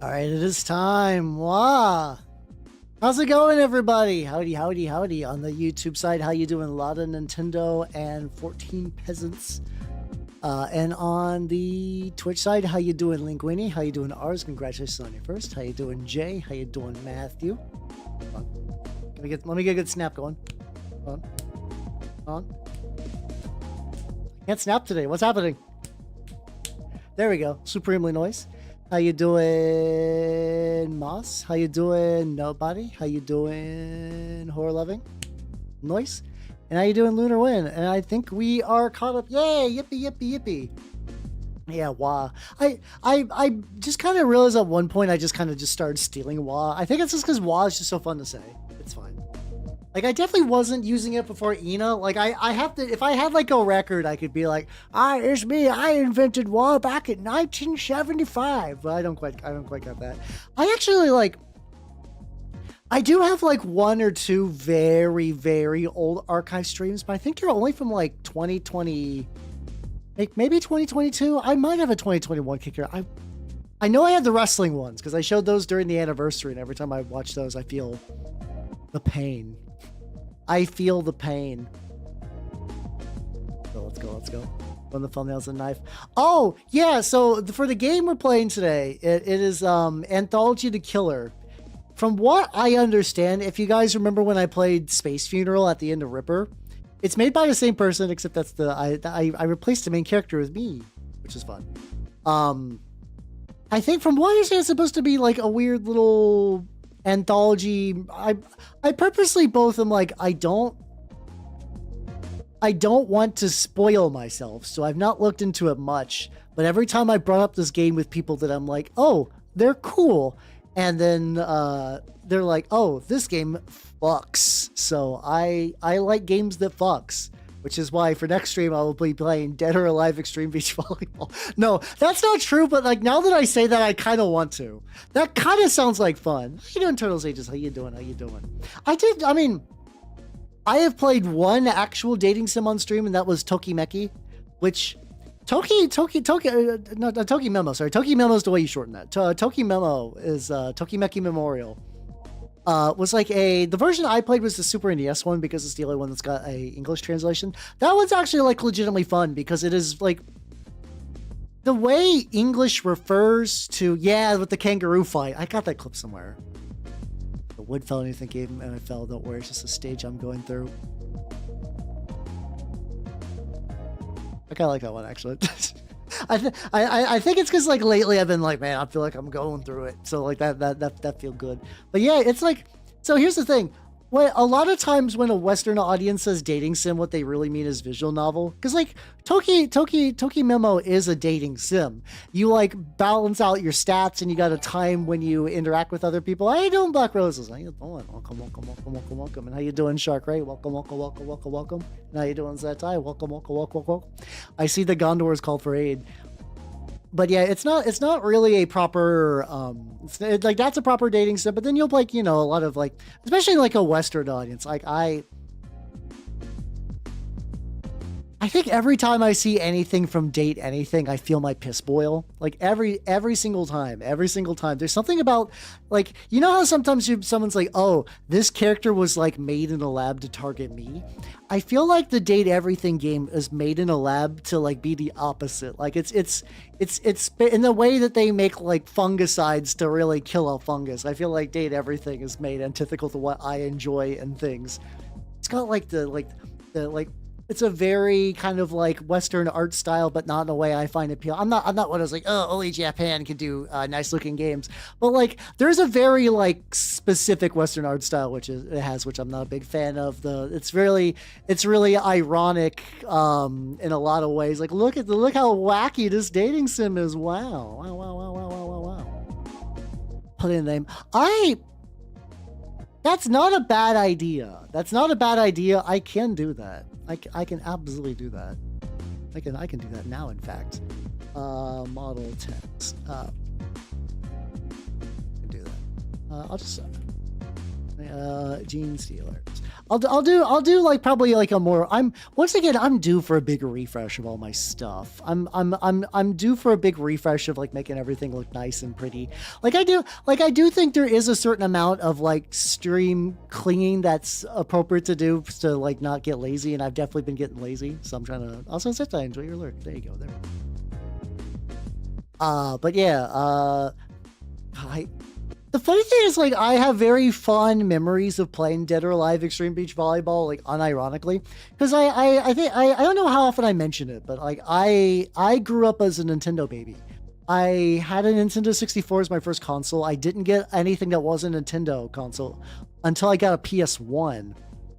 All right, it is time. Wow. How's it going, everybody? Howdy, howdy, howdy. On the YouTube side, how you doing? A lot of Nintendo and 14 peasants. And on the Twitch side, how you doing, Linguini? How you doing, Ars? Congratulations on your first. How you doing, Jay? How you doing, Matthew? Let me get a good snap going. On. I can't snap today. What's happening? There we go. Supremely nice. How you doing, Moss? How you doing, Nobody? How you doing, Horror Loving? Nice. And how you doing, Lunar Win? And I think we are caught up. Yay! Yippee! Yippee! Yippee! Yeah, wah. I just kind of realized at one point I just kind of just started stealing wah. I think it's just because wah is just so fun to say. It's fine. Like, I definitely wasn't using it before Ina. Like, I have to, if I had like a record, I could be like, it's me. I invented wah back in 1975. But I don't quite get that. I actually like, I do have like one or two very, very old archive streams, but I think they're only from like 2020, like maybe 2022. I might have a 2021 kicker. I know I had the wrestling ones because I showed those during the anniversary, and every time I watch those, I feel the pain. I feel the pain. So let's go. When the thumbnail's a knife. Oh, yeah, so for the game we're playing today, it is Anthology the Killer. From what I understand, if you guys remember when I played Space Funeral at the end of Ripper, it's made by the same person, except that's I replaced the main character with me, which is fun. I think from what I understand, it's supposed to be like a weird little anthology. I purposely both am like, I don't want to spoil myself, so I've not looked into it much, but every time I brought up this game with people that I'm like, oh, they're cool, and then they're like, oh, this game fucks. So I like games that fucks, which is why for next stream I will be playing Dead or Alive Extreme Beach Volleyball. No, that's not true, but like now that I say that, I kind of want to. That kind of sounds like fun. How you doing, Turtles Ages? How you doing? I have played one actual dating sim on stream, and that was Tokimeki, which Toki Memo. Sorry, Toki Memo is the way you shorten that. Toki Memo is Tokimeki Memorial. Was like the version I played was the Super NES one because it's the only one that's got a English translation. That one's actually like legitimately fun because it is like the way English refers to, with the kangaroo fight. I got that clip somewhere. The wood fell and anything gave him, and I fell. Don't worry, it's just a stage I'm going through. I kind of like that one actually. I think it's because like lately I've been like, man, I feel like I'm going through it, so like that feel good. But yeah, it's like, so here's the thing. What a lot of times when a Western audience says dating sim, what they really mean is visual novel. Because like Toki Memo is a dating sim. You like balance out your stats, and you got a time when you interact with other people. How you doing, Black Roses? How you doing? Welcome. And how you doing, Shark Ray? Welcome. And how you doing, Zetai? Welcome. I see the Gondor is called for aid. But yeah, it's not really a proper like that's a proper dating sim, but then you'll like, a lot of like, especially like a Western audience, like I think every time I see anything from Date Anything, I feel my piss boil. Like every single time. There's something about like, how sometimes someone's like, oh, this character was like made in a lab to target me. I feel like the Date Everything game is made in a lab to like be the opposite. Like it's in the way that they make like fungicides to really kill a fungus. I feel like Date Everything is made antithetical to what I enjoy and things. It's got like it's a very kind of like Western art style, but not in a way I find appealing. I'm not one of those like, oh, only Japan can do nice looking games. But like, there's a very like specific Western art style which I'm not a big fan of. It's really ironic in a lot of ways. Like look how wacky this dating sim is. Wow. Put in a name. That's not a bad idea. I can do that. I can absolutely do that. I can do that now, in fact. Model text. I can do that. I'll just Gene Steelers. I'll do like probably like a more. I'm due for a big refresh of all my stuff. I'm due for a big refresh of like making everything look nice and pretty. Like I do think there is a certain amount of like stream cleaning that's appropriate to do to like not get lazy, and I've definitely been getting lazy. So I'm trying to also sit there, enjoy your lurk. There you go. There. But yeah, the funny thing is, like, I have very fond memories of playing Dead or Alive Extreme Beach Volleyball, like, unironically, because I think I don't know how often I mention it, but like I grew up as a Nintendo baby. I had a Nintendo 64 as my first console. I didn't get anything that wasn't a Nintendo console until I got a PS1,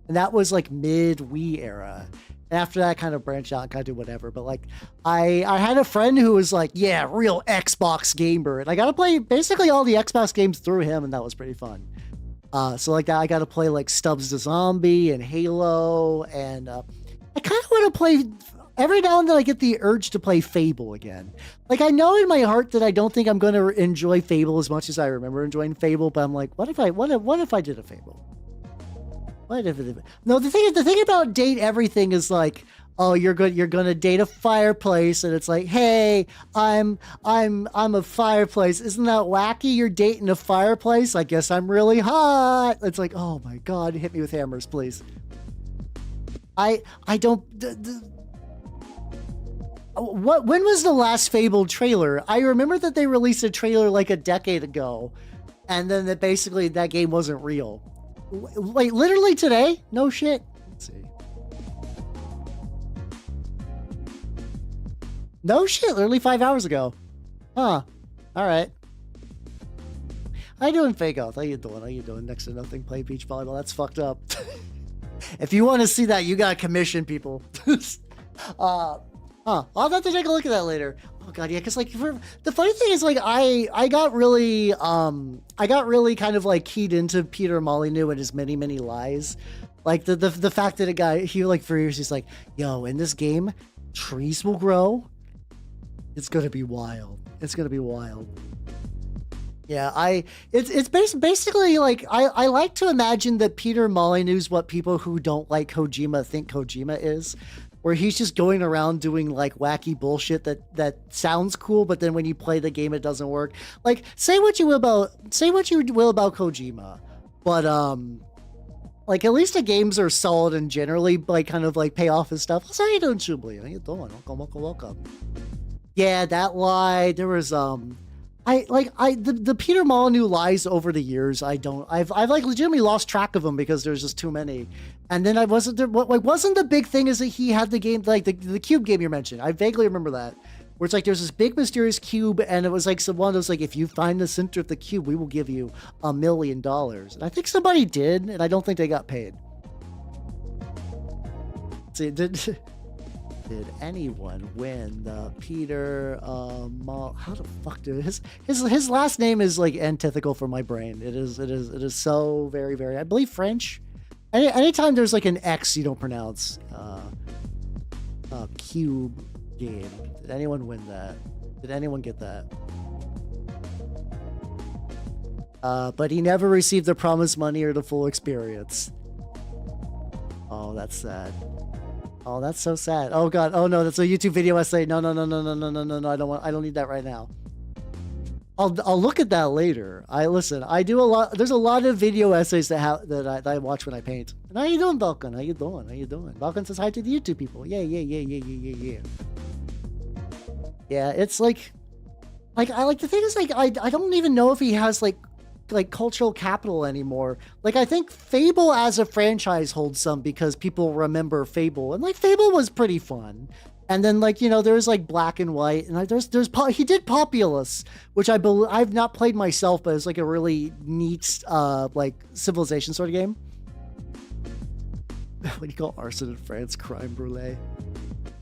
and that was like mid Wii era. And after that, I kind of branched out and kind of did whatever. But like, I had a friend who was like, yeah, real Xbox gamer. And I got to play basically all the Xbox games through him. And that was pretty fun. So like that, I got to play like Stubbs the Zombie and Halo. And I kind of want to play, every now and then I get the urge to play Fable again. Like, I know in my heart that I don't think I'm going to enjoy Fable as much as I remember enjoying Fable. But I'm like, what if I did a Fable? No, the thing about date everything is like, oh, you're gonna date a fireplace, and it's like, hey, I'm a fireplace. Isn't that wacky? You're dating a fireplace. I guess I'm really hot. It's like, oh my god, hit me with hammers, please. I don't. When was the last Fable trailer? I remember that they released a trailer like a decade ago, and then that basically that game wasn't real. Like, literally today? No shit. Let's see. No shit, literally 5 hours ago. Huh. Alright. How you doing, Fagoth? How you doing? Next to nothing, play beach volleyball. That's fucked up. If you want to see that, you gotta commission people. I'll have to take a look at that later. Oh god, yeah, because like the funny thing is, like, I got really kind of like keyed into Peter Molyneux and his many lies. Like the fact that a guy, he like for years he's like, yo, in this game, trees will grow. It's gonna be wild. It's gonna be wild. Yeah, it's basically like I like to imagine that Peter Molyneux's what people who don't like Kojima think Kojima is. Where he's just going around doing like wacky bullshit that sounds cool, but then when you play the game, it doesn't work. Like, say what you will about Kojima, but like at least the games are solid and generally like kind of like pay off and stuff. So how you doing, Chubli? How you doing? Welcome. Yeah, that lie. There was the Peter Molyneux lies over the years. I've like legitimately lost track of them because there's just too many. And then wasn't the big thing is that he had the game, like the cube game you mentioned. I vaguely remember that, where it's like there's this big mysterious cube, and it was like one of those like, if you find the center of the cube, we will give you $1 million. And I think somebody did, and I don't think they got paid. See, did anyone win the Peter how the fuck do his last name is like antithetical for my brain. It is so very, I believe French. Anytime there's like an X you don't pronounce. Cube game. Did anyone win that? Did anyone get that? But he never received the promised money or the full experience. Oh, that's sad. Oh, that's so sad. Oh god. Oh no, that's a YouTube video essay. No. I don't need that right now. I'll look at that later. I do a lot. There's a lot of video essays that I watch when I paint. And how you doing, Balkan? How you doing? Balkan says hi to the YouTube people. Yeah. Yeah, it's like I like the thing is like I don't even know if he has like cultural capital anymore. Like, I think Fable as a franchise holds some because people remember Fable, and like Fable was pretty fun. And then like, you know, there's like Black and White, and like, he did Populous, which I've not played myself, but it's like a really neat like Civilization sort of game. What do you call arson in France? Crime brulee.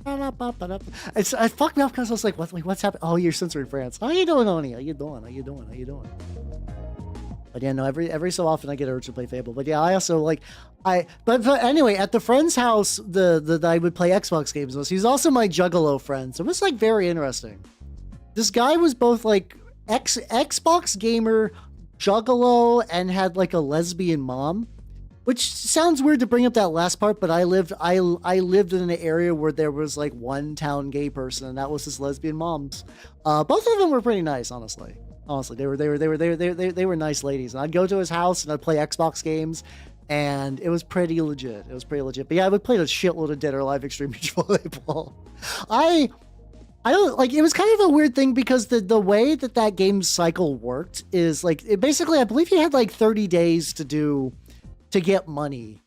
I fucked me up because I was like, what's happening? Oh, you're censoring France. How you doing, Oni? How you doing? But yeah, no, every so often I get urged to play Fable. But yeah, I also like but anyway, at the friend's house, the I would play Xbox games with. He's also my Juggalo friend, so it was like very interesting. This guy was both like Xbox gamer, Juggalo, and had like a lesbian mom. Which sounds weird to bring up that last part, but I lived in an area where there was like one town gay person, and that was his lesbian moms. Both of them were pretty nice, honestly. Honestly, they were nice ladies. And I'd go to his house and I'd play Xbox games, and it was pretty legit. But yeah, I would play a shitload of Dead or Alive Extreme Beach Volleyball. I don't like, it was kind of a weird thing because the way that game cycle worked is like, it basically, I believe you had like 30 days to get money.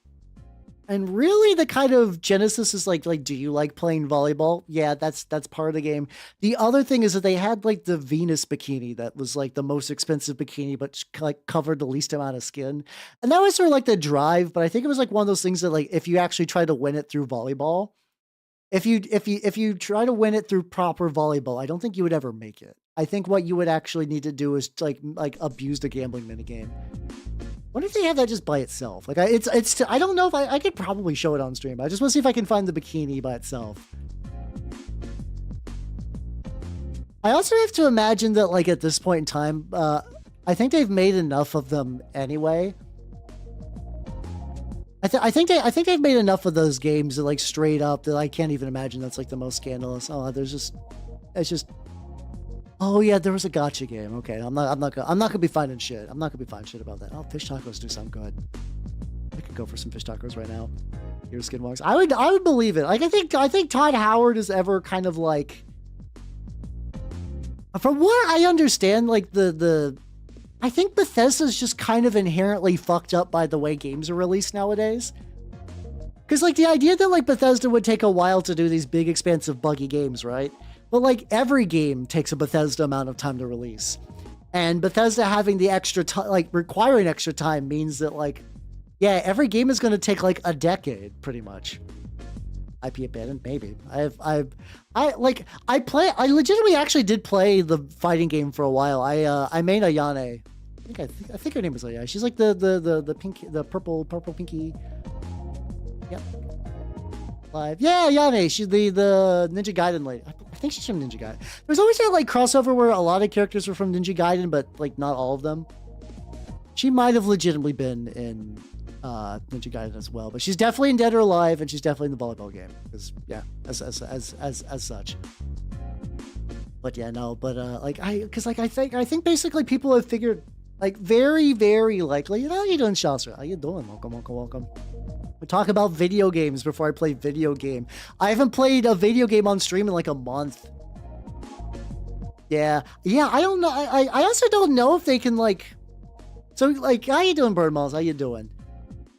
And really the kind of genesis is like, do you like playing volleyball? Yeah, that's part of the game. The other thing is that they had like the Venus bikini that was like the most expensive bikini, but like covered the least amount of skin. And that was sort of like the drive, but I think it was like one of those things that like, if you actually try to win it through volleyball, if you try to win it through proper volleyball, I don't think you would ever make it. I think what you would actually need to do is like abuse the gambling minigame. What if they have that just by itself? Like I don't know if I could probably show it on stream. I just want to see if I can find the bikini by itself. I also have to imagine that like at this point in time, I think they've made enough of them anyway. I think they've made enough of those games that like straight up that I can't even imagine that's like the most scandalous. Oh, it's just. Oh yeah, there was a gotcha game. Okay, I'm not gonna be finding shit. I'm not gonna be finding shit about that. Oh, fish tacos do sound good. I could go for some fish tacos right now. Here's Skinwalks. I would believe it. Like I think Todd Howard is ever kind of like, from what I understand, like I think Bethesda's just kind of inherently fucked up by the way games are released nowadays. Because like the idea that like Bethesda would take a while to do these big, expansive, buggy games, right? But like every game takes a Bethesda amount of time to release. And Bethesda having the extra time, like requiring extra time, means that like, yeah, every game is going to take like a decade pretty much. IP abandoned, maybe. I legitimately actually did play the fighting game for a while. I made Ayane. I think her name was Ayane. She's like the pink, the purple pinky. Yep. Live. Yeah, Ayane. She's the Ninja Gaiden lady. I think she's from Ninja Gaiden. There's always that like crossover where a lot of characters were from Ninja Gaiden, but like not all of them. She might have legitimately been in Ninja Gaiden as well, but she's definitely in Dead or Alive, and she's definitely in the volleyball game. Because yeah, as such. But yeah, no. But I think basically people have figured, like, very, very likely. How you doing, Shastra? How you doing? Welcome. We talk about video games before I play video game. I haven't played a video game on stream in like a month. Yeah. I don't know. I also don't know if they can like. So like, how you doing, Bird Malls? How you doing?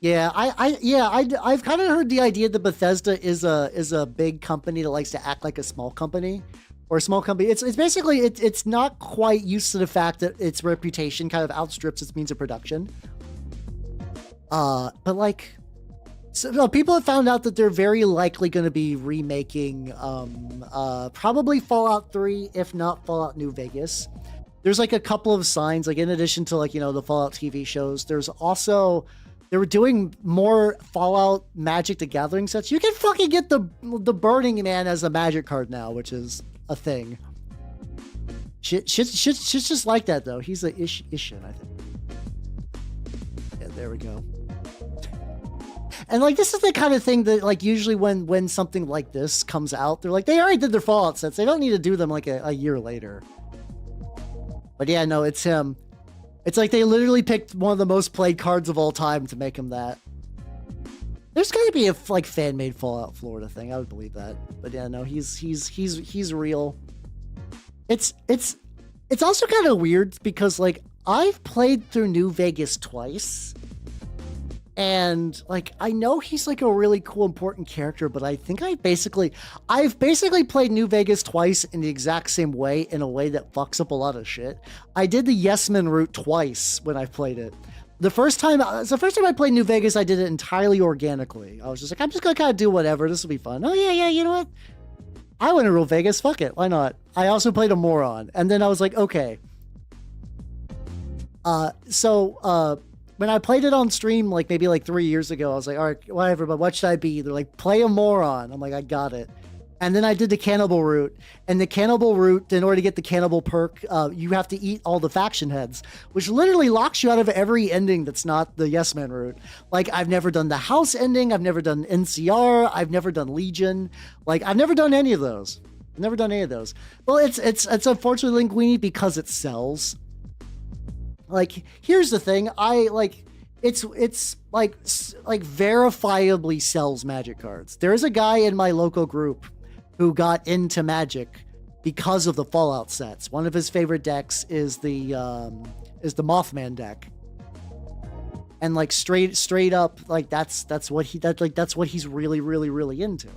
Yeah, I've kind of heard the idea that Bethesda is a big company that likes to act like a small company, or a small company. It's basically it's not quite used to the fact that its reputation kind of outstrips its means of production. But like. So people have found out that they're very likely going to be remaking probably Fallout 3, if not Fallout New Vegas. There's like a couple of signs, like in addition to like, the Fallout TV shows, there's also, they were doing more Fallout Magic the Gathering sets. You can fucking get the Burning Man as a magic card now, which is a thing. Shit's just like that though. He's a Ishin, I think. Yeah, there we go. And like, this is the kind of thing that like usually when something like this comes out, they're like, they already did their Fallout sets. They don't need to do them like a year later. But yeah, no, it's him. It's like they literally picked one of the most played cards of all time to make him that. There's gotta be a like fan-made Fallout Florida thing. I would believe that. But yeah, no, he's real. It's also kind of weird because like I've played through New Vegas twice. And like, I know he's like a really cool, important character, but I think I've basically played New Vegas twice in the exact same way, in a way that fucks up a lot of shit. I did the Yes Men route twice when I played it. The first time I played New Vegas, I did it entirely organically. I was just like, I'm just gonna kind of do whatever. This will be fun. Oh yeah, you know what? I went to Real Vegas. Fuck it. Why not? I also played a moron. And then I was like, okay. When I played it on stream, like maybe like 3 years ago, I was like, all right, whatever, but what should I be? They're like, play a moron. I'm like, I got it. And then I did the cannibal route. And the cannibal route, in order to get the cannibal perk, you have to eat all the faction heads, which literally locks you out of every ending that's not the Yes Man route. Like, I've never done the house ending. I've never done NCR. I've never done Legion. Like, I've never done any of those. I've never done any of those. Well, it's unfortunately Linguini because it sells. Like, here's the thing. It's like verifiably sells Magic cards. There's a guy in my local group who got into Magic because of the Fallout sets. One of his favorite decks is the Mothman deck. And like straight up, like that's what he's really, really, really into.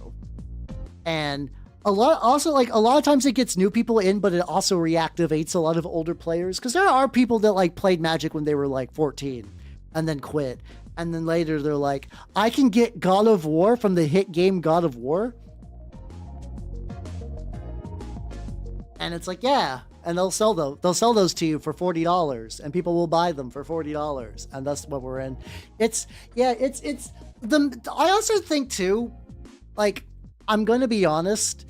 And a lot of times it gets new people in, but it also reactivates a lot of older players. Because there are people that like played Magic when they were like 14 and then quit. And then later they're like, I can get God of War from the hit game God of War. And it's like, yeah. And they'll sell those to you for $40, and people will buy them for $40. And that's what we're in. I also think too, like, I'm going to be honest,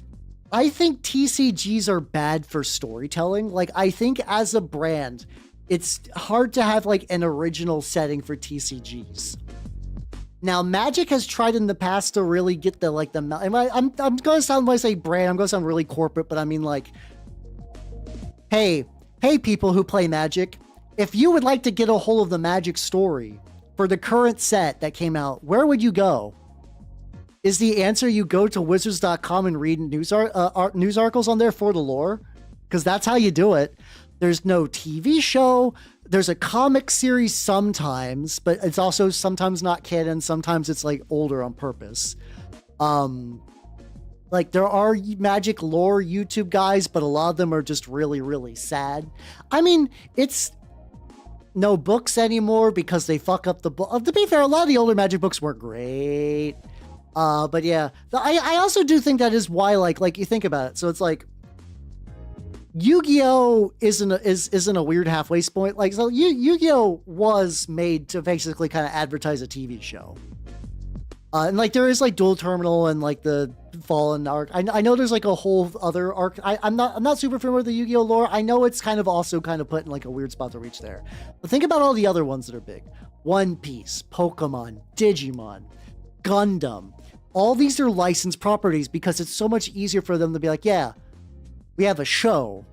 I think TCGs are bad for storytelling. Like, I think as a brand, it's hard to have like an original setting for TCGs. Now, Magic has tried in the past to really get I'm going to sound, when I say brand, I'm going to sound really corporate, but I mean like, hey people who play Magic, if you would like to get a hold of the Magic story for the current set that came out, where would you go? Is the answer you go to wizards.com and read news articles on there for the lore? Because that's how you do it. There's no TV show. There's a comic series sometimes, but it's also sometimes not canon. Sometimes it's like older on purpose. Like, there are Magic lore YouTube guys, but a lot of them are just really, really sad. I mean, it's no books anymore because they fuck up the book. To be fair, a lot of the older Magic books were great. But yeah, I also do think that is why, like you think about it. So it's like, Yu-Gi-Oh isn't a weird halfway point. Like, so Yu-Gi-Oh was made to basically kind of advertise a TV show. And like there is like Dual Terminal and like the Fallen arc. I know there's like a whole other arc. I'm not super familiar with the Yu-Gi-Oh lore. I know it's kind of also kind of put in like a weird spot to reach there. But think about all the other ones that are big. One Piece, Pokemon, Digimon, Gundam. All these are licensed properties because it's so much easier for them to be like, yeah, we have a show,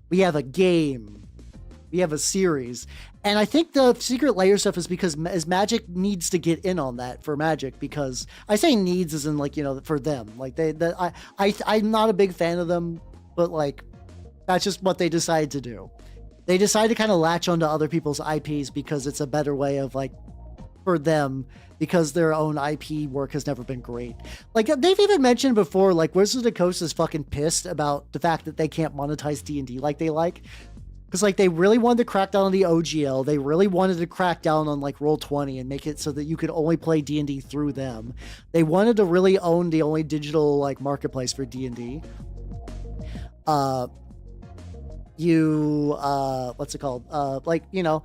we have a game, we have a series. And I think the Secret Layer stuff is because as Magic needs to get in on that for Magic, because I say needs as in like, you know, for them. Like I'm not a big fan of them, but like that's just what they decided to do. They decided to kind of latch onto other people's IPs because it's a better way of like for them, because their own IP work has never been great. Like they've even mentioned before, like Wizards of the Coast is fucking pissed about the fact that they can't monetize D&D like they like. Because like they really wanted to crack down on the OGL. They really wanted to crack down on like Roll20 and make it so that you could only play D&D through them. They wanted to really own the only digital like marketplace for D&D. What's it called? Like, you know,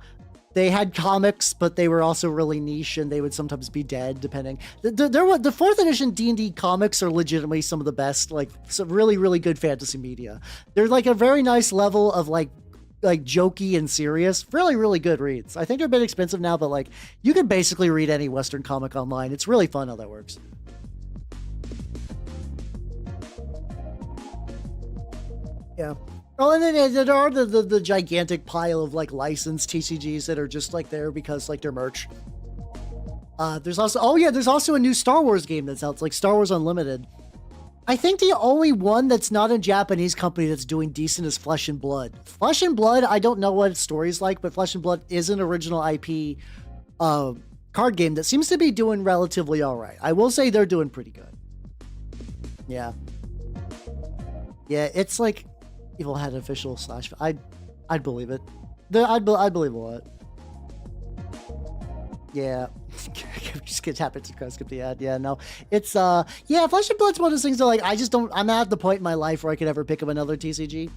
they had comics, but they were also really niche and they would sometimes be dead depending. The 4th edition D&D comics are legitimately some of the best, like some really, really good fantasy media. They're like a very nice level of like jokey and serious, really, really good reads. I think they're a bit expensive now, but like you could basically read any Western comic online. It's really fun how that works. Yeah. Oh, and then there are the gigantic pile of like licensed TCGs that are just like there because like they're merch. There's also a new Star Wars game that's out. It's like Star Wars Unlimited. I think the only one that's not a Japanese company that's doing decent is Flesh and Blood. Flesh and Blood, I don't know what its story's like, but Flesh and Blood is an original IP card game that seems to be doing relatively all right. I will say they're doing pretty good. Yeah. Yeah, it's like Evil had an official / I'd believe it. I'd believe a lot. Yeah. Just get happy to skip the ad. Yeah, no. It's Flesh and Blood's one of those things that like I'm at the point in my life where I could ever pick up another TCG.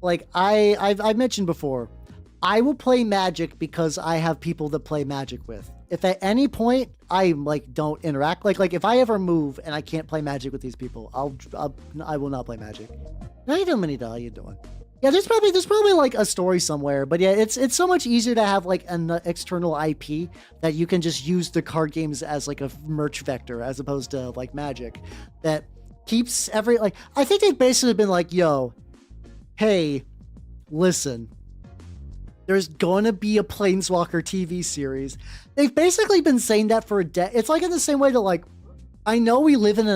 Like I've mentioned before, I will play Magic because I have people that play Magic with. if at any point I like don't interact, like if I ever move and I can't play Magic with these people, I will not play Magic. How you doing, Manita? How you doing? Yeah, there's probably like a story somewhere, but yeah, it's so much easier to have like an external IP that you can just use the card games as like a merch vector as opposed to like Magic that keeps like I think they've basically been like, yo, hey, listen, there's gonna be a Planeswalker TV series. They've basically been saying that for a decade. It's like in the same way that like, I know we live in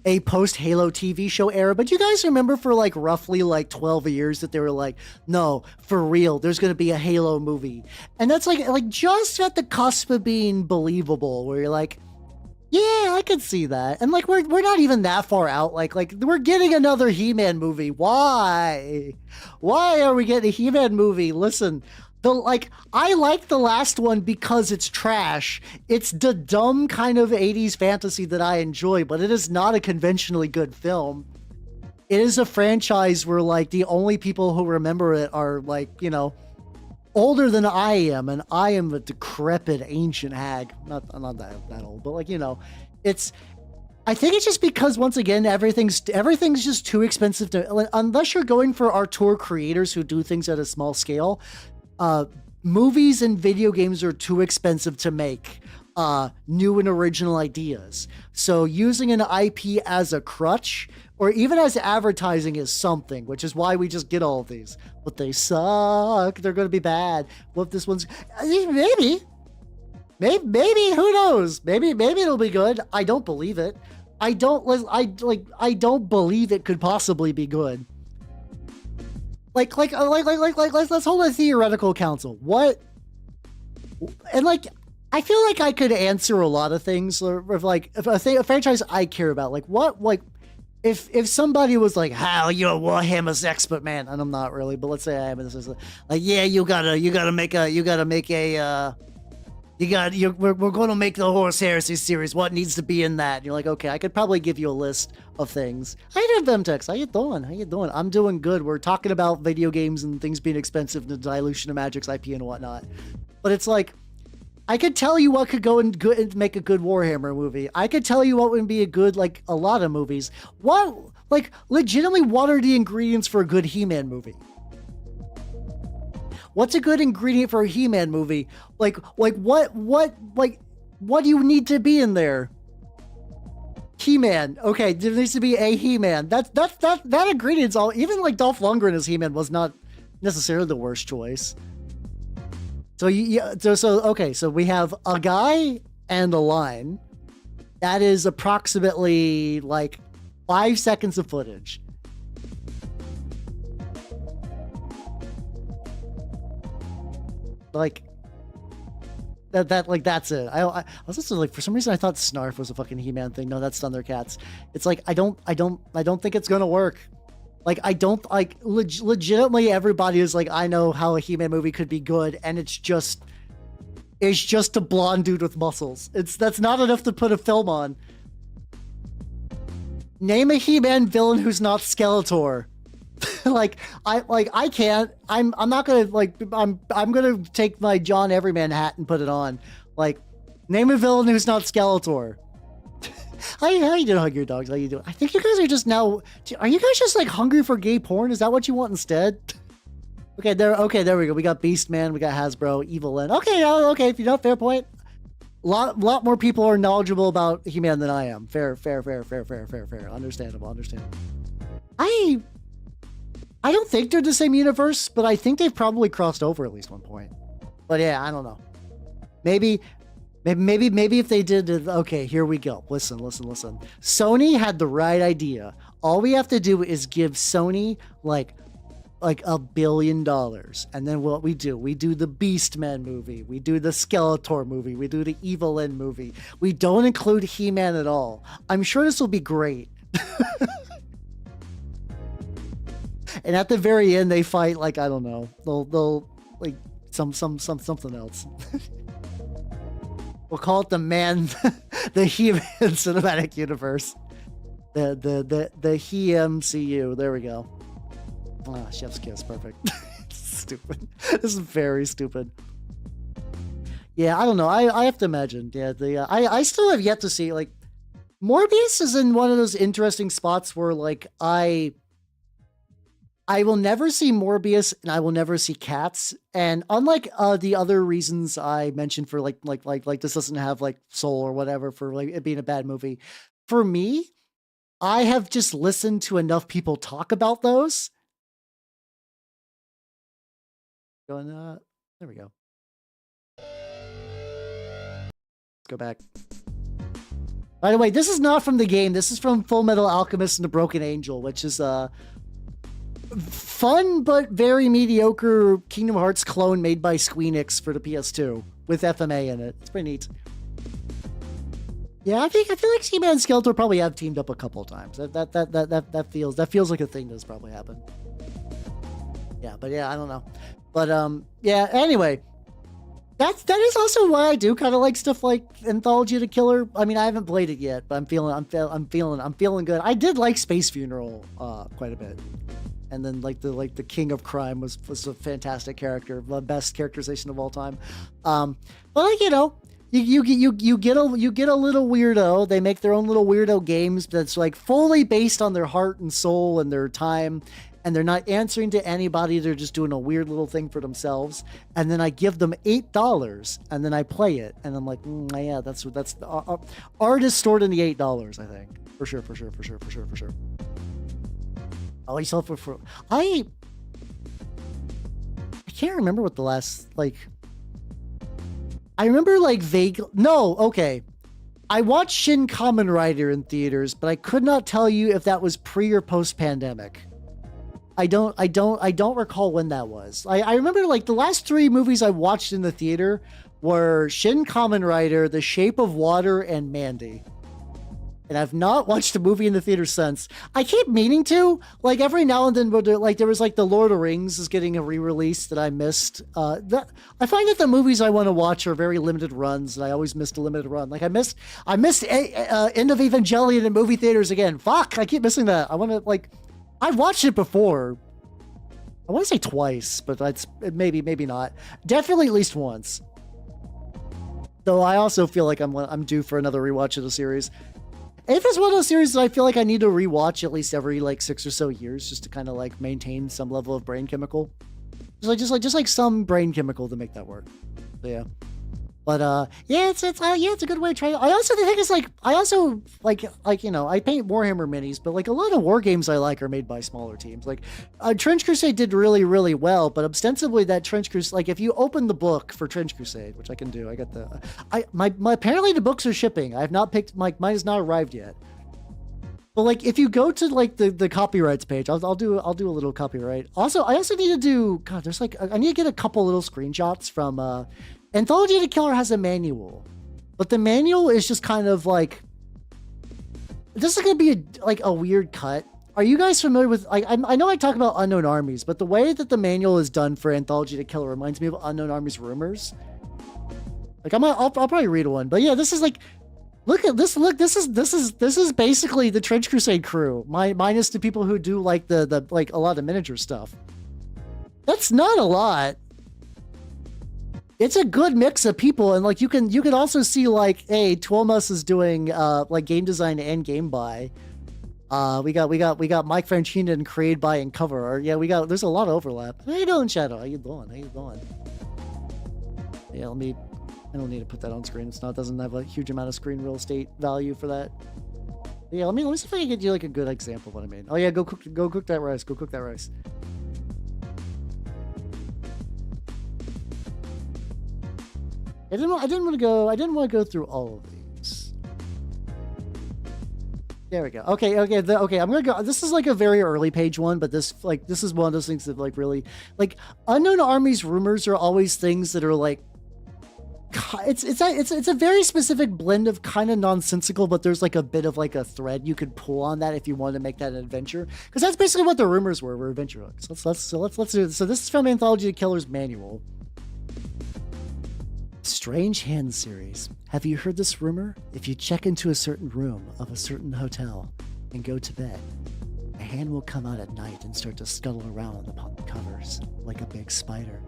a post Halo TV show era, but you guys remember for like roughly like 12 years that they were like, no, for real, there's gonna be a Halo movie, and that's like just at the cusp of being believable, where you're like, yeah, I could see that. And like we're not even that far out. Like we're getting another He-Man movie. Why are we getting a He-Man movie? Listen, I like the last one because it's trash. It's the dumb kind of 80s fantasy that I enjoy, but it is not a conventionally good film. It is a franchise where like the only people who remember it are like, you know, older than I am, and I am a decrepit ancient hag. I'm not that old, but like, you know, I think it's just because once again, everything's just too expensive to, unless you're going for our tour creators who do things at a small scale. Movies and video games are too expensive to make new and original ideas. So using an IP as a crutch or even as advertising is something, which is why we just get all of these. But they suck. They're going to be bad. What if this one's maybe, who knows? Maybe it'll be good. I don't believe it. I don't believe it could possibly be good. Let's hold a theoretical council. What? And like, I feel like I could answer a lot of things. If a franchise I care about, like what, like if somebody was like, "How you're a Warhammer's expert, man," and I'm not really, but let's say I am. This is like, yeah, we're going to make the Horus Heresy series. What needs to be in that? And you're like, okay, I could probably give you a list of things. How you doing, Vemtex? How you doing? I'm doing good. We're talking about video games and things being expensive and the dilution of Magic's IP and whatnot. But it's like, I could tell you what could go and make a good Warhammer movie. I could tell you what would be a good, like, a lot of movies. What, like, legitimately, what are the ingredients for a good He-Man movie? What's a good ingredient for a He-Man movie? What do you need to be in there? He-Man. Okay, there needs to be a He-Man. That ingredient's all. Even like Dolph Lundgren as He-Man was not necessarily the worst choice. So so we have a guy and a line. That is approximately like 5 seconds of footage. Like that's it. I was also like, for some reason I thought Snarf was a fucking He-Man thing. No, that's Thundercats. It's like I don't think it's gonna work. Like I don't like legitimately everybody is like, I know how a He-Man movie could be good, and it's just a blonde dude with muscles. That's not enough to put a film on. Name a He-Man villain who's not Skeletor. I can't. I'm not gonna I'm gonna take my John Everyman hat and put it on. Like, name a villain who's not Skeletor. How you doing, Hug Your Dogs? How you doing? I think you guys are just now. Are you guys just like hungry for gay porn? Is that what you want instead? Okay, there we go. We got Beastman, we got Hasbro, Evelyn. Okay. If you know, fair point. Lot more people are knowledgeable about He-Man than I am. Fair. Understandable. I don't think they're the same universe, but I think they've probably crossed over at least one point. But yeah, I don't know. Maybe if they did, okay, here we go. Listen. Sony had the right idea. All we have to do is give Sony like $1 billion. And then what we do the Beastman movie. We do the Skeletor movie. We do the Evelyn movie. We don't include He-Man at all. I'm sure this will be great. And at the very end, they fight like, I don't know, they'll like something else. We'll call it the He-Man cinematic universe, the He-MCU. There we go. Ah, Chef's Kiss, perfect. Stupid. This is very stupid. Yeah, I don't know. I have to imagine. Yeah, I still have yet to see, like, Morbius is in one of those interesting spots where, like, I will never see Morbius and I will never see Cats. And unlike the other reasons I mentioned for like this doesn't have like soul or whatever for like it being a bad movie, for me, I have just listened to enough people talk about those. Going, there we go. Let's go back. By the way, this is not from the game. This is from Full Metal Alchemist and the Broken Angel, which is fun but very mediocre Kingdom Hearts clone made by Squeenix for the PS2 with FMA in it. It's pretty neat. Yeah, I feel like Seaman and Skeletor probably have teamed up a couple of times. That feels like a thing that's probably happened. Yeah, but yeah, I don't know. But yeah. Anyway, that is also why I do kind of like stuff like Anthology of the Killer. I mean, I haven't played it yet, but I'm feeling good. I did like Space Funeral quite a bit. And then like the King of Crime was a fantastic character, the best characterization of all time. But like, you know, you get a little weirdo. They make their own little weirdo games that's like fully based on their heart and soul and their time, and they're not answering to anybody. They're just doing a weird little thing for themselves. And then I give them $8, and then I play it, and I'm like, yeah, that's art is stored in the $8. I think for sure. Oh, you saw it for I can't remember what the last, like, I remember like vague. No, okay. I watched Shin Kamen Rider in theaters, but I could not tell you if that was pre or post pandemic. I don't recall when that was. I remember like the last 3 movies I watched in the theater were Shin Kamen Rider, The Shape of Water, and Mandy. And I've not watched a movie in the theater since. I keep meaning to. Like every now and then, like there was like the Lord of the Rings is getting a re-release that I missed. I find that the movies I want to watch are very limited runs, and I always missed a limited run. Like I missed End of Evangelion in movie theaters again. Fuck, I keep missing that. I want to like, I've watched it before. I want to say twice, but that's maybe not. Definitely at least once. Though I also feel like I'm due for another rewatch of the series. If it's one of those series that I feel like I need to rewatch at least every like 6 or so years just to kind of like maintain some level of brain chemical. Just like some brain chemical to make that work. So yeah. But yeah, it's a good way to try. I also think it's like you know, I paint Warhammer minis, but like a lot of war games I like are made by smaller teams. Like Trench Crusade did really well, but ostensibly that Trench Crusade, like if you open the book for Trench Crusade, which I can do, I got the my apparently the books are shipping. I have not picked mine has not arrived yet. But like if you go to like the copyrights page, I'll do a little copyright. Also, I also need to do there's like I need to get a couple little screenshots from Anthology of the Killer has a manual, but the manual is just kind of like, this is going to be a weird cut. Are you guys familiar with, like, I know I talk about Unknown Armies, but the way that the manual is done for Anthology of the Killer reminds me of Unknown Armies Rumors. Like I'll probably read one, but yeah, this is like, this is basically the Trench Crusade crew, minus the people who do like the like a lot of miniature stuff. That's not a lot. It's a good mix of people, and like you can also see like, hey, Tuomas is doing like game design and game buy. We got Mike Franchina and create by and cover art. Yeah, there's a lot of overlap. How you doing, Shadow? How you doing? Yeah, I don't need to put that on screen. It doesn't have a huge amount of screen real estate value for that. But yeah, let me see if I can get you like a good example of what I mean. Oh yeah, go cook that rice. Go cook that rice. I didn't want to go through all of these. There we go. Okay. I'm gonna go. This is like a very early page one, but this is one of those things that like really like Unknown Armies rumors are always things that are like, it's a very specific blend of kind of nonsensical, but there's like a bit of like a thread you could pull on that if you wanted to make that an adventure, because that's basically what the rumors were adventure hooks. Let's do this. So this is from Anthology of Killer's manual. Strange Hand series. Have you heard this rumor? If you check into a certain room of a certain hotel and go to bed, a hand will come out at night and start to scuttle around upon the covers like a big spider.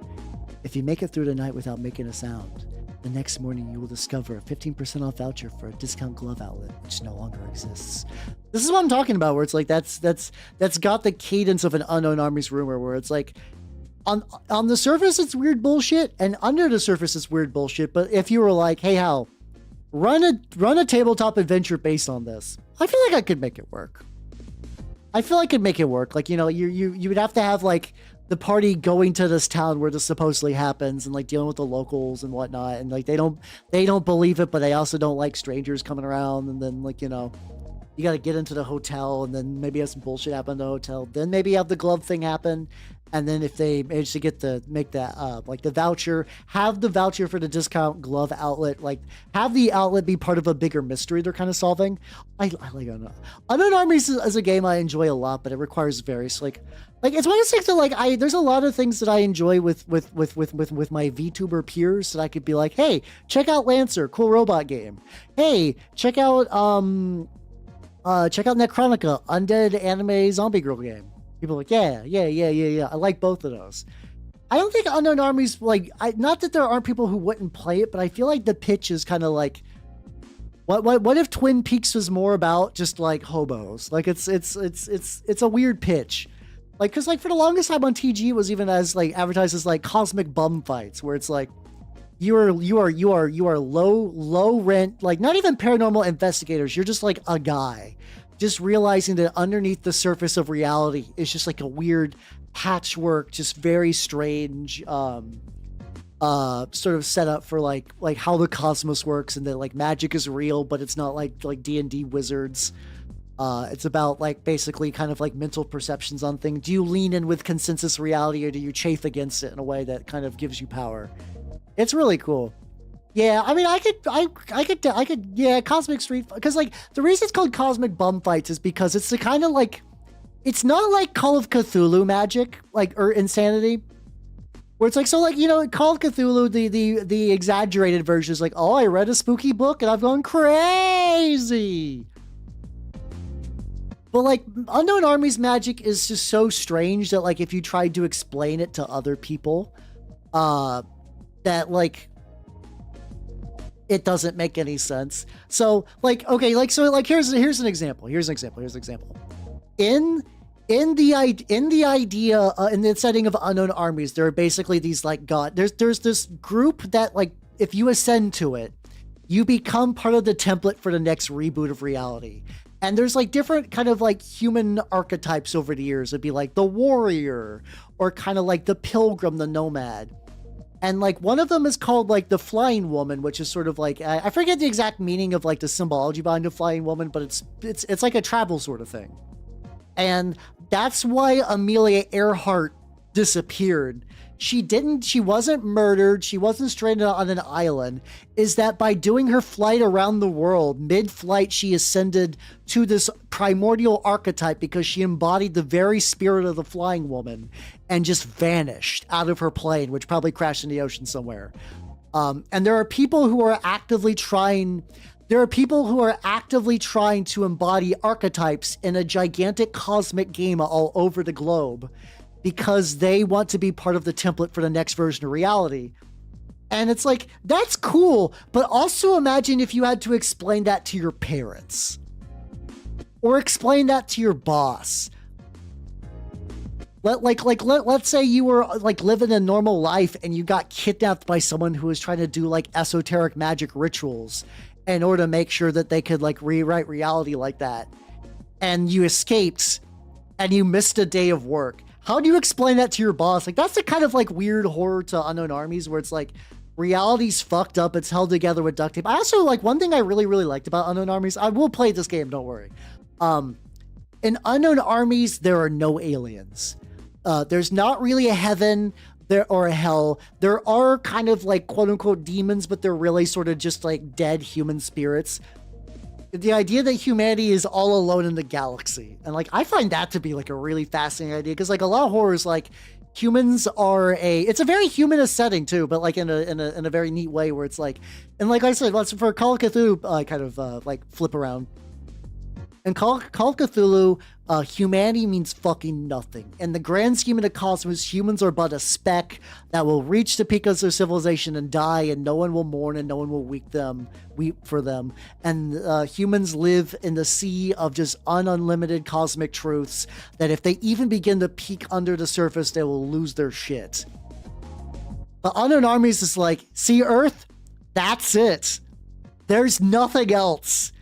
If you make it through the night without making a sound, The next morning, you will discover a 15% off voucher for a discount glove outlet, which no longer exists. This is what I'm talking about, where it's like that's got the cadence of an Unknown Armies rumor, where it's like on the surface it's weird bullshit, and under the surface it's weird bullshit. But if you were like, hey Hal, run a tabletop adventure based on this, I feel like I could make it work. I feel like I could make it work. Like, you know, you would have to have like the party going to this town where this supposedly happens, and like dealing with the locals and whatnot, and like they don't believe it, but they also don't like strangers coming around. And then, like, you know, you got to get into the hotel, and then maybe have some bullshit happen in the hotel, then maybe have the glove thing happen. And then if they manage to make that like the voucher, have the voucher for the discount glove outlet, like have the outlet be part of a bigger mystery they're kind of solving. I like Unknown Armies is a game I enjoy a lot, but it requires various like it's one of those things that like there's a lot of things that I enjoy with my VTuber peers that I could be like, hey, check out Lancer, cool robot game. Hey, check out Necronica, undead anime zombie girl game. People are like, yeah. I like both of those. I don't think Unknown Armies, like, not that there aren't people who wouldn't play it, but I feel like the pitch is kind of like, what if Twin Peaks was more about just like hobos? Like it's a weird pitch. Like, cause like for the longest time on TG, it was even as like advertised as like cosmic bum fights, where it's like, you are low rent, like not even paranormal investigators. You're just like a guy. Just realizing that underneath the surface of reality is just like a weird patchwork, just very strange, sort of setup for like how the cosmos works, and that like magic is real, but it's not like D&D wizards. It's about like basically kind of like mental perceptions on things. Do you lean in with consensus reality, or do you chafe against it in a way that kind of gives you power? It's really cool. Yeah, I mean, I could, yeah, Cosmic Street, because like the reason it's called Cosmic Bum Fights is because it's the kind of like, it's not like Call of Cthulhu magic, like, or Insanity, where it's like, so like, you know, Call of Cthulhu, the exaggerated version is like, oh, I read a spooky book and I've gone crazy. But like Unknown Armies magic is just so strange that like if you tried to explain it to other people, that like, it doesn't make any sense. So like, okay, like, so like, here's an example. In the idea, in the setting of Unknown Armies, there are basically these like there's this group that like, if you ascend to it, you become part of the template for the next reboot of reality. And there's like different kind of like human archetypes over the years. It'd be like the warrior, or kind of like the pilgrim, the nomad. And like one of them is called like the flying woman, which is sort of like, I forget the exact meaning of like the symbology behind the flying woman, but it's like a travel sort of thing. And that's why Amelia Earhart disappeared. She wasn't murdered. She wasn't stranded on an island. Is that by doing her flight around the world, mid-flight, she ascended to this primordial archetype because she embodied the very spirit of the flying woman and just vanished out of her plane, which probably crashed in the ocean somewhere. And there are people who are actively trying to embody archetypes in a gigantic cosmic game all over the globe, because they want to be part of the template for the next version of reality. And it's like, that's cool, but also imagine if you had to explain that to your parents, or explain that to your boss. Let's say you were like living a normal life and you got kidnapped by someone who was trying to do like esoteric magic rituals in order to make sure that they could like rewrite reality like that. And you escaped and you missed a day of work. How do you explain that to your boss? Like, that's the kind of like weird horror to Unknown Armies, where it's like reality's fucked up. It's held together with duct tape. I also like, one thing I really liked about Unknown Armies, I will play this game, don't worry. In Unknown Armies, there are no aliens. There's not really a heaven or a hell. There are kind of like quote unquote demons, but they're really sort of just like dead human spirits. The idea that humanity is all alone in the galaxy. And like, I find that to be like a really fascinating idea, because like a lot of horrors, like humans are it's a very humanist setting too, but like in a very neat way, where it's like, and like I said, let's for Call of Cthulhu, kind of like flip around. In Call of Cthulhu, humanity means fucking nothing. In the grand scheme of the cosmos, humans are but a speck that will reach the peak of their civilization and die, and no one will mourn and no one will weep for them. And humans live in the sea of just unlimited cosmic truths that if they even begin to peek under the surface, they will lose their shit. But Unknown Armies is like, see Earth? That's it. There's nothing else.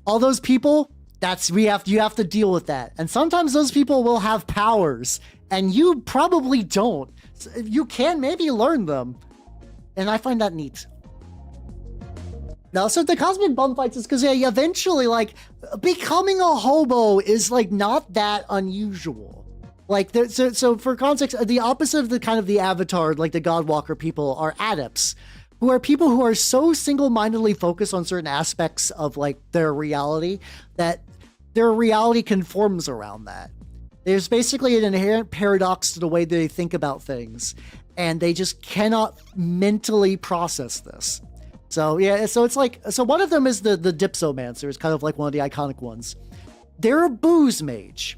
All those people, you have to deal with that. And sometimes those people will have powers, and you probably don't. You can maybe learn them. And I find that neat. Now, so the cosmic bum fights is because eventually, like, becoming a hobo is like not that unusual. Like, so for context, the opposite of the kind of the Avatar, like the Godwalker people, are adepts, who are people who are so single-mindedly focused on certain aspects of like their reality that their reality conforms around that. There's basically an inherent paradox to the way they think about things, and they just cannot mentally process this. So yeah, so it's like, so one of them is the Dipsomancer, is kind of like one of the iconic ones. They're a booze mage.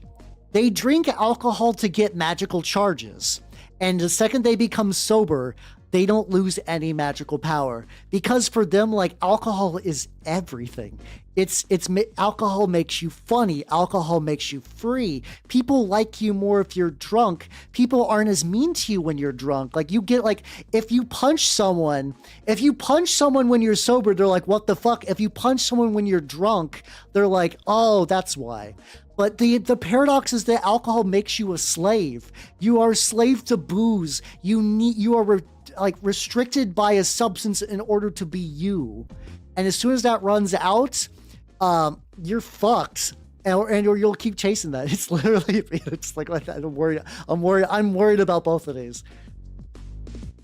They drink alcohol to get magical charges, and the second they become sober, they don't lose any magical power, because for them, like, alcohol is everything. Alcohol makes you funny. Alcohol makes you free. People like you more if you're drunk. People aren't as mean to you when you're drunk. Like, you get, like, if you punch someone when you're sober, they're like, what the fuck? If you punch someone when you're drunk, they're like, oh, that's why. But the paradox is that alcohol makes you a slave. You are a slave to booze. You are restricted by a substance in order to be you. And as soon as that runs out, you're fucked. And you'll keep chasing that. It's literally, it's like that. I'm worried about both of these.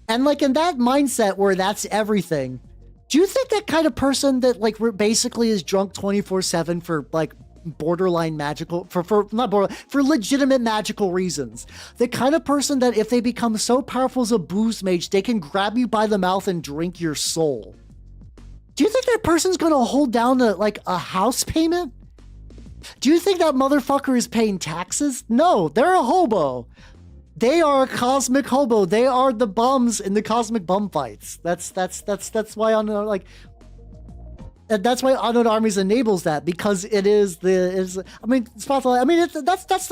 And like in that mindset where that's everything, do you think that kind of person that like basically is drunk 24/7 for like borderline magical, for legitimate magical reasons, the kind of person that if they become so powerful as a booze mage, they can grab you by the mouth and drink your soul? Do you think that person's gonna hold down a house payment? Do you think that motherfucker is paying taxes? No, they're a hobo. They are a cosmic hobo. They are the bums in the cosmic bum fights. That's why that's why Unknown Armies enables that, because that's the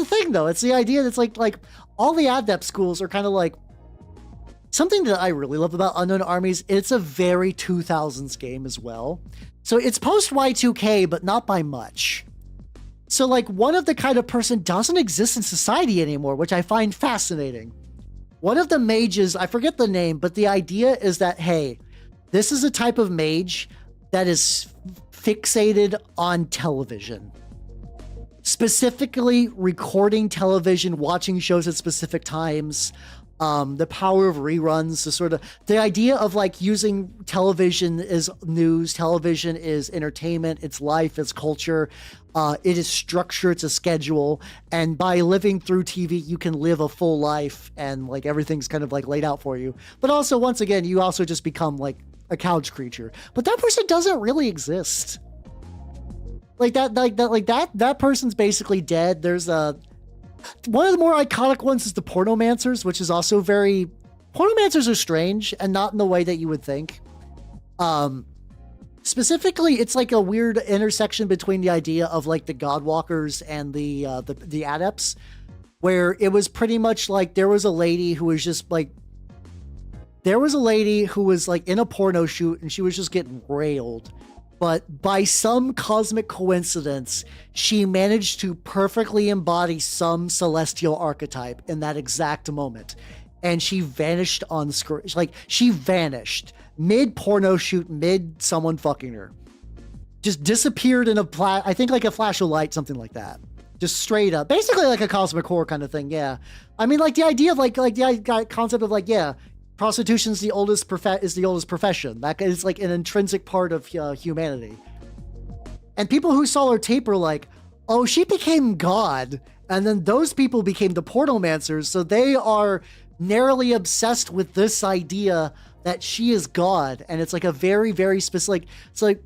thing though. It's the idea that's like all the adept schools are kind of like, something that I really love about Unknown Armies. It's a very 2000s game as well. So it's post Y2K, but not by much. So like one of the kind of person doesn't exist in society anymore, which I find fascinating. One of the mages, I forget the name, but the idea is that, hey, this is a type of mage that is fixated on television. Specifically recording television, watching shows at specific times, the power of reruns, the idea of like using television as news, television is entertainment, it's life, it's culture, it is structure, it's a schedule, and by living through TV, you can live a full life, and like everything's kind of like laid out for you. But also, once again, you also just become like a couch creature. But that person doesn't really exist. That person's basically dead. There's one of the more iconic ones is the Pornomancers, which is also very... Pornomancers are strange, and not in the way that you would think. Specifically, it's like a weird intersection between the idea of like the Godwalkers and the Adepts, where it was pretty much like there was a lady who was like in a porno shoot, and she was just getting railed. But by some cosmic coincidence, she managed to perfectly embody some celestial archetype in that exact moment. And she vanished on screen. Like, she vanished mid-porno shoot, mid-someone fucking her. Just disappeared in I think like a flash of light, something like that. Just straight up. Basically like a cosmic horror kind of thing, yeah. I mean, like, the idea of like the concept of like, yeah, prostitution is the oldest profession. That is like an intrinsic part of humanity. And people who saw her tape were like, oh, she became God. And then those people became the Pornomancers. So they are narrowly obsessed with this idea that she is God. And it's like a very, very specific, it's like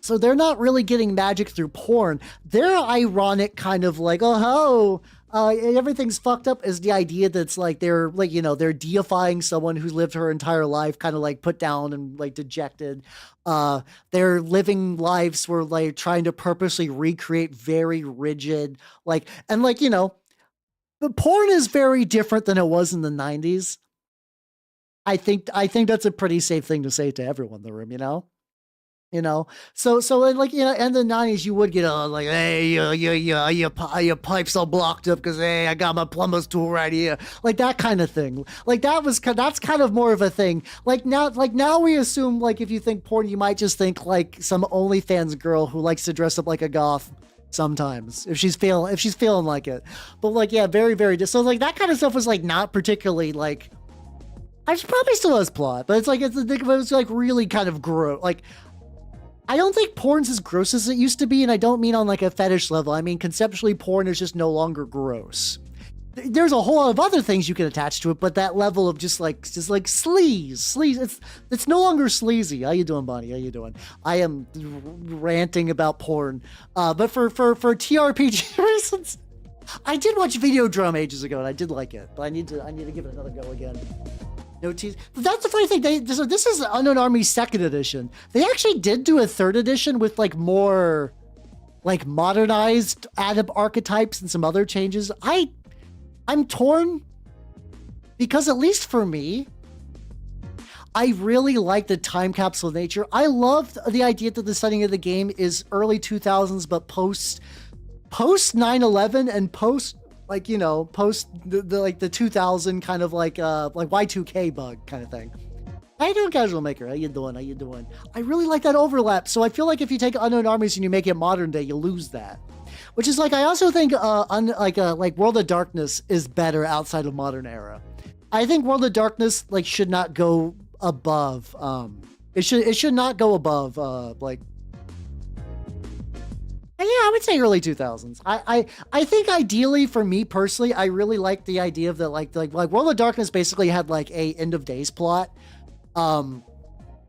So they're not really getting magic through porn. Their ironic kind of like, oh, everything's fucked up is the idea that's like they're like, they're deifying someone who's lived her entire life, kind of like put down and like dejected. They're living lives where like trying to purposely recreate very rigid, like, and like, the porn is very different than it was in the 90s. I think that's a pretty safe thing to say to everyone in the room, so like in the 90s you would get like, hey, your pipes all blocked up because hey, I got my plumber's tool right here, like that kind of thing. Like that's kind of more of a thing. Like now we assume like if you think porn, you might just think like some OnlyFans girl who likes to dress up like a goth sometimes if she's feeling like it. But like, yeah, very very so like that kind of stuff was like not particularly like. I probably still has plot, but it's like it's like really kind of gross. Like, I don't think porn's as gross as it used to be, and I don't mean on like a fetish level. I mean conceptually, porn is just no longer gross. There's a whole lot of other things you can attach to it, but that level of just like sleaze. It's no longer sleazy. How you doing, Bonnie? How you doing? I am ranting about porn, but for TRPG reasons, I did watch Videodrome ages ago, and I did like it, but I need to give it another go again. No tease. That's the funny thing. So this is Unknown Army 2nd edition. They actually did do a 3rd edition with like more like modernized Adam archetypes and some other changes. I'm torn because at least for me, I really like the time capsule nature. I love the idea that the setting of the game is early 2000s, but post 9/11 and post like, post the like the 2000 kind of like Y2K bug kind of thing. How you doing, Casual Maker? How you doing? I really like that overlap. So I feel like if you take Unknown Armies and you make it modern day, you lose that. Which is like, I also think like World of Darkness is better outside of modern era. I think World of Darkness like should not go above. It should not go above like. Yeah, I would say early 2000s. I think ideally for me personally, I really like the idea of that like World of Darkness basically had like a end of days plot. World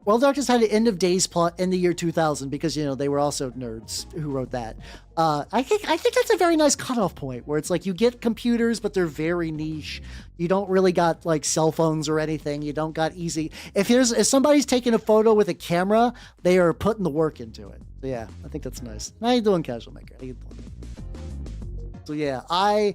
of Darkness had an end of days plot in the year 2000 because they were also nerds who wrote that. I think that's a very nice cutoff point where it's like you get computers, but they're very niche. You don't really got like cell phones or anything. You don't got easy. If somebody's taking a photo with a camera, they are putting the work into it. So yeah, I think that's nice. How you doing, Casual Maker? How you doing? So yeah, I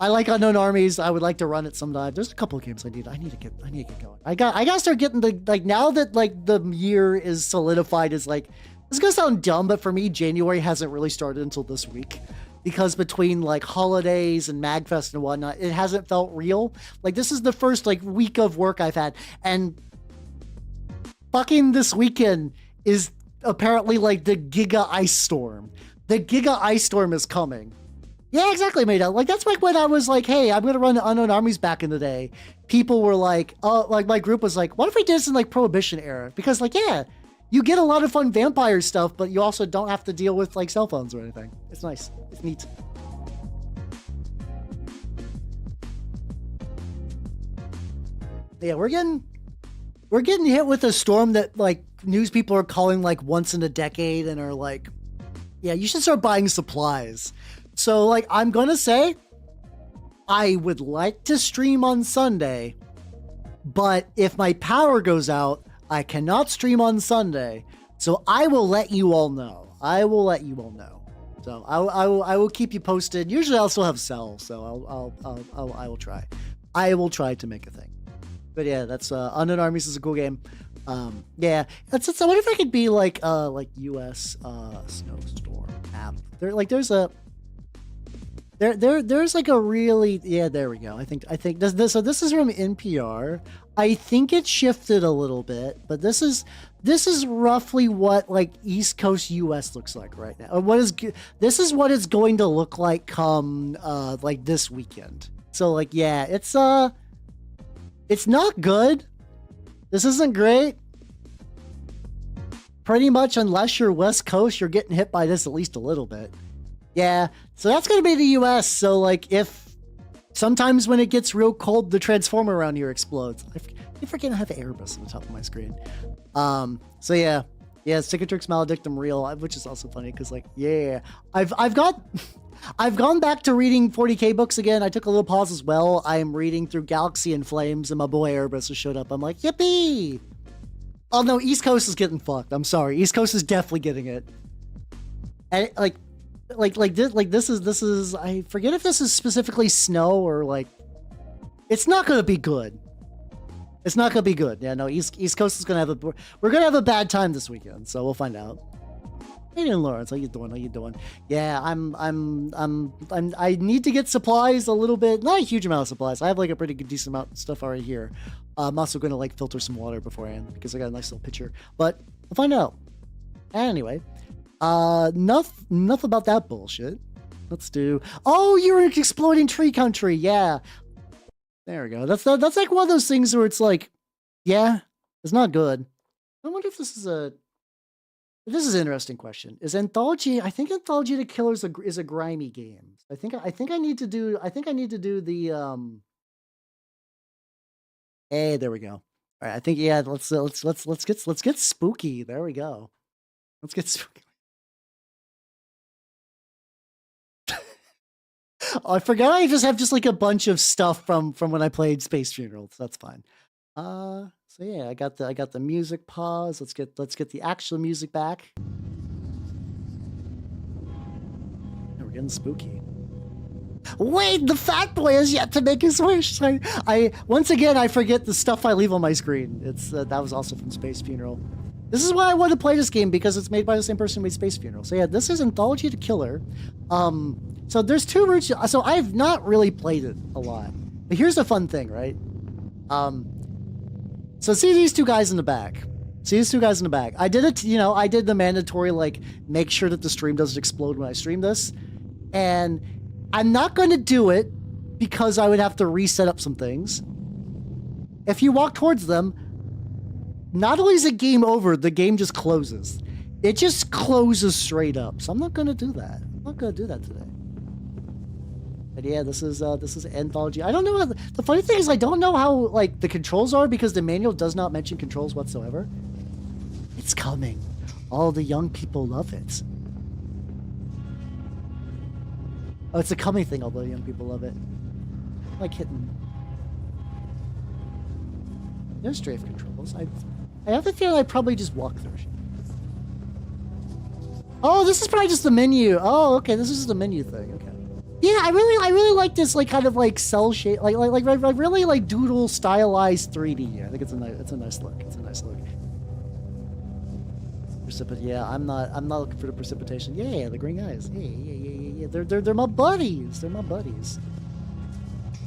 like Unknown Armies. I would like to run it sometime. There's a couple of games I need to get going. I got to start getting the like now that like the year is solidified as like, this is gonna sound dumb, but for me, January hasn't really started until this week. Because between like holidays and MagFest and whatnot, it hasn't felt real. Like this is the first like week of work I've had. And fucking this weekend is apparently like the Giga Ice Storm. The Giga Ice Storm is coming. Yeah, exactly, made out. Like that's like when I was like, hey, I'm gonna run the Unknown Armies back in the day. People were like, oh, like my group was like, what if we did this in like Prohibition era? Because like, yeah, you get a lot of fun vampire stuff, but you also don't have to deal with like cell phones or anything. It's nice. It's neat. Yeah, we're getting hit with a storm that like news people are calling like once in a decade and are like, yeah, you should start buying supplies. So like, I'm gonna say I would like to stream on Sunday, but if my power goes out, I cannot stream on Sunday. So I will let you all know. So I will keep you posted. Usually I'll still have cell, so I will try. I will try to make a thing. But yeah, that's Unknown Armies is a cool game. Yeah, that's I wonder if I could be like US snowstorm app. There's like a really, yeah, there we go. I think this so this is from NPR. I think it shifted a little bit, but this is roughly what like East Coast US looks like right now. This is what it's going to look like come like this weekend. So like, yeah, it's not good. This isn't great. Pretty much unless you're West Coast, you're getting hit by this at least a little bit. Yeah, so that's going to be the US. So like if sometimes when it gets real cold, the transformer around here explodes. I forget I have Airbus on the top of my screen. So yeah, Yeah, Cicatrix Maledictum Real, which is also funny because, like, yeah, I've gone back to reading 40k books again. I took a little pause as well. I am reading through Galaxy in Flames, and my boy Erebus has showed up. I'm like, yippee! Oh no, East Coast is getting fucked. I'm sorry, East Coast is definitely getting it. And this is. I forget if this is specifically snow or like. It's not gonna be good. It's not gonna be good. Yeah, no, East Coast is gonna have a. We're gonna have a bad time this weekend, so we'll find out. Hey, Lawrence, how you doing? How you doing? Yeah, I need to get supplies a little bit, not a huge amount of supplies. I have like a pretty good decent amount of stuff already here. I'm also gonna like filter some water beforehand because I got a nice little pitcher, but we'll find out. Anyway, enough about that bullshit. Let's do. Oh, you're in exploding tree country. Yeah. There we go. That's like one of those things where it's like, yeah, it's not good. I wonder if this is a. This is an interesting question. Is Anthology? I think Anthology the Killer is a grimy game. I think I need to do. I think I need to do the. Hey, there we go. All right. I think yeah. Let's get spooky. There we go. Let's get spooky. Oh, I forgot I just have like a bunch of stuff from when I played Space Funeral. So that's fine. So yeah, I got the music pause. Let's get the actual music back. And we're getting spooky. Wait, the fat boy has yet to make his wish. I once again I forget the stuff I leave on my screen. It's that was also from Space Funeral. This is why I want to play this game because it's made by the same person who made Space Funeral. So yeah, this is Anthology the Killer. So there's two routes. So I've not really played it a lot. But here's the fun thing, right? So see these two guys in the back. I did it, I did the mandatory, like, make sure that the stream doesn't explode when I stream this. And I'm not going to do it because I would have to reset up some things. If you walk towards them, not only is the game over, the game just closes. It just closes straight up. So I'm not going to do that. I'm not going to do that today. But yeah, this is Anthology. I don't know. The funny thing is I don't know how like the controls are because the manual does not mention controls whatsoever. It's coming. All the young people love it. Oh, it's a coming thing. Although young people love it. I'm like hitting. There's strafe controls. I have the feeling I probably just walk through. Oh, this is probably just the menu. Oh, okay. This is just the menu thing. Okay. Yeah, I really like this like kind of like cell shape, like really like doodle stylized 3D. I think it's a nice look. It's a nice look. Yeah, I'm not looking for the precipitation. Yeah, the green guys. Yeah. They're my buddies. They're my buddies.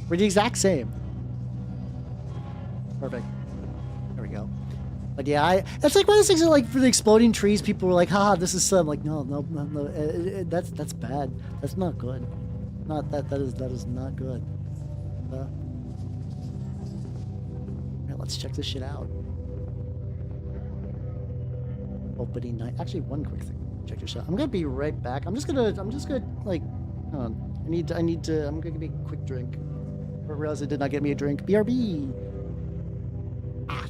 We're the exact same. Perfect. There we go. But yeah, that's like one of those things that, like, for the exploding trees, people were like, haha, this is some. Like, no. That's bad. That's not good. That is not good. Yeah, let's check this shit out. Opening night. Actually, one quick thing. Check this out. I'm gonna be right back. I'm just gonna like. Hold on. I need to. I'm gonna give me a quick drink. I realized it did not get me a drink. BRB.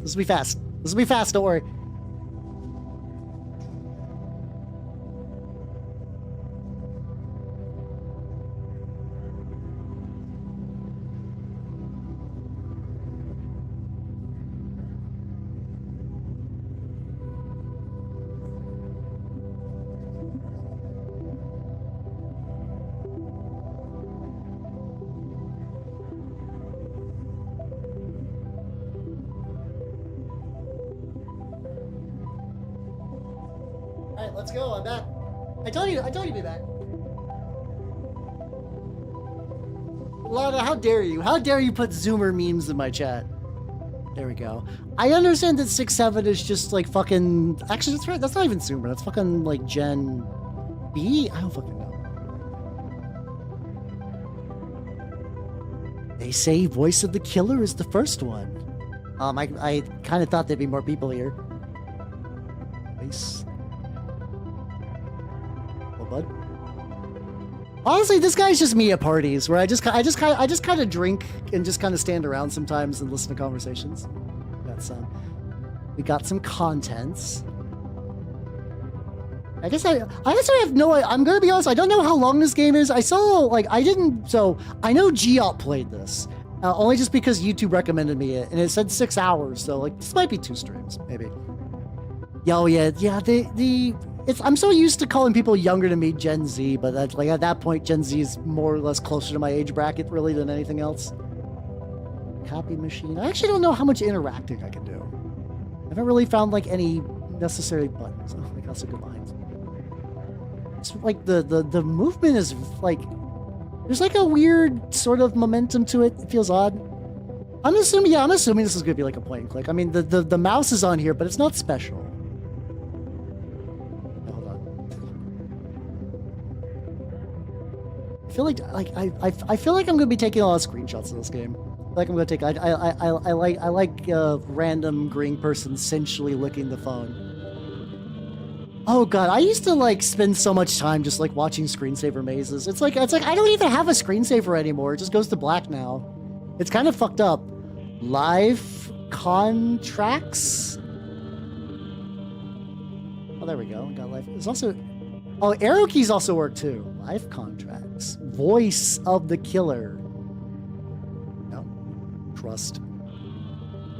This will be fast. This will be fast. Don't worry. Alright, let's go. I'm back. I told you to be back. Lana, how dare you? How dare you put Zoomer memes in my chat? There we go. I understand that 6-7 is just like fucking. Actually, that's right. That's not even Zoomer. That's fucking like Gen B? I don't fucking know. They say Voice of the Killer is the first one. I kind of thought there'd be more people here. Nice. Bud. Honestly, this guy's just me at parties where I just kind of drink and just kind of stand around sometimes and listen to conversations. We got some contents. I guess I actually have no. I'm gonna be honest. I don't know how long this game is. I saw like I didn't. So I know Giot played this only just because YouTube recommended me it, and it said 6 hours. So like this might be 2 streams, maybe. Oh yeah. I'm so used to calling people younger than me Gen Z, but that's like at that point Gen Z is more or less closer to my age bracket really than anything else. Copy machine. I actually don't know how much interacting I can do. I haven't really found like any necessary buttons. Oh, like that's a good line. It's like the movement is like there's like a weird sort of momentum to it. It feels odd. I'm assuming this is gonna be like a point and click. I mean the mouse is on here, but it's not special. Hold on. I feel like I feel like I'm gonna be taking a lot of screenshots of this game. Like I'm gonna take I like random green person sensually licking the phone. Oh god, I used to like spend so much time just like watching screensaver mazes. It's like I don't even have a screensaver anymore. It just goes to black now. It's kind of fucked up. Live contracts. Oh, there we go. Got life. There's also arrow keys also work too. Life contracts. Voice of the killer. No. Trust.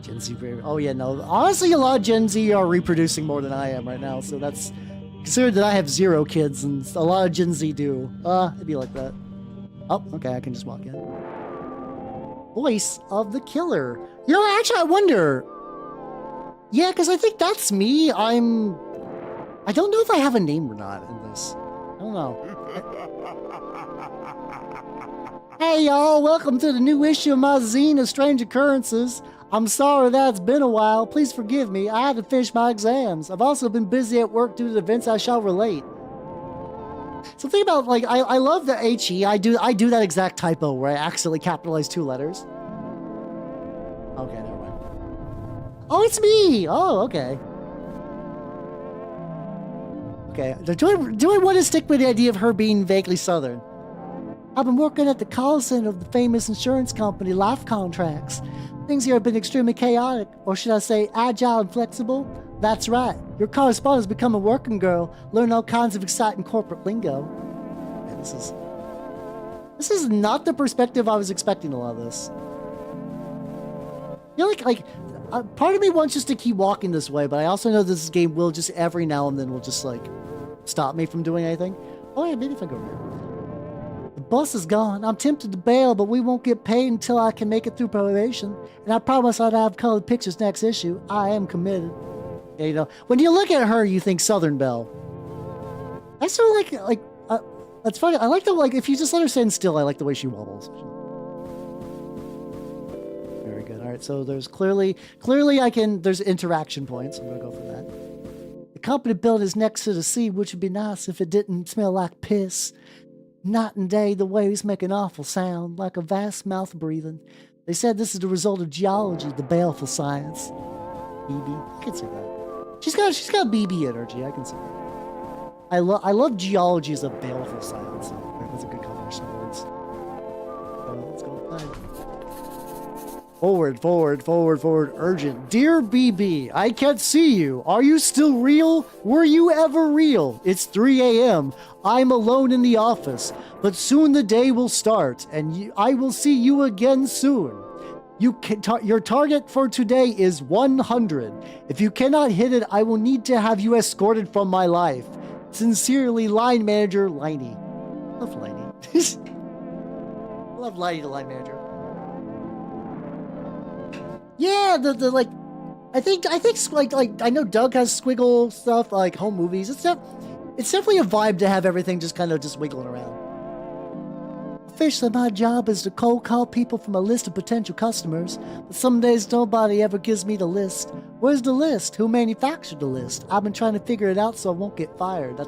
Gen Z. Oh yeah, no. Honestly, a lot of Gen Z are reproducing more than I am right now, so that's considered that I have 0 kids, and a lot of Gen Z do. It'd be like that. Oh, okay, I can just walk in. Voice of the killer. You know, actually, I wonder. Yeah, because I think that's me. I don't know if I have a name or not in this. I don't know. Hey y'all, welcome to the new issue of my zine of Strange Occurrences. I'm sorry that it's been a while. Please forgive me. I had to finish my exams. I've also been busy at work due to the events I shall relate. So think about like I love the HE. I do that exact typo where I accidentally capitalize 2 letters. Okay, never mind. Oh, it's me. Oh, okay. Okay. Do I want to stick with the idea of her being vaguely Southern? I've been working at the call center of the famous insurance company, Life Contracts. Things here have been extremely chaotic, or should I say agile and flexible? That's right. Your correspondent's become a working girl, learn all kinds of exciting corporate lingo. Yeah, this is not the perspective I was expecting a lot of this. You know, like part of me wants just to keep walking this way, but I also know this game will just every now and then will just like stop me from doing anything. Oh yeah, maybe if I go over here. The bus is gone. I'm tempted to bail, but we won't get paid until I can make it through probation. And I promise I'd have colored pictures next issue. I am committed. Yeah, you know, when you look at her, you think Southern Belle. I sort of like, that's funny. I like the, like, if you just let her stand still, I like the way she wobbles. Very good. All right, so there's clearly there's interaction points. I'm gonna go for that. The company building is next to the sea, which would be nice if it didn't smell like piss. Night and day, the waves make an awful sound, like a vast mouth breathing. They said this is the result of geology, the baleful science. BB, I can see that. She's got BB energy. I can see that. I love geology as a baleful science. So that's a good combination of words. Let's go with that. Forward, urgent. Dear BB, I can't see you. Are you still real? Were you ever real? It's 3 a.m. I'm alone in the office, but soon the day will start, and I will see you again soon. Your target for today is 100. If you cannot hit it, I will need to have you escorted from my life. Sincerely, line manager, Liney. I love Liney. I love Liney, the line manager. Yeah, the like, I think like I know Doug has squiggle stuff like home movies. It's definitely a vibe to have everything just kind of just wiggling around. Officially, my job is to cold call people from a list of potential customers, but some days nobody ever gives me the list. Where's the list? Who manufactured the list? I've been trying to figure it out so I won't get fired.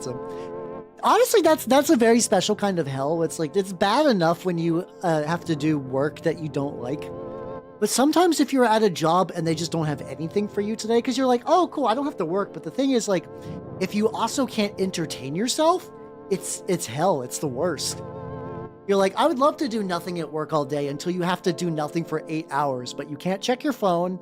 Honestly, that's a very special kind of hell. It's like, it's bad enough when you have to do work that you don't like. But sometimes if you're at a job and they just don't have anything for you today, because you're like, oh, cool, I don't have to work. But the thing is, like, if you also can't entertain yourself, it's hell. It's the worst. You're like, I would love to do nothing at work all day until you have to do nothing for 8 hours, but you can't check your phone.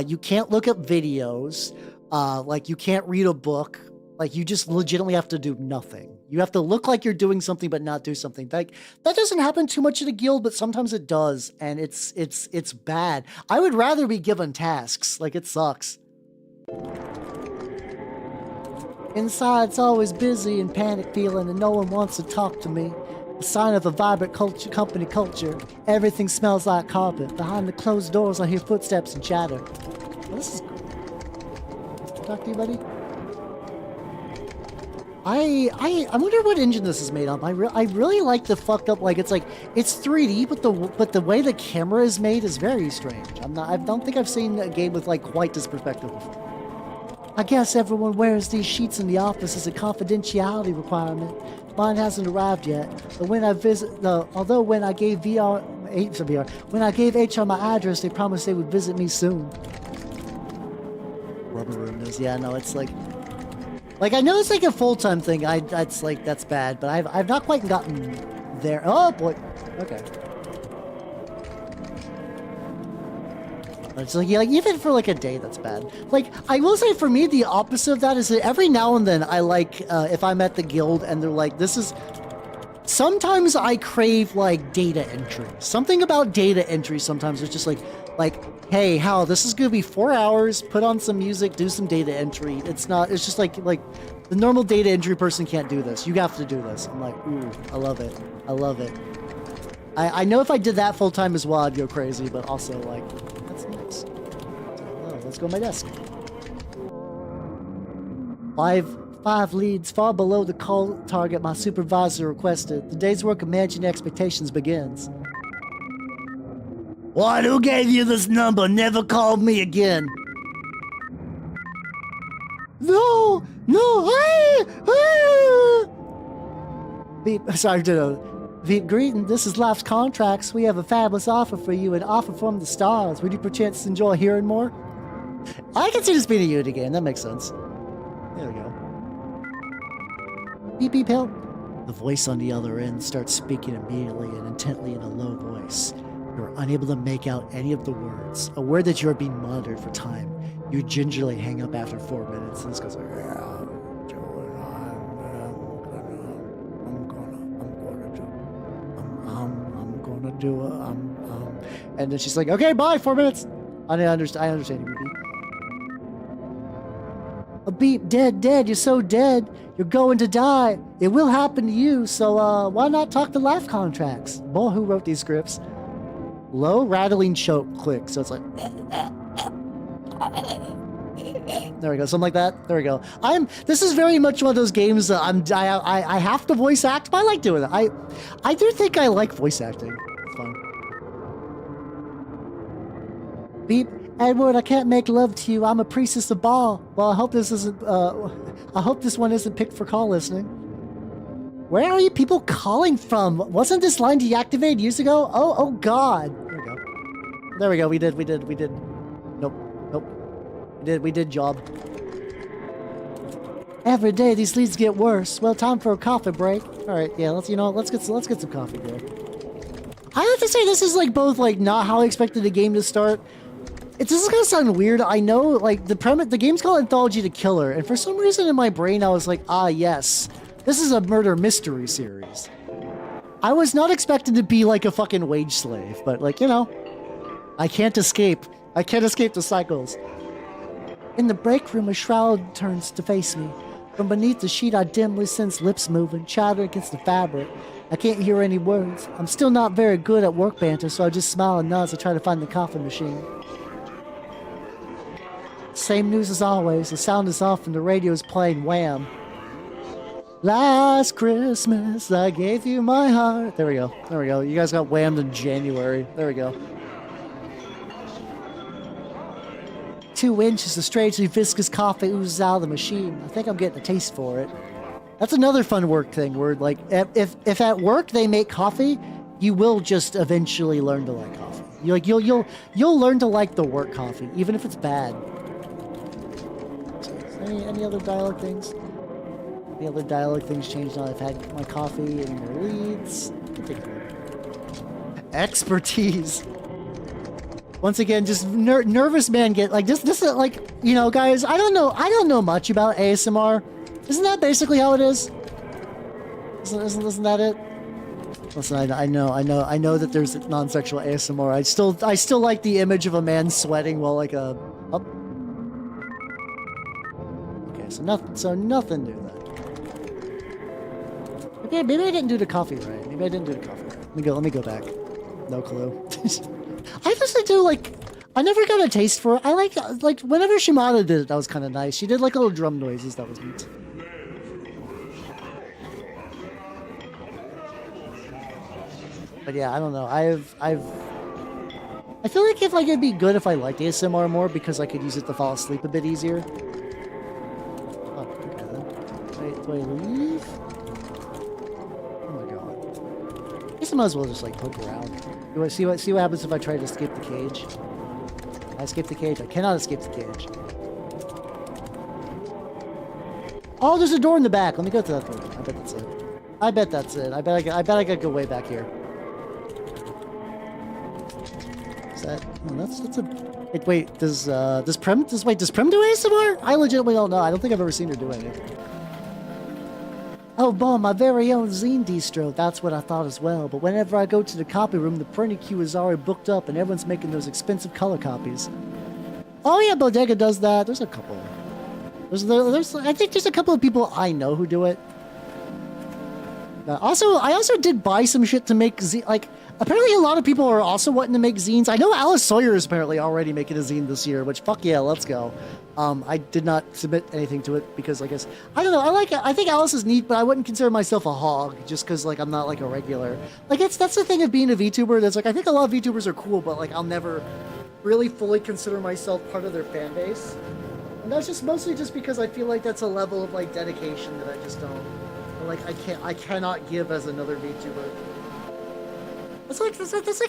You can't look up videos. Like, you can't read a book. Like, you just legitimately have to do nothing. You have to look like you're doing something but not do something. Like, that doesn't happen too much in a guild, but sometimes it does, and it's bad. I would rather be given tasks. Like, it sucks. Inside, it's always busy and panic feeling, and no one wants to talk to me. A sign of a vibrant company culture. Everything smells like carpet. Behind the closed doors, I hear footsteps and chatter. Well, this is cool. Talk to you, buddy. I wonder what engine this is made on. I really like the fucked up, like, it's 3D, but the way the camera is made is very strange. I don't think I've seen a game with like quite this perspective before. I guess everyone wears these sheets in the office as a confidentiality requirement. Mine hasn't arrived yet. But when I when I gave when I gave HR my address, they promised they would visit me soon. Rubber room is, yeah, no, it's like I know it's like a full-time thing. That's like, that's bad, but I've not quite gotten there. Oh boy. Okay. But it's like, yeah, like, even for like a day, that's bad. Like, I will say for me, the opposite of that is that every now and then I like, if I'm at the guild and they're like, sometimes I crave like data entry. Something about data entry sometimes is just like, hey, Hal, this is gonna be 4 hours, put on some music, do some data entry. It's just like the normal data entry person can't do this. You have to do this. I'm like, ooh, I love it. I love it. I know if I did that full time as well, I'd go crazy, but also like, that's nice. Oh, let's go to my desk. Five leads far below the call target my supervisor requested. The day's work of managing expectations begins. What? Who gave you this number? Never called me again. No! Beep, sorry, Beep, greeting. This is Life's Contracts. We have a fabulous offer for you, an offer from the stars. Would you perchance enjoy hearing more? I can see this being a Unity game. That makes sense. There we go. Beep, beep, help. The voice on the other end starts speaking immediately and intently in a low voice. You're unable to make out any of the words. Aware that you're being monitored for time, you gingerly hang up after 4 minutes, and this goes like, I'm gonna do it. And then she's like, okay, bye, 4 minutes. I understand you, Beep. A Beep, dead, you're so dead. You're going to die. It will happen to you, so why not talk to Life Contracts? Boy, who wrote these scripts? Low rattling choke click, so it's like there we go, something like that. There we go. This is very much one of those games that I have to voice act, but I like doing it. I do think I like voice acting. It's fun. Beep, Edward, I can't make love to you. I'm a priestess of Baal. Well, I hope this one isn't picked for call listening. Where are you people calling from? Wasn't this line deactivated years ago? Oh God. There we go. We did. Nope. We did job. Every day these leads get worse. Well, time for a coffee break. All right, yeah, let's get some coffee break. I have to say this is like both like not how I expected the game to start. This is gonna sound weird. I know, like the game's called Anthology to Killer, and for some reason in my brain I was like, ah yes. This is a murder mystery series. I was not expecting to be like a fucking wage slave, but like, you know, I can't escape. I can't escape the cycles. In the break room, a shroud turns to face me. From beneath the sheet, I dimly sense lips moving, chattering against the fabric. I can't hear any words. I'm still not very good at work banter, so I just smile and nod as I try to find the coffee machine. Same news as always. The sound is off and the radio is playing Wham! Last Christmas, I gave you my heart. There we go. You guys got whammed in January. There we go. 2 inches of strangely viscous coffee oozes out of the machine. I think I'm getting a taste for it. That's another fun work thing where, like, if at work they make coffee, you will just eventually learn to like coffee. You'll learn to like the work coffee, even if it's bad. Any other dialogue things? The other dialogue things changed now I've had my coffee and more leads. Expertise. Once again, just nervous man get like this is like, you know, guys, I don't know much about ASMR. Isn't that basically how it is? Isn't that it? Listen, I know that there's non-sexual ASMR. I still like the image of a man sweating while like a. Oh. Okay, so nothing new then. Okay, maybe I didn't do the coffee right. Maybe I didn't do the coffee right. Let me go back. No clue. I just do like. I never got a taste for it. I like whenever Shimada did it, that was kind of nice. She did like little drum noises. That was neat. But yeah, I don't know. I feel like it'd be good if I liked ASMR more because I could use it to fall asleep a bit easier. Oh, okay then. Wait, do I leave? Oh my god. I guess I might as well just like poke around. You want to see what happens if I try to escape the cage? I escape the cage. I cannot escape the cage. Oh, there's a door in the back. Let me go to that door. I bet that's it. I bet that's it. I bet I gotta go way back here. Is that? Oh, that's a. Wait. Does Prem do ASMR? I legitimately don't know. I don't think I've ever seen her do anything. Oh, boy, my very own zine distro. That's what I thought as well. But whenever I go to the copy room, the printing queue is already booked up, and everyone's making those expensive color copies. Oh yeah, Bodega does that. There's a couple. I think there's a couple of people I know who do it. I also did buy some shit to make like. Apparently, a lot of people are also wanting to make zines. I know Alice Sawyer is apparently already making a zine this year, which fuck yeah, let's go. I did not submit anything to it because I guess I don't know. I think Alice is neat, but I wouldn't consider myself a hog just because like I'm not like a regular. Like that's the thing of being a VTuber. That's like I think a lot of VTubers are cool, but like I'll never really fully consider myself part of their fan base. And that's just mostly just because I feel like that's a level of like dedication that I just don't. Like I cannot give as another VTuber. That's like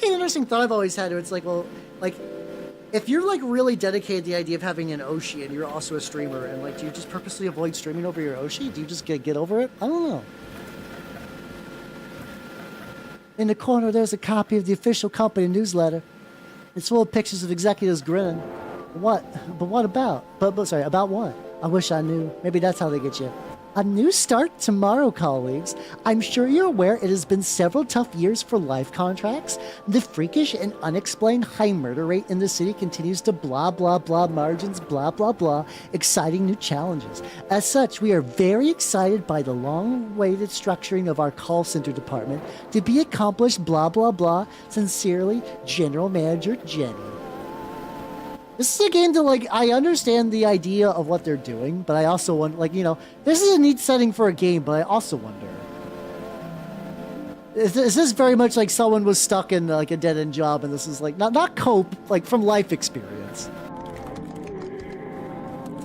an interesting thought I've always had. It's like, well, like, if you're like really dedicated to the idea of having an Oshi and you're also a streamer, and like, do you just purposely avoid streaming over your Oshi? Do you just get over it? I don't know. In the corner, there's a copy of the official company newsletter. It's full of pictures of executives grinning. What? But what about? Sorry, about what? I wish I knew. Maybe that's how they get you. A new start tomorrow, colleagues. I'm sure you're aware it has been several tough years for life contracts. The freakish and unexplained high murder rate in the city continues to blah, blah, blah margins, blah, blah, blah, exciting new challenges. As such, we are very excited by the long-awaited structuring of our call center department to be accomplished, blah, blah, blah. Sincerely, General Manager Jenny. This is a game that, like, I understand the idea of what they're doing, but I also want, like, you know, this is a neat setting for a game, but I also wonder, is this very much like someone was stuck in, like, a dead-end job, and this is, like, not cope, like, from life experience?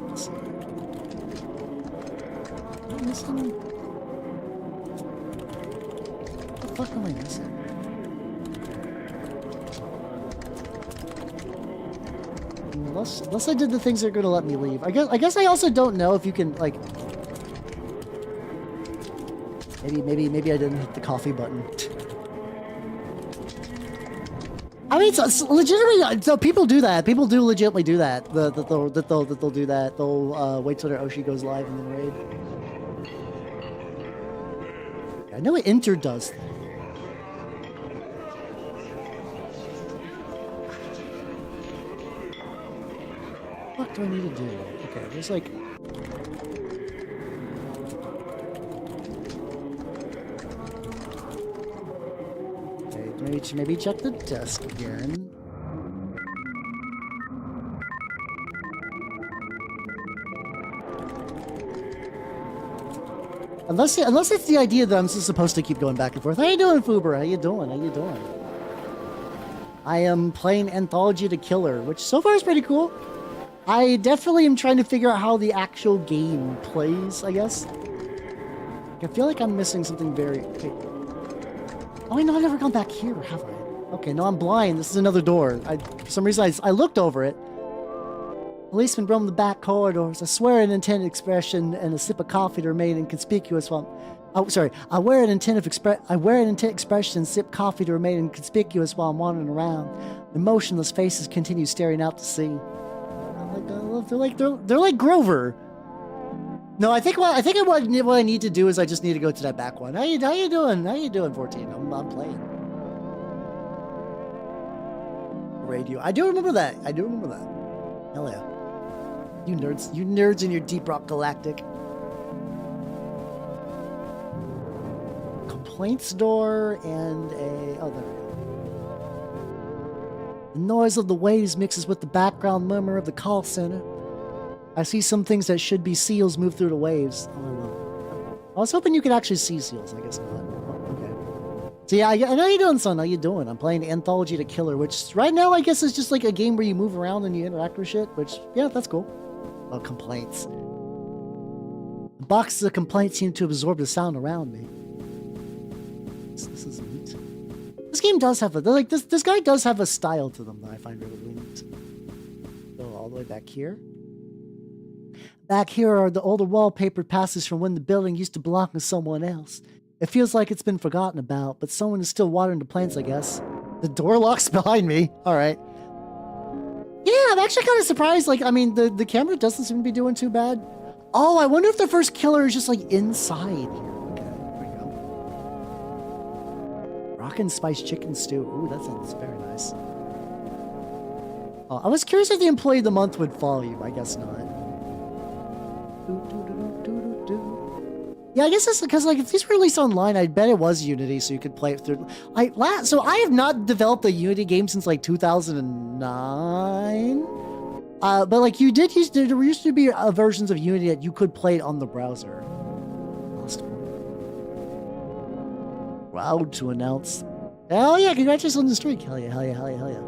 Let's see. Am I missing? What the fuck am I missing? Unless I did the things that are going to let me leave. I guess I also don't know if you can, like... Maybe I didn't hit the coffee button. I mean, it's legitimately... So people do that. People do legitimately do that. They'll do that. They'll wait till their Oshi goes live and then raid. I know Enter does that. What do I need to do? Okay, there's like... Okay, maybe check the desk again. Unless it's the idea that I'm just supposed to keep going back and forth. How you doing, Fuber? How you doing? How you doing? I am playing Anthology to Killer, which so far is pretty cool. I definitely am trying to figure out how the actual game plays, I guess. I feel like I'm missing something very... Okay. Oh, wait, no, I've never gone back here, have I? Okay, no, I'm blind. This is another door. For some reason, I looked over it. Policemen roam the back corridors. I swear an intent expression and a sip of coffee to remain inconspicuous while... Oh, sorry. I wear an intent expression and sip coffee to remain inconspicuous while I'm wandering around. The motionless faces continue staring out to sea. They're like Grover. No, I think what I need to do is I just need to go to that back one. How you doing? How you doing, 14? I'm playing. Radio. I do remember that. Hell yeah. You nerds in your Deep Rock Galactic. Complaints door and a... Oh, there we go. The noise of the waves mixes with the background murmur of the call center. I see some things that should be seals move through the waves. Oh, well. I was hoping you could actually see seals. I guess not. Oh, okay. So yeah, I know how you doing, son. How you doing? I'm playing Anthology to Killer, which right now I guess is just like a game where you move around and you interact with shit, which, yeah, that's cool. Oh, complaints. The boxes of complaints seem to absorb the sound around me. This is neat. This game does have this guy does have a style to them that I find really neat. Go all the way back here. Back here are the older wallpaper passes from when the building used to belong to someone else. It feels like it's been forgotten about, but someone is still watering the plants, I guess. The door locks behind me. All right. Yeah, I'm actually kind of surprised. Like, I mean, the camera doesn't seem to be doing too bad. Oh, I wonder if the first killer is just like inside here. Okay, there we go. Rockin' spiced chicken stew. Ooh, that sounds very nice. Oh, I was curious if the employee of the month would follow you. I guess not. Yeah, I guess it's because like if these were released online, I bet it was Unity, so you could play it through. So I have not developed a Unity game since like 2009. But like there used to be versions of Unity that you could play it on the browser. Proud to announce. Hell yeah! Congratulations on the streak. Hell yeah! Hell yeah! Hell yeah! Hell yeah!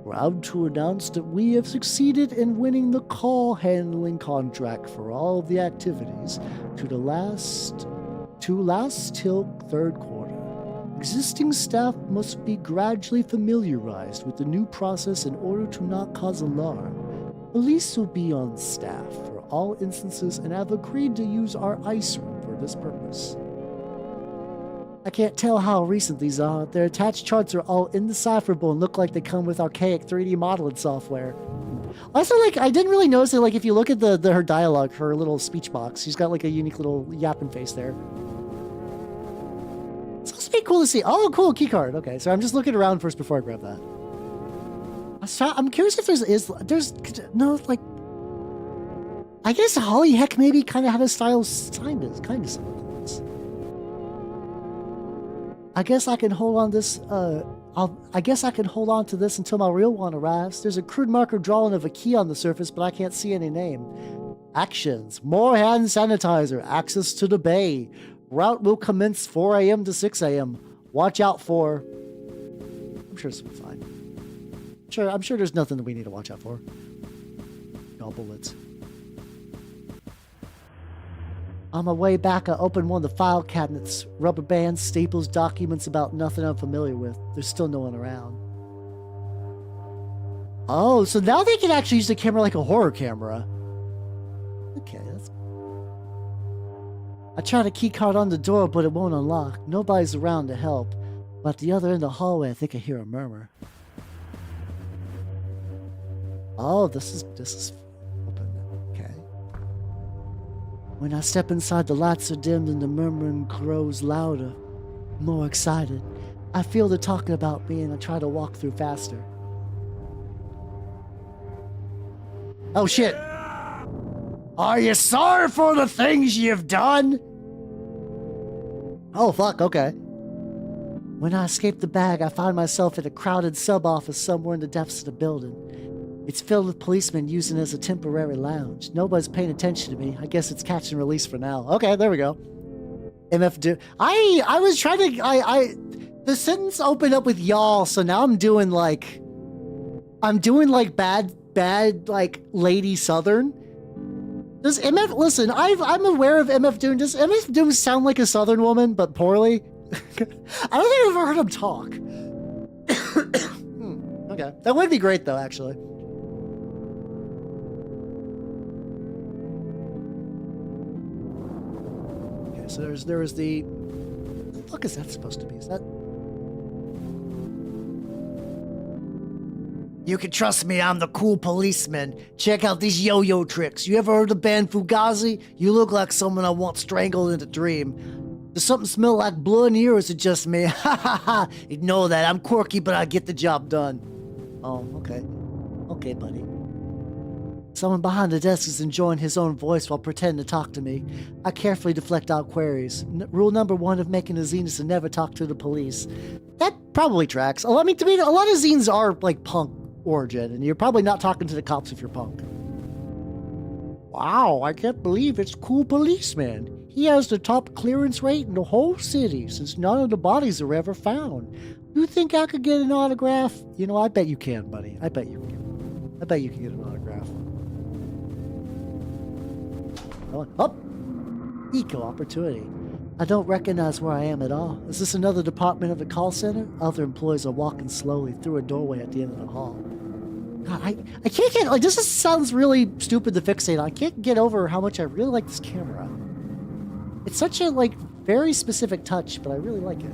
Proud to announce that we have succeeded in winning the call handling contract for all of the activities to last till third quarter. Existing staff must be gradually familiarized with the new process in order to not cause alarm. Police will be on staff for all instances and have agreed to use our ice room for this purpose. I can't tell how recent these are. Their attached charts are all indecipherable and look like they come with archaic 3D modeling software. Also, like, I didn't really notice that, like, if you look at her dialogue, her little speech box, she's got, like, a unique little yapping face there. It's supposed to be cool to see. Oh, cool, keycard. Okay, so I'm just looking around first before I grab that. I'm curious if there's no, like... I guess Holly Heck maybe kind of had a style kind of similar to this. I guess I can hold on this, I guess I can hold on to this until my real one arrives. There's a crude marker drawing of a key on the surface, but I can't see any name. Actions. More hand sanitizer. Access to the bay. Route will commence 4 a.m. to 6 a.m. Watch out for... I'm sure this will be fine. I'm sure there's nothing that we need to watch out for. No bullets. On my way back, I opened one of the file cabinets. Rubber bands, staples, documents about nothing I'm familiar with. There's still no one around. Oh, so now they can actually use the camera like a horror camera. Okay, that's... I tried a keycard on the door, but it won't unlock. Nobody's around to help. But at the other end of the hallway, I think I hear a murmur. Oh, this is open. Okay. When I step inside, the lights are dimmed and the murmuring grows louder, more excited. I feel they're talking about me and I try to walk through faster. Oh shit! Are you sorry for the things you've done? Oh fuck, okay. When I escape the bag, I find myself in a crowded sub-office somewhere in the depths of the building. It's filled with policemen using it as a temporary lounge. Nobody's paying attention to me. I guess it's catch and release for now. Okay, there we go. MF do. I was trying to. The sentence opened up with y'all, so now I'm doing like bad like Lady Southern. Does MF listen? I'm aware of MF Doom. Does MF Doom sound like a Southern woman, but poorly? I don't think I've ever heard him talk. Okay, that would be great though, actually. So there was the... What the fuck is that supposed to be? Is that... You can trust me, I'm the cool policeman. Check out these yo-yo tricks. You ever heard of the band Fugazi? You look like someone I once strangled in a dream. Does something smell like blood in here, or is it just me? Ha ha ha! Ignore that, I'm quirky, but I get the job done. Oh, okay. Okay, buddy. Someone behind the desk is enjoying his own voice while pretending to talk to me. I carefully deflect out queries. Rule number 1 of making a zine is to never talk to the police. That probably tracks. I mean, to me, a lot of zines are like punk origin, and you're probably not talking to the cops if you're punk. Wow, I can't believe it's Cool Policeman. He has the top clearance rate in the whole city since none of the bodies are ever found. You think I could get an autograph? You know, I bet you can, buddy. I bet you can. I bet you can get an autograph. Oh, eco opportunity. I don't recognize where I am at all. Is this another department of the call center? Other employees are walking slowly through a doorway at the end of the hall. God, I can't get, like, this sounds really stupid to fixate on. I can't get over how much I really like this camera. It's such a, like, very specific touch, but I really like it.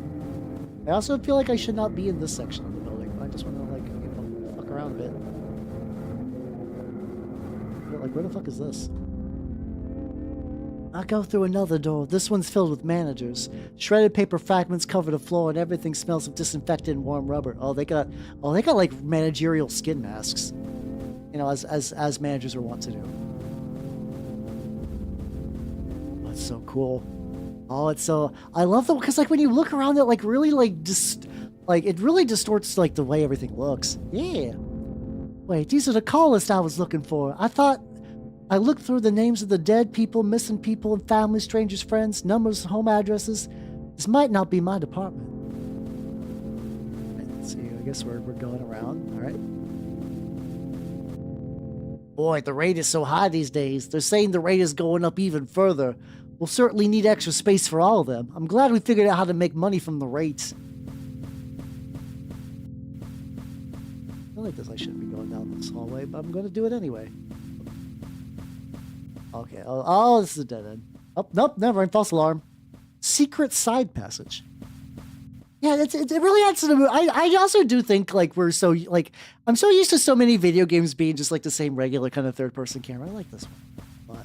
I also feel like I should not be in this section of the building, but I just want to, like, you know, fuck around a bit. Like, where the fuck is this? I go through another door. This one's filled with managers. Shredded paper fragments cover the floor, and everything smells of disinfectant and warm rubber. They got like managerial skin masks. You know, as managers are wont to do. Oh, it's so cool. Oh, it's so, I love the, because like when you look around it, like really like it really distorts like the way everything looks. Yeah. Wait, these are the call list I was looking for. I looked through the names of the dead people, missing people, and family, strangers, friends, numbers, home addresses. This might not be my department. Let's see, I guess we're going around, all right. Boy, the rate is so high these days. They're saying the rate is going up even further. We'll certainly need extra space for all of them. I'm glad we figured out how to make money from the rates. I feel like this, I shouldn't be going down this hallway, but I'm going to do it anyway. Okay, oh, this is a dead end. Oh, nope, never mind, false alarm. Secret side passage. Yeah, it really adds to the movie. I also do think, like, we're so, like, I'm so used to so many video games being just, like, the same regular kind of third-person camera. I like this one. But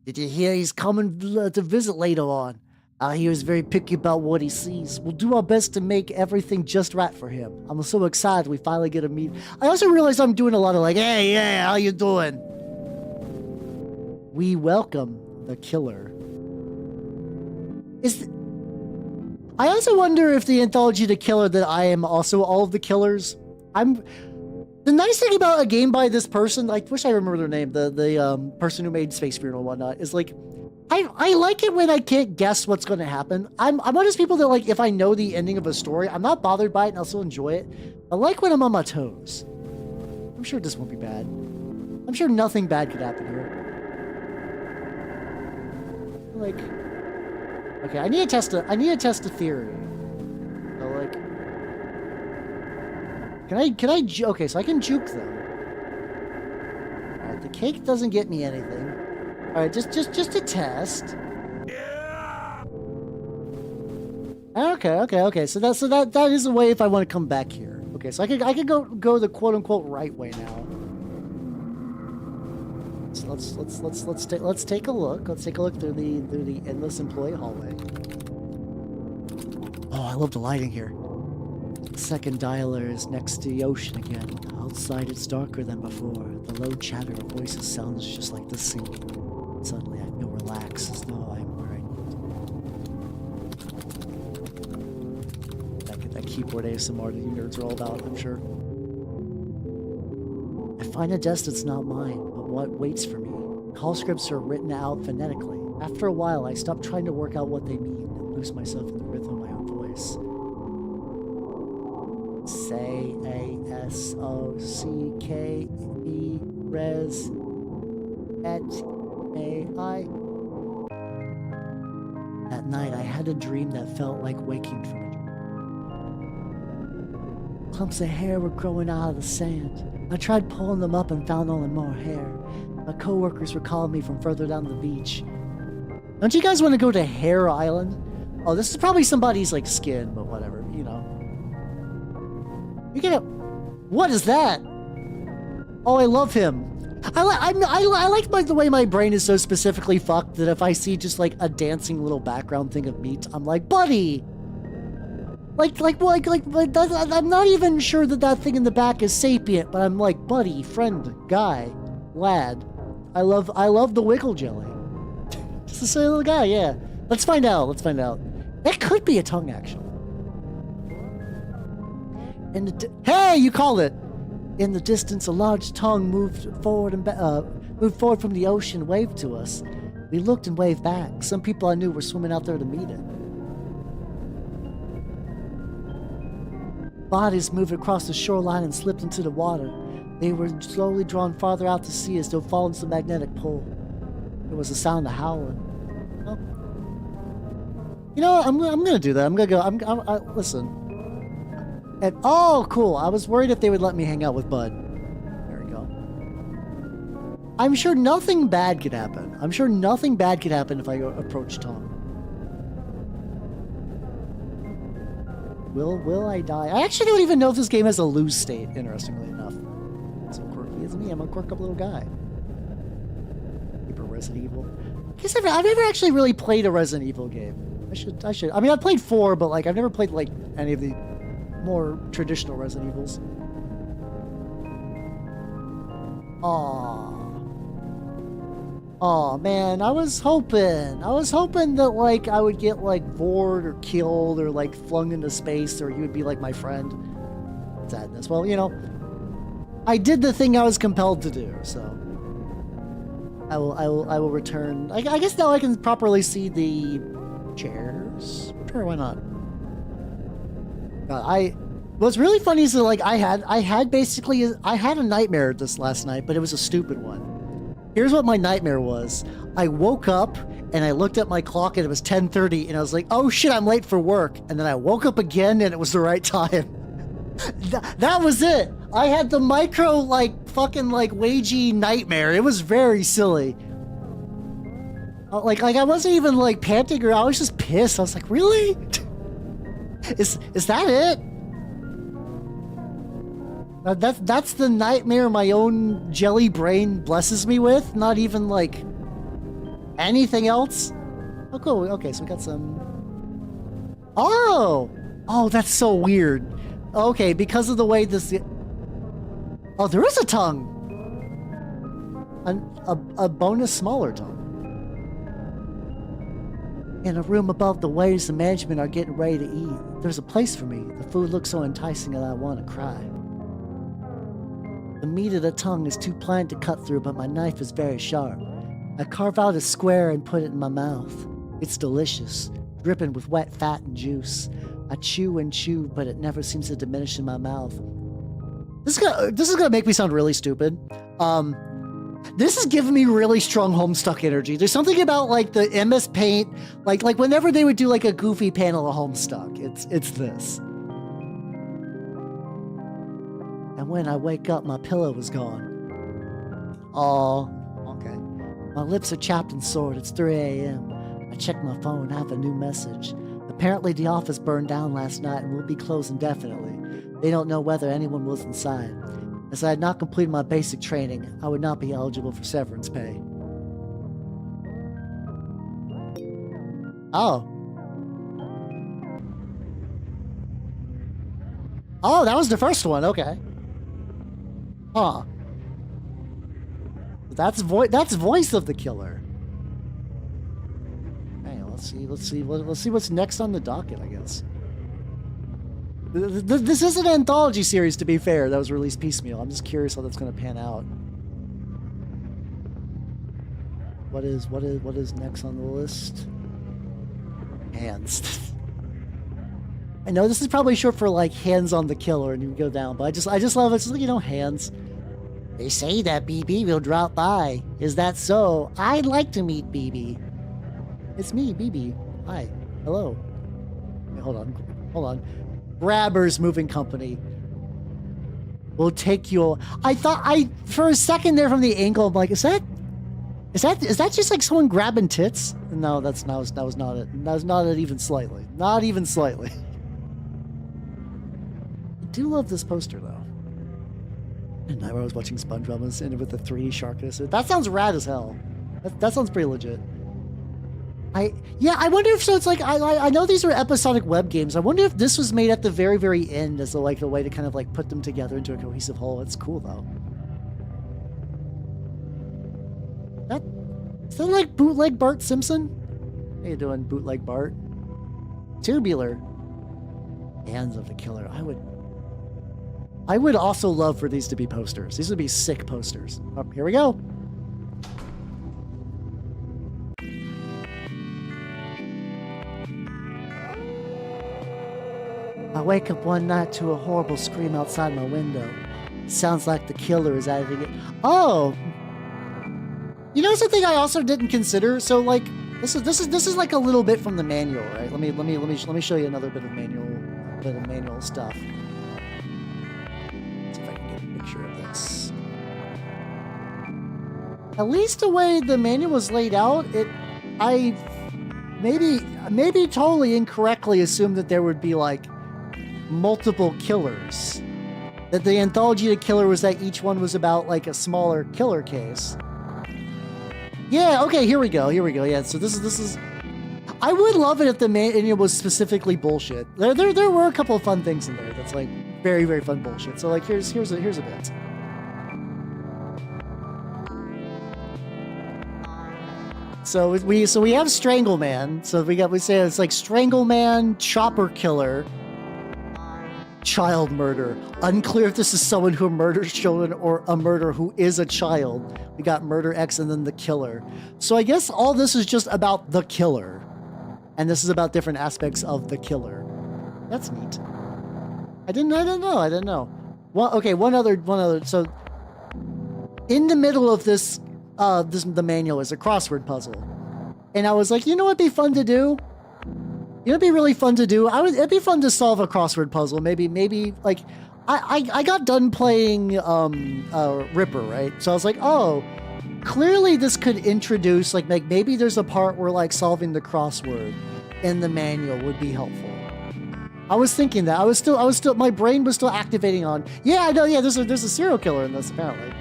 did you hear he's coming to visit later on? I hear he's very picky about what he sees. We'll do our best to make everything just right for him. I'm so excited we finally get to meet. I also realize I'm doing a lot of, like, hey, yeah, how you doing? We welcome the killer. I also wonder if the anthology The Killer that I am also all of the killers. The nice thing about a game by this person, I wish I remember their name, the person who made Space Funeral and whatnot, is like, I like it when I can't guess what's going to happen. I'm one of those people that, like, if I know the ending of a story, I'm not bothered by it and I'll still enjoy it. I like when I'm on my toes. I'm sure this won't be bad. I'm sure nothing bad could happen here. Like, okay, I need to test a theory. So, like, okay, so I can juke them. Alright, the cake doesn't get me anything. Alright, just a test. Okay. So that is a way if I want to come back here. Okay, so I could go the quote unquote right way now. So let's take a look. Let's take a look through the endless employee hallway. Oh, I love the lighting here. The second dialer is next to the ocean again. Outside it's darker than before. The low chatter of voices sounds just like the sea. Suddenly I feel relaxed as though I'm where I need. That keyboard ASMR that you nerds are all about, I'm sure. I find a desk that's not mine, but what waits for me. Call scripts are written out phonetically. After a while, I stop trying to work out what they mean and lose myself in the rhythm of my own voice. Say A-S-O-C-K-E res et A-I. That night, I had a dream that felt like waking from a dream. Clumps of hair were growing out of the sand. I tried pulling them up and found only more hair. My coworkers were calling me from further down the beach. Don't you guys want to go to Hair Island? Oh, this is probably somebody's, like, skin, but whatever, you know. You get up. What is that? Oh, I love him. I like the way my brain is so specifically fucked that if I see just like a dancing little background thing of meat, I'm like, buddy. I'm not even sure that thing in the back is sapient, but I'm like, buddy, friend, guy, lad. I love the wiggle jelly. Just a silly little guy, yeah. Let's find out. That could be a tongue, actually. Hey, you called it. In the distance, a large tongue moved forward from the ocean, waved to us. We looked and waved back. Some people I knew were swimming out there to meet it. Bodies moved across the shoreline and slipped into the water. They were slowly drawn farther out to sea as though falling to the magnetic pull. There was a sound of howling. Oh. You know what? I'm gonna do that. I'm gonna go. Listen. And oh, cool. I was worried if they would let me hang out with Bud. There we go. I'm sure nothing bad could happen. If I approach Tom. Will I die? I actually don't even know if this game has a lose state, interestingly enough. So quirky as me. I'm a quirk up little guy. Super Resident Evil. I guess I've never actually really played a Resident Evil game. I should. I mean, I've played 4, but like I've never played like any of the more traditional Resident Evils. Aw, man, I was hoping that like I would get like bored or killed or like flung into space, or you would be like my friend. Sadness. Well, you know, I did the thing I was compelled to do, so I will return. I guess now I can properly see the chairs. Sure, why not? What's really funny is that like I had a nightmare this last night, but it was a stupid one. Here's what my nightmare was. I woke up and I looked at my clock and it was 10:30 and I was like, oh shit, I'm late for work. And then I woke up again and it was the right time. That was it. I had the micro like fucking like wagey nightmare. It was very silly. Like I wasn't even like panting, or I was just pissed. I was like, really? Is that it? That's the nightmare my own jelly brain blesses me with? Not even like anything else? Oh, cool. Okay, so we got some... Oh, that's so weird. Okay, because of the way this... Oh, there is a tongue. A bonus smaller tongue. In a room above, the waiters and management are getting ready to eat. There's a place for me. The food looks so enticing that I want to cry. The meat of the tongue is too plain to cut through, but my knife is very sharp. I carve out a square and put it in my mouth. It's delicious, dripping with wet fat and juice. I chew and chew, but it never seems to diminish in my mouth. This is gonna make me sound really stupid. This is giving me really strong Homestuck energy. There's something about like the MS Paint, like whenever they would do like a goofy panel of Homestuck, it's this. And when I wake up, my pillow is gone. Oh, okay. My lips are chapped and sore. It's 3 a.m. I check my phone. I have a new message. Apparently the office burned down last night and will be closed indefinitely. They don't know whether anyone was inside. As I had not completed my basic training, I would not be eligible for severance pay. Oh. Oh, that was the first one. Okay. Huh. That's voice of the killer. Hey, let's see what's next on the docket, I guess. This is an anthology series, to be fair, that was released piecemeal. I'm just curious how that's going to pan out. What is next on the list? Hands. I know this is probably short for like hands on the killer, and you go down, but I just love it. It's like, you know, hands. They say that BB will drop by. Is that so? I'd like to meet BB. It's me, BB. Hi. Hello. Wait, hold on. Grabbers Moving Company. We'll take your... for a second there from the angle, I'm like, is that just like someone grabbing tits? No, that was not it. That was not it even slightly. Not even slightly. I do love this poster though. And I was watching SpongeBob and ended with the 3D shark. That sounds rad as hell. That sounds pretty legit. I wonder if, so it's like, I know these are episodic web games. I wonder if this was made at the very, very end as the way to kind of like put them together into a cohesive whole. It's cool though. Is that like bootleg Bart Simpson? How you doing, bootleg Bart? Tubular. Hands of the Killer. I would also love for these to be posters. These would be sick posters. Oh, here we go. I wake up one night to a horrible scream outside my window. Sounds like the killer is out of it. Oh, you know something I also didn't consider. So like this is like a little bit from the manual, right? Let me show you another bit of manual stuff. See if I can get a picture of this. At least the way the manual was laid out, I maybe totally incorrectly assumed that there would be like multiple killers. That the anthology of the killer was that each one was about like a smaller killer case. Yeah, okay, here we go. Yeah, so this is I would love it if the manual was specifically bullshit. There were a couple of fun things in there that's like very, very fun bullshit. So like here's a bit. So we have Strangleman. So we say it's like Strangleman, Chopper Killer, Child Murder. Unclear if this is someone who murders children or a murderer who is a child. We got Murder X and then the Killer. So I guess all this is just about the killer. And this is about different aspects of the killer. That's neat. I didn't know. Well, okay, one other. So in the middle of this, the manual is a crossword puzzle. And I was like, you know what'd be fun to do? It'd be really fun to do. It'd be fun to solve a crossword puzzle. Maybe like, I got done playing Ripper, right? So I was like, oh, clearly this could introduce like maybe there's a part where like solving the crossword in the manual would be helpful. I was thinking that. I was still my brain was still activating on. Yeah, I know. Yeah, there's a serial killer in this apparently.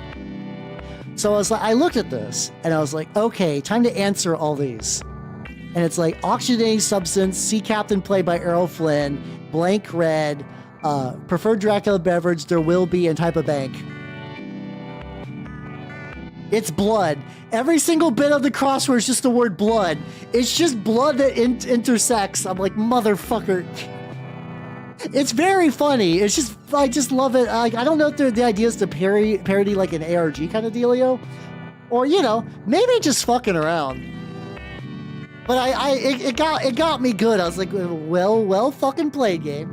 So I looked at this and I was like, okay, time to answer all these. And it's like oxygenating substance, sea captain played by Errol Flynn, blank red, preferred Dracula beverage, there will be, and type of bank. It's blood. Every single bit of the crossword is just the word blood. It's just blood that intersects. I'm like, motherfucker. It's very funny. It's just, I just love it. I don't know if the idea is to parody like an ARG kind of dealio, or maybe just fucking around. But it got me good. I was like, well fucking played, game.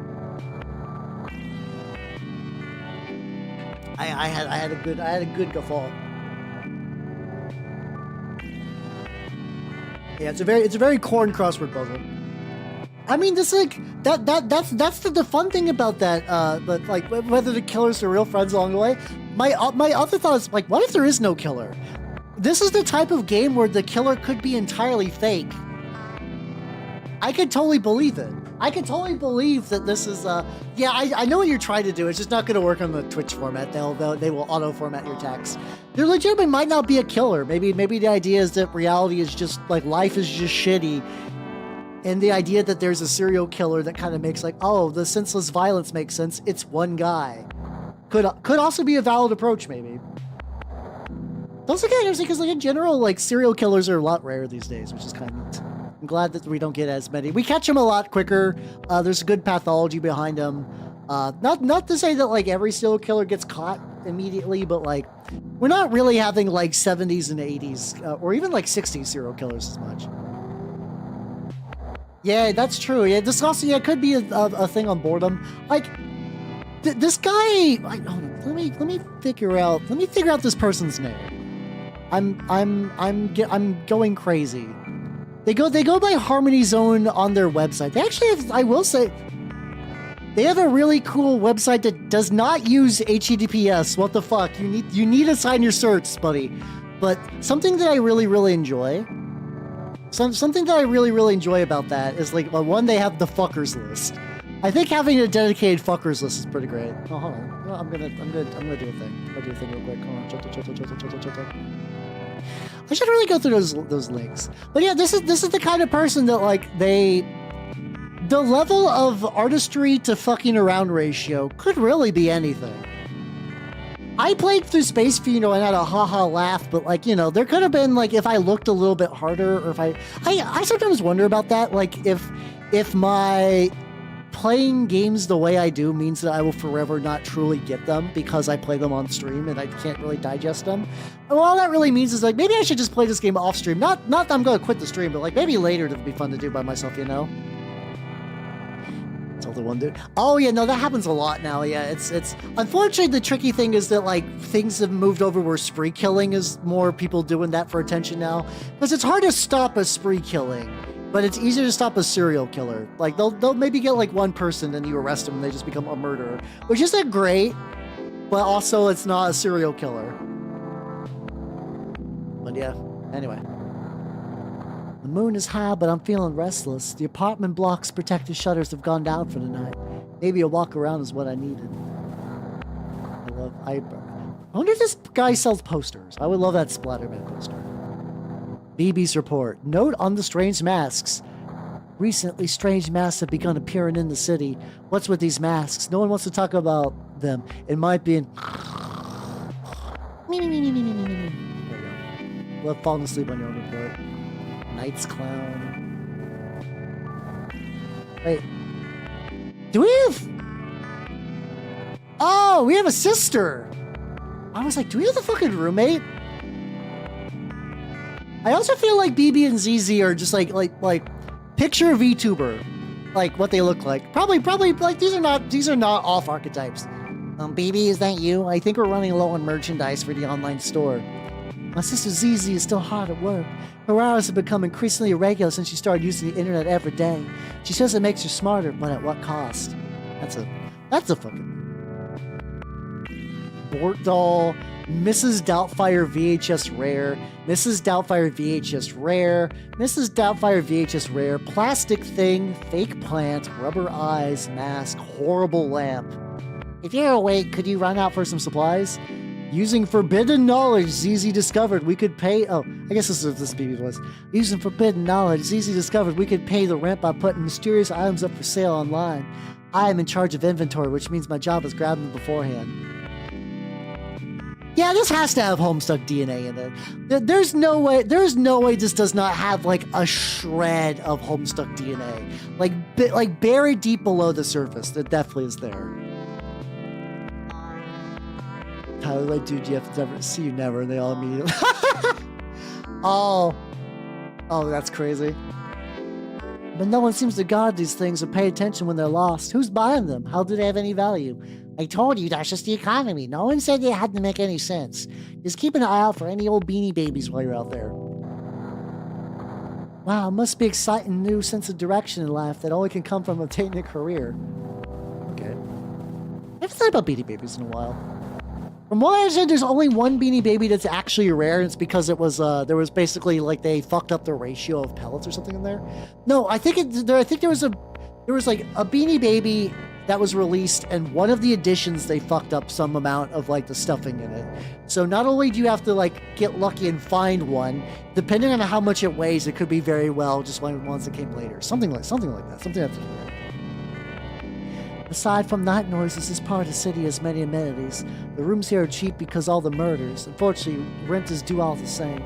I had a good guffaw. Yeah, it's a very corn crossword puzzle. I mean, this like that's the fun thing about that. But like whether the killers are real friends along the way. My other thought is like, what if there is no killer? This is the type of game where the killer could be entirely fake. I could totally believe it. I could totally believe that this is yeah, I know what you're trying to do. It's just not going to work on the Twitch format. They will auto format your text. There legitimately might not be a killer. Maybe the idea is that reality is just like life is just shitty, and the idea that there's a serial killer that kind of makes like, oh, the senseless violence makes sense. It's one guy. Could also be a valid approach, maybe. Also kind of interesting because like in general, like serial killers are a lot rare these days, which is kind of neat. I'm glad that we don't get as many. We catch them a lot quicker. There's a good pathology behind them. Not to say that like every serial killer gets caught immediately, but like we're not really having like 70s and 80s or even like 60s serial killers as much. Yeah, that's true. Yeah, this also could be a thing on boredom. Like this guy. Let me figure out this person's name. I'm going crazy. They go by Harmony Zone on their website. They actually have, I will say, they have a really cool website that does not use HTTPS. What the fuck? You need to sign your certs, buddy. But something that I really, really enjoy, something that I really, really enjoy about that is like, well, one, they have the fuckers list. I think having a dedicated fuckers list is pretty great. Oh, hold on. No, I'm gonna do a thing. I'm gonna do a thing real quick. Hold on. Chill. I should really go through those links. But yeah, this is the kind of person that like the level of artistry to fucking around ratio could really be anything. I played through Space Funeral and had a haha laugh, but like, you know, there could have been like if I looked a little bit harder, or if I sometimes wonder about that, like if my playing games the way I do means that I will forever not truly get them because I play them on stream and I can't really digest them. And all that really means is like maybe I should just play this game off stream. Not that I'm going to quit the stream, but like maybe later it'll be fun to do by myself, you know? Tell the one dude. Oh yeah, no, that happens a lot now. Yeah, it's unfortunately the tricky thing is that like things have moved over where spree killing is more people doing that for attention now, because it's hard to stop a spree killing. But it's easier to stop a serial killer. Like they'll maybe get like one person and you arrest them and they just become a murderer, which isn't great, but also it's not a serial killer. But yeah, anyway. The moon is high, but I'm feeling restless. The apartment block's protective shutters have gone down for the night. Maybe a walk around is what I needed. I wonder if this guy sells posters. I would love that Splatterman poster. BB's report. Note on the strange masks. Recently, strange masks have begun appearing in the city. What's with these masks? No one wants to talk about them. It might be in... There you go. Love falling asleep on your own report. Knight's Clown. Wait. Do we have... Oh, we have a sister! I was like, do we have a fucking roommate? I also feel like BB and ZZ are just like picture a VTuber, like what they look like. Probably like these are not off archetypes. BB, is that you? I think we're running low on merchandise for the online store. My sister ZZ is still hard at work. Her hours have become increasingly irregular since she started using the internet every day. She says it makes her smarter, but at what cost? That's a fucking Bort doll. Mrs. Doubtfire VHS Rare, Mrs. Doubtfire VHS Rare, Mrs. Doubtfire VHS Rare, Plastic Thing, Fake Plant, Rubber Eyes, Mask, Horrible Lamp. If you're awake, could you run out for some supplies? Using forbidden knowledge, ZZ discovered we could pay... Oh, I guess this is this BB was. Using forbidden knowledge, ZZ discovered we could pay the rent by putting mysterious items up for sale online. I am in charge of inventory, which means my job is grabbing them beforehand. Yeah, this has to have Homestuck DNA in it. There's no way this does not have like a shred of Homestuck DNA. Like buried deep below the surface. It definitely is there. Tyler, like, dude, you have to never see you never, and they all immediately. Oh, that's crazy. But no one seems to guard these things or pay attention when they're lost. Who's buying them? How do they have any value? I told you, that's just the economy. No one said they had to make any sense. Just keep an eye out for any old Beanie Babies while you're out there. Wow, it must be exciting new sense of direction in life that only can come from obtaining a career. Okay. I haven't thought about Beanie Babies in a while. From what I understand, there's only one Beanie Baby that's actually rare, and it's because it was there was basically like they fucked up the ratio of pellets or something in there. No, I think there was like a Beanie Baby that was released, and one of the editions they fucked up some amount of like the stuffing in it. So not only do you have to like get lucky and find one, depending on how much it weighs, it could be very well just one of the ones that came later. Something like that. Something that's weird. Aside from night noises, this part of the city has many amenities. The rooms here are cheap because all the murders. Unfortunately, rent is due all the same.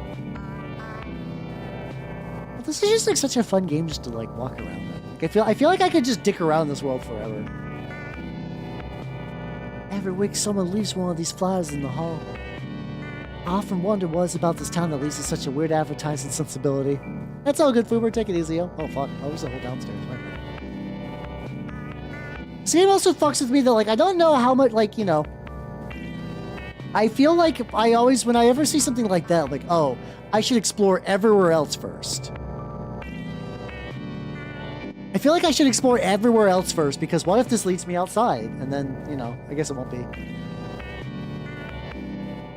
But this is just like such a fun game just to like walk around. Like, I feel like I could just dick around this world forever. Every week, someone leaves one of these flyers in the hall. I often wonder what it's about this town that leads to such a weird advertising sensibility. That's all good, Fuber. Take it easy, yo. Oh, fuck. Oh, there's a whole downstairs. Right. See, it also fucks with me that, like, I don't know how much, like, you know... I feel like I always, when I ever see something like that, like, oh, I should explore everywhere else first. I feel like I should explore everywhere else first, because what if this leads me outside? And then, you know, I guess it won't be.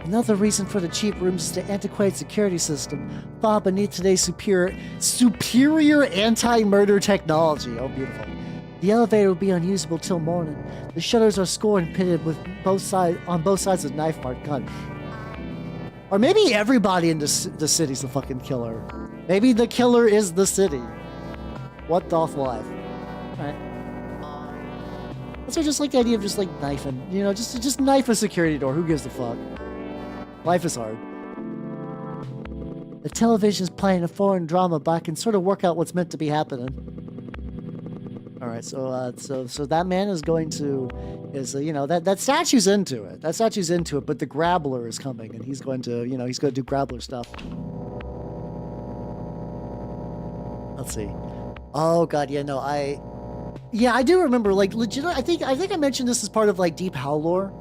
Another reason for the cheap rooms is the antiquated security system, far beneath today's superior anti-murder technology. Oh, beautiful. The elevator will be unusable till morning. The shutters are scored and pitted with on both sides of knife mark. God. Or maybe everybody in the city's the fucking killer. Maybe the killer is the city. What doth life? Alright. So I just like the idea of just like knifing, you know, just knife a security door. Who gives a fuck? Life is hard. The television's playing a foreign drama, but I can sort of work out what's meant to be happening. All right, so that man is going to, you know, that statue's into it. That statue's into it, but the Grabbler is coming, and he's going to, you know, he's going to do Grabbler stuff. Let's see. Oh God, yeah, no, I do remember, like, legit. I think I mentioned this as part of like Deep Howl lore.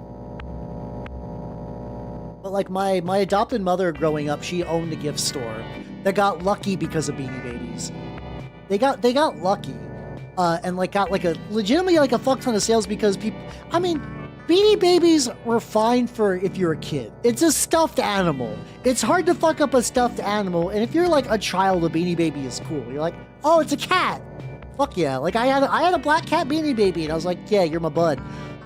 But like my adopted mother growing up, she owned a gift store that got lucky because of Beanie Babies. They got lucky. And like got like legitimately like a fuck ton of sales because people, I mean, Beanie Babies were fine for if you're a kid. It's a stuffed animal. It's hard to fuck up a stuffed animal. And if you're like a child, a Beanie Baby is cool. You're like, oh, it's a cat. Fuck yeah. Like I had a black cat Beanie Baby and I was like, yeah, you're my bud.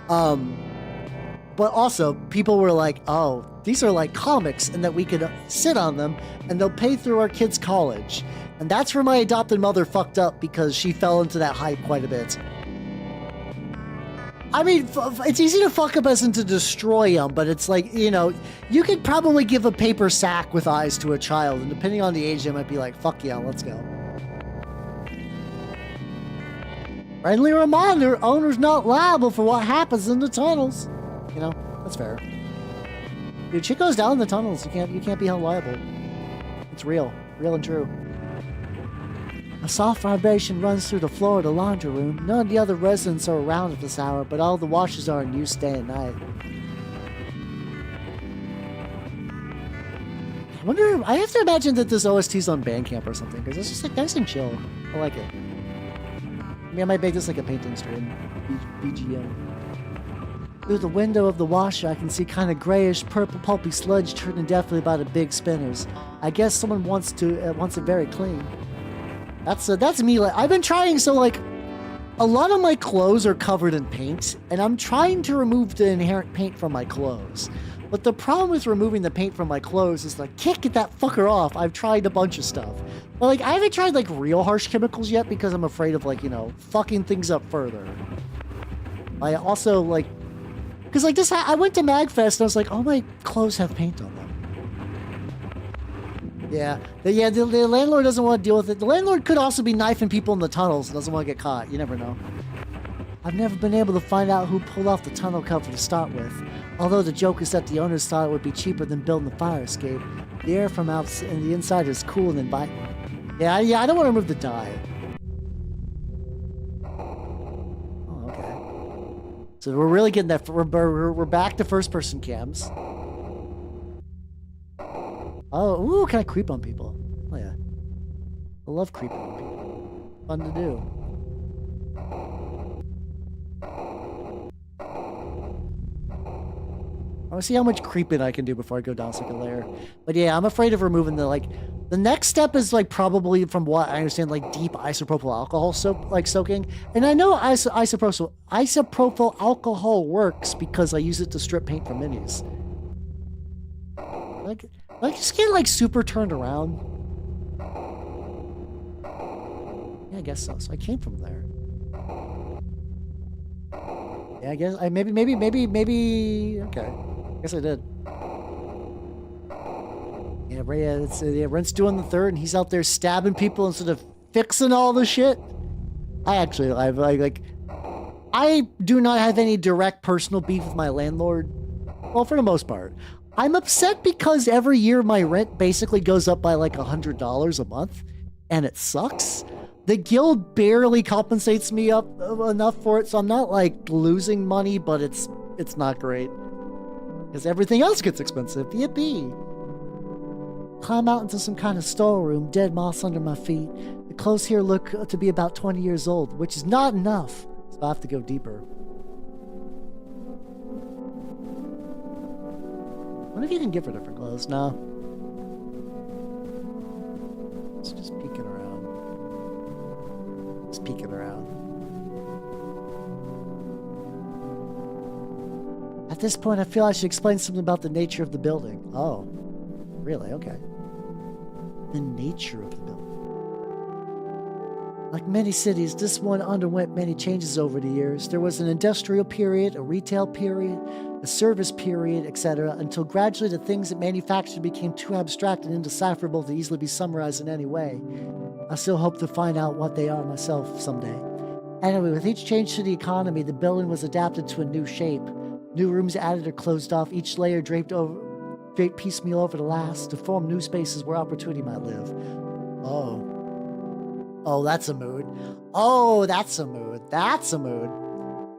But also people were like, oh, these are like comics and that we could sit on them and they'll pay through our kids' college. And that's where my adopted mother fucked up because she fell into that hype quite a bit. I mean, it's easy to fuck up as in to destroy them, but it's like, you know, you could probably give a paper sack with eyes to a child, and depending on the age, they might be like, fuck yeah, let's go. Friendly reminder, owner's not liable for what happens in the tunnels. You know, that's fair. Dude, shit goes down in the tunnels. You can't be held liable. It's real and true. A soft vibration runs through the floor of the laundry room. None of the other residents are around at this hour, but all the washers are in use day and night. I wonder, I have to imagine that this OST's on Bandcamp or something, because it's just like nice and chill. I like it. I mean, I might make this like a painting stream. BGM. Through the window of the washer, I can see kind of grayish, purple, pulpy sludge turning definitely by the big spinners. I guess someone wants it very clean. That's me. Like, I've been trying, so like a lot of my clothes are covered in paint, and I'm trying to remove the inherent paint from my clothes. But the problem with removing the paint from my clothes is like, can't get that fucker off. I've tried a bunch of stuff, but like I haven't tried like real harsh chemicals yet because I'm afraid of like, you know, fucking things up further. I also like, because like this, I went to MagFest and I was like, oh, my clothes have paint on them. Yeah, the landlord doesn't want to deal with it. The landlord could also be knifing people in the tunnels and doesn't want to get caught. You never know. I've never been able to find out who pulled off the tunnel cover to start with. Although the joke is that the owners thought it would be cheaper than building the fire escape. The air from outside and the inside is cool and inviting. Yeah, I don't want to remove the dye. Oh, okay. So we're really getting that. We're back to first-person cams. Oh, ooh, can I creep on people? Oh, yeah. I love creeping on people. Fun to do. I want to see how much creeping I can do before I go down second layer. But yeah, I'm afraid of removing the, like, the next step is, like, probably, from what I understand, like, deep isopropyl alcohol soaking. And I know isopropyl alcohol works because I use it to strip paint from minis. Like, just get like super turned around. Yeah, I guess so. So I came from there. Yeah, I guess maybe. Okay, I guess I did. Yeah, Rent's doing the third, and he's out there stabbing people instead of fixing all the shit. I do not have any direct personal beef with my landlord. Well, for the most part. I'm upset because every year my rent basically goes up by like $100 a month, and it sucks. The guild barely compensates me up enough for it, so I'm not like losing money, but it's not great. Because everything else gets expensive. Yippee! Climb out into some kind of storeroom, dead moss under my feet. The clothes here look to be about 20 years old, which is not enough, so I have to go deeper. What if you can give her different clothes? No. It's just peeking around. Just peeking around. At this point, I feel I should explain something about the nature of the building. Oh, really? Okay. The nature of the building. Like many cities, this one underwent many changes over the years. There was an industrial period, a retail period, a service period, etc., until gradually the things it manufactured became too abstract and indecipherable to easily be summarized in any way. I still hope to find out what they are myself someday. Anyway, with each change to the economy, the building was adapted to a new shape. New rooms added or closed off, each layer draped piecemeal over the last, to form new spaces where opportunity might live. Oh. Oh, that's a mood. Oh, that's a mood. That's a mood.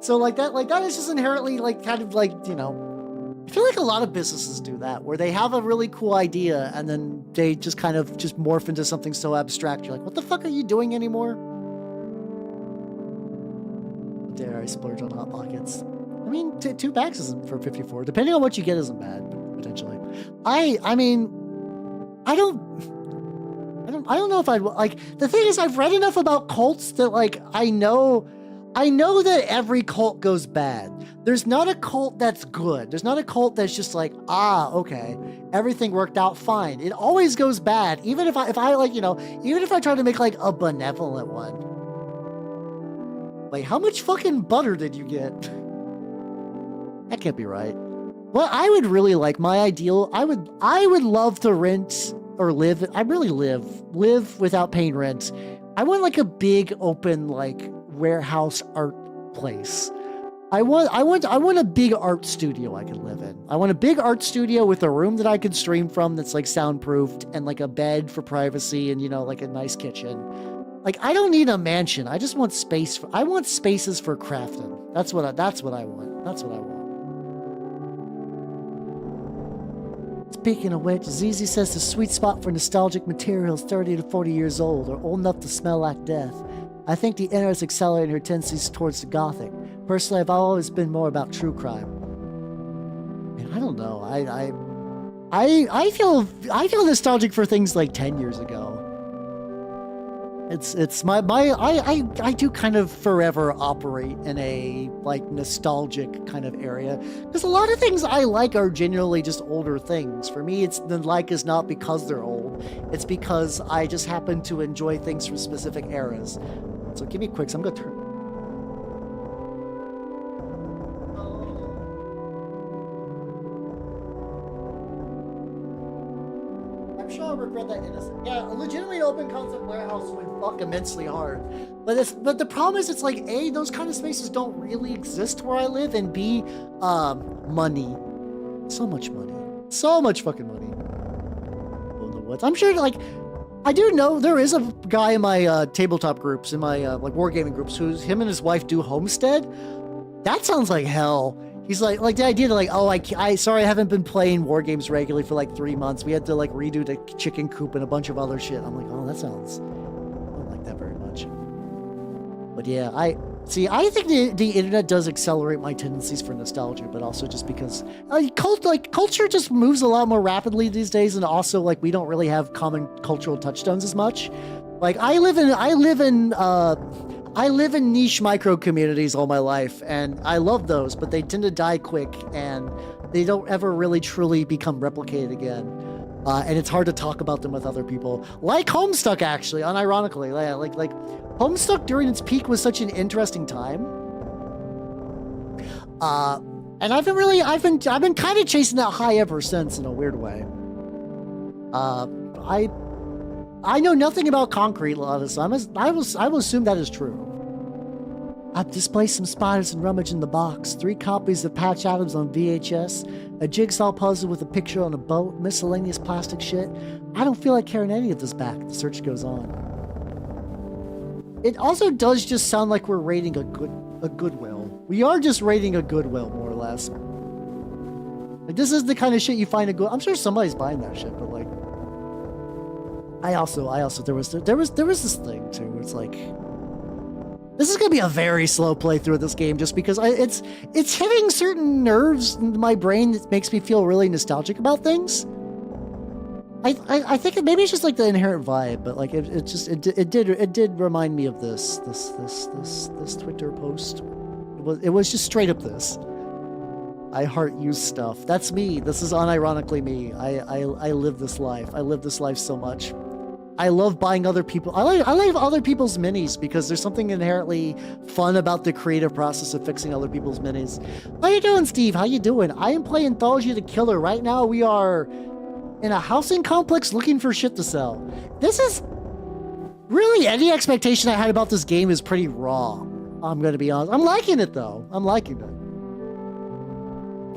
So like that is just inherently like kind of like, you know, I feel like a lot of businesses do that, where they have a really cool idea and then they just kind of just morph into something so abstract. You're like, what the fuck are you doing anymore? Dare I splurge on Hot Pockets? I mean, 2 packs isn't for 54. Depending on what you get isn't bad, potentially. I mean, I don't know if I'd like. The thing is, I've read enough about cults that like I know that every cult goes bad. There's not a cult that's good. There's not a cult that's just like, okay, everything worked out fine. It always goes bad. Even if I like, you know, even if I try to make like a benevolent one. Like, how much fucking butter did you get? That can't be right. Well, I would really like my ideal. I would love to rent or live. I really live without paying rent. I want like a big open like warehouse art place. I want a big art studio I can live in. I want a big art studio with a room that I can stream from that's like soundproofed and like a bed for privacy and, you know, like a nice kitchen. Like, I don't need a mansion. I just want space. I want spaces for crafting. That's what I want. That's what I want. Speaking of which, ZZ says the sweet spot for nostalgic materials 30 to 40 years old or old enough to smell like death. I think the inner is accelerating her tendencies towards the gothic. Personally, I've always been more about true crime. Man, I don't know. I feel nostalgic for things like 10 years ago. I do kind of forever operate in a like nostalgic kind of area because a lot of things I like are genuinely just older things. For me, it's the like is not because they're old. It's because I just happen to enjoy things from specific eras. So give me quick. So I'm gonna turn. I'm sure I'll regret that innocent. Yeah, a legitimately open concept warehouse would fuck immensely hard. But the problem is, it's like A, those kind of spaces don't really exist where I live, and B, money. So much money. So much fucking money. Oh, the woods. I'm sure, like, I do know there is a guy in my tabletop groups, in my like wargaming groups, him and his wife do homestead. That sounds like hell. He's like the idea to like, oh, sorry, I haven't been playing war games regularly for like 3 months. We had to like redo the chicken coop and a bunch of other shit. I'm like, oh, that sounds, I don't like that very much. But yeah, I think the internet does accelerate my tendencies for nostalgia, but also just because culture just moves a lot more rapidly these days, and also like we don't really have common cultural touchstones as much. Like I live in niche micro communities all my life, and I love those, but they tend to die quick, and they don't ever really truly become replicated again. And it's hard to talk about them with other people. Like Homestuck, actually, unironically. Like Homestuck during its peak was such an interesting time. And I've been kind of chasing that high ever since in a weird way. I know nothing about concrete, a lot of this. I will assume that is true. I've displaced some spiders and rummaged in the box. 3 copies of Patch Adams on VHS, a jigsaw puzzle with a picture on a boat, miscellaneous plastic shit. I don't feel like carrying any of this back. The search goes on. It also does just sound like we're raiding a Goodwill. We are just raiding a Goodwill, more or less. Like, this is the kind of shit you find a good. I'm sure somebody's buying that shit, but like, I also there was this thing too where it's like, this is gonna be a very slow playthrough of this game just because it's hitting certain nerves in my brain that makes me feel really nostalgic about things. I think maybe it's just like the inherent vibe, but like it did remind me of this Twitter post. It was just straight up this. I heart you stuff. That's me. This is unironically me. I live this life. I live this life so much. I love buying other people. I like other people's minis because there's something inherently fun about the creative process of fixing other people's minis. How you doing, Steve? How you doing? I am playing Anthology the Killer. Right now we are in a housing complex looking for shit to sell. This is really, any expectation I had about this game is pretty wrong. I'm gonna be honest. I'm liking it though. I'm liking it.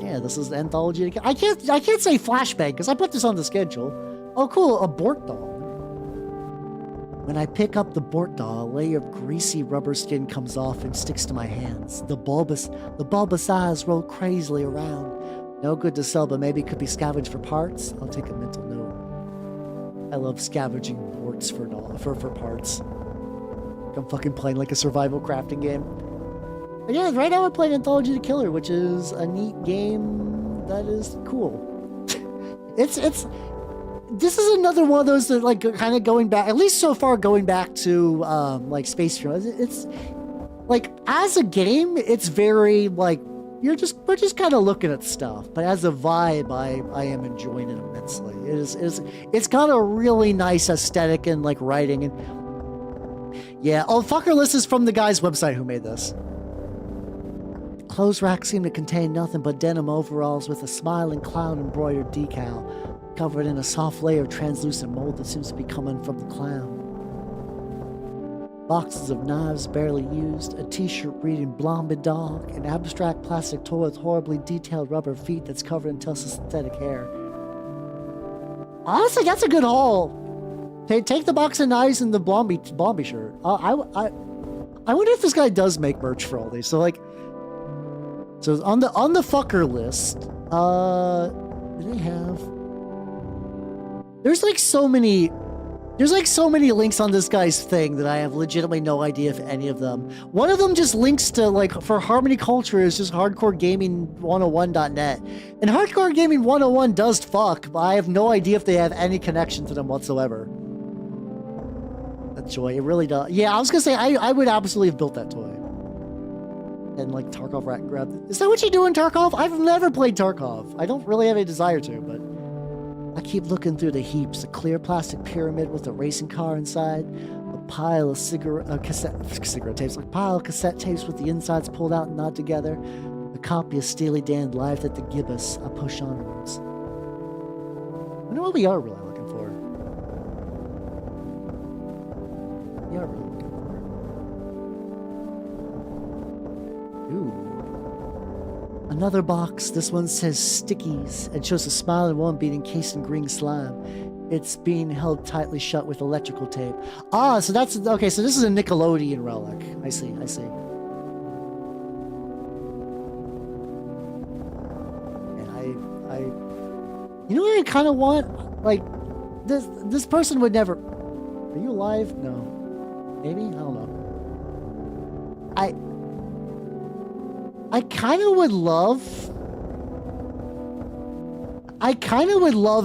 Yeah, this is the Anthology. I can't say flashbang because I put this on the schedule. Oh, cool, a Bort doll. When I pick up the Bort doll, a layer of greasy rubber skin comes off and sticks to my hands. The bulbous eyes roll crazily around. No good to sell, but maybe it could be scavenged for parts. I'll take a mental note. I love scavenging Borts for parts. I'm fucking playing like a survival crafting game. But yeah, right now we're playing Anthology the Killer, which is a neat game that is cool. This is another one of those that, like, kind of going back, at least so far, going back to like Space Fuel. It's like, as a game, it's very like we're just kind of looking at stuff. But as a vibe, I am enjoying it immensely. It's got a really nice aesthetic and like writing and yeah. Oh, fucker list is from the guy's website who made this. Clothes racks seem to contain nothing but denim overalls with a smiling clown embroidered decal, covered in a soft layer of translucent mold that seems to be coming from the clown. Boxes of knives barely used, a t-shirt reading Blonde Dog, an abstract plastic toy with horribly detailed rubber feet that's covered in Tels's synthetic hair. Honestly, that's a good haul. Take the box of knives and the Blondie shirt. I wonder if this guy does make merch for all these. So like, so on the fucker list, do they have? There's like so many links on this guy's thing that I have legitimately no idea if any of them. One of them just links to, like, for Harmony Culture is just hardcoregaming101.net. And Hardcore Gaming 101 does fuck, but I have no idea if they have any connection to them whatsoever. That toy, it really does. Yeah, I was gonna say, I would absolutely have built that toy. And like Tarkov grabbed it. Is that what you do in Tarkov? I've never played Tarkov. I don't really have a desire to, but I keep looking through the heaps. A clear plastic pyramid with a racing car inside. A pile of cigarette tapes. A pile of cassette tapes with the insides pulled out and knotted together. A copy of Steely Dan Live at the Gibbous. I push onwards. I wonder what we are really looking for. We are really looking for. Ooh. Another box. This one says stickies and shows a smiling woman being encased in green slime. It's being held tightly shut with electrical tape. Ah, so that's okay. So this is a Nickelodeon relic. I see. And you know what I kind of want? Like, this person would never. Are you alive? No. Maybe? I don't know. I kind of would love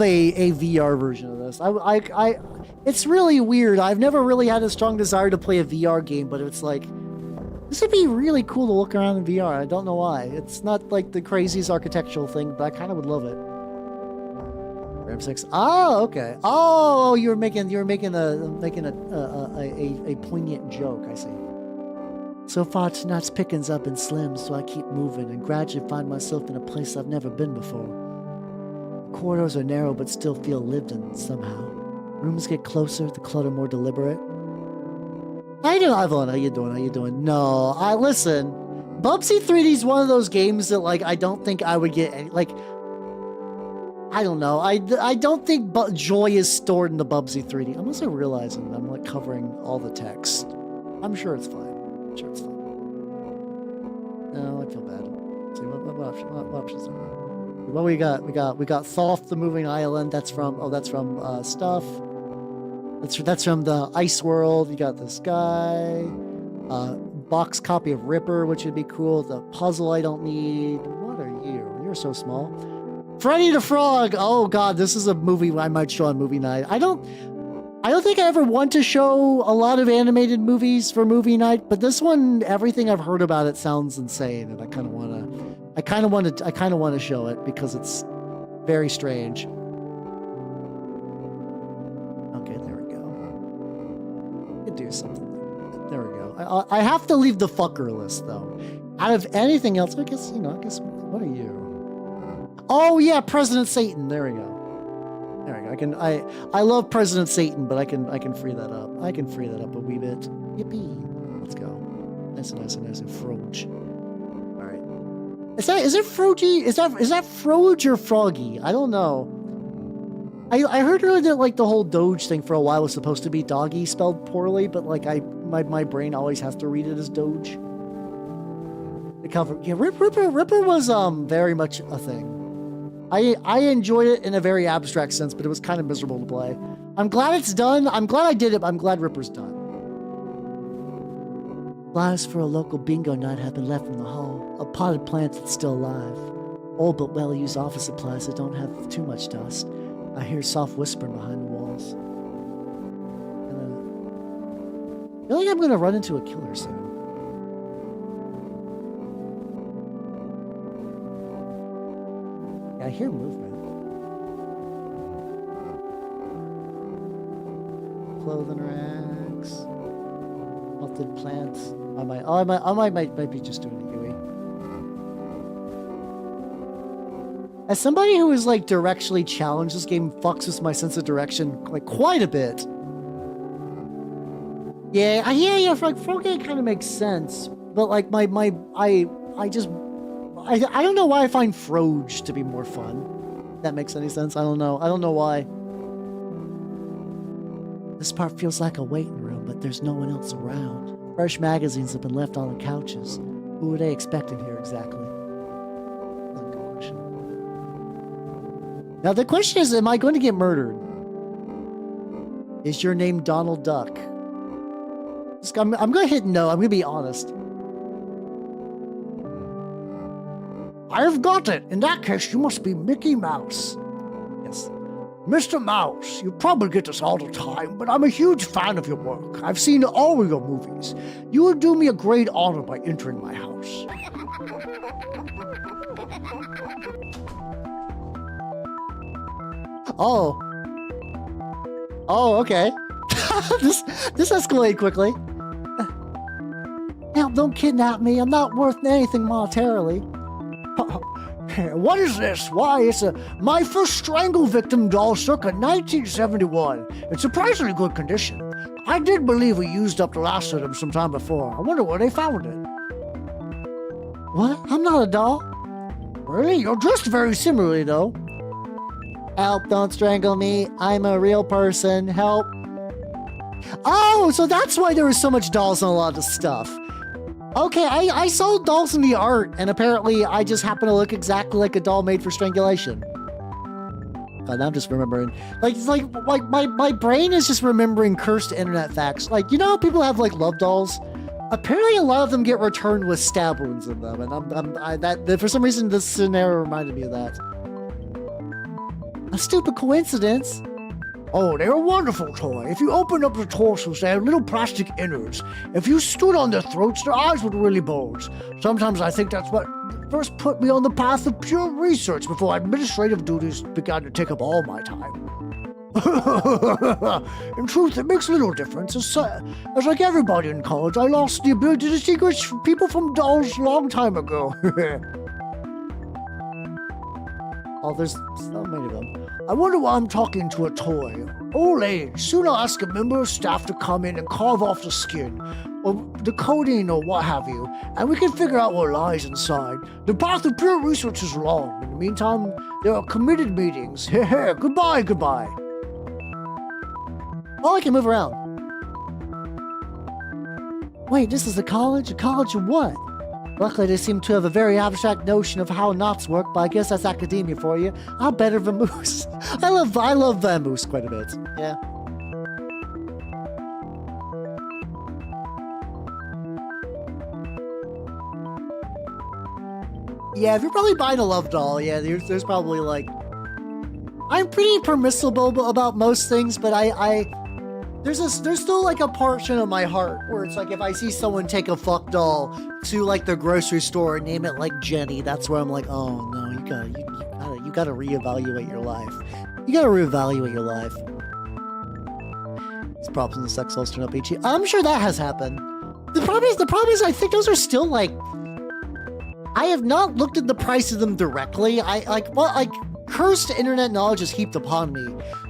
a VR version of this. It's really weird. I've never really had a strong desire to play a VR game, but it's like, this would be really cool to look around in VR. I don't know why. It's not like the craziest architectural thing, but I kind of would love it. Ram 6. Oh, okay. Oh, you were making a poignant joke. I see. So far, tonight's pickings up and slim, so I keep moving and gradually find myself in a place I've never been before. The corridors are narrow but still feel lived in somehow. Rooms get closer, the clutter more deliberate. How you doing, Ivan? How you doing? No, listen. Bubsy 3D is one of those games that, like, I don't think I would get any, like, I don't know. I don't think joy is stored in the Bubsy 3D. Unless I realize I'm, like, covering all the text. I'm sure it's fine. Sure, it's fine. No, I feel bad. Let's see what options are. What we got? We got Thoth the Moving Island. That's from Stuff. That's from the Ice World. You got this guy. Box copy of Ripper, which would be cool. The puzzle I don't need. What are you? You're so small. Freddy the Frog. Oh god, this is a movie I might show on movie night. I don't think I ever want to show a lot of animated movies for movie night, but this one, everything I've heard about it sounds insane, and I kind of want to show it because it's very strange. Okay, there we go. I could do something. There we go. I have to leave the fucker list though. Out of anything else, I guess what are you? Oh yeah, President Satan. There we go. There we go. I love President Satan, but I can free that up. I can free that up a wee bit. Yippee. Let's go. Nice and Froge. All right. Is it Frogy? Is that Froge or Froggy? I don't know. I heard earlier that like the whole Doge thing for a while was supposed to be doggy spelled poorly, but like my brain always has to read it as Doge. The cover, yeah, Ripper was very much a thing. I enjoyed it in a very abstract sense, but it was kind of miserable to play. I'm glad it's done. I'm glad I did it, but I'm glad Ripper's done. Flyers for a local bingo night have been left in the hall. A potted plant that's still alive. Old but well-used office supplies that don't have too much dust. I hear soft whispering behind the walls. I feel like I'm gonna run into a killer soon. I hear movement. Clothing racks. Melted plants. I might be just doing a Yui. As somebody who is like directionally challenged, this game fucks with my sense of direction like quite a bit. Yeah, like Froggy kind of makes sense, but like I don't know why I find Froge to be more fun. If that makes any sense. I don't know why. This part feels like a waiting room, but there's no one else around. Fresh magazines have been left on the couches. Who are they expecting here exactly? That's a good question. Now the question is, am I going to get murdered? Is your name Donald Duck? I'm going to hit no. I'm going to be honest. I've got it. In that case, you must be Mickey Mouse. Yes. Mr. Mouse, you probably get this all the time, but I'm a huge fan of your work. I've seen all of your movies. You would do me a great honor by entering my house. Oh. Oh, okay. This escalated quickly. Now, don't kidnap me. I'm not worth anything monetarily. What is this? Why, it's my first strangle victim doll circa 1971. In surprisingly good condition. I did believe we used up the last of them sometime before. I wonder where they found it. What? I'm not a doll. Really? You're dressed very similarly, though. Help, don't strangle me. I'm a real person. Help. Oh, so that's why there was so much dolls and a lot of stuff. Okay, I saw dolls in the art, and apparently I just happen to look exactly like a doll made for strangulation. God, now I'm just remembering. Like my brain is just remembering cursed internet facts. Like, you know how people have like love dolls? Apparently a lot of them get returned with stab wounds in them, and for some reason this scenario reminded me of that. A stupid coincidence. Oh, they're a wonderful toy. If you opened up their torsos, they have little plastic innards. If you stood on their throats, their eyes would really bulge. Sometimes I think that's what first put me on the path of pure research before administrative duties began to take up all my time. In truth, it makes little difference. As like everybody in college, I lost the ability to distinguish people from dolls a long time ago. Oh, there's so many of them. I wonder why I'm talking to a toy. Old age. Soon I'll ask a member of staff to come in and carve off the skin, or the coating, or what have you, and we can figure out what lies inside. The path of pure research is long. In the meantime, there are committed meetings. Goodbye. Oh, I can move around. Wait, this is a college? A college of what? Luckily, they seem to have a very abstract notion of how knots work, but I guess that's academia for you. I'll better vamoose. I love vamoose quite a bit. Yeah. Yeah, if you're probably buying a love doll, yeah, there's probably like... I'm pretty permissible about most things, but I there's still like a portion of my heart where it's like if I see someone take a fuck doll to like the grocery store and name it like Jenny, that's where I'm like, oh no, you gotta reevaluate your life. You gotta reevaluate your life. These problems in the sex dolls turn up each year. I'm sure that has happened. The problem is I think those are still like, I have not looked at the price of them directly. Cursed internet knowledge is heaped upon me.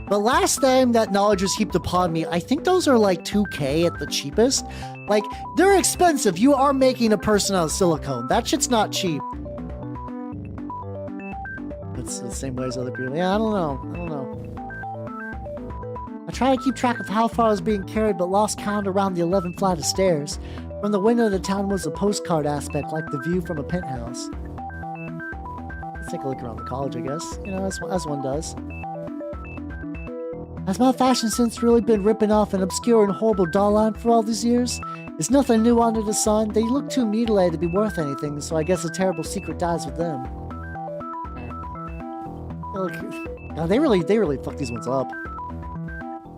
But last time that knowledge was heaped upon me, I think those are like $2K at the cheapest. Like, they're expensive. You are making a person out of silicone. That shit's not cheap. It's the same way as other people. Yeah, I don't know. I try to keep track of how far I was being carried, but lost count around the 11th flight of stairs. From the window of the town was a postcard aspect, like the view from a penthouse. Let's take a look around the college, I guess. You know, as one does. Has my fashion sense really been ripping off an obscure and horrible doll line for all these years? There's nothing new under the sun. They look too mutilated to be worth anything, so I guess a terrible secret dies with them. Look, no, they really fuck these ones up.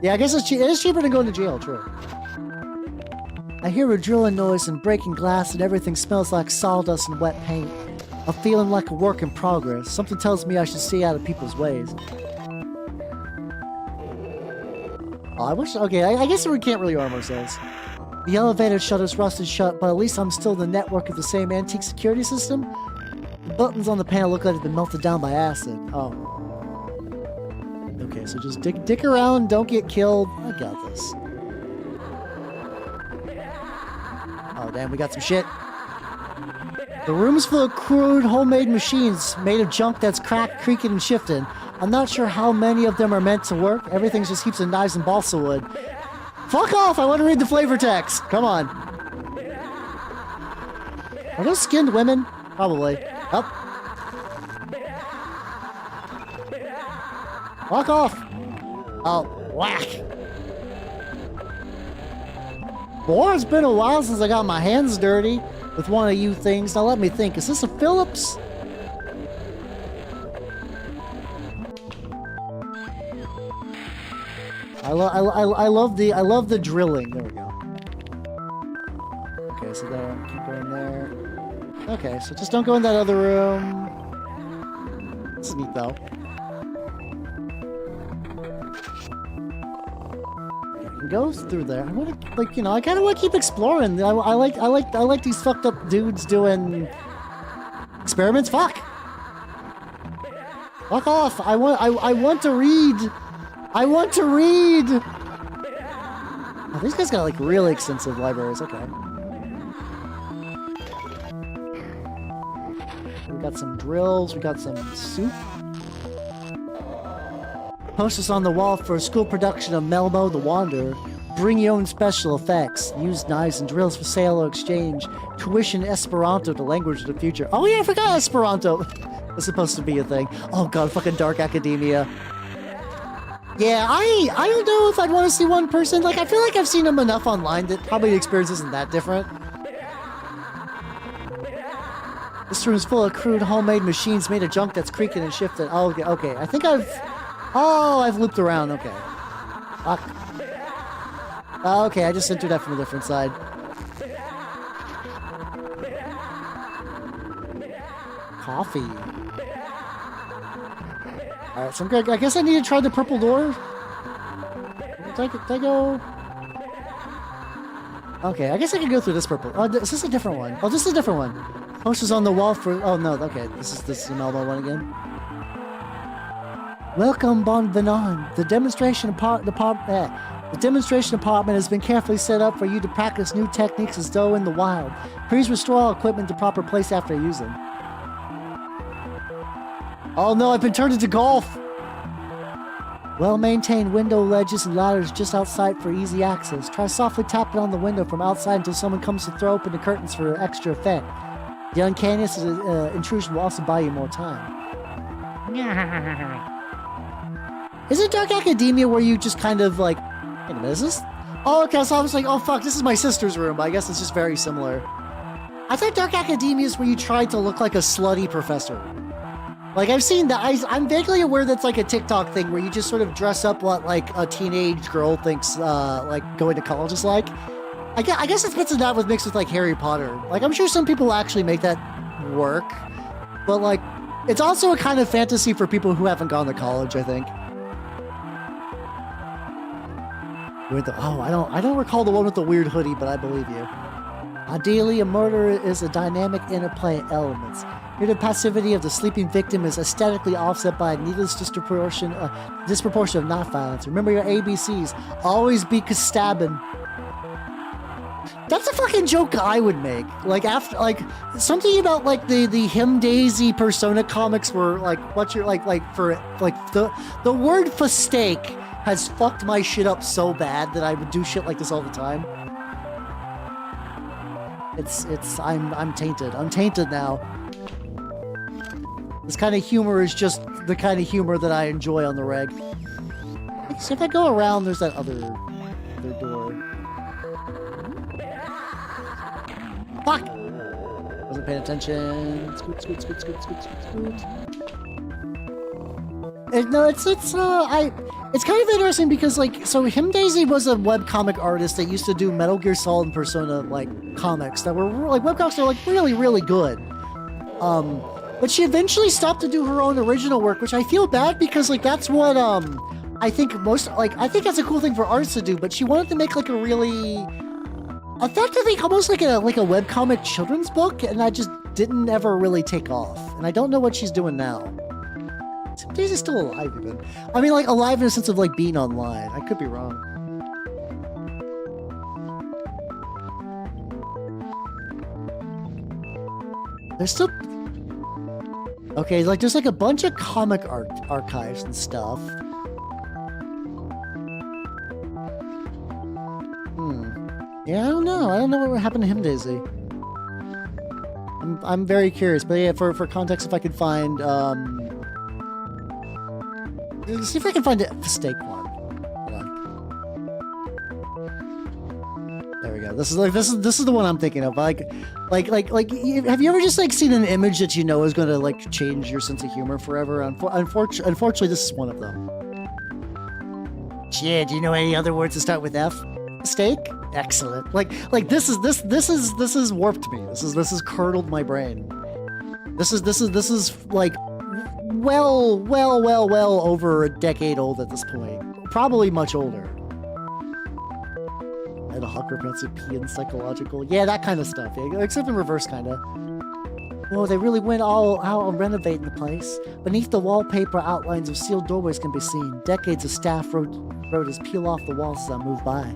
Yeah, I guess it is cheaper than going to jail, true. I hear a drilling noise and breaking glass, and everything smells like sawdust and wet paint. I'm feeling like a work in progress. Something tells me I should stay out of people's ways. Oh, I wish... Okay, I guess we can't really arm ourselves. The elevator shutters rusted shut, but at least I'm still in the network of the same antique security system. The buttons on the panel look like they've been melted down by acid. Oh. Okay, so just dick around, don't get killed. I got this. Oh, damn, we got some shit. The room's full of crude, homemade machines made of junk that's cracked, creaking, and shifting. I'm not sure how many of them are meant to work. Everything's just heaps of knives and balsa wood. Fuck off! I want to read the flavor text! Come on. Are those skinned women? Probably. Up. Fuck off! Oh, whack! Boy, it's been a while since I got my hands dirty with one of you things. Now let me think. Is this a Phillips? I love the drilling. There we go. Okay, so there, keep going there. Okay, so just don't go in that other room. This is neat though. Okay, I can go through there. I want to, like, you know, I kind of want to keep exploring. I like these fucked up dudes doing experiments. Fuck off! I want to read. I want to read! Oh, these guys got like really extensive libraries, okay. We got some drills, we got some soup. Posters on the wall for a school production of Melmo the Wanderer. Bring your own special effects. Use knives and drills for sale or exchange. Tuition Esperanto, the language of the future. Oh yeah, I forgot Esperanto! It's supposed to be a thing. Oh god, fucking Dark Academia. Yeah, I don't know if I'd want to see one person. Like, I feel like I've seen them enough online that probably the experience isn't that different. This room's full of crude homemade machines made of junk that's creaking and shifting. Oh, okay. I think I've looped around. Okay. Fuck. Okay, I just entered that from a different side. Coffee. Alright, so I guess I need to try the purple door. Did I go? Okay, I guess I can go through this purple. Oh, is this a different one? Oh, this is a different one. Posters on the wall for... Oh, no, okay. This is the Melbourne one again. Welcome, Bon Venant. The demonstration apartment has been carefully set up for you to practice new techniques as though in the wild. Please restore all equipment to proper place after using. Oh no, I've been turned into golf! Well-maintained window ledges and ladders just outside for easy access. Try softly tapping on the window from outside until someone comes to throw open the curtains for extra effect. The uncanniest intrusion will also buy you more time. Is it Dark Academia where you just kind of like... Wait a minute, is this... Oh, okay, so I was like, oh fuck, this is my sister's room, but I guess it's just very similar. I thought Dark Academia is where you tried to look like a slutty professor. Like I've seen that. I'm vaguely aware that's like a TikTok thing where you just sort of dress up what like a teenage girl thinks like going to college is like. I guess it's bits of that with mixed with like Harry Potter. Like I'm sure some people actually make that work, but like it's also a kind of fantasy for people who haven't gone to college, I think. I don't recall the one with the weird hoodie, but I believe you. Ideally, a murder is a dynamic interplay of elements. Here, the passivity of the sleeping victim is aesthetically offset by a needless disproportion of not violence. Remember your ABCs. Always be stabbing. That's a fucking joke I would make. Like after, like something about like the Him Daisy Persona comics where like what you're like for like the word "fistake" has fucked my shit up so bad that I would do shit like this all the time. I'm tainted. I'm tainted now. This kind of humor is just the kind of humor that I enjoy on the reg. So if I go around, there's that other door. Fuck! Wasn't paying attention. Scoot. It's kind of interesting because like, so Him Daisy was a webcomic artist that used to do Metal Gear Solid and Persona like comics that were like webcomics that were like really, really good. But she eventually stopped to do her own original work, which I feel bad because like that's what I think that's a cool thing for artists to do, but she wanted to make like a really effectively almost like a webcomic children's book, and that just didn't ever really take off. And I don't know what she's doing now. Daisy's still alive even. I mean like alive in a sense of like being online. I could be wrong. There's still okay, like there's like a bunch of comic archives and stuff. Yeah, I don't know what happened to Him Daisy. I'm very curious, but yeah, for context, if I could find let's see if I can find a steak one. Hold on. There we go. This is the one I'm thinking of. Like, have you ever just like seen an image that you know is going to like change your sense of humor forever? Unfortunately, this is one of them. Shit, do you know any other words that start with F? Steak? Excellent. Like this is warped me. This is curdled my brain. This is like well over a decade old at this point. Probably much older. And a Hucker P and psychological. Yeah, that kind of stuff. Yeah, except in reverse, kind of. Whoa, they really went all out on renovating the place. Beneath the wallpaper, outlines of sealed doorways can be seen. Decades of staff rotors peel off the walls as I move by.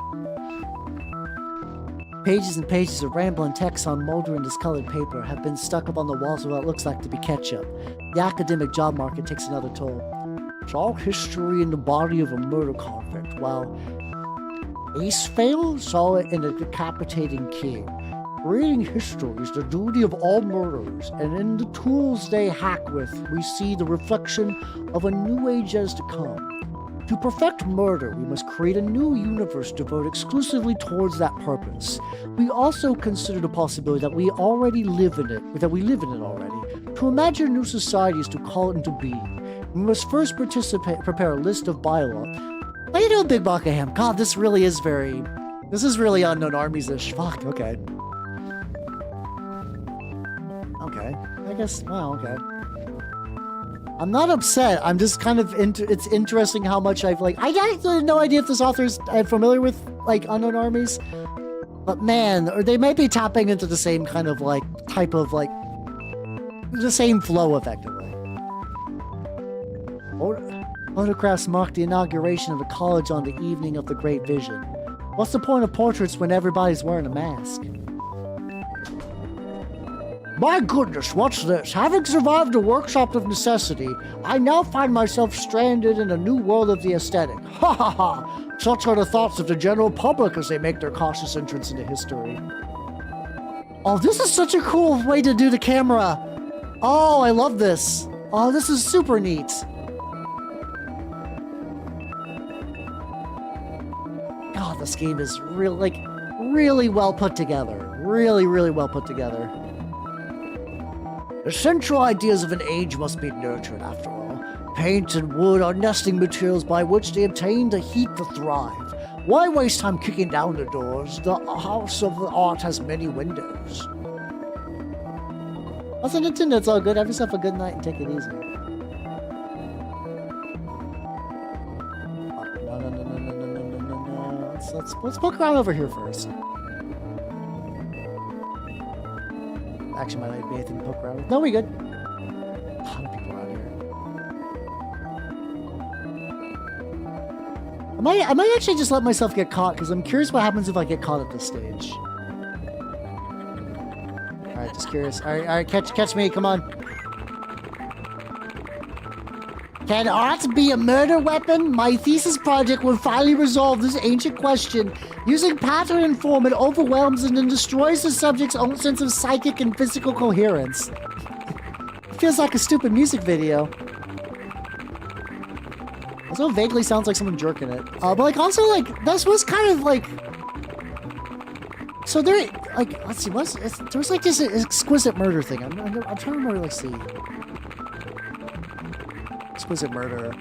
Pages and pages of rambling text on moldering discolored paper have been stuck up on the walls of what looks like to be ketchup. The academic job market takes another toll. It's all history in the body of a murder convict, while Acefale saw it in a decapitating king. Reading history is the duty of all murderers, and in the tools they hack with, we see the reflection of a new age as to come. To perfect murder, we must create a new universe devoted exclusively towards that purpose. We also consider the possibility that we already live in it already. To imagine a new society is to call it into being. We must first prepare a list of bylaws. How you doing, Big Buckingham? God, this is really Unknown Armies-ish. Fuck, okay. Okay, I guess, wow, okay. I'm not upset. I'm just kind of it's interesting how much I've like. I had no idea if this author's familiar with like Unknown Armies, but man, or they might be tapping into the same kind of like type of like the same flow effectively. Photographs mark the inauguration of a college on the evening of the Great Vision. What's the point of portraits when everybody's wearing a mask? My goodness, what's this? Having survived a workshop of necessity, I now find myself stranded in a new world of the aesthetic. Ha ha ha! Such are the thoughts of the general public as they make their cautious entrance into history. Oh, this is such a cool way to do the camera. Oh, I love this. Oh, this is super neat. God, this game is really well put together. Really well put together. The central ideas of an age must be nurtured, after all. Paint and wood are nesting materials by which they obtain the heat to thrive. Why waste time kicking down the doors? The house of art has many windows. Also, Nintendo, it's all good. Have yourself a good night and take it easy. No. Let's poke around over here first. Actually, might not be anything to poke around with. No, we good. A lot of people around here. I might actually just let myself get caught, because I'm curious what happens if I get caught at this stage. Alright, just curious. Alright, catch me, come on. Can art be a murder weapon? My thesis project will finally resolve this ancient question. Using pattern and form, it overwhelms and then destroys the subject's own sense of psychic and physical coherence. It feels like a stupid music video. Also vaguely sounds like someone jerking it. But like also like, this was kind of like... So there, like, let's see, there was like this exquisite murder thing. I'm trying to remember, like, see. Exquisite murder.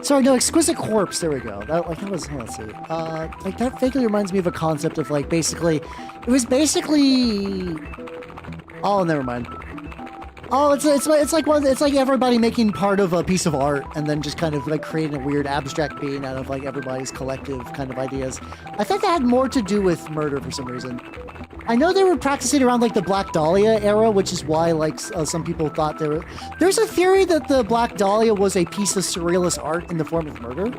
Sorry, no, exquisite corpse. There we go. That was. Let's see. Like that vaguely reminds me of a concept of like basically, it was basically. Oh, never mind. Oh, it's like everybody making part of a piece of art and then just kind of like creating a weird abstract being out of like everybody's collective kind of ideas. I thought that had more to do with murder for some reason. I know they were practicing around like the Black Dahlia era, which is why like some people thought there's a theory that the Black Dahlia was a piece of surrealist art in the form of murder.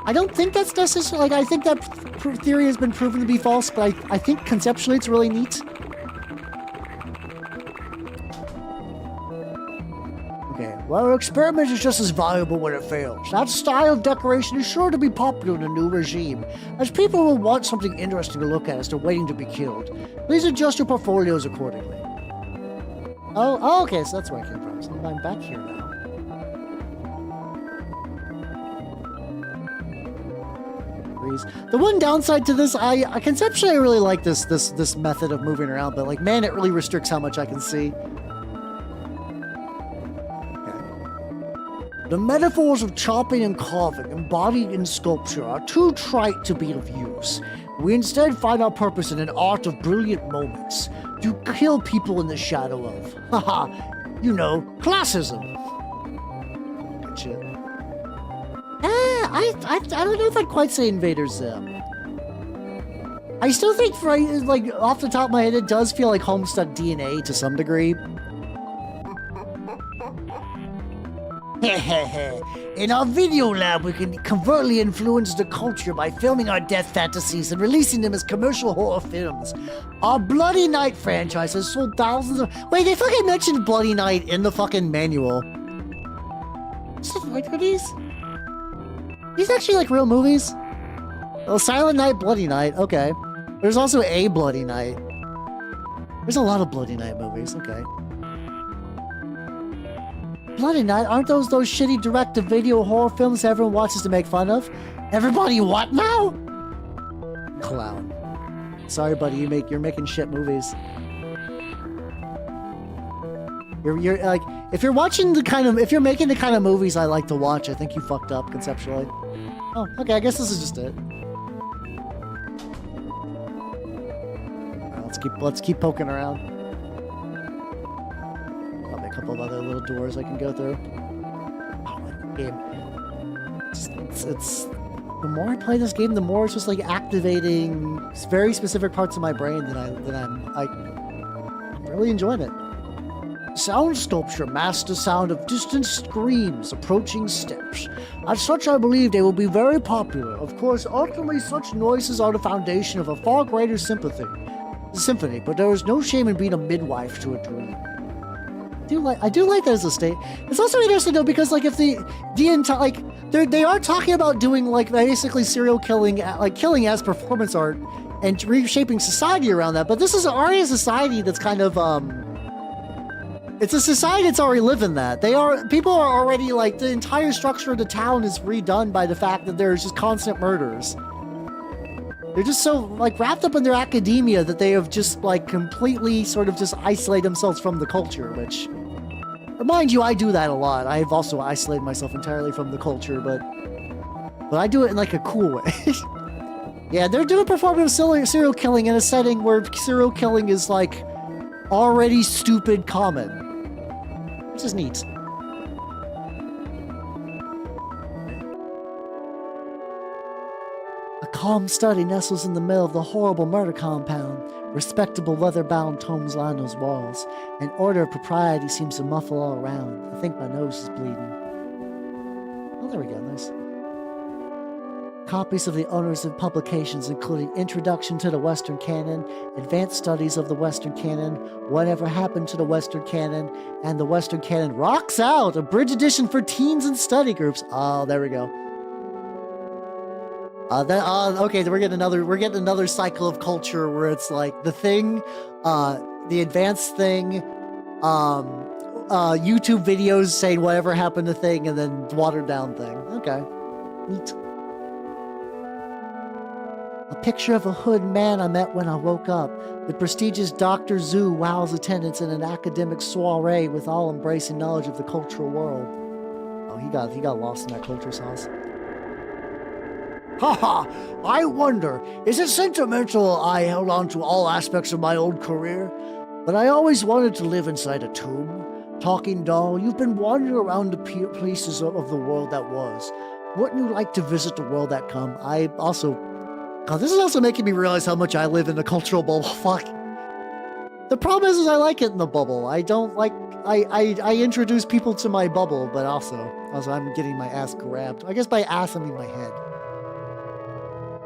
I don't think that's necessarily, like, I think that theory has been proven to be false, but I think conceptually it's really neat. Okay, well, an experiment is just as valuable when it fails. That style of decoration is sure to be popular in the new regime, as people will want something interesting to look at as they're waiting to be killed. Please adjust your portfolios accordingly. Oh, okay, so that's where I came from. So I'm back here now. The one downside to this, I conceptually really like this method of moving around, but like, man, it really restricts how much I can see. The metaphors of chopping and carving embodied in sculpture are too trite to be of use. We instead find our purpose in an art of brilliant moments, to kill people in the shadow of, you know, classism. Good shit. I don't know if I'd quite say Invader Zim. I still think, like, off the top of my head, it does feel like Homestuck DNA to some degree. In our video lab, we can covertly influence the culture by filming our death fantasies and releasing them as commercial horror films. Our Bloody Night franchise has sold thousands of... Wait, they fucking mentioned Bloody Night in the fucking manual. What are these? These actually like real movies? Oh, Silent Night, Bloody Night, okay. There's also a Bloody Night. There's a lot of Bloody Night movies, okay. Bloody Night? Aren't those shitty direct-to-video horror films everyone watches to make fun of? Everybody what now? Clown. Sorry, buddy, you're making shit movies. You're like, if you're making the kind of movies I like to watch, I think you fucked up conceptually. Oh, okay, I guess this is just it. Right, let's keep poking around. Probably a couple of other little doors I can go through. Oh, game. It's the more I play this game, the more it's just like activating very specific parts of my brain that I'm really enjoying it. Sound sculpture masks the sound of distant screams, approaching steps. As such, I believe they will be very popular. Of course, ultimately, such noises are the foundation of a far greater symphony, but there is no shame in being a midwife to a dream. I do like that as a state. It's also interesting though, because like if the entire, like, they are talking about doing like basically serial killing, like killing as performance art and reshaping society around that, but this is already a society that's kind of, it's a society that's already living that. People are already, like, the entire structure of the town is redone by the fact that there's just constant murders. They're just so, like, wrapped up in their academia that they have just, like, completely sort of just isolate themselves from the culture, which, mind you, I do that a lot. I've also isolated myself entirely from the culture, but I do it in, like, a cool way. Yeah, they're doing performative serial killing in a setting where serial killing is, like, already stupid common. Which is neat. A calm study nestles in the middle of the horrible murder compound. Respectable leather-bound tomes line those walls. An order of propriety seems to muffle all around. I think my nose is bleeding. Oh, there we go, nice. Copies of the owners of publications including Introduction to the Western Canon, Advanced Studies of the Western Canon, Whatever Happened to the Western Canon, and the Western Canon Rocks Out, a bridge edition for teens and study groups. Oh, there we go. Okay, we're getting another cycle of culture where it's like the thing, the advanced thing, YouTube videos saying whatever happened to thing, and then watered down thing. Okay, neat. A picture of a hood man I met when I woke up. The prestigious Dr. Zhu wows attendants in an academic soiree with all-embracing knowledge of the cultural world. Oh, he got lost in that culture sauce. Haha, I wonder, is it sentimental I held on to all aspects of my old career? But I always wanted to live inside a tomb. Talking doll, you've been wandering around the places of the world that was. Wouldn't you like to visit the world that come? God, this is also making me realize how much I live in a cultural bubble. Fuck. The problem is I like it in the bubble. I don't like... I introduce people to my bubble, but also I'm getting my ass grabbed. I guess by ass, I mean my head.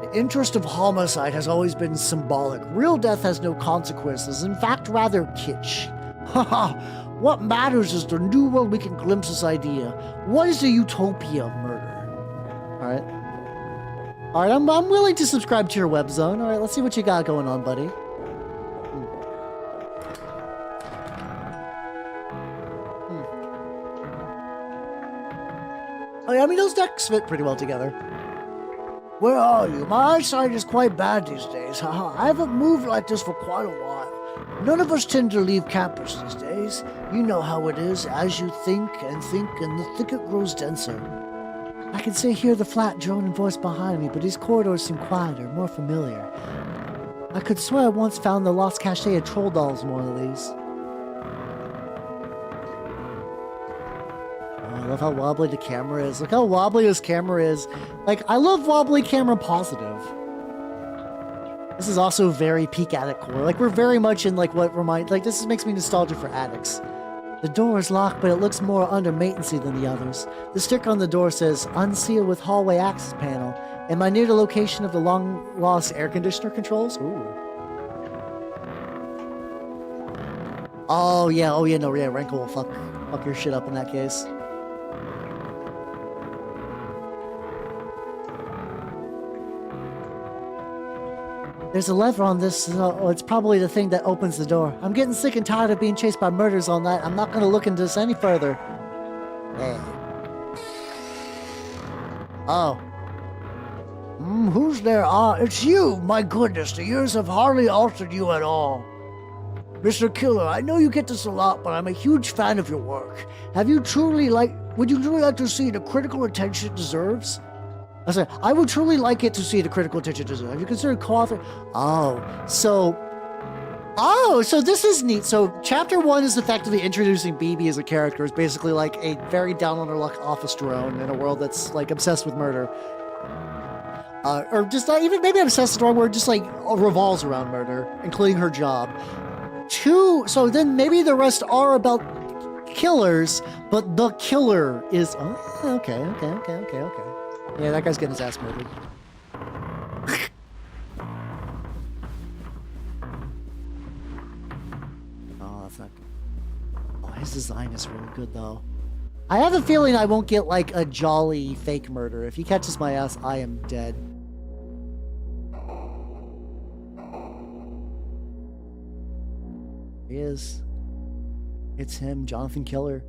The interest of homicide has always been symbolic. Real death has no consequences. In fact, rather kitsch. Haha. What matters is the new world we can glimpse this idea. What is the utopia of murder? Alright. Alright, I'm willing to subscribe to your web zone. Alright, let's see what you got going on, buddy. Oh, yeah, I mean, those decks fit pretty well together. Where are you? My eyesight is quite bad these days. Haha, I haven't moved like this for quite a while. None of us tend to leave campus these days. You know how it is. As you think, and the thicket grows denser. I can still hear the flat droning voice behind me, but these corridors seem quieter, more familiar. I could swear I once found the lost cache of troll dolls in one of these. Oh, I love how wobbly the camera is. Look how wobbly this camera is. Like, I love wobbly camera positive. This is also very peak attic core. Like, we're very much in, like, this makes me nostalgic for attics. The door is locked, but it looks more under maintenancy than the others. The sticker on the door says, unsealed with hallway access panel. Am I near the location of the long-lost air conditioner controls? Ooh. Oh, yeah, Renko will fuck your shit up in that case. There's a lever on this, so it's probably the thing that opens the door. I'm getting sick and tired of being chased by murders all night. I'm not going to look into this any further. Hey. Oh. Who's there? It's you! My goodness, the years have hardly altered you at all. Mr. Killer, I know you get this a lot, but I'm a huge fan of your work. Would you truly like to see the critical attention it deserves? I would truly like it to see the critical attention it deserves. Have you considered co-author? So this is neat. So chapter 1 is effectively introducing BB as a character. It's basically like a very down on her luck office drone in a world that's like obsessed with murder. Or just not even, maybe obsessed is the wrong word, just like revolves around murder, including her job. 2, so then maybe the rest are about killers, but the killer is, okay. Yeah, that guy's getting his ass murdered. Oh, that's not good. Oh, his design is really good, though. I have a feeling I won't get, like, a jolly fake murder. If he catches my ass, I am dead. He is. It's him, Jonathan Killer.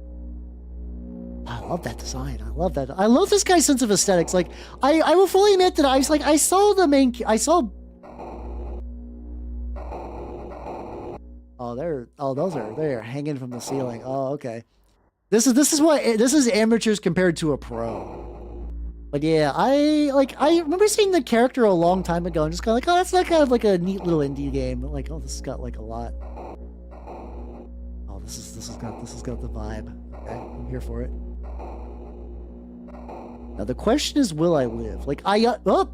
I love that design. I love that. I love this guy's sense of aesthetics. Like, I will fully admit that I saw they're hanging from the ceiling. Oh, okay. This is amateurs compared to a pro. But yeah, I remember seeing the character a long time ago and just kind of like, oh, that's like kind of like a neat little indie game. Like, oh, this has got like a lot. Oh, this has got the vibe. Okay, I'm here for it. Now the question is, will I live? Like oh,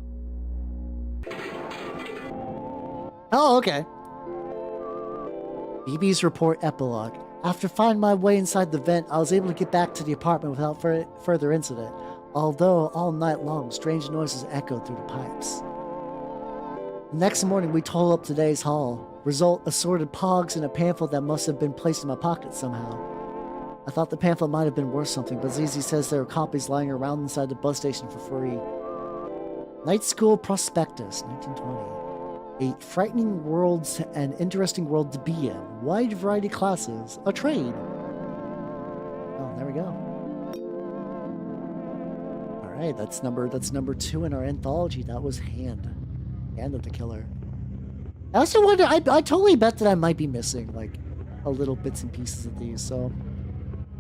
okay. BB's report epilogue. After finding my way inside the vent, I was able to get back to the apartment without further incident. Although all night long, strange noises echoed through the pipes. The next morning, we totaled up today's haul. Result, assorted pogs and a pamphlet that must have been placed in my pocket somehow. I thought the pamphlet might have been worth something, but Zizi says there are copies lying around inside the bus station for free. Night School Prospectus, 1920. A frightening world and interesting world to be in. Wide variety of classes. A trade. Oh, there we go. Alright, that's number 2 in our anthology. That was Hand of the Killer. I also wonder, I totally bet that I might be missing, like, a little bits and pieces of these, so...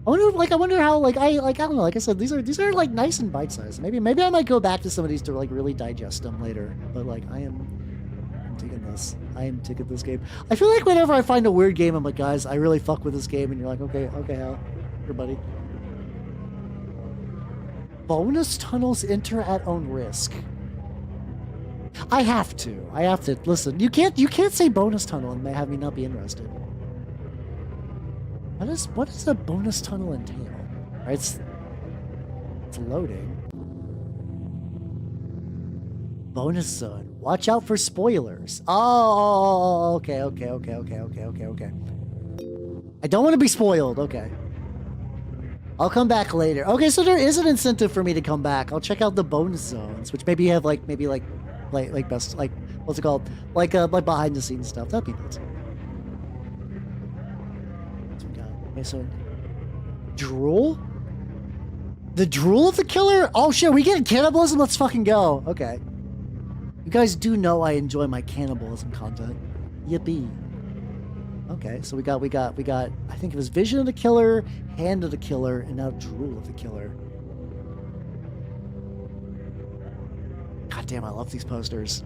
I wonder how, like, I don't know, like I said, these are like, nice and bite-sized. Maybe I might go back to some of these to, like, really digest them later. But, like, I'm digging this. I am digging this game. I feel like whenever I find a weird game, I'm like, guys, I really fuck with this game, and you're like, okay, Hal, here, buddy. Bonus tunnels enter at own risk. I have to. Listen, you can't say bonus tunnel and have me not be interested. What does a bonus tunnel entail? Right, it's loading. Bonus zone. Watch out for spoilers. Oh, okay. I don't want to be spoiled. Okay. I'll come back later. Okay, so there is an incentive for me to come back. I'll check out the bonus zones, which maybe have like best, like, what's it called? Like behind the scenes stuff. That'd be nice. Okay, so drool? The drool of the killer? Oh shit, we getting cannibalism? Let's fucking go. Okay. You guys do know I enjoy my cannibalism content. Yippee. Okay, so we got I think it was Vision of the Killer, Hand of the Killer, and now Drool of the Killer. God damn, I love these posters.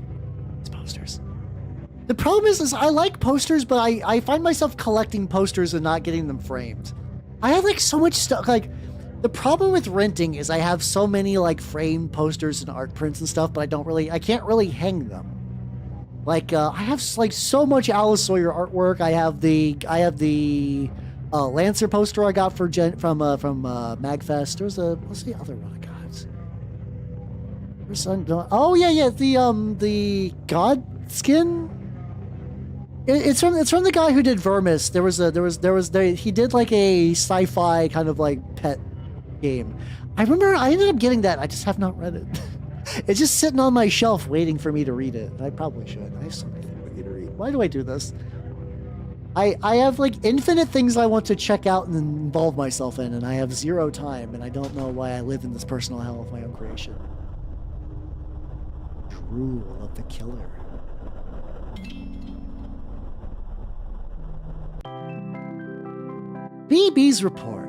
The problem is I like posters, but I find myself collecting posters and not getting them framed. I have like so much stuff. Like, the problem with renting is I have so many like framed posters and art prints and stuff, but I can't really hang them. Like, I have like so much Alice Sawyer artwork. I have the Lancer poster I got from Magfest. What's the other one I got? Oh yeah, the God Skin. It's from the guy who did Vermis. He did like a sci-fi kind of like pet game. I remember I ended up getting that. I just have not read it. It's just sitting on my shelf waiting for me to read it. I probably should. I have so many things I need to read. Why do I do this? I have like infinite things I want to check out and involve myself in, and I have zero time, and I don't know why I live in this personal hell of my own creation. Drool of the Killer. BB's report.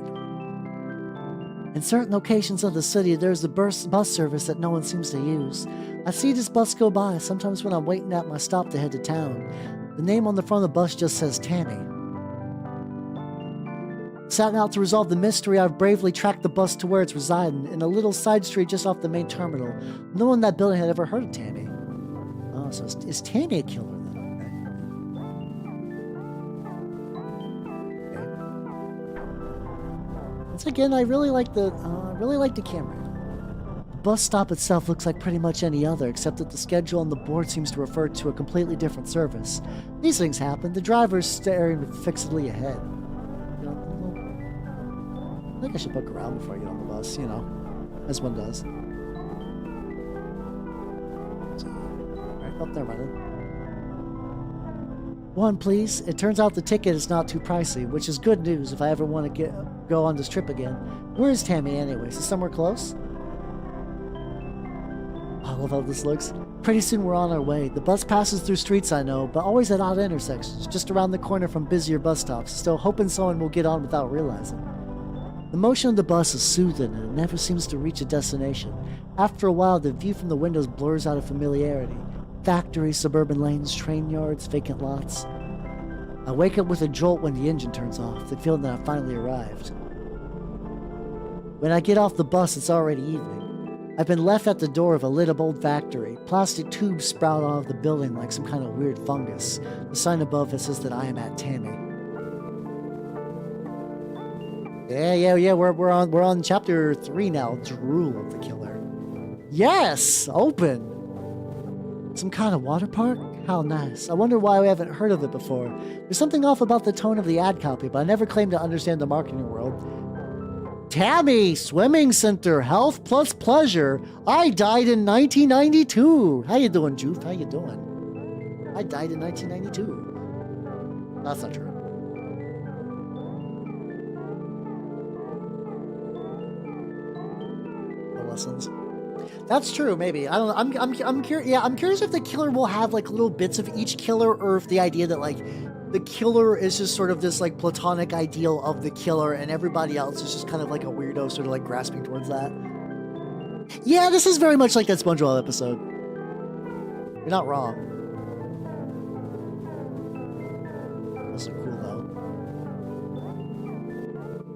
In certain locations of the city, there's a bus service that no one seems to use. I see this bus go by sometimes when I'm waiting at my stop to head to town. The name on the front of the bus just says Tammy. Setting out to resolve the mystery, I've bravely tracked the bus to where it's residing, in a little side street just off the main terminal. No one in that building had ever heard of Tammy. Oh, so is Tammy a killer then? Once again, I really like the camera. The bus stop itself looks like pretty much any other, except that the schedule on the board seems to refer to a completely different service. These things happen. The driver's staring fixedly ahead. You know, I think I should look around before I get on the bus, you know, as one does. Alright, up there, running. One, please. It turns out the ticket is not too pricey, which is good news if I ever want to go on this trip again. Where is Tammy anyways? Is somewhere close? I love how this looks. Pretty soon we're on our way. The bus passes through streets I know, but always at odd intersections, just around the corner from busier bus stops, still hoping someone will get on without realizing. The motion of the bus is soothing, and it never seems to reach a destination. After a while, the view from the windows blurs out of familiarity. Factories, suburban lanes, train yards, vacant lots. I wake up with a jolt when the engine turns off, the feeling that I finally arrived. When I get off the bus, it's already evening. I've been left at the door of a lit-up old factory. Plastic tubes sprout out of the building like some kind of weird fungus. The sign above it says that I am at Tammy. Yeah, we're on chapter 3 now. Drool of the Killer. Yes! Open! Some kind of water park? How nice. I wonder why we haven't heard of it before. There's something off about the tone of the ad copy, but I never claimed to understand the marketing world. Tammy, swimming center, health plus pleasure. I died in 1992. How you doing, Joof? How you doing? I died in 1992. That's not true. Lessons. That's true. Maybe I don't know. I'm curious. Yeah, I'm curious if the killer will have like little bits of each killer, or if the idea that like the killer is just sort of this like platonic ideal of the killer, and everybody else is just kind of like a weirdo, sort of like grasping towards that. Yeah, this is very much like that SpongeBob episode. You're not wrong. That's so cool though.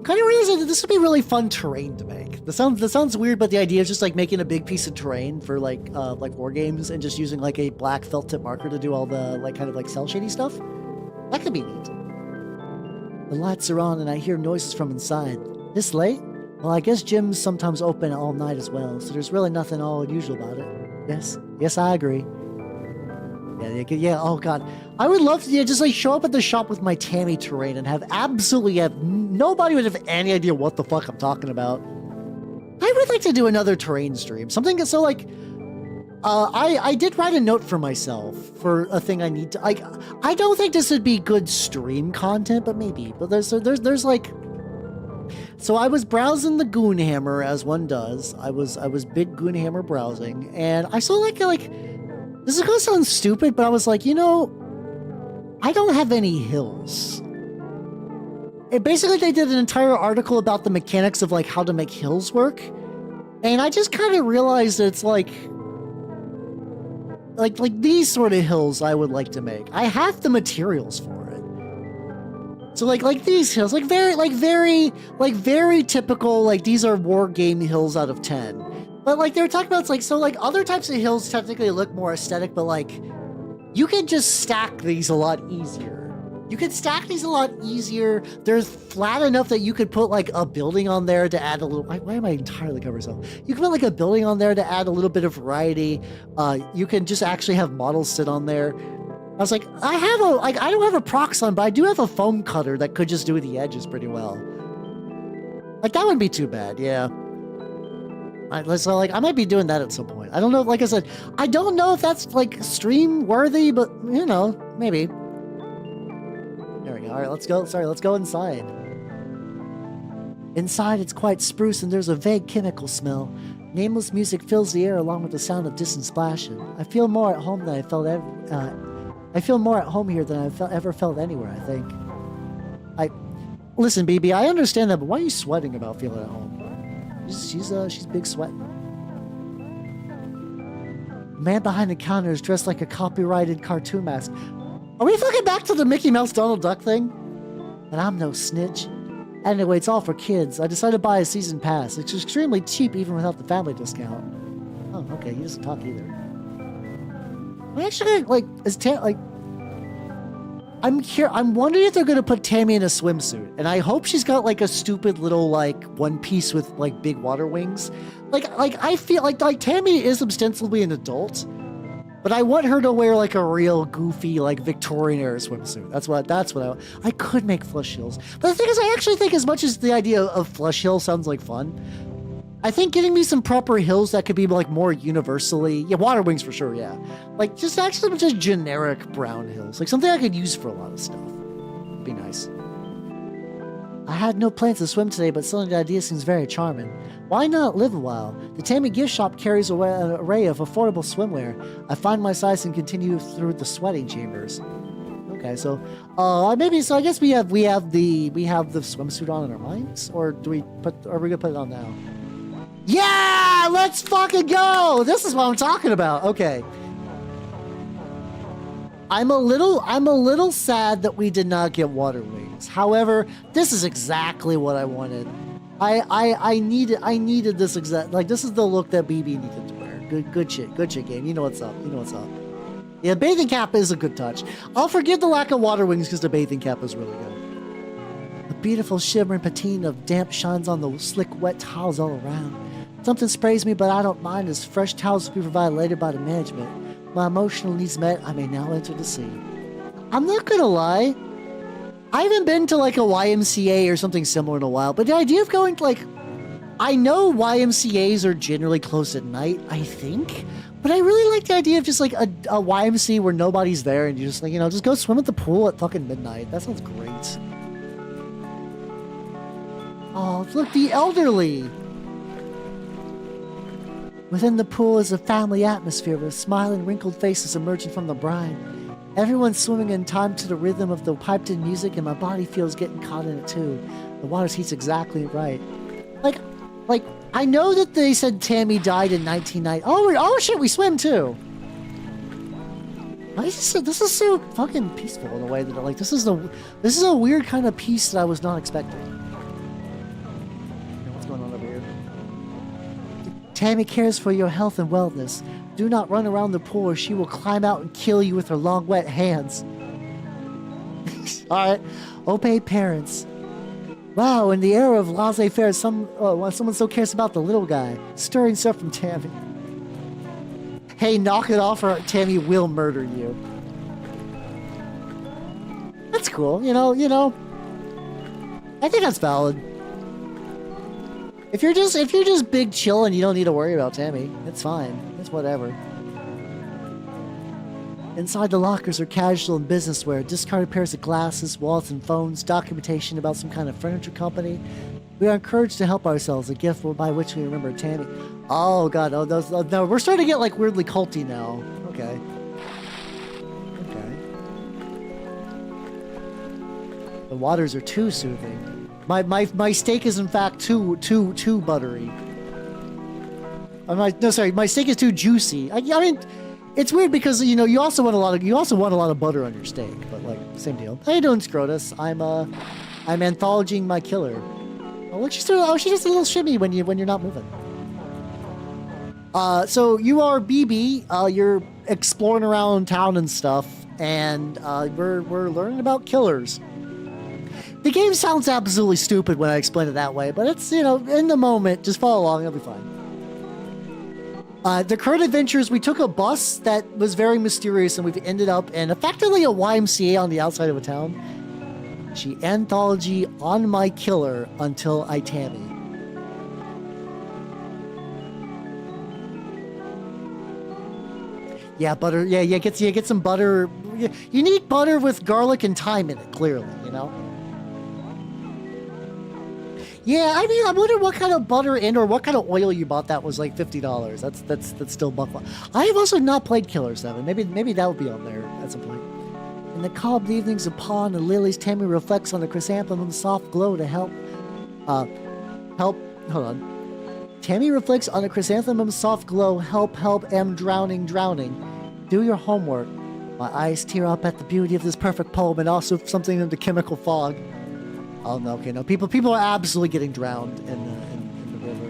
Kind of realizing that this would be really fun terrain to make. That sounds weird, but the idea is just like making a big piece of terrain for like war games and just using like a black felt tip marker to do all the like kind of like cell shady stuff. That could be neat. The lights are on and I hear noises from inside. This late? Well, I guess gyms sometimes open all night as well, so there's really nothing all unusual about it. Yes, I agree. Yeah, oh god. I would love to just like show up at the shop with my Tammy terrain and have nobody would have any idea what the fuck I'm talking about. I would like to do another terrain stream. Something so like I did write a note for myself for a thing I need to like. I don't think this would be good stream content, but maybe. But there's like. So I was browsing the Goonhammer as one does. I was big Goonhammer browsing, and I saw like this is gonna sound stupid, but I was like, you know, I don't have any hills. And basically, they did an entire article about the mechanics of like how to make hills work, and I just kind of realized that it's like these sort of hills I would like to make. I have the materials for it. So like these hills, like very typical, like these are war game hills out of 10. But like they were talking about, it's like, so like other types of hills technically look more aesthetic, but like you can just stack these a lot easier. They're flat enough that you could put like a building on there to add a little. Why am I entirely covering myself? You can put like a building on there to add a little bit of variety. You can just actually have models sit on there. I was like, I don't have a Proxon, but I do have a foam cutter that could just do the edges pretty well. Like that wouldn't be too bad, yeah. So like I might be doing that at some point. I don't know. Like I said, I don't know if that's like stream worthy, but you know, maybe. There we go. All right, let's go. Sorry, let's go inside. Inside, it's quite spruce, and there's a vague chemical smell. Nameless music fills the air, along with the sound of distant splashing. I feel more at home here than I've ever felt anywhere. I think. Listen, BB. I understand that, but why are you sweating about feeling at home? She's big sweating. The man behind the counter is dressed like a copyrighted cartoon mask. Are we fucking back to the Mickey Mouse Donald Duck thing? And I'm no snitch. Anyway, it's all for kids. I decided to buy a season pass. It's extremely cheap even without the family discount. Oh, okay, he doesn't talk either. I actually, like, I'm wondering if they're gonna put Tammy in a swimsuit, and I hope she's got like a stupid little like one piece with like big water wings. Like I feel like Tammy is ostensibly an adult, but I want her to wear like a real goofy like Victorian era swimsuit. That's what I could make Flush Hills. But the thing is, I actually think as much as the idea of Flush Hill sounds like fun, I think getting me some proper hills that could be like more universally, water wings for sure, yeah. Like just generic brown hills, like something I could use for a lot of stuff. Would be nice. I had no plans to swim today, but selling the idea seems very charming. Why not live a while? The Tammy gift shop carries an array of affordable swimwear. I find my size and continue through the sweating chambers. Okay, so I guess we have the swimsuit on in our minds, or are we gonna put it on now? Yeah, let's fucking go! This is what I'm talking about. Okay. I'm a little sad that we did not get water wings. However, this is exactly what I wanted. I needed this exact, like, this is the look that BB needed to wear. Good shit game. You know what's up. Yeah, bathing cap is a good touch. I'll forgive the lack of water wings because the bathing cap is really good. A beautiful shimmering patina of damp shines on the slick wet towels all around. Something sprays me, but I don't mind as fresh towels will be provided later by the management. My emotional needs met, I may now enter the sea. I'm not gonna lie. I haven't been to like a YMCA or something similar in a while, but the idea of going to like... I know YMCAs are generally closed at night, I think, but I really like the idea of just like a YMCA where nobody's there and you just like, just go swim at the pool at fucking midnight. That sounds great. Oh, look, the elderly! Within the pool is a family atmosphere with smiling, wrinkled faces emerging from the brine. Everyone's swimming in time to the rhythm of the piped-in music, and my body feels getting caught in it too. The water's heat's exactly right. Like, I know that they said Tammy died in 1990. Oh shit, we swim too. This is so fucking peaceful in a way that like this is a weird kind of peace that I was not expecting. What's going on over here? Tammy cares for your health and wellness. Do not run around the pool or she will climb out and kill you with her long wet hands. Alright. Obey parents. Wow, in the era of laissez-faire, someone so cares about the little guy. Stirring stuff from Tammy. Hey, knock it off or Tammy will murder you. That's cool, you know. I think that's valid. If you're just big chill and you don't need to worry about Tammy, it's fine. It's whatever. Inside the lockers are casual and business wear, discarded pairs of glasses, wallets and phones, documentation about some kind of furniture company. We are encouraged to help ourselves, a gift by which we remember Tammy. Oh god, no, we're starting to get like weirdly culty now. Okay. The waters are too soothing. My steak is in fact too buttery. My steak is too juicy. I mean, it's weird because you also want a lot of butter on your steak, but like same deal. How you doing, Scrotus? I'm anthologying my killer. Oh look, she does a little shimmy when you're not moving. So you are BB. You're exploring around town and stuff, and we're learning about killers. The game sounds absolutely stupid when I explain it that way, but it's in the moment. Just follow along, it'll be fine. The current adventures, we took a bus that was very mysterious and we've ended up in effectively a YMCA on the outside of a town. She anthology on my killer until I Tammy. Yeah, butter. Yeah, get some butter. You need butter with garlic and thyme in it, clearly, Yeah, I mean, I wonder what kind of butter or what kind of oil you bought that was like $50. That's still buck. I have also not played Killer 7. Maybe that would be on there at some point. In the calm evenings of pond and lilies, Tammy reflects on the chrysanthemum's soft glow to help. Hold on. Tammy reflects on the chrysanthemum's soft glow. Help! Am drowning. Do your homework. My eyes tear up at the beauty of this perfect poem and also something in the chemical fog. Oh no! Okay, no. People are absolutely getting drowned in the river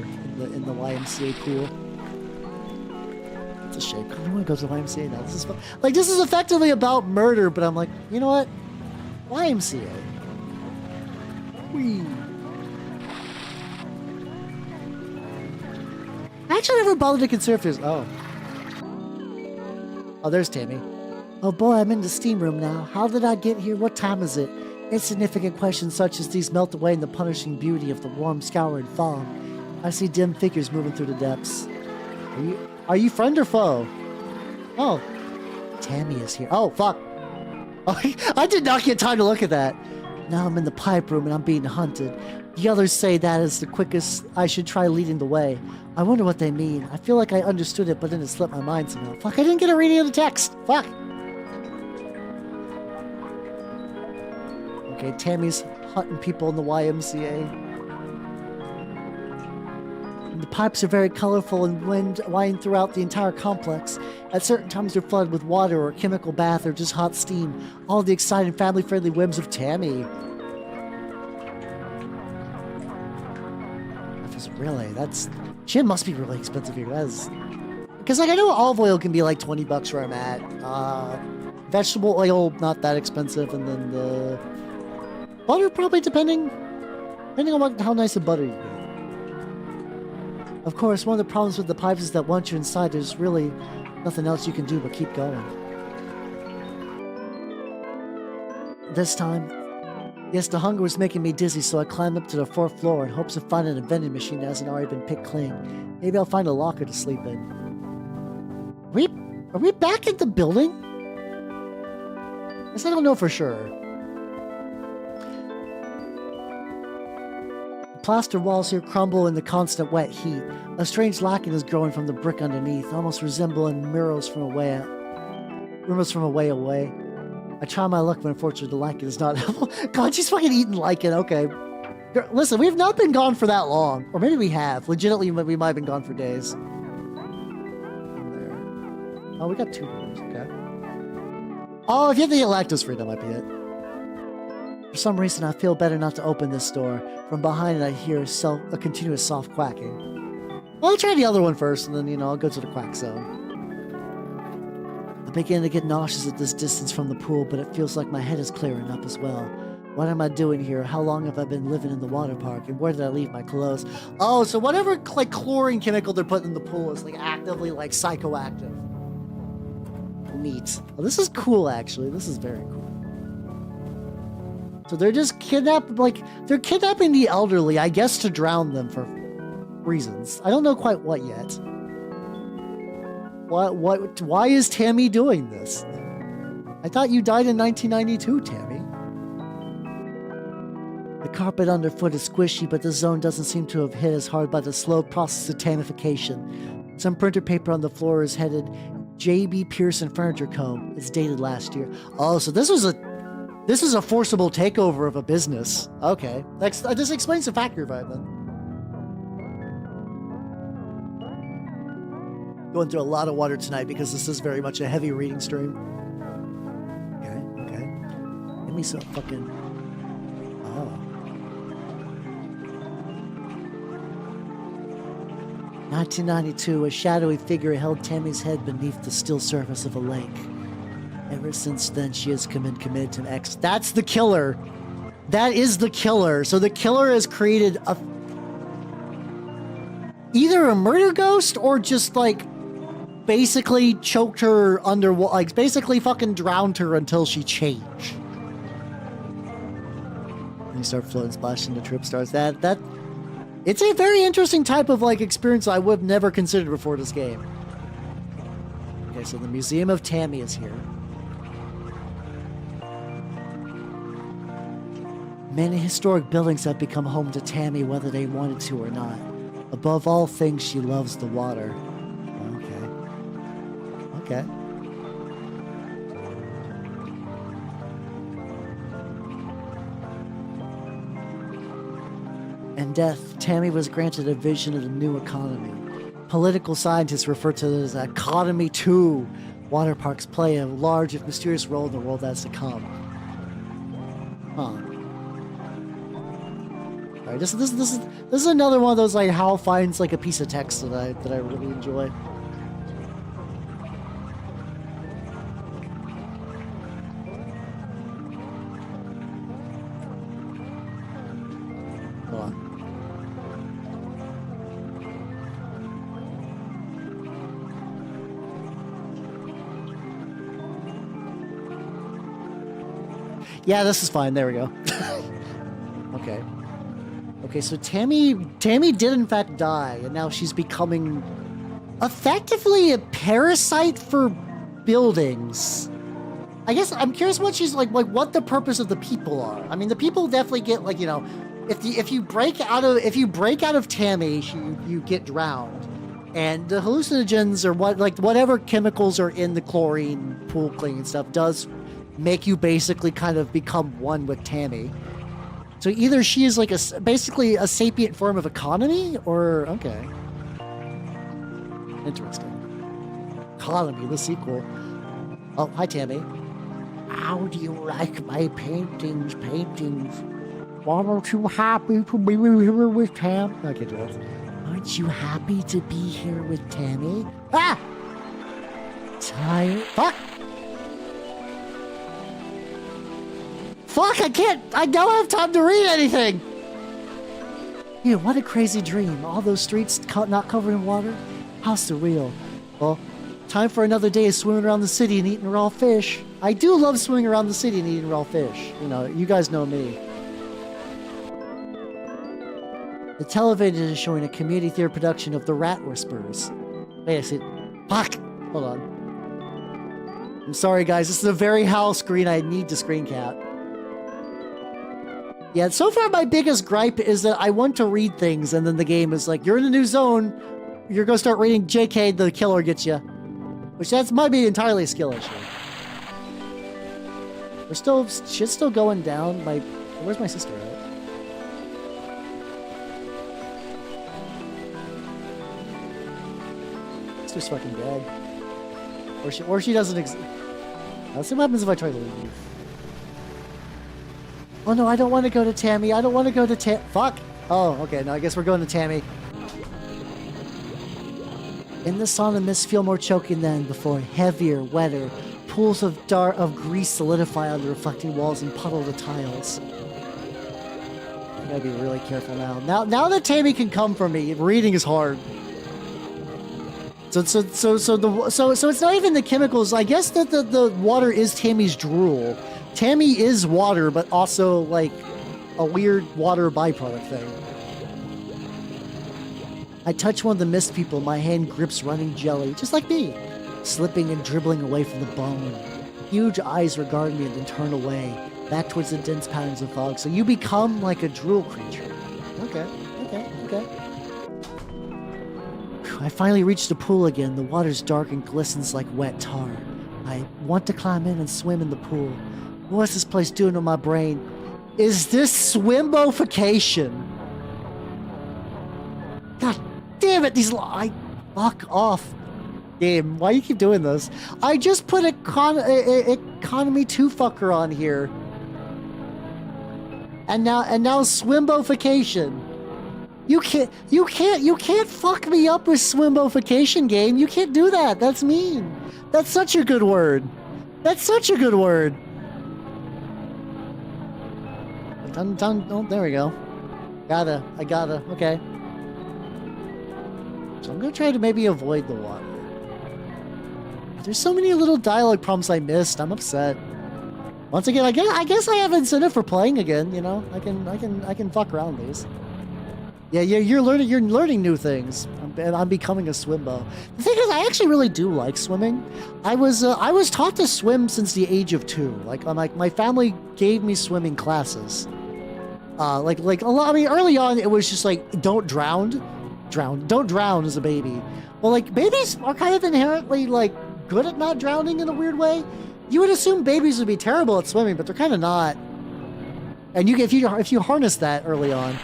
in the YMCA pool. It's a shame. I don't want to go to the YMCA now. This is fun. Like this is effectively about murder, but I'm like, you know what? YMCA. Whee. I actually never bothered to consider if there's. Oh, there's Tammy. Oh boy, I'm in the steam room now. How did I get here? What time is it? Insignificant questions such as these melt away in the punishing beauty of the warm, scoured fog. I see dim figures moving through the depths. Are you friend or foe? Oh, Tammy is here. Oh, fuck. Oh, I did not get time to look at that. Now I'm in the pipe room and I'm being hunted. The others say that is the quickest. I should try leading the way. I wonder what they mean. I feel like I understood it, but then it slipped my mind somehow. Fuck, I didn't get a reading of the text. Fuck. Okay, Tammy's hunting people in the YMCA. The pipes are very colorful and wind throughout the entire complex. At certain times they're flooded with water or a chemical bath or just hot steam. All the exciting family-friendly whims of Tammy. Really, gin must be really expensive here. Because like I know olive oil can be like $20 where I'm at. Vegetable oil not that expensive, and then the butter probably depending on how nice the butter you get. Of course, one of the problems with the pipes is that once you're inside, there's really nothing else you can do but keep going. This time, yes, the hunger was making me dizzy, so I climbed up to the 4th floor in hopes of finding a vending machine that hasn't already been picked clean. Maybe I'll find a locker to sleep in. Are we back in the building? I guess I don't know for sure. The plaster walls here crumble in the constant wet heat. A strange lichen is growing from the brick underneath, almost resembling mirrors from a way away. I try my luck, but unfortunately the lichen is not helpful. God, she's fucking eating lichen. Okay. Listen, we've not been gone for that long. Or maybe we have. Legitimately, we might have been gone for days. There. Oh, we got 2 rooms. Okay. Oh, if you have the lactose free, that might be it. For some reason, I feel better not to open this door. From behind it, I hear a continuous soft quacking. Well, I'll try the other one first, and then, I'll go to the quack zone. I begin to get nauseous at this distance from the pool, but it feels like my head is clearing up as well. What am I doing here? How long have I been living in the water park? And where did I leave my clothes? Oh, so whatever, chlorine chemical they're putting in the pool is, actively, psychoactive. Neat. Well, this is cool, actually. This is very cool. So they're just they're kidnapping the elderly, I guess, to drown them for reasons. I don't know quite what yet. Why is Tammy doing this? I thought you died in 1992, Tammy. The carpet underfoot is squishy, but the zone doesn't seem to have hit as hard by the slow process of tamification. Some printer paper on the floor is headed J.B. Pearson Furniture Co. It's dated last year. Oh, so this is a forcible takeover of a business. Okay. This explains the factory vibe then. Going through a lot of water tonight because this is very much a heavy reading stream. Okay. Give me some fucking... Oh. 1992, a shadowy figure held Tammy's head beneath the still surface of a lake. Ever since then, she has committed to X. That's the killer. That is the killer. So the killer has created either a murder ghost or just basically choked her underwater, basically fucking drowned her until she changed. And you start floating, splashing, the trip starts. It's a very interesting type of experience I would have never considered before this game. Okay, so the Museum of Tammy is here. Many historic buildings have become home to Tammy whether they wanted to or not. Above all things, she loves the water. Okay. In death, Tammy was granted a vision of the new economy. Political scientists refer to it as Economy 2. Water parks play a large if mysterious role in the world that's to come. Huh. Alright, this is another one of those Hal finds a piece of text that I really enjoy. Hold on. Yeah, this is fine. There we go. Okay. Okay, so Tammy did in fact die, and now she's becoming effectively a parasite for buildings. I guess I'm curious what she's like what the purpose of the people are. I mean, the people definitely get like, you know, if you break out of Tammy, you get drowned. And the hallucinogens or whatever chemicals are in the chlorine pool cleaning stuff does make you basically kind of become one with Tammy. So either she is like basically a sapient form of economy, or okay. Interesting. Economy, the sequel. Oh, hi Tammy. How do you like my paintings? Aren't you happy to be here with Tam? I can't do that. Aren't you happy to be here with Tammy? Ah! Tired? Fuck! Fuck, I don't have time to read anything! Yeah, what a crazy dream. All those streets not covered in water? How surreal. Well, time for another day of swimming around the city and eating raw fish. I do love swimming around the city and eating raw fish. You know, you guys know me. The television is showing a community theater production of The Rat Whisperers. Wait a second. Fuck! Hold on. I'm sorry, guys. This is a very HAL screen. I need to screen cap. Yeah, so far my biggest gripe is that I want to read things, and then the game is like, you're in a new zone. You're going to start reading JK, the killer gets you. Which might be entirely a skill issue. Shit's still going down. Where's my sister at? Sister's fucking dead. Or she doesn't exist. Let's see what happens if I try to leave. Oh no, I don't want to go to Tammy. I don't want to go to Fuck! Oh, okay, no, I guess we're going to Tammy. In the sauna, mists feel more choking than before. Heavier, wetter. Pools of grease solidify on the reflecting walls and puddle the tiles. I gotta be really careful now. Now that Tammy can come for me, reading is hard. So it's not even the chemicals. I guess that the water is Tammy's drool. Tammy is water, but also like a weird water byproduct thing. I touch one of the mist people. My hand grips running jelly, just like me, slipping and dribbling away from the bone. Huge eyes regard me and then turn away, back towards the dense patterns of fog. So you become like a drool creature. Okay. I finally reach the pool again. The water's dark and glistens like wet tar. I want to climb in and swim in the pool. What's this place doing to my brain? Is this swimbofication? God damn it, fuck off. Game, why do you keep doing this? I just put economy 2 fucker on here. And now swimbofication. You can't fuck me up with swimbofication, game. You can't do that. That's mean. That's such a good word. Oh, there we go. I gotta, okay. So I'm gonna try to maybe avoid the water. There's so many little dialogue problems I missed. I'm upset. Once again, I guess I have incentive for playing again, you know? I can fuck around these. Yeah, you're learning new things. I'm becoming a swimbo. The thing is, I actually really do like swimming. I was taught to swim since the age of 2. Like my family gave me swimming classes. Like a lot. I mean, early on it was just like don't drown as a baby. Well, like babies are kind of inherently like good at not drowning in a weird way. You would assume babies would be terrible at swimming, but they're kind of not. And if you harness that early on.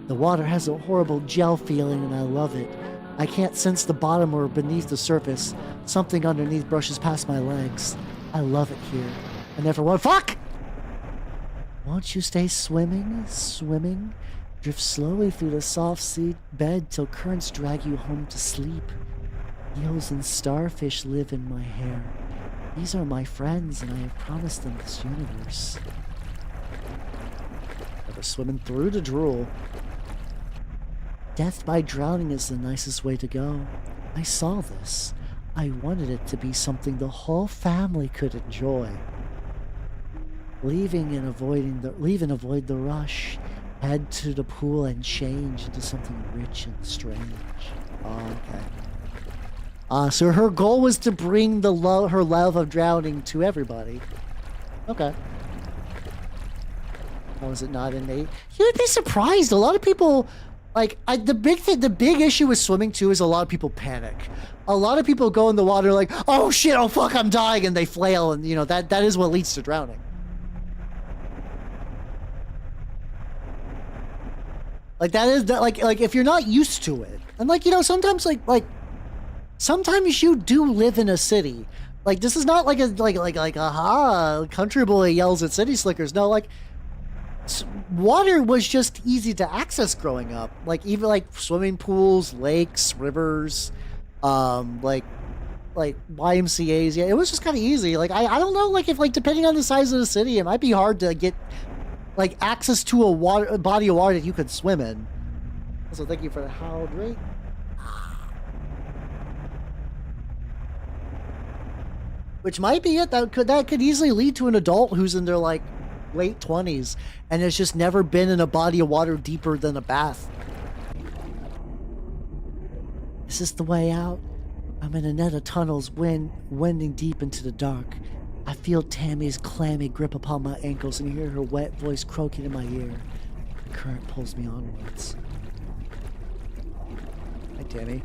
The water has a horrible gel feeling, and I love it. I can't sense the bottom or beneath the surface. Something underneath brushes past my legs. I love it here. I never want... Fuck! Won't you stay swimming? Drift slowly through the soft sea bed till currents drag you home to sleep. Eels and starfish live in my hair. These are my friends, and I have promised them this universe. Ever swimming through the drool. Death by drowning is the nicest way to go. I saw this. I wanted it to be something the whole family could enjoy. Leave and avoid the rush. Head to the pool and change into something rich and strange. Oh, okay. So her goal was to bring her love of drowning to everybody. Okay. How is it not innate? You'd be surprised. A lot of people, like, the big issue with swimming too is a lot of people panic. A lot of people go in the water like, oh shit, oh fuck, I'm dying, and they flail, and you know that is what leads to drowning. Like that is that like if you're not used to it, and like, you know, sometimes sometimes you do live in a city. Like this is not like a aha country boy yells at city slickers. No, like water was just easy to access growing up. Like even like swimming pools, lakes, rivers, like YMCA's. Yeah, it was just kind of easy. Like I don't know, like if like depending on the size of the city, it might be hard to get like access to a body of water that you could swim in. So thank you for the hydrate. Which might be it. That could easily lead to an adult who's in their like late 20s and has just never been in a body of water deeper than a bath. Is this the way out? I'm in a net of tunnels, wending deep into the dark. I feel Tammy's clammy grip upon my ankles and hear her wet voice croaking in my ear. The current pulls me onwards. Hi, Tammy.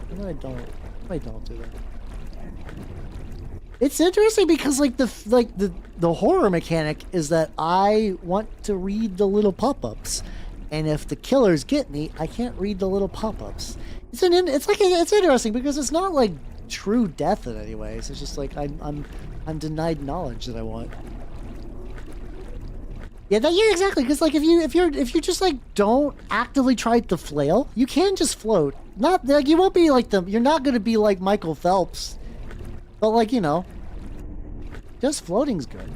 Why don't do that? It's interesting because like the horror mechanic is that I want to read the little pop-ups, and if the killers get me, I can't read the little pop-ups. It's interesting because it's not like true death in any ways. It's just like I'm denied knowledge that I want. Yeah, exactly. Because like if you just like don't actively try to flail, you can just float. Not like you won't be like you're not gonna be like Michael Phelps, but like, you know, just floating's good.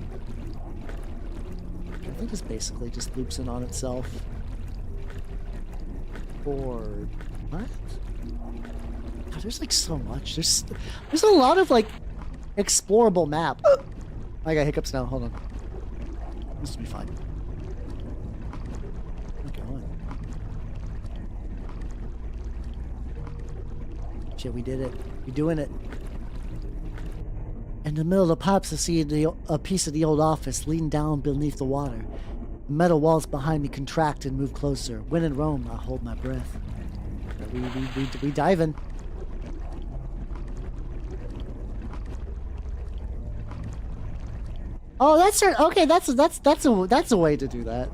I think this basically just loops in on itself. Or what? God, there's like so much. There's a lot of like explorable map. I got hiccups now. Hold on. This will be fine. Keep going. Shit, we did it. We're doing it. In the middle of the pipes, I see a piece of the old office leaning down beneath the water. The metal walls behind me contract and move closer. When in Rome, I hold my breath. We dive in. Oh, okay. That's a way to do that.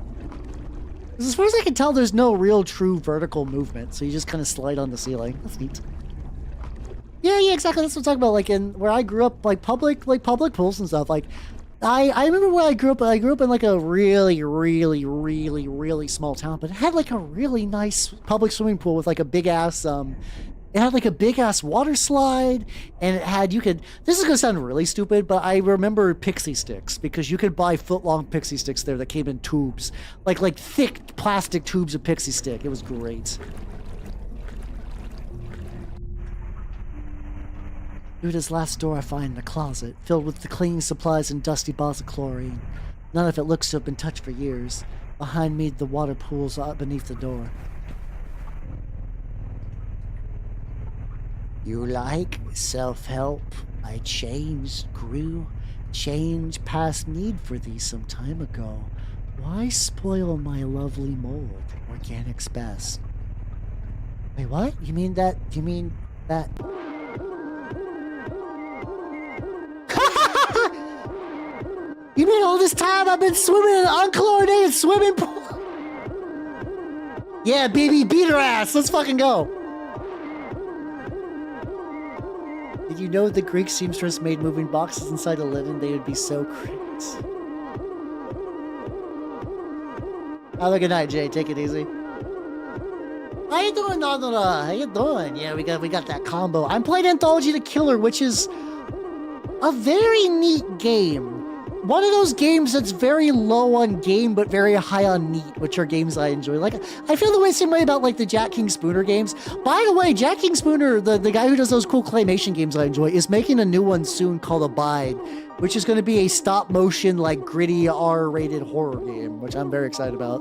As far as I can tell, there's no real true vertical movement, so you just kind of slide on the ceiling. That's neat. Yeah, exactly. That's what I'm talking about. Like in where I grew up, like public pools and stuff. Like I remember where I grew up. I grew up in like a really small town, but it had like a really nice public swimming pool with like a big ass it had like a big ass water slide, and it had this is gonna sound really stupid, but I remember pixie sticks because you could buy foot-long pixie sticks there that came in tubes, like thick plastic tubes of pixie stick. It was great. Through this last door I find a closet, filled with the cleaning supplies and dusty bottles of chlorine. None of it looks to have been touched for years. Behind me, the water pools out beneath the door. You like self-help? I changed, grew, changed past need for thee some time ago. Why spoil my lovely mold? Organic's best. Wait, what? You mean that? You mean all this time I've been swimming in an unchlorinated swimming pool? Yeah, baby, beat her ass. Let's fucking go. Did you know the Greek seamstress made moving boxes inside a linen? They would be so great. Have a good night, Jay. Take it easy. How you doing, Nandora? How you doing? Yeah, we got that combo. I'm playing Anthology the Killer, which is a very neat game. One of those games that's very low on game, but very high on neat, which are games I enjoy. Like, I feel the same way about, like, the Jack King Spooner games. By the way, Jack King Spooner, the guy who does those cool claymation games I enjoy, is making a new one soon called Abide, which is going to be a stop-motion, like, gritty, R-rated horror game, which I'm very excited about.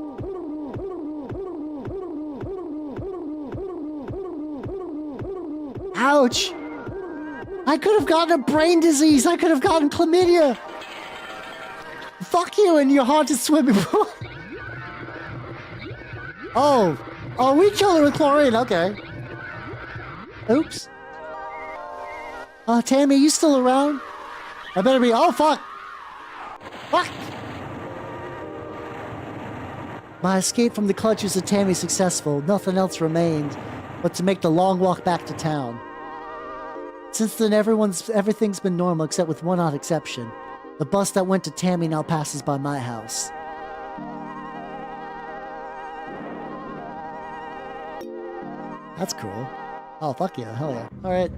Ouch! I could have gotten a brain disease. I could have gotten chlamydia. Fuck you and your haunted swimming pool. Oh, we killed her with chlorine. Okay. Oops. Tammy, you still around? I better be. Oh, fuck. Fuck. My escape from the clutches of Tammy successful. Nothing else remained but to make the long walk back to town. Since then, everything's been normal except with one odd exception. The bus that went to Tammy now passes by my house. That's cool. Oh, fuck yeah. Hell yeah. Alright.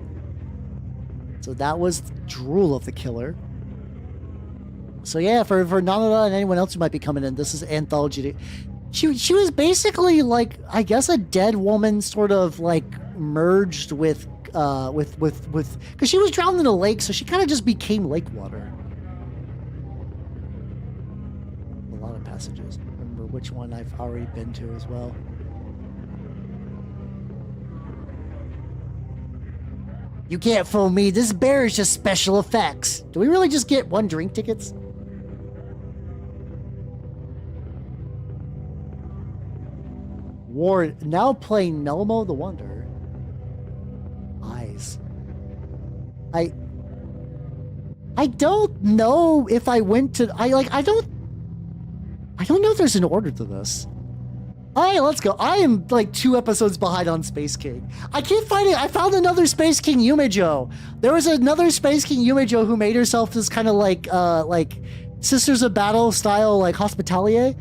So that was Drool of the Killer. So yeah, for Nanada and anyone else who might be coming in, this is Anthology. She was basically like, I guess, a dead woman sort of like merged with because she was drowned in a lake, so she kind of just became lake water. A lot of passages. I don't remember which one I've already been to as well. You can't fool me. This bear is just special effects. Do we really just get 1 drink tickets? Ward now playing Nelmo the Wonder. Eyes. I don't know if I went to I don't know if there's an order to this. Alright, let's go. I am like 2 episodes behind on Space King. I keep finding I found another Space King Yumejo. There was another Space King Yumejo who made herself this kind of like Sisters of Battle style like hospitalier.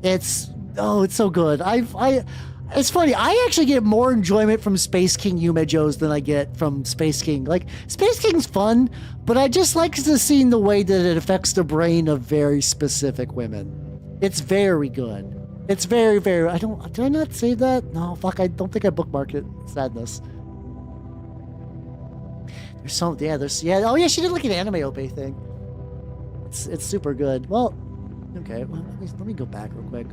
It's so good. It's funny. I actually get more enjoyment from Space King Yumejos than I get from Space King. Like, Space King's fun, but I just like to see the way that it affects the brain of very specific women. It's very good. It's very, very... Did I not save that? No, fuck, I don't think I bookmarked it. Sadness. There's some... Yeah, there's... Yeah, oh yeah, she did like an anime ope thing. It's super good. Well, okay, well, let me go back real quick.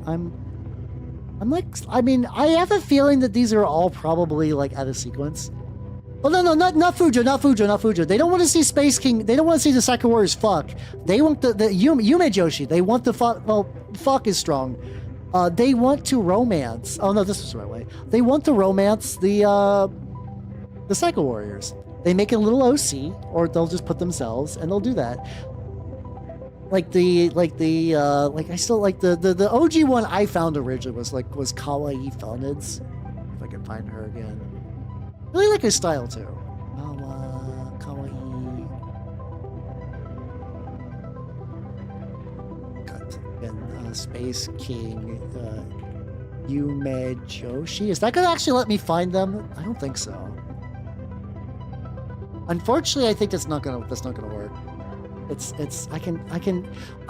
I'm like, I mean, I have a feeling that these are all probably like out of sequence. Oh no, not Fujo. They don't want to see Space King. They don't want to see the Psycho Warriors fuck. They want the Yume Joshi. They want the fuck. Well, fuck is strong. They want to romance. Oh no, this was the right way. They want to romance the Psycho Warriors. They make a little OC, or they'll just put themselves, and they'll do that. I still like the OG one I found originally was Kawaii Felnids. If I can find her again. Really like his style too. Kawaii. And Space King Yume Joshi. Is that gonna actually let me find them? I don't think so. Unfortunately, I think that's not gonna work.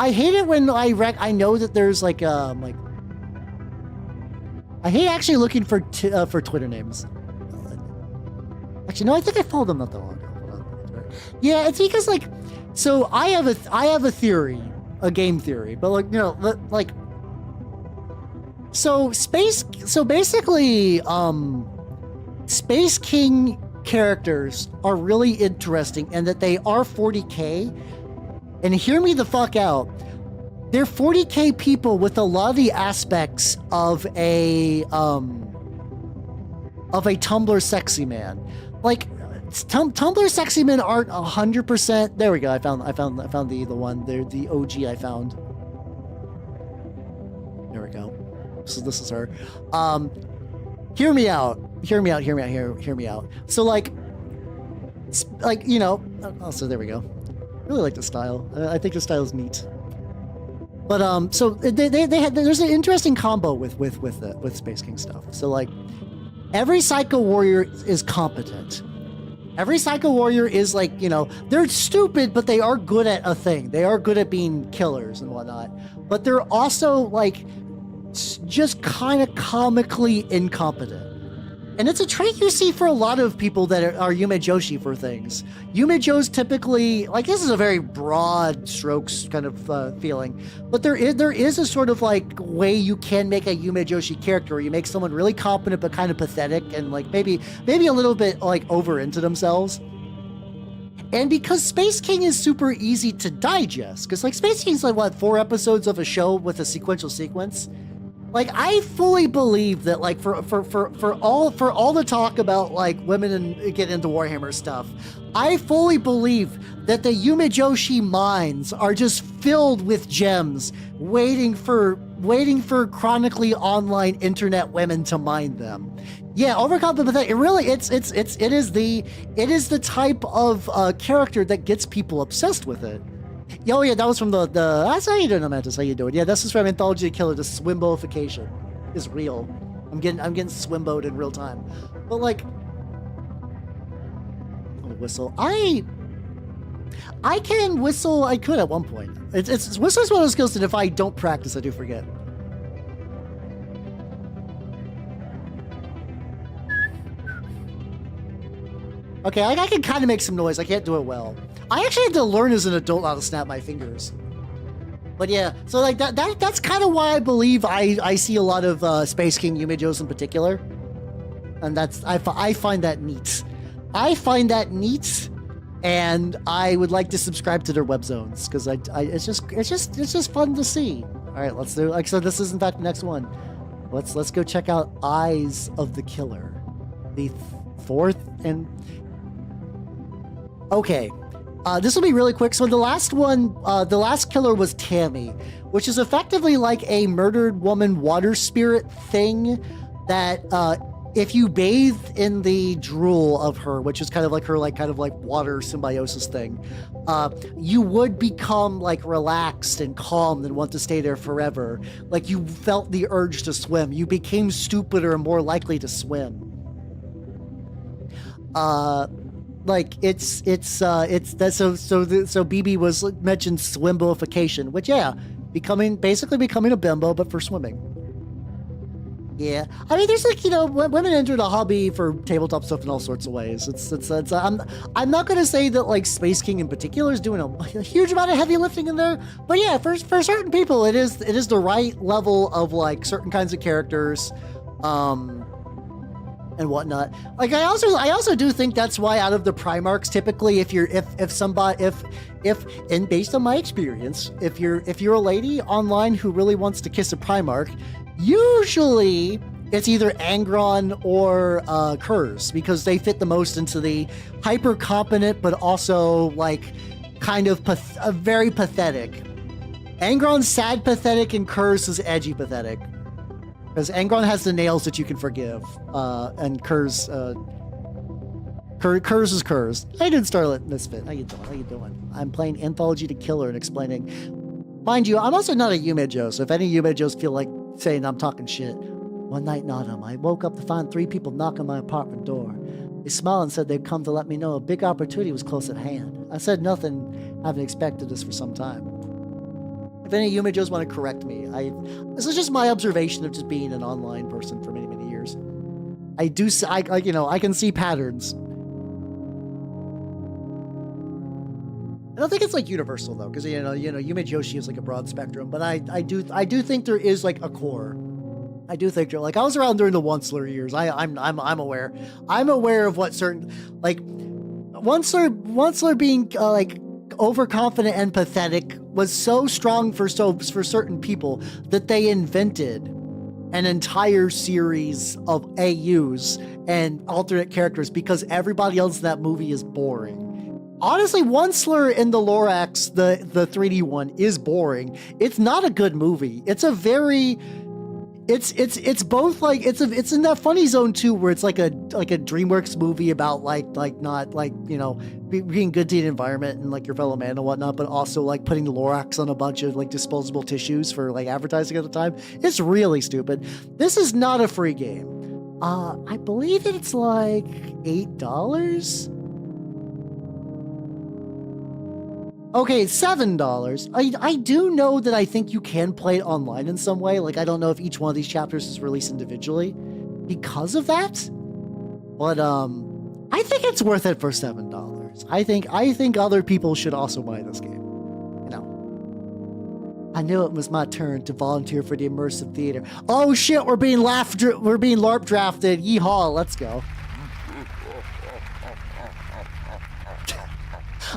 I hate it when I know that there's like I hate actually looking for Twitter names. Actually, no, I think I followed them not that long ago. Yeah, it's because like, so I have a theory, a game theory, but like, you know, like, so basically, Space King characters are really interesting and that they are 40K. And hear me the fuck out. They're 40K people with a lot of the aspects of a Tumblr sexy man. Like Tumblr sexy men aren't 100%. There we go. I found the one. They're the OG I found. There we go. So this is her. Hear me out. So like, you know. Oh, so there we go. I really like the style. I think the style is neat. But so there's an interesting combo with Space King stuff. So like, every Psycho Warrior is competent. Every Psycho Warrior is like, you know, they're stupid, but they are good at a thing. They are good at being killers and whatnot. But they're also like just kind of comically incompetent. And it's a trait you see for a lot of people that are Yume Joshi for things. Yume Jo's typically, like, this is a very broad strokes kind of feeling, but there is a sort of like way you can make a Yume Joshi character where you make someone really competent but kind of pathetic and like maybe a little bit like over into themselves. And because Space King is super easy to digest, because like Space King's like what, 4 episodes of a show with a sequential sequence. Like, I fully believe that, like, for all the talk about like women and get into Warhammer stuff, I fully believe that the Yume Joshi mines are just filled with gems, waiting for chronically online internet women to mine them. Yeah, overcompensating. It really, it is the type of character that gets people obsessed with it. Oh yeah, that was from the that's how you doing, Amantis. How you doing? Yeah, this is from Anthology Killer. The swimboification is real. I'm getting swimboed in real time. But like, oh, whistle. I can whistle. I could at one point. It's whistle's one of those skills that if I don't practice, I do forget. Okay, I can kind of make some noise. I can't do it well. I actually had to learn as an adult how to snap my fingers. But yeah, so like that's kind of why I believe I see a lot of Space King Yume Jo's in particular. And that's, I find that neat. I find that neat, and I would like to subscribe to their web zones because it's just fun to see. All right, let's do, like, so this is in fact the next one. Let's go check out Eyes of the Killer. The fourth and okay. This will be really quick. So the last one, the last killer was Tammy, which is effectively like a murdered woman water spirit thing that if you bathe in the drool of her, which is kind of like her kind of like water symbiosis thing, you would become like relaxed and calm and want to stay there forever. Like you felt the urge to swim. You became stupider and more likely to swim. Like it's that so BB was mentioned swimboification, which yeah, basically becoming a bimbo but for swimming. Yeah, I mean, there's like, you know, women enter the hobby for tabletop stuff in all sorts of ways. It's I'm not gonna say that like Space King in particular is doing a huge amount of heavy lifting in there, but yeah, for certain people it is the right level of like certain kinds of characters. And whatnot. Like I also do think that's why out of the Primarchs, typically if based on my experience, if you're a lady online who really wants to kiss a Primarch, usually it's either Angron or Kurz, because they fit the most into the hyper competent but also like kind of very pathetic. Angron's sad pathetic and Kurz is edgy pathetic. Because Angron has the nails that you can forgive, and Kurz is Kurz. How you doing, Starlit Misfit? How you doing? I'm playing Anthology to Killer and explaining. Mind you, I'm also not a Yume Jo, so if any Yume Joes feel like saying I'm talking shit. One night in autumn, I woke up to find 3 people knocking my apartment door. They smiled and said they'd come to let me know a big opportunity was close at hand. I said nothing, having expected this for some time. If any Yume Joes want to correct me, this is just my observation of just being an online person for many, many years. I can see patterns. I don't think it's like universal though, because you know, Yume Joshi is like a broad spectrum, but I do think there is like a core. I do think like I was around during the Onceler years. I'm aware. I'm aware of what certain like Onceler being like overconfident and pathetic was so strong for certain people that they invented an entire series of AUs and alternate characters because everybody else in that movie is boring. Honestly, Onceler in the Lorax, the 3D one, is boring. It's not a good movie. It's a very it's both like it's in that funny zone too, where it's like a DreamWorks movie about like not like, you know, being good to the environment and like your fellow man and whatnot, but also like putting the Lorax on a bunch of like disposable tissues for like advertising at the time. It's really stupid. This is not a free game. I believe it's like $8. Okay, $7. I do know that I think you can play it online in some way. Like, I don't know if each one of these chapters is released individually because of that. But I think it's worth it for $7. I think other people should also buy this game. You know. I knew it was my turn to volunteer for the immersive theater. Oh shit, we're being LARP drafted. Yeehaw, let's go.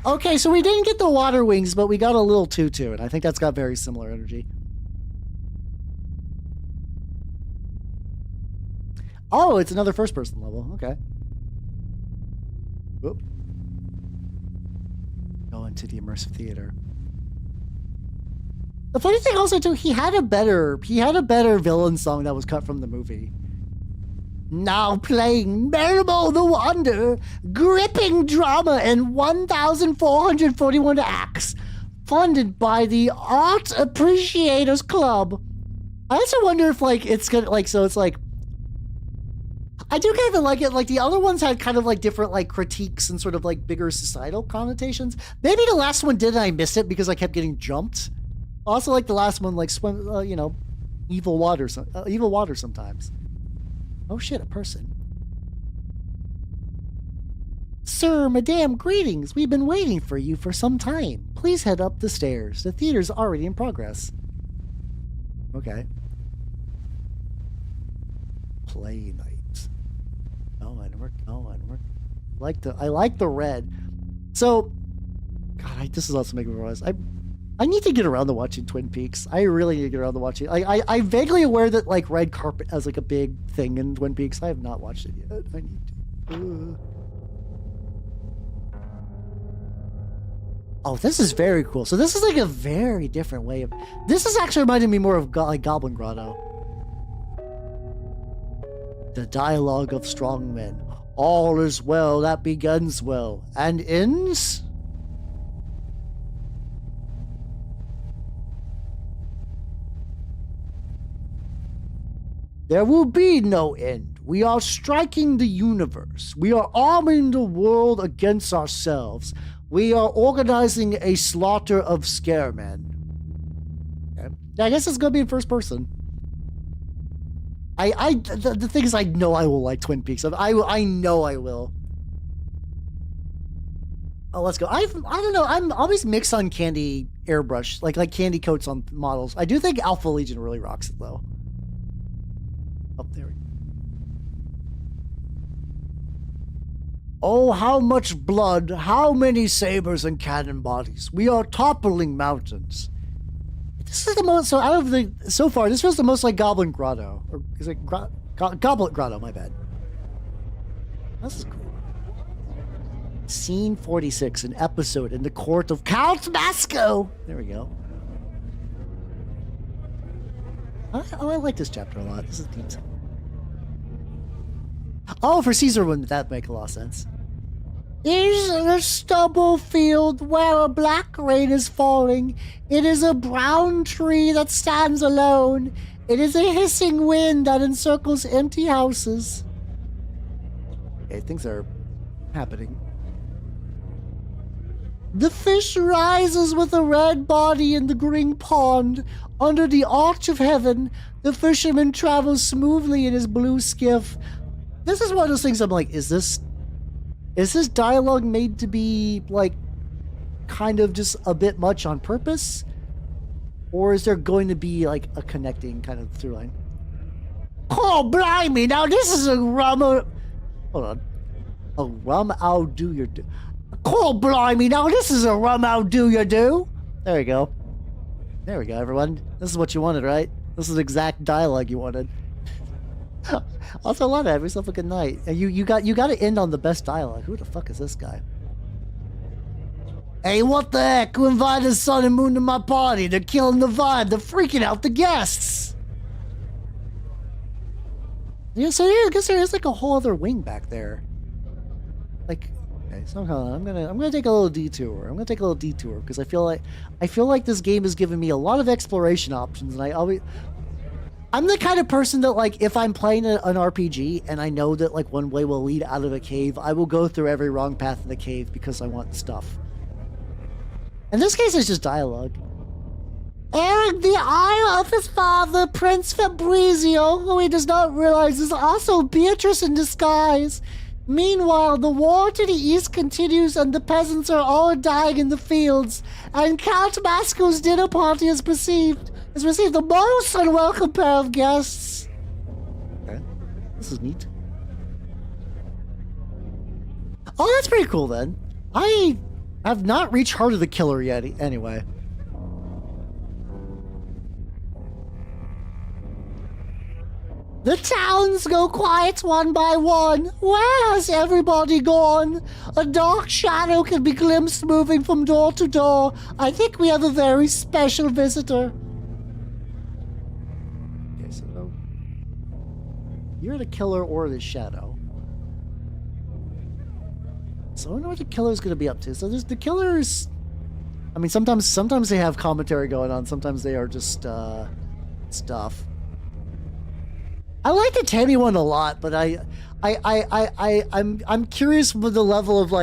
Okay, so we didn't get the water wings, but we got a little tutu, and I think that's got very similar energy. Oh, it's another first-person level. Okay. Whoop. Go into the immersive theater. The funny thing also too, he had a better villain song that was cut from the movie. Now playing Maribel the Wonder, gripping drama in 1,441 acts, funded by the Art Appreciators Club. I also wonder if like it's gonna like so it's like I do kind of like it. Like the other ones had kind of like different like critiques and sort of like bigger societal connotations. Maybe the last one did and I missed it because I kept getting jumped. Also like the last one like swim you know, evil water sometimes. Oh shit, a person. Sir, madame, greetings. We've been waiting for you for some time. Please head up the stairs. The theater's already in progress. Okay. Play night. Oh, and we're I like the red. So, God, this is also making me realize I need to get around to watching Twin Peaks. I really need to get around to watching. I'm vaguely aware that like red carpet has like a big thing in Twin Peaks. I have not watched it yet. I need to. Oh, this is very cool. So this is like a very different way of. This is actually reminding me more of like Goblin Grotto. The dialogue of strong men. All is well that begins well and ends. There will be no end. We are striking the universe. We are arming the world against ourselves. We are organizing a slaughter of scaremen. Okay. Yeah, I guess it's gonna be in first person. The thing is, I know I will like Twin Peaks. I know I will. Oh, let's go. I don't know. I'm always mixed on candy airbrush, like candy coats on models. I do think Alpha Legion really rocks it though. Oh, there we go. Oh, how much blood, how many sabers and cannon bodies. We are toppling mountains. This is the most, so out of the, so far, this feels the most like Goblin Grotto. Or is it Goblet Grotto, my bad. This is cool. Scene 46, an episode in the court of Count Masco. There we go. I like this chapter a lot. This is neat. Oh, for Caesar wouldn't that make a lot of sense? Is a stubble field where a black rain is falling. It is a brown tree that stands alone. It is a hissing wind that encircles empty houses. Okay, things are happening. The fish rises with a red body in the green pond. Under the arch of heaven, the fisherman travels smoothly in his blue skiff. This is one of those things I'm like, is this dialogue made to be, like, kind of just a bit much on purpose? Or is there going to be, like, a connecting kind of through line? Oh, blimey, now this is a rum... Hold on. A rum I'll do your do. Oh, blimey, now this is a rum I'll do your do. There we go. There we go, everyone. This is what you wanted, right? This is the exact dialogue you wanted. Also, a lot of have yourself a good night. And you got to end on the best dialogue. Who the fuck is this guy? Hey, what the heck? Who invited Sun and Moon to my party? They're killing the vibe. They're freaking out the guests. Yeah, so yeah, I guess there is like a whole other wing back there. Like, okay, so I'm gonna take a little detour. I'm gonna take a little detour because I feel like this game has given me a lot of exploration options, and I'm the kind of person that, like, if I'm playing an RPG and I know that, like, one way will lead out of a cave, I will go through every wrong path in the cave because I want stuff. In this case, it's just dialogue. Eric, the eye of his father, Prince Fabrizio, who he does not realize is also Beatrice in disguise. Meanwhile, the war to the east continues and the peasants are all dying in the fields. And Count Masco's dinner party has received the most unwelcome pair of guests. Okay, this is neat. Oh, that's pretty cool then. I have not reached Heart of the Killer yet, anyway. The towns go quiet one by one. Where has everybody gone? A dark shadow can be glimpsed moving from door to door. I think we have a very special visitor. Okay, so you're the killer or the shadow. So I wonder what the killer's gonna be up to. So there's the killers. I mean, sometimes they have commentary going on. Sometimes they are just stuff. I like the Tammy one a lot, but I'm curious with the level of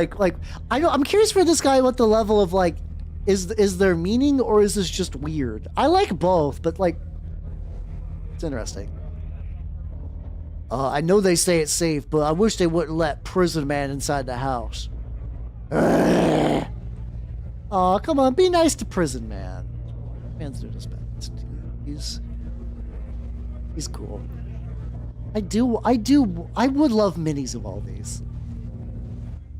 I'm curious for this guy what the level of is there meaning or is this just weird? I like both, but it's interesting. I know they say it's safe, but I wish they wouldn't let Prison Man inside the house. Oh, come on, be nice to Prison Man. Man's doing his best. He's cool. I would love minis of all these.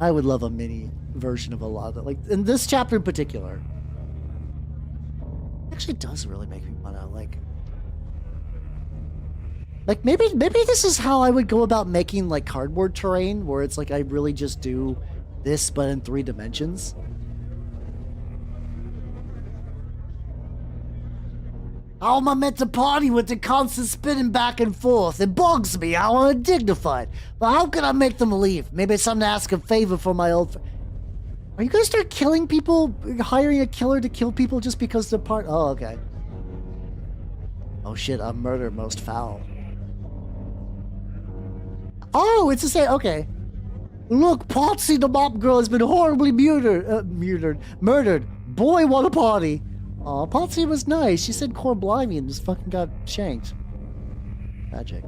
I would love a mini version of a lot of it. In this chapter in particular. It actually does really make me want to maybe this is how I would go about making cardboard terrain, where it's I really just do this but in 3 dimensions. How am I meant to party with the constant spinning back and forth? It bugs me. I want it dignified. But how can I make them leave? Maybe it's time to ask a favor for my old... Are you gonna start killing people? Hiring a killer to kill people just because they're part... Oh, okay. Oh shit, a murder most foul. Oh, it's the same... Okay. Look, Potsy the mop girl has been horribly murdered. Boy, what a party. Aw, Potsy was nice. She said core blimey and just fucking got shanked. Tragic.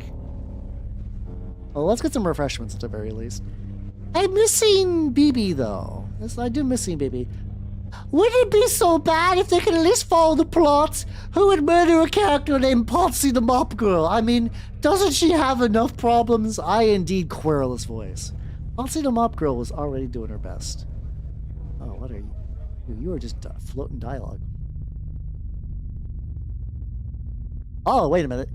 Well, let's get some refreshments at the very least. I'm missing BB though. Yes, I do miss seeing BB. Wouldn't it be so bad if they could at least follow the plot? Who would murder a character named Potsy the Mop Girl? I mean, doesn't she have enough problems? I indeed querulous voice. Potsy the Mop Girl was already doing her best. Oh, what are you? You are just floating dialogue. Oh, wait a minute.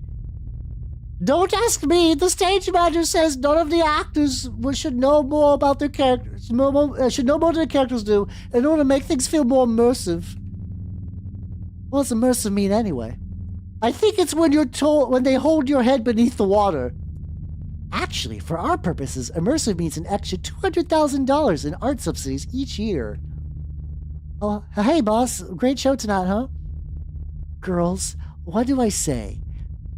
Don't ask me. The stage manager says none of the actors should know more about their characters. Should know more than their characters do in order to make things feel more immersive. What's immersive mean anyway? I think it's when they hold your head beneath the water. Actually, for our purposes, immersive means an extra $200,000 in art subsidies each year. Oh, hey boss, great show tonight, huh? Girls, what do I say?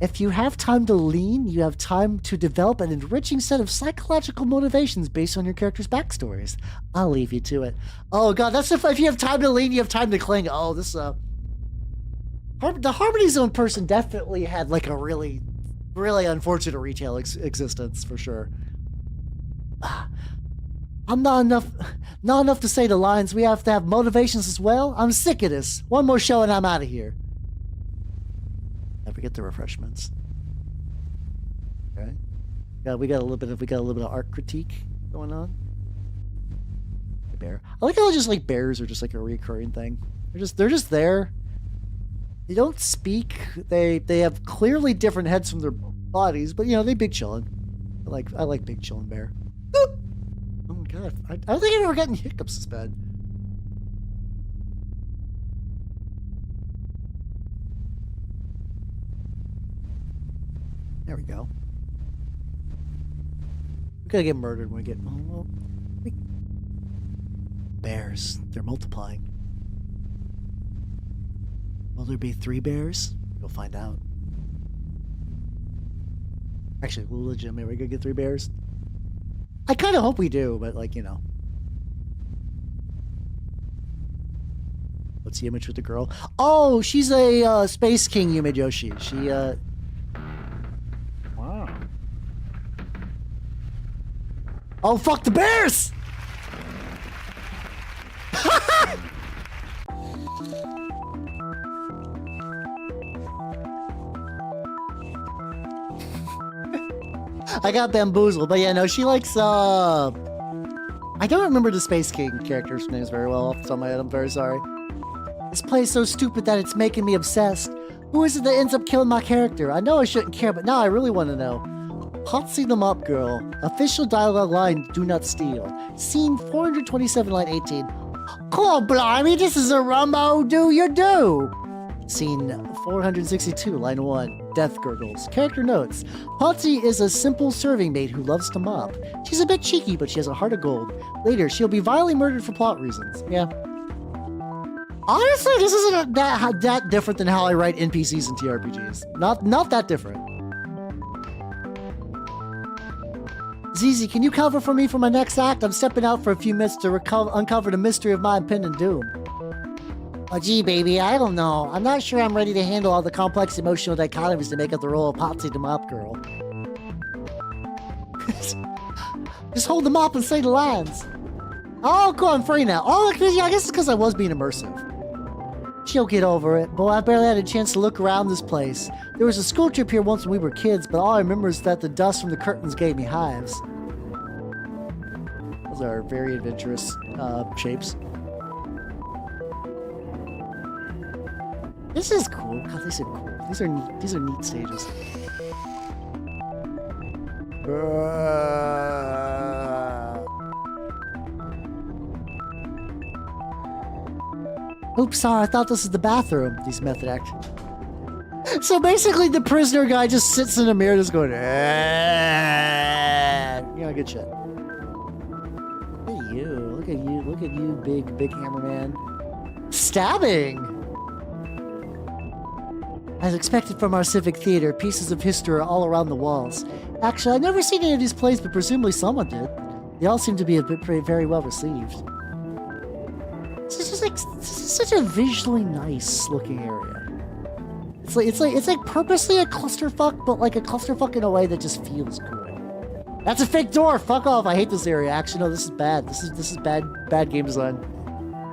If you have time to lean, you have time to develop an enriching set of psychological motivations based on your characters' backstories. I'll leave you to it. Oh god, that's if you have time to lean, you have time to cling. Oh, this the Harmony Zone person definitely had a really, really unfortunate retail existence for sure. I'm not enough to say the lines. We have to have motivations as well. I'm sick of this. One more show and I'm out of here. Never get the refreshments. Okay. Yeah, we got a little bit of art critique going on. The bear. I like how just bears are just a recurring thing. They're just there. They don't speak. They have clearly different heads from their bodies, but they big chillin'. I like big chillin' bear. Oh my god. I don't think I've ever gotten hiccups this bad. There we go. We're gonna get murdered when we get... Bears. They're multiplying. Will there be 3 bears? We'll find out. Actually, we'll legitimately, are we gonna get 3 bears? I kind of hope we do, but What's the image with the girl? Oh, she's a Space King Yumejoshi. She, Wow. Oh, fuck the bears! I got bamboozled, but yeah, no, she likes, I don't remember the Space King character's names very well off the top of my head, I'm very sorry. This play is so stupid that it's making me obsessed. Who is it that ends up killing my character? I know I shouldn't care, but now I really want to know. Potsy them up, girl. Official dialogue line, do not steal. Scene 427, line 18. Cool, blimey, this is a rumbo, do you do? Scene 462, line 1. Death gurgles. Character notes. Potsy is a simple serving maid who loves to mop. She's a bit cheeky, but she has a heart of gold. Later, she'll be violently murdered for plot reasons. Yeah. Honestly, this isn't that different than how I write NPCs in TRPGs. Not that different. Zizi, can you cover for me for my next act? I'm stepping out for a few minutes to uncover the mystery of my impending doom. Oh, gee, baby, I don't know. I'm not sure I'm ready to handle all the complex emotional dichotomies that make up the role of Potsy the Mop Girl. Just hold the mop and say the lines. Oh, cool, I'm free now. Oh, yeah, I guess it's because I was being immersive. She'll get over it. Boy, I barely had a chance to look around this place. There was a school trip here once when we were kids, but all I remember is that the dust from the curtains gave me hives. Those are very adventurous shapes. This is cool. God, these are cool. These are neat stages. Oops, sorry, I thought this was the bathroom. These method act. So basically, the prisoner guy just sits in a mirror, just going, you know, good shit. Look at you, big hammer man. Stabbing. As expected from our civic theater, pieces of history are all around the walls. Actually, I've never seen any of these plays, but presumably someone did. They all seem to be very well received. This is such a visually nice looking area. It's like purposely a clusterfuck, but like a clusterfuck in a way that just feels good. That's a fake door. Fuck off. I hate this area. Actually, no, this is bad. This is bad game design.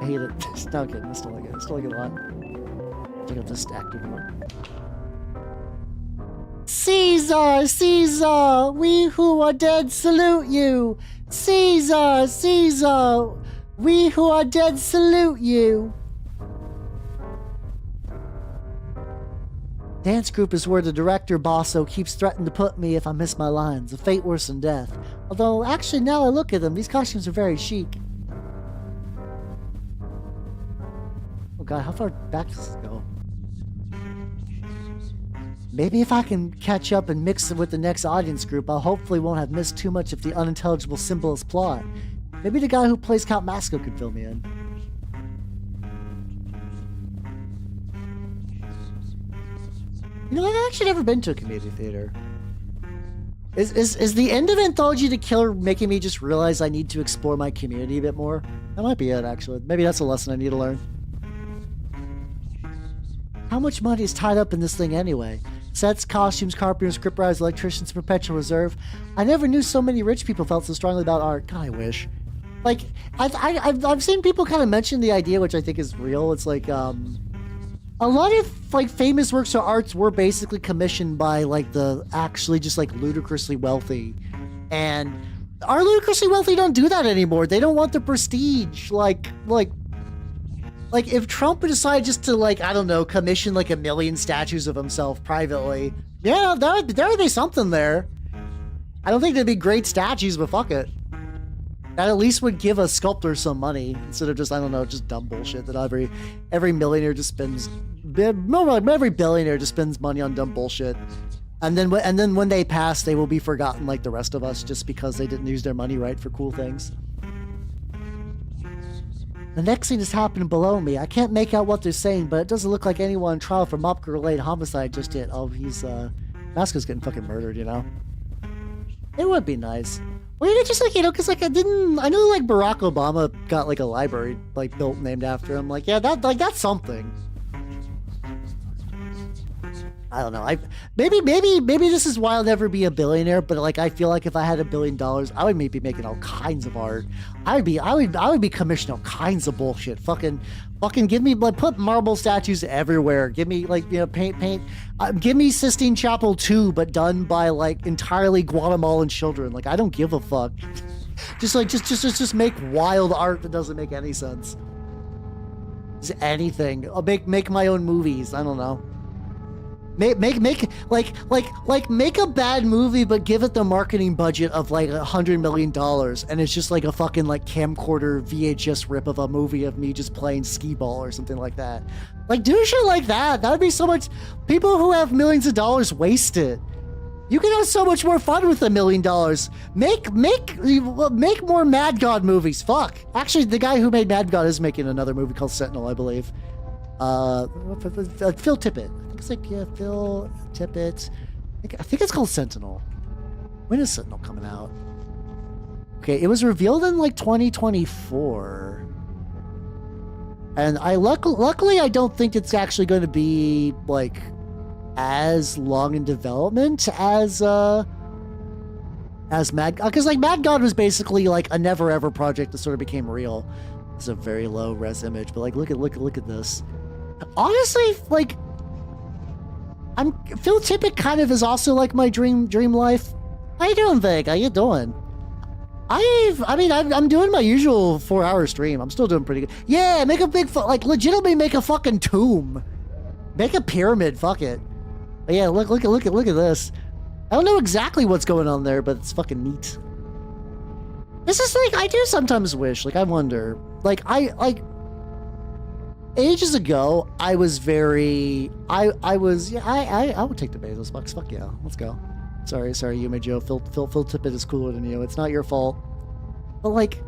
I hate it. No, I'm kidding. I still like it. I still like it a lot. Check out this active one. Caesar, Caesar, we who are dead salute you. Caesar, Caesar, we who are dead salute you. Dance group is where the director Bosso keeps threatening to put me if I miss my lines, a fate worse than death. Although, actually, now I look at them, these costumes are very chic. Oh god, how far back does this go? Maybe if I can catch up and mix it with the next audience group, I hopefully won't have missed too much of the unintelligible symbolist plot. Maybe the guy who plays Count Masco could fill me in. You know, I've actually never been to a community theater. Is the end of Anthology the killer making me just realize I need to explore my community a bit more? That might be it, actually. Maybe that's a lesson I need to learn. How much money is tied up in this thing anyway? Sets, costumes, carpenters, scriptwriters, electricians, perpetual reserve. I never knew so many rich people felt so strongly about art. God, I wish. Like, I've seen people kind of mention the idea, which I think is real. It's like, a lot of, like, famous works of arts were basically commissioned by, like, the actually just, like, ludicrously wealthy. And our ludicrously wealthy don't do that anymore. They don't want the prestige. Like, if Trump would decide just to, like, I don't know, commission, like, 1 million statues of himself privately, yeah, there would be something there. I don't think they'd be great statues, but fuck it. That at least would give a sculptor some money, instead of just, I don't know, just dumb bullshit that every millionaire just spends, every billionaire just spends money on dumb bullshit. And then when they pass, they will be forgotten like the rest of us, just because they didn't use their money right for cool things. The next thing is happening below me. I can't make out what they're saying, but it doesn't look like anyone on trial for Mopka-related homicide just yet. Oh, Masco's getting fucking murdered, you know? It would be nice. Well, you know, just like, you know, because, like, I know, like, Barack Obama got, like, a library, like, built named after him. Like, yeah, that's something. I don't know. Maybe this is why I'll never be a billionaire. But like, I feel like if I had $1 billion, I would maybe be making all kinds of art. I would be commissioning all kinds of bullshit. Fucking give me like put marble statues everywhere. Give me like paint. Give me Sistine Chapel 2, but done by like entirely Guatemalan children. Like I don't give a fuck. just make wild art that doesn't make any sense. Just anything. I'll make my own movies. I don't know. Make a bad movie, but give it the marketing budget of like $100 million, and it's just like a fucking like camcorder VHS rip of a movie of me just playing skee ball or something like that. Like do shit like that. That would be so much. People who have millions of dollars waste it. You can have so much more fun with $1 million. Make more Mad God movies. Fuck. Actually, the guy who made Mad God is making another movie called Sentinel, I believe. Phil Tippett. It's like, yeah, Phil Tippett. I think it's called Sentinel. When is Sentinel coming out? Okay, it was revealed in like 2024. And luckily I don't think it's actually going to be like as long in development as Mad God, because like Mad God was basically like a never ever project that sort of became real. It's a very low res image, but like look at this. Honestly, like Phil Tippett kind of is also like my dream life. How you doing, Vig? How you doing? I'm doing my usual 4-hour stream. I'm still doing pretty good. Yeah, make a big legitimately make a fucking tomb. Make a pyramid, fuck it. But yeah, look at this. I don't know exactly what's going on there, but it's fucking neat. This is like, I do sometimes wish, like I wonder, ages ago, I was very, I would take the Bezos bucks. Fuck yeah, let's go. Sorry, Yume Joe. Phil Tippett is cooler than you. It's not your fault. But like,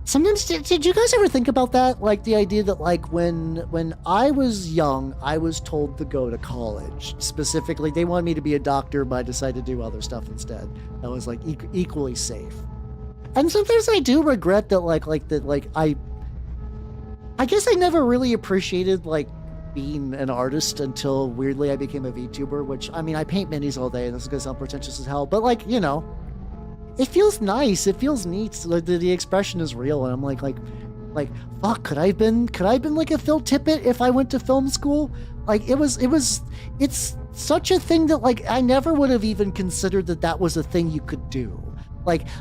sometimes did you guys ever think about that? Like the idea that like when I was young, I was told to go to college. Specifically, they wanted me to be a doctor, but I decided to do other stuff instead. That was like equally safe. And sometimes I do regret that I guess I never really appreciated like being an artist until weirdly I became a VTuber, which I mean I paint minis all day and this is gonna sound pretentious as hell, but like, you know, it feels nice, it feels neat. Like the expression is real, and I'm like fuck, could I have been like a Phil Tippett if I went to film school? Like it's such a thing that like I never would have even considered that was a thing you could do.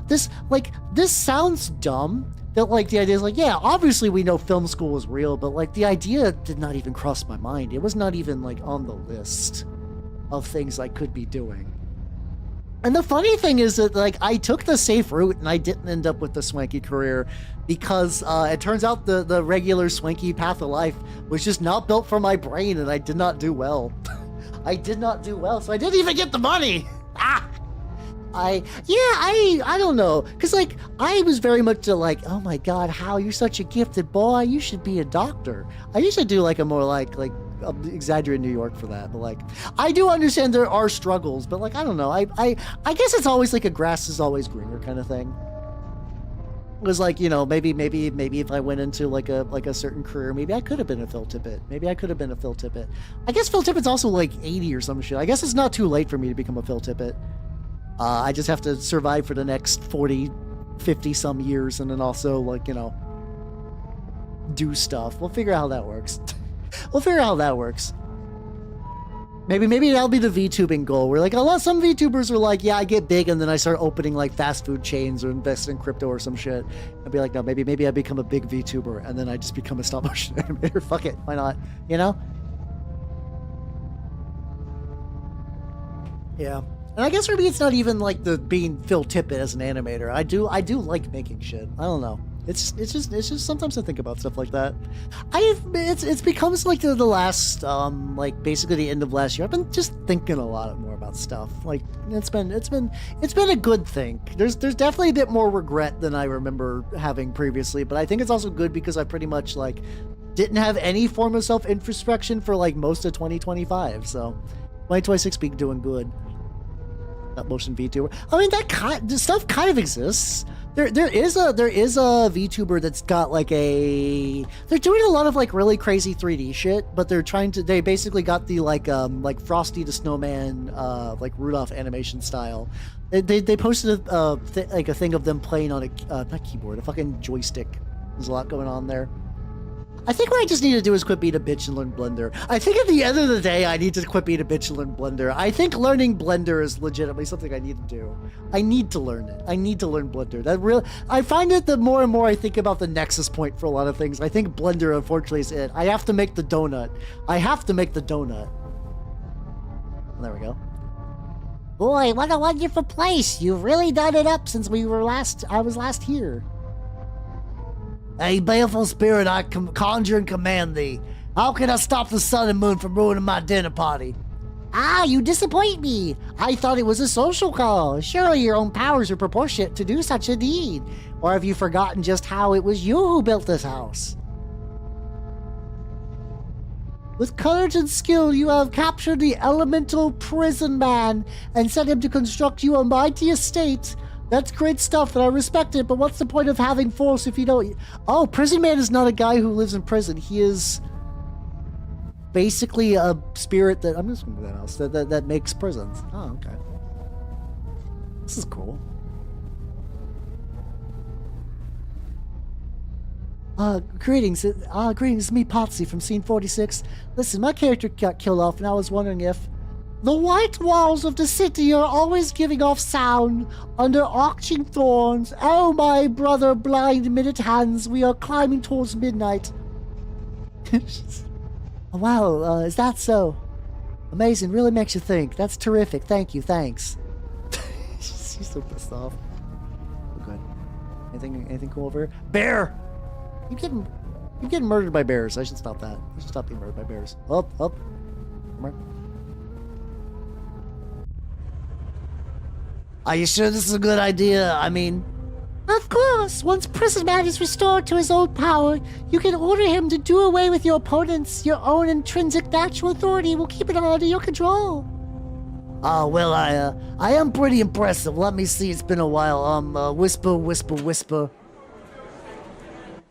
This sounds dumb. That like the idea is like, yeah, obviously we know film school is real, but like the idea did not even cross my mind. It was not even like on the list of things I could be doing. And the funny thing is that like I took the safe route and I didn't end up with the swanky career because it turns out the regular swanky path of life was just not built for my brain, and I did not do well. I did not do well, so I didn't even get the money. I don't know, because like I was very much like, oh my god, Hal, you're such a gifted boy, you should be a doctor. I used to do like a more like exaggerate New York for that, but like I do understand there are struggles, but like I don't know, I guess it's always like a grass is always greener kind of thing. It was like, you know, maybe if I went into like a certain career, maybe I could have been a Phil Tippett. I guess Phil Tippett's also like 80 or some shit. I guess it's not too late for me to become a Phil Tippett. I just have to survive for the next 40, 50 some years, and then also like, you know, do stuff. We'll figure out how that works. Maybe that'll be the VTubing goal. We're like, some VTubers are like, yeah, I get big and then I start opening like fast food chains or invest in crypto or some shit. I'd be like, no, maybe I become a big VTuber and then I just become a stop motion animator. Fuck it, why not? You know? Yeah. And I guess for me, it's not even like the being Phil Tippett as an animator. I do like making shit. I don't know. It's just sometimes I think about stuff like that. It's become like the last like basically the end of last year. I've been just thinking a lot more about stuff. Like it's been a good thing. There's definitely a bit more regret than I remember having previously, but I think it's also good because I pretty much like didn't have any form of self-introspection for like most of 2025. So 2026 be doing good. That motion VTuber. I mean, the stuff kind of exists. There is a VTuber that's got like they're doing a lot of like really crazy 3D shit, but they basically got the like Frosty the Snowman, like Rudolph animation style. They posted a thing of them playing on a not keyboard, a fucking joystick. There's a lot going on there. I think what I just need to do is quit being a bitch and learn Blender. I think at the end of the day, I need to quit being a bitch and learn Blender. I think learning Blender is legitimately something I need to do. I need to learn it. I need to learn Blender. I find it the more and more I think about the nexus point for a lot of things. I think Blender, unfortunately, is it. I have to make the donut. There we go. Boy, what a wonderful place. You've really done it up since I was last here. Hey, baleful spirit, I conjure and command thee. How can I stop the sun and moon from ruining my dinner party? Ah, you disappoint me. I thought it was a social call. Surely your own powers are proportionate to do such a deed. Or have you forgotten just how it was you who built this house? With courage and skill, you have captured the elemental prison man and set him to construct you a mighty estate. That's great stuff, and I respect it, but what's the point of having force if you don't... Oh, Prison Man is not a guy who lives in prison. He is basically a spirit that... I'm just going to do that else. That makes prisons. Oh, okay. This is cool. Greetings. Greetings, me, Potsy, from Scene 46. Listen, my character got killed off, and I was wondering if... The white walls of the city are always giving off sound under arching thorns. Oh, my brother, blind minute hands, we are climbing towards midnight. Oh, wow, is that so? Amazing, really makes you think. That's terrific. Thank you, thanks. She's so pissed off. Oh, good. Anything cool over here? Bear! You getting murdered by bears. I should stop that. I should stop being murdered by bears. Up. Come on. Are you sure this is a good idea? I mean... Of course! Once Prison Man is restored to his old power, you can order him to do away with your opponents. Your own intrinsic natural authority will keep it all under your control. Oh, well, I am pretty impressive. Let me see, it's been a while. Whisper.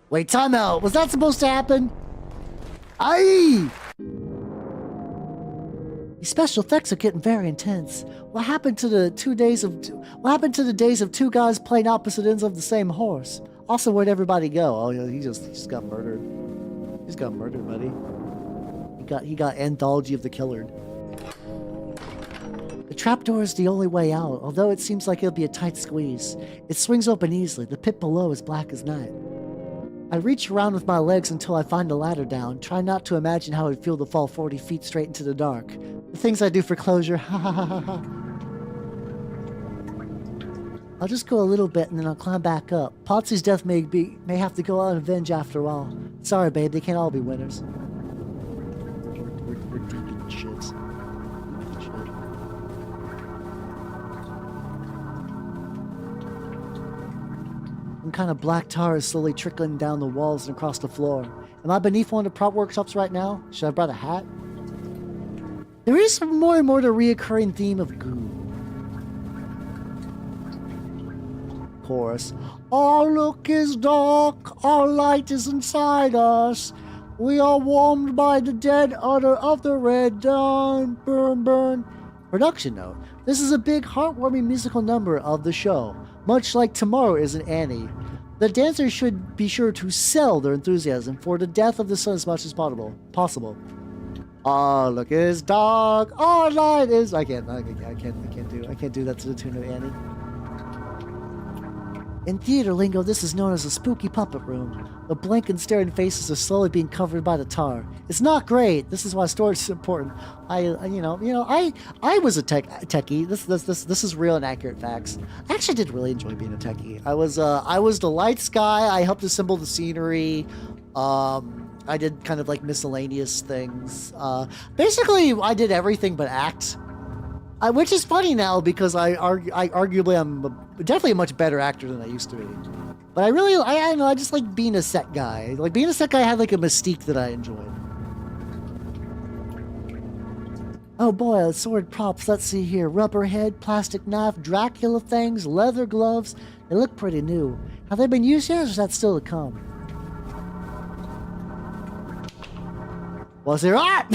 Wait, time out. Was that supposed to happen? Aye! These special effects are getting very intense. What happened to the days of two guys playing opposite ends of the same horse? Also, where'd everybody go? Oh, yeah, he just got murdered. He's got murdered, buddy. He got Anthology of the Killered. The trapdoor is the only way out, although it seems like it'll be a tight squeeze. It swings open easily. The pit below is black as night. I reach around with my legs until I find a ladder down, try not to imagine how it'd feel to fall 40 feet straight into the dark. The things I do for closure, ha ha ha ha ha. I'll just go a little bit and then I'll climb back up. Potsy's death may have to go unavenged after all. Sorry, babe, they can't all be winners. We're deep in shit. Some kind of black tar is slowly trickling down the walls and across the floor. Am I beneath one of the prop workshops right now? Should I have brought a hat? There is more and more the reoccurring theme of goo. Chorus. Our look is dark, our light is inside us. We are warmed by the dead odor of the red dawn. Burn, burn. Production note. This is a big, heartwarming musical number of the show. Much like Tomorrow Isn't Annie. The dancers should be sure to sell their enthusiasm for the death of the sun as much as possible. Our look is dark, our light is... I can't do that to the tune of Annie. In theater lingo, this is known as a spooky puppet room. The blank and staring faces are slowly being covered by the tar. It's not great. This is why storage is important. I was a techie. This is real and accurate facts. I actually did really enjoy being a techie. I was the lights guy. I helped assemble the scenery. I did kind of like miscellaneous things. Basically, I did everything but act. Which is funny now because I arguably am definitely a much better actor than I used to be. But I just like being a set guy. Like being a set guy had like a mystique that I enjoyed. Oh boy, sword props. Let's see here. Rubber head, plastic knife, Dracula things, leather gloves. They look pretty new. Have they been used yet, or is that still to come? Was there? Ah!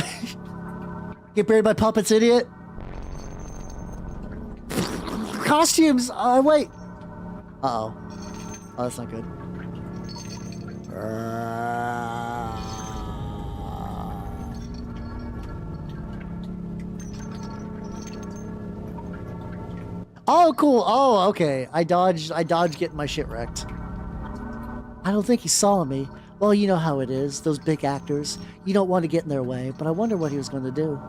Get buried by puppets, idiot. Costumes. Wait. Uh-oh. Oh, that's not good. Oh, cool. Oh, okay. I dodged getting my shit wrecked. I don't think he saw me. Well, you know how it is. Those big actors. You don't want to get in their way, but I wonder what he was going to do.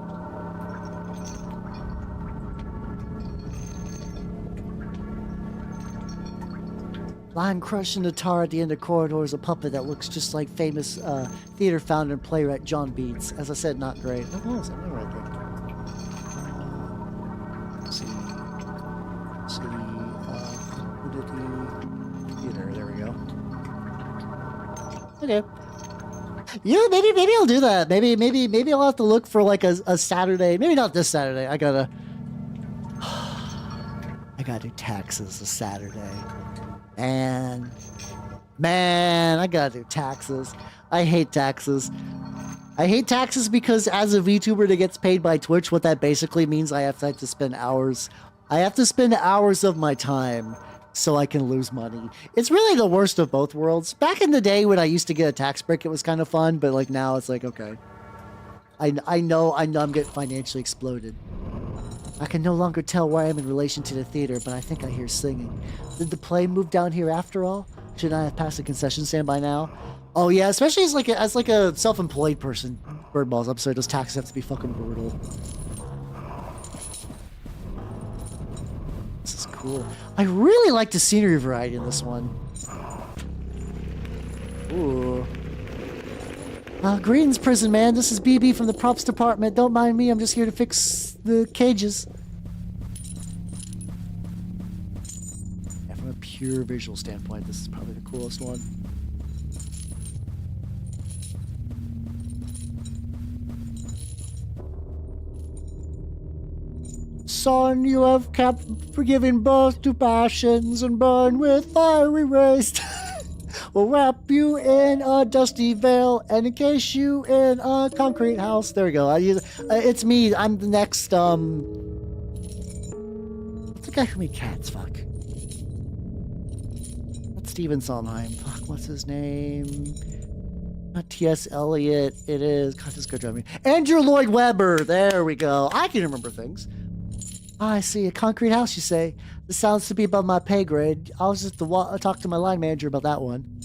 Lying crushed in the tar at the end of the corridor is a puppet that looks just like famous theater founder and playwright John Beats. As I said, not great. What was it? Let me write that. Let's see. Who did he? Theater. There we go. Okay. Yeah, maybe I'll do that. Maybe I'll have to look for like a Saturday. Maybe not this Saturday. I gotta do taxes this Saturday. Man, I gotta do taxes. I hate taxes. I hate taxes because as a VTuber that gets paid by Twitch, what that basically means I have to spend hours. I have to spend hours of my time so I can lose money. It's really the worst of both worlds. Back in the day when I used to get a tax break, it was kind of fun, but like now it's like, okay. I know I'm getting financially exploded. I can no longer tell where I am in relation to the theater, but I think I hear singing. Did the play move down here after all? Should I have passed the concession stand by now? Oh yeah, especially as like a self-employed person. Birdballs episode, those taxes have to be fucking brutal. This is cool. I really like the scenery variety in this one. Ooh. Greetings, prison man. This is BB from the props department. Don't mind me. I'm just here to fix the cages. Yeah, from a pure visual standpoint, this is probably the coolest one. Son, you have kept giving birth to passions and burn with fiery rays. We'll wrap you in a dusty veil and encase you in a concrete house. There we go. It's me. I'm the next, what's the guy who made Cats? Fuck. That's Steven Sondheim. Fuck, what's his name? Not T.S. Eliot. It is, God, this is good driving. Andrew Lloyd Webber. There we go. I can remember things. I see. A concrete house, you say? This sounds to be above my pay grade. I'll just talk to my line manager about that one.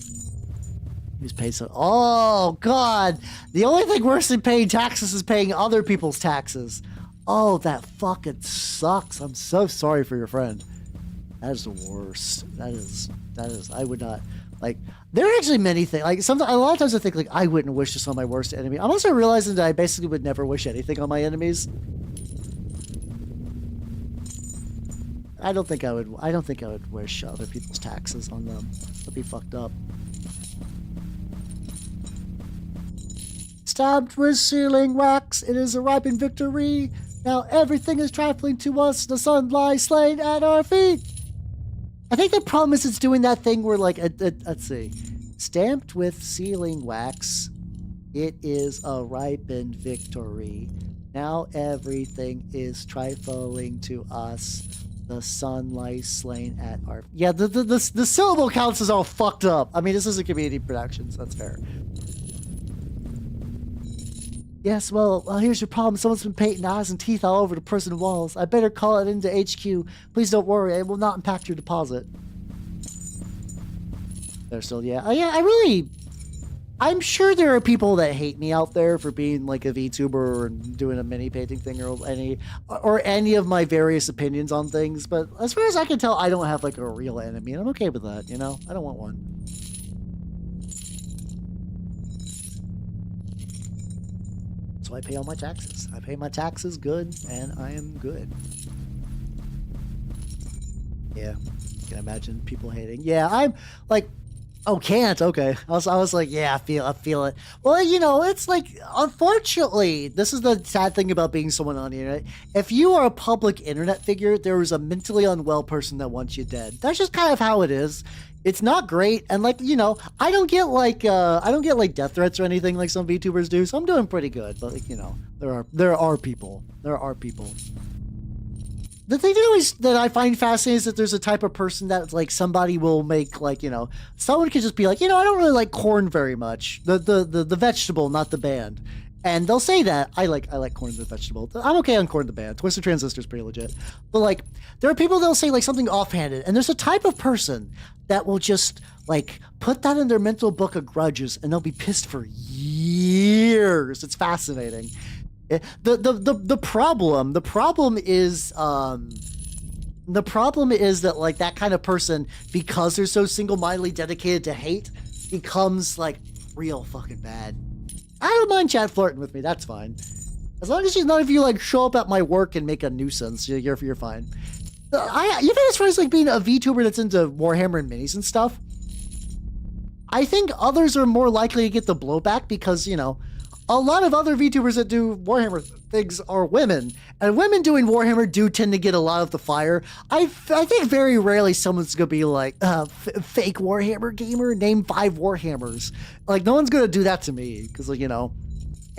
Who's paid so? Oh, God. The only thing worse than paying taxes is paying other people's taxes. Oh, that fucking sucks. I'm so sorry for your friend. That is the worst. That is, I would not, like, there are actually many things, like, sometimes, a lot of times I think, like, I wouldn't wish this on my worst enemy. I'm also realizing that I basically would never wish anything on my enemies. I don't think I would wish other people's taxes on them. That'd be fucked up. Stabbed with sealing wax, it is a ripened victory. Now everything is trifling to us. The sun lies slain at our feet. I think the problem is it's doing that thing where, like, let's see. Stamped with sealing wax, it is a ripened victory. Now everything is trifling to us. The sun lies slain at our... Yeah, the syllable counts is all fucked up. I mean, this is a community production, so that's fair. Yes, well, here's your problem. Someone's been painting eyes and teeth all over the prison walls. I better call it into HQ. Please don't worry. It will not impact your deposit. They're still... Yeah, I'm sure there are people that hate me out there for being like a VTuber or doing a mini painting thing or any of my various opinions on things. But as far as I can tell, I don't have like a real enemy, and I'm okay with that. You know, I don't want one. So I pay all my taxes. I pay my taxes good, and I am good. Yeah, you can imagine people hating. Yeah, I'm like. Oh, can't. Okay. I was like, yeah, I feel it. Well, it's like, unfortunately, this is the sad thing about being someone on the internet. If you are a public internet figure, there is a mentally unwell person that wants you dead. That's just kind of how it is. It's not great, and like, I don't get like death threats or anything like some VTubers do, so I'm doing pretty good. But like, there are people. There are people. The thing that I find fascinating is that there's a type of person that like somebody will make like, someone could just be like, I don't really like corn very much. The vegetable, not the band. And they'll say that I like corn the vegetable. I'm okay on corn the band. Twisted Transistor's pretty legit. But like there are people that'll say like something offhanded, and there's a type of person that will just like put that in their mental book of grudges, and they'll be pissed for years. It's fascinating. The problem is that like that kind of person, because they're so single-mindedly dedicated to hate, becomes like real fucking bad. I don't mind chat flirting with me, that's fine. As long as none of you like show up at my work and make a nuisance, you're fine. Even as far as like being a VTuber that's into Warhammer and minis and stuff, I think others are more likely to get the blowback because, a lot of other VTubers that do Warhammer things are women, and women doing Warhammer do tend to get a lot of the fire. I think very rarely someone's gonna be like, fake Warhammer gamer, name 5 Warhammers. Like, no one's gonna do that to me, because, like,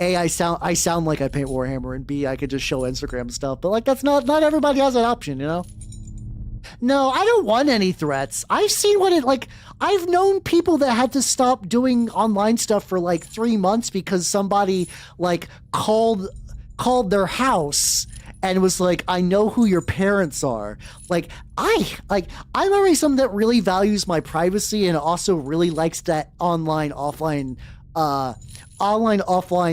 A, I sound like I paint Warhammer, and B, I could just show Instagram stuff, but, like, that's not everybody has that option, No, I don't want any threats. I've seen I've known people that had to stop doing online stuff for like 3 months because somebody like called their house and was like, I know who your parents are. I'm already someone that really values my privacy and also really likes that online offline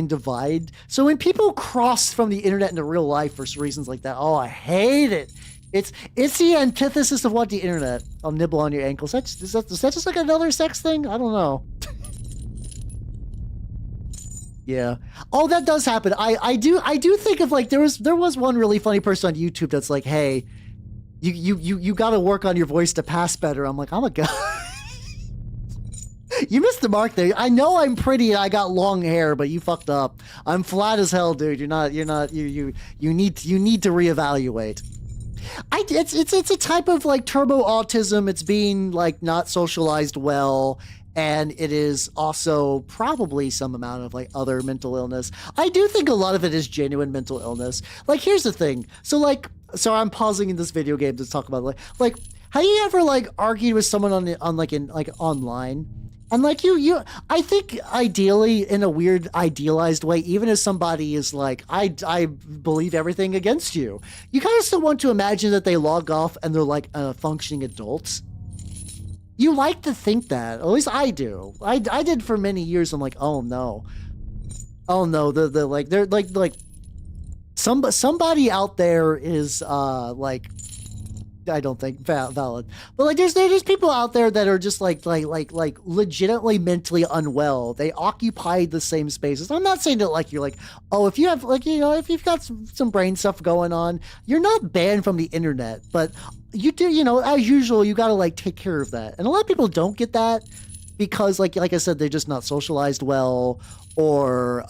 divide. So when people cross from the internet into real life for reasons like that, oh, I hate it. It's the antithesis of what the internet. I'll nibble on your ankles. Is that just like another sex thing? I don't know. Yeah. Oh, that does happen. I do think of like there was one really funny person on YouTube that's like, hey, you got to work on your voice to pass better. I'm like, I'm a guy. You missed the mark there. I know I'm pretty and I got long hair, but you fucked up. I'm flat as hell, dude. You need to reevaluate. It's a type of like turbo autism. It's being like not socialized well, and it is also probably some amount of like other mental illness. I do think a lot of it is genuine mental illness. Like, here's the thing. So I'm pausing in this video game to talk about like have you ever like argued with someone on online? And like I think ideally in a weird idealized way, even if somebody is like, I believe everything against you, you kind of still want to imagine that they log off and they're like functioning adults. You like to think that, at least I do. I did for many years. I'm like, oh no, they're like somebody out there is like, I don't think valid, but like there's people out there that are just like legitimately mentally unwell. They occupy the same spaces. I'm not saying that like you're like, oh, if you have like if you've got some brain stuff going on, you're not banned from the internet, but you do as usual you got to like take care of that. And a lot of people don't get that because like I said, they're just not socialized well, or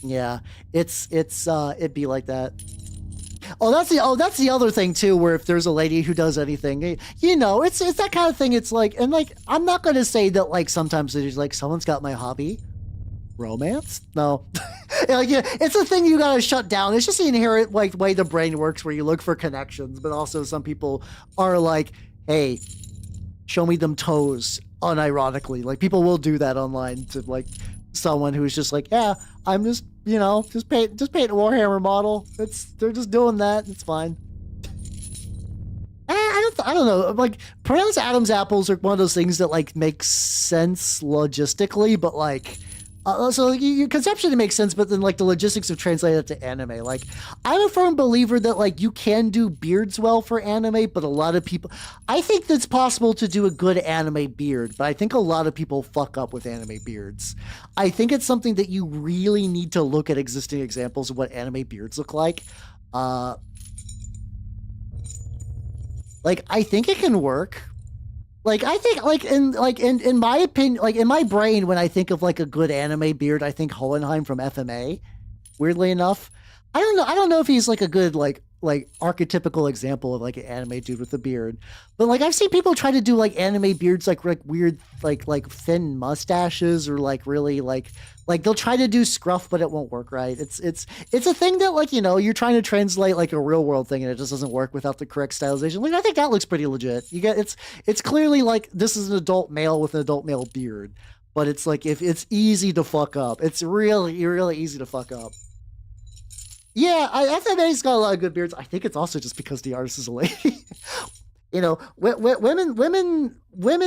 yeah, it'd be like that. Oh, that's the other thing too, where if there's a lady who does anything, it's that kind of thing. It's like, and like, I'm not going to say that like sometimes it's like someone's got my hobby, romance. No, like, yeah, it's a thing you got to shut down. It's just the inherent like way the brain works, where you look for connections, but also some people are like, hey, show me them toes, unironically. Like, people will do that online to like someone who's just like, yeah, I'm just paint a Warhammer model. They're just doing that. It's fine. I don't know. Like, pronounced Adam's apples are one of those things that like makes sense logistically, but like, so like, you conceptually makes sense, but then like the logistics of translating it to anime. Like, I'm a firm believer that like you can do beards well for anime, but a lot of people, I think that's possible to do a good anime beard, but I think a lot of people fuck up with anime beards. I think it's something that you really need to look at existing examples of what anime beards look like. Like, I think it can work. Like I think in my opinion, like in my brain, when I think of like a good anime beard, I think Hohenheim from FMA. Weirdly enough, I don't know if he's like a good like archetypical example of like an anime dude with a beard, but like I've seen people try to do like anime beards like weird like thin mustaches or like really like they'll try to do scruff but it won't work right. It's a thing that like you're trying to translate like a real world thing and it just doesn't work without the correct stylization. Like I think that looks pretty legit. You get it's clearly like this is an adult male with an adult male beard, but it's like if it's easy to fuck up. It's really easy to fuck up. Yeah, FMA's got a lot of good beards. I think it's also just because the artist is a lady. Women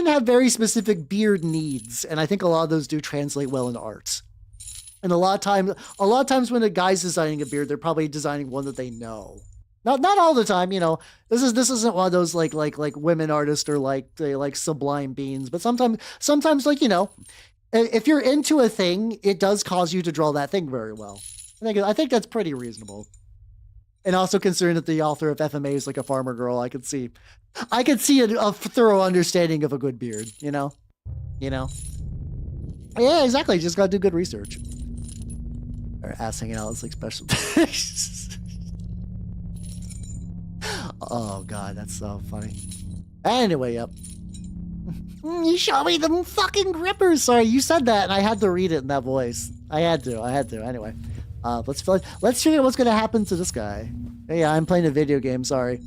have very specific beard needs, and I think a lot of those do translate well into art. And a lot of times when a guy's designing a beard, they're probably designing one that they know. Not all the time, This isn't one of those like women artists or like they like Sublime Beans, but sometimes like if you're into a thing, it does cause you to draw that thing very well. I think that's pretty reasonable. And also considering that the author of FMA is like a farmer girl, I could see a thorough understanding of a good beard, Yeah, exactly. Just gotta do good research. Or ass hanging out is like special. Oh god, that's so funny. Anyway, yep. You show me them fucking grippers. Sorry, you said that and I had to read it in that voice. I had to. Anyway. Let's figure out what's gonna happen to this guy. Hey, I'm playing a video game, sorry.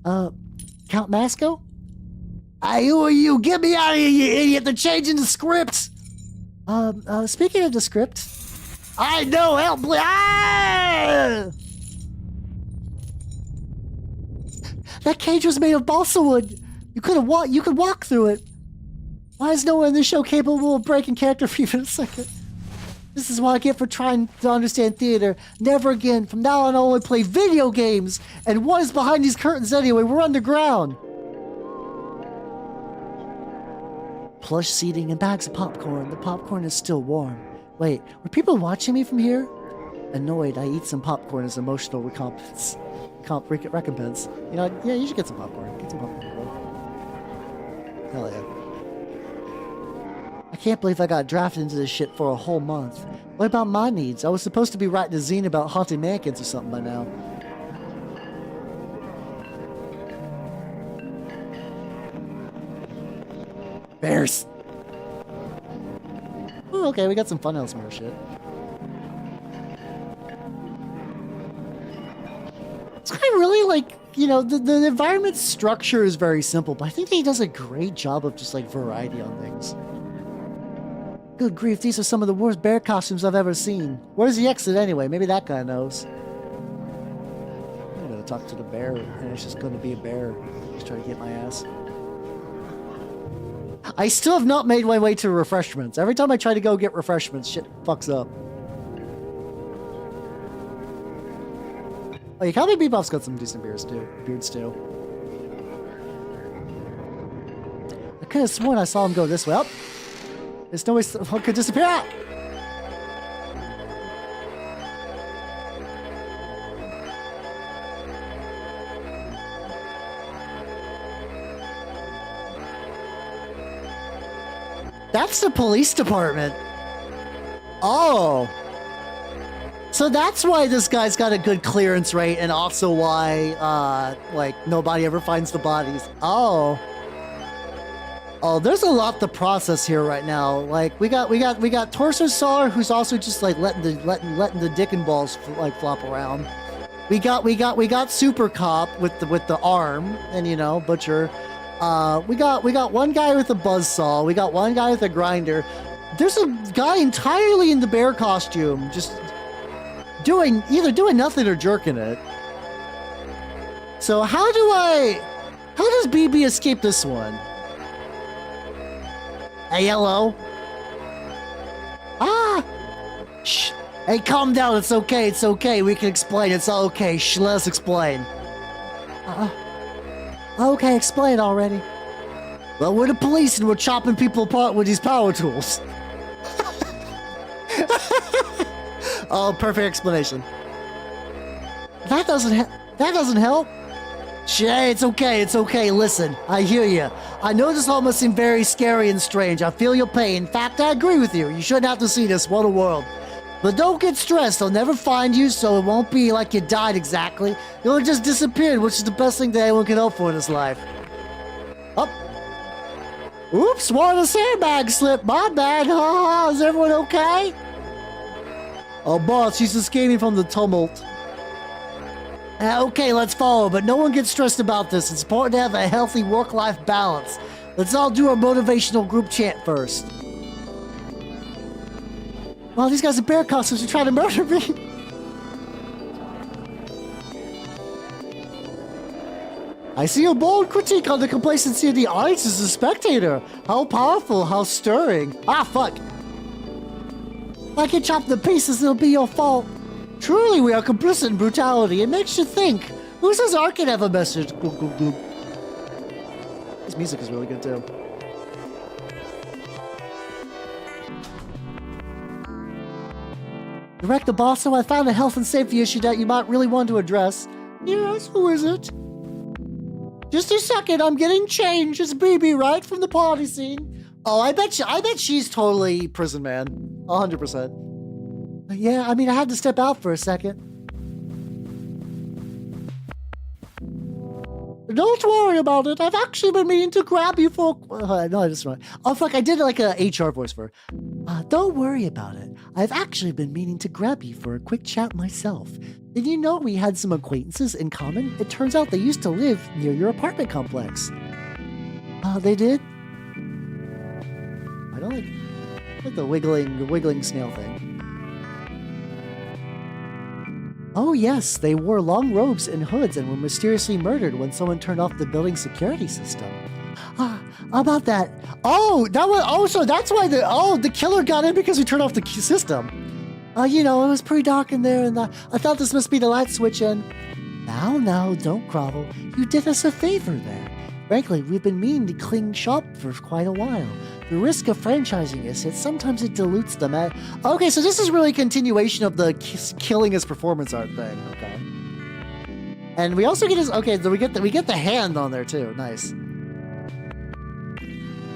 Count Masco? Who are you? Get me out of here, you idiot! They're changing the script! Speaking of the script... I know, help, please! Ah! That cage was made of balsa wood! You could walk through it! Why is no one in this show capable of breaking character for even a second? This is what I get for trying to understand theater. Never again. From now on, I'll only play video games. And what is behind these curtains anyway? We're underground. Plush seating and bags of popcorn. The popcorn is still warm. Wait, were people watching me from here? Annoyed, I eat some popcorn as emotional recompense. Recompense. Yeah, you should get some popcorn. Get some popcorn. Hell yeah. I can't believe I got drafted into this shit for a whole month. What about my needs? I was supposed to be writing a zine about haunted mannequins or something by now. Bears! Ooh, okay, we got some funhouse mirror shit. This guy really, like, the environment structure is very simple, but I think that he does a great job of just, like, variety on things. Good grief, these are some of the worst bear costumes I've ever seen. Where's the exit anyway? Maybe that guy knows. I'm gonna talk to the bear, and it's just gonna be a bear. Just try to get my ass. I still have not made my way to refreshments. Every time I try to go get refreshments, shit fucks up. Oh, yeah, Cowboy Bebop's got some decent beards too. I could have sworn I saw him go this way. Oh, there's no way someone could disappear. Ah! That's the police department. Oh. So that's why this guy's got a good clearance rate and also why, like, nobody ever finds the bodies. Oh. Oh, there's a lot to process here right now. Like, we got Torso Saw, who's also just, like, letting the dick and balls, like, flop around. We got Super Cop with the arm and, Butcher. We got one guy with a buzzsaw. We got one guy with a grinder. There's a guy entirely in the bear costume, just either doing nothing or jerking it. So how does BB escape this one? Hey, hello. Ah! Shh. Hey, calm down. It's okay. It's okay. We can explain. It's all okay. Shh, let us explain. Okay, explain already. Well, we're the police and we're chopping people apart with these power tools. Oh, perfect explanation. That doesn't help. Shay, it's okay. Listen, I hear you. I know this all must seem very scary and strange. I feel your pain. In fact, I agree with you. You shouldn't have to see this. What a world. But don't get stressed. They'll never find you, so it won't be like you died exactly. You'll just disappeared, which is the best thing that anyone can hope for in this life. Oh. Oops, one of the sandbags slipped. My bad. Is everyone okay? Oh, boss, she's escaping from the tumult. Okay, let's follow, but no one gets stressed about this. It's important to have a healthy work-life balance. Let's all do our motivational group chant first. Well, these guys in bear costumes are trying to murder me. I see a bold critique on the complacency of the audience as a spectator. How powerful, how stirring. Ah, fuck. If I get chopped to pieces, it'll be your fault. Truly, we are complicit in brutality. It makes you think. Who says art can have a message? Gloop, gloop, gloop. This music is really good, too. Director Bosso, I found a health and safety issue that you might really want to address. Yes, who is it? Just a second, I'm getting changed. It's BB, right? From the party scene. Oh, I bet she's totally prison man. 100%. Yeah, I mean, I had to step out for a second. Don't worry about it. I've actually been meaning to grab you for... no, that's right. Oh, fuck, I did like a HR voice for her. Don't worry about it. I've actually been meaning to grab you for a quick chat myself. Did you know we had some acquaintances in common? It turns out they used to live near your apartment complex. They did? I don't like the wiggling snail thing. Oh yes, they wore long robes and hoods and were mysteriously murdered when someone turned off the building's security system. About that. So that's why the killer got in because we turned off the system. You know, it was pretty dark in there and I thought this must be the light switch and... Now, don't grovel. You did us a favor there. Frankly, we've been meaning to clean shop for quite a while. The risk of franchising is that sometimes it dilutes them at... Okay, so this is really a continuation of the killing as performance art thing. Okay. And we also get his... Okay, so we get the hand on there too. Nice.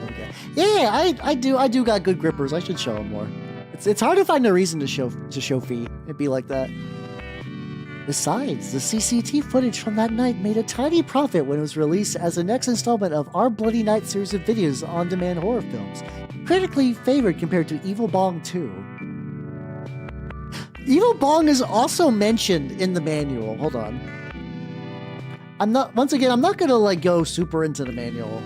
Okay. Yeah, I do got good grippers. I should show them more. It's hard to find a reason to show feet. It'd be like that. Besides, the CCT footage from that night made a tiny profit when it was released as the next installment of our Bloody Night series of videos on-demand horror films, critically favored compared to Evil Bong 2. Evil Bong is also mentioned in the manual. Hold on. I'm not gonna like go super into the manual.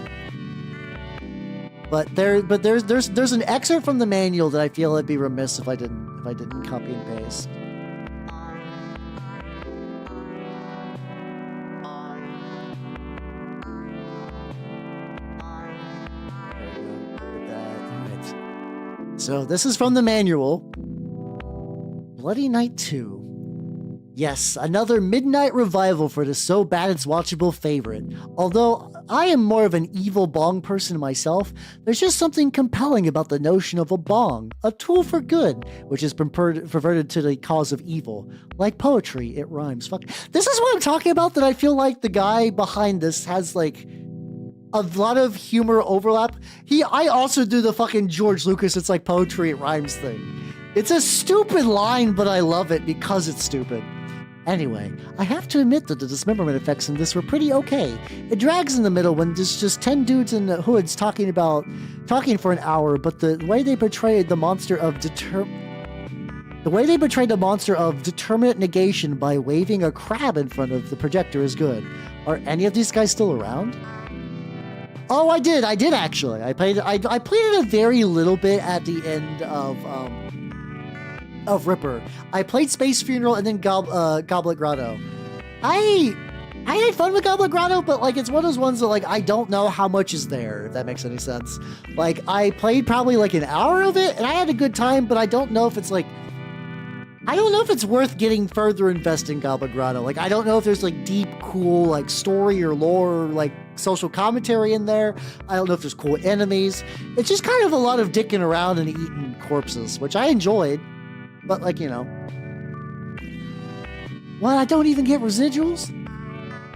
But there's an excerpt from the manual that I feel I'd be remiss if I didn't copy and paste. So this is from the manual. Bloody Night 2. Yes, another midnight revival for the so bad it's watchable favorite. Although I am more of an evil bong person myself, there's just something compelling about the notion of a bong, a tool for good, which has been perverted to the cause of evil. Like poetry, it rhymes. Fuck. This is what I'm talking about, that I feel like the guy behind this has like a lot of humor overlap. I also do the fucking George Lucas, it's like poetry, it rhymes thing. It's a stupid line, but I love it because it's stupid. Anyway, I have to admit that the dismemberment effects in this were pretty okay. It drags in the middle when there's just 10 dudes in the hoods talking for an hour, but the way they portrayed the monster of determinate negation by waving a crab in front of the projector is good. Are any of these guys still around? Oh, I did actually. I played it a very little bit at the end of Ripper. I played Space Funeral and then Goblet Grotto. I had fun with Goblet Grotto, but like it's one of those ones that like I don't know how much is there, if that makes any sense. Like I played probably like an hour of it and I had a good time, but I don't know if it's worth getting further invested in Goblet Grotto. Like I don't know if there's like deep, cool like story or lore or like social commentary in there. I don't know if there's cool enemies. It's just kind of a lot of dicking around and eating corpses, which I enjoyed. But like, you know. What, I don't even get residuals?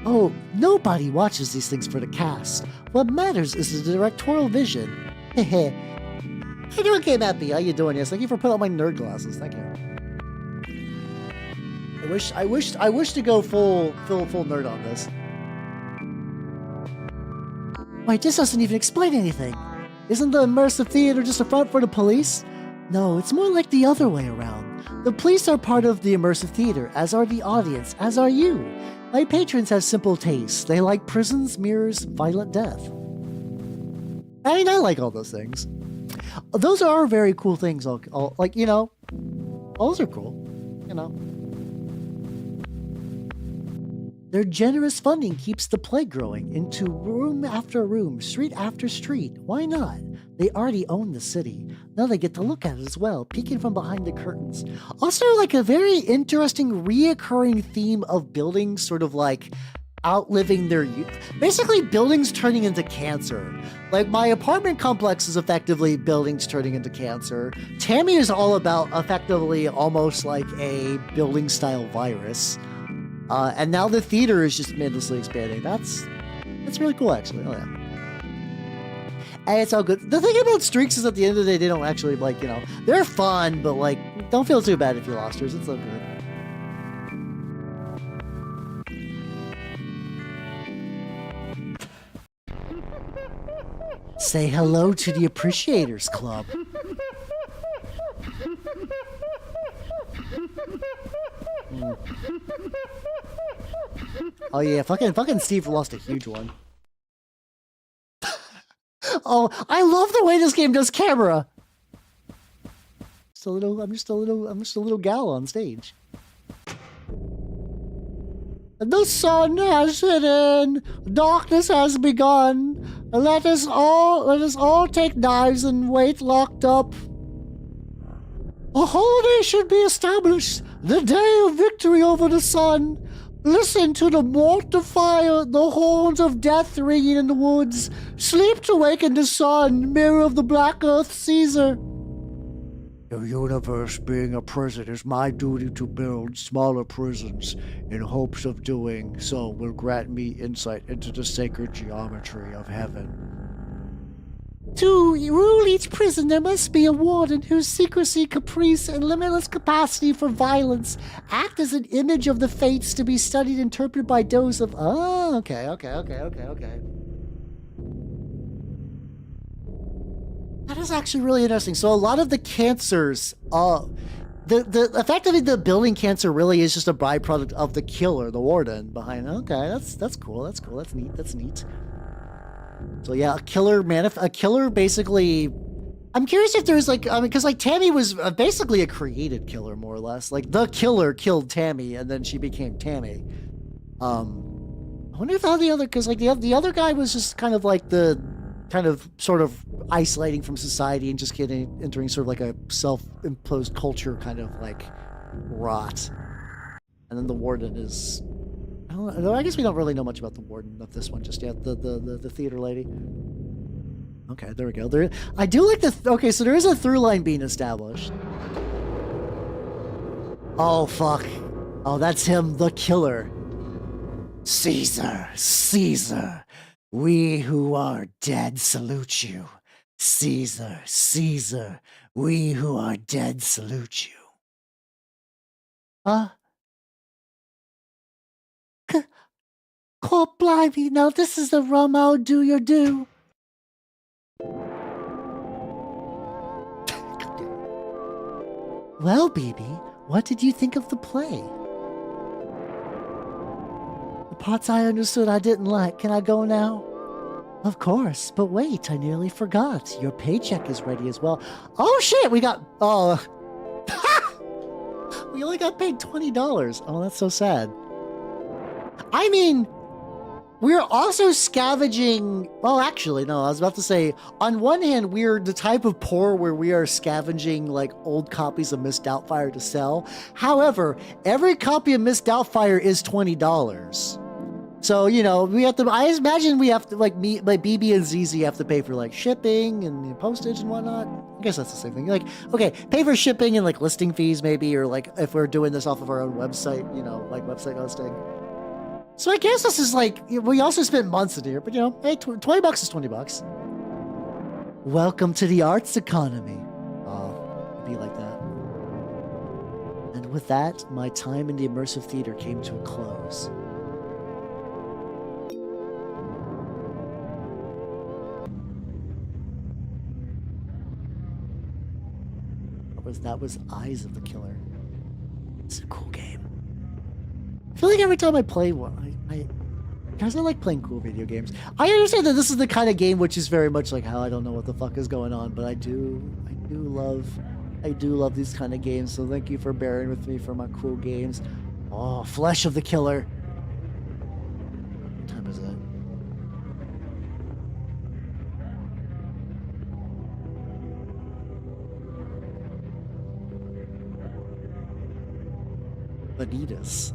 Oh, nobody watches these things for the cast. What matters is the directorial vision. Heh. How you doing, K-Mappy? How you doing? Yes, thank you for putting on my nerd glasses. Thank you. I wish to go full nerd on this. Wait, this doesn't even explain anything. Isn't the immersive theater just a front for the police? No, it's more like the other way around. The police are part of the immersive theater, as are the audience, as are you. My patrons have simple tastes. They like prisons, mirrors, violent death. I mean, I like all those things. Those are very cool things. Like, you know, those are cool, you know. Their generous funding keeps the play growing into room after room, street after street. Why not? They already own the city. Now they get to look at it as well, peeking from behind the curtains. Also, like a very interesting reoccurring theme of buildings sort of like outliving their youth. Basically, buildings turning into cancer. Like, my apartment complex is effectively buildings turning into cancer. Tammy is all about effectively almost like a building-style virus. And now the theater is just endlessly expanding. That's really cool, actually. Oh, yeah. And it's all good. The thing about streaks is at the end of the day, they don't actually, like, you know, they're fun, but, like, don't feel too bad if you lost yours. It's all good. Say hello to the Appreciators Club. Oh yeah, fucking Steve lost a huge one. Oh, I love the way this game does camera. I'm just a little gal on stage. The sun has hidden, darkness has begun. Let us all take knives and wait locked up. A holiday should be established, the day of victory over the sun. Listen to the mortifier, the horns of death ringing in the woods. Sleep to waken the sun, mirror of the black earth, Caesar. The universe being a prison is my duty to build smaller prisons. In hopes of doing so will grant me insight into the sacred geometry of heaven. To rule each prison, there must be a warden whose secrecy, caprice, and limitless capacity for violence act as an image of the fates to be studied and interpreted by those of... Oh, okay. That is actually really interesting. So a lot of the cancers, effectively the building cancer really is just a byproduct of the killer, the warden behind. Okay, that's cool. That's neat. So yeah, a killer basically. I'm curious if there's like, I mean, because like Tammy was basically a created killer, more or less. Like the killer killed Tammy, and then she became Tammy. I wonder if how the other, because like the other guy was just kind of like the kind of sort of isolating from society and just entering sort of like a self-imposed culture kind of like rot. And then the warden is. I don't know. I guess we don't really know much about the warden of this one just yet. The theater lady. Okay, there we go. I do like okay, so there is a through line being established. Oh fuck! Oh, that's him, the killer. Caesar, we who are dead salute you. Caesar, we who are dead salute you. Oh, blimey, now this is the rum I'll do your due. Well, BB, what did you think of the play? The parts I understood I didn't like. Can I go now? Of course, but wait, I nearly forgot. Your paycheck is ready as well. Oh shit, we got... Oh... We only got paid $20. Oh, that's so sad. I mean... We're also scavenging... Well, actually, no, I was about to say, on one hand, we're the type of poor where we are scavenging, like, old copies of Miss Doubtfire to sell. However, every copy of Miss Doubtfire is $20. So, you know, we have to... I imagine we have to, like, BB and ZZ have to pay for, like, shipping and postage and whatnot. I guess that's the same thing. Like, okay, pay for shipping and, like, listing fees, maybe, or, like, if we're doing this off of our own website, you know, like, website hosting. So I guess this is like, we also spent months in here, but you know, hey, 20 bucks is 20 bucks. Welcome to the arts economy. Oh, it'd be like that. And with that, my time in the immersive theater came to a close. That was Eyes of the Killer. It's a cool game. I feel like every time I play one, guys, I like playing cool video games. I understand that this is the kind of game which is very much like how I don't know what the fuck is going on, but I do love these kind of games. So thank you for bearing with me for my cool games. Oh, Flesh of the Killer. What time is it? Vanitas.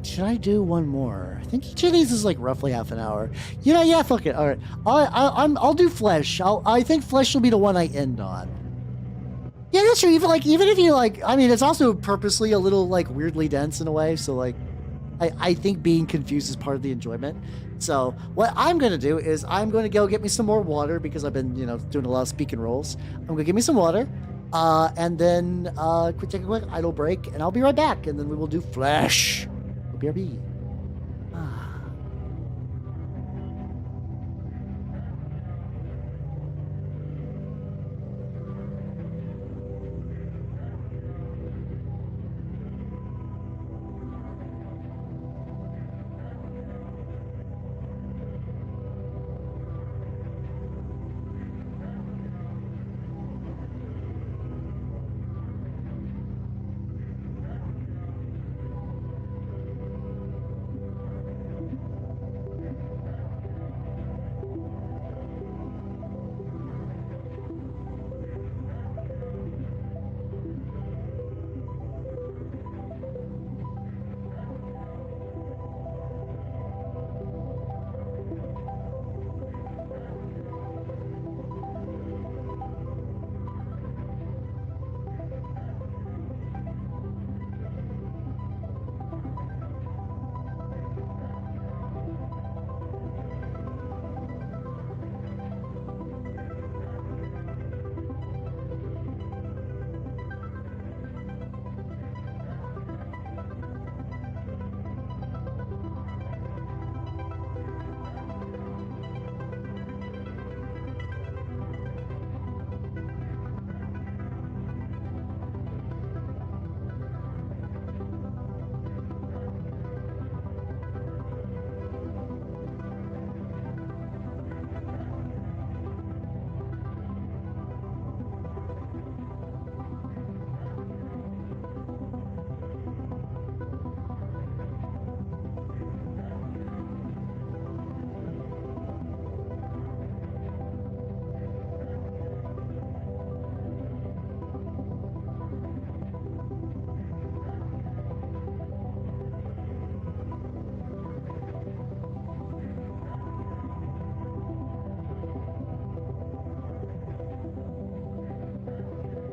Should I do one more? I think each of these is like roughly half an hour. You know, yeah, fuck it. All right, I'll do Flesh. I think Flesh will be the one I end on. Yeah, that's true. Even if you like, I mean, it's also purposely a little like weirdly dense in a way. So like, I think being confused is part of the enjoyment. So what I'm going to do is I'm going to go get me some more water because I've been, you know, doing a lot of speaking roles. I'm going to get me some water and then take a quick idle break and I'll be right back. And then we will do Flesh. BRB.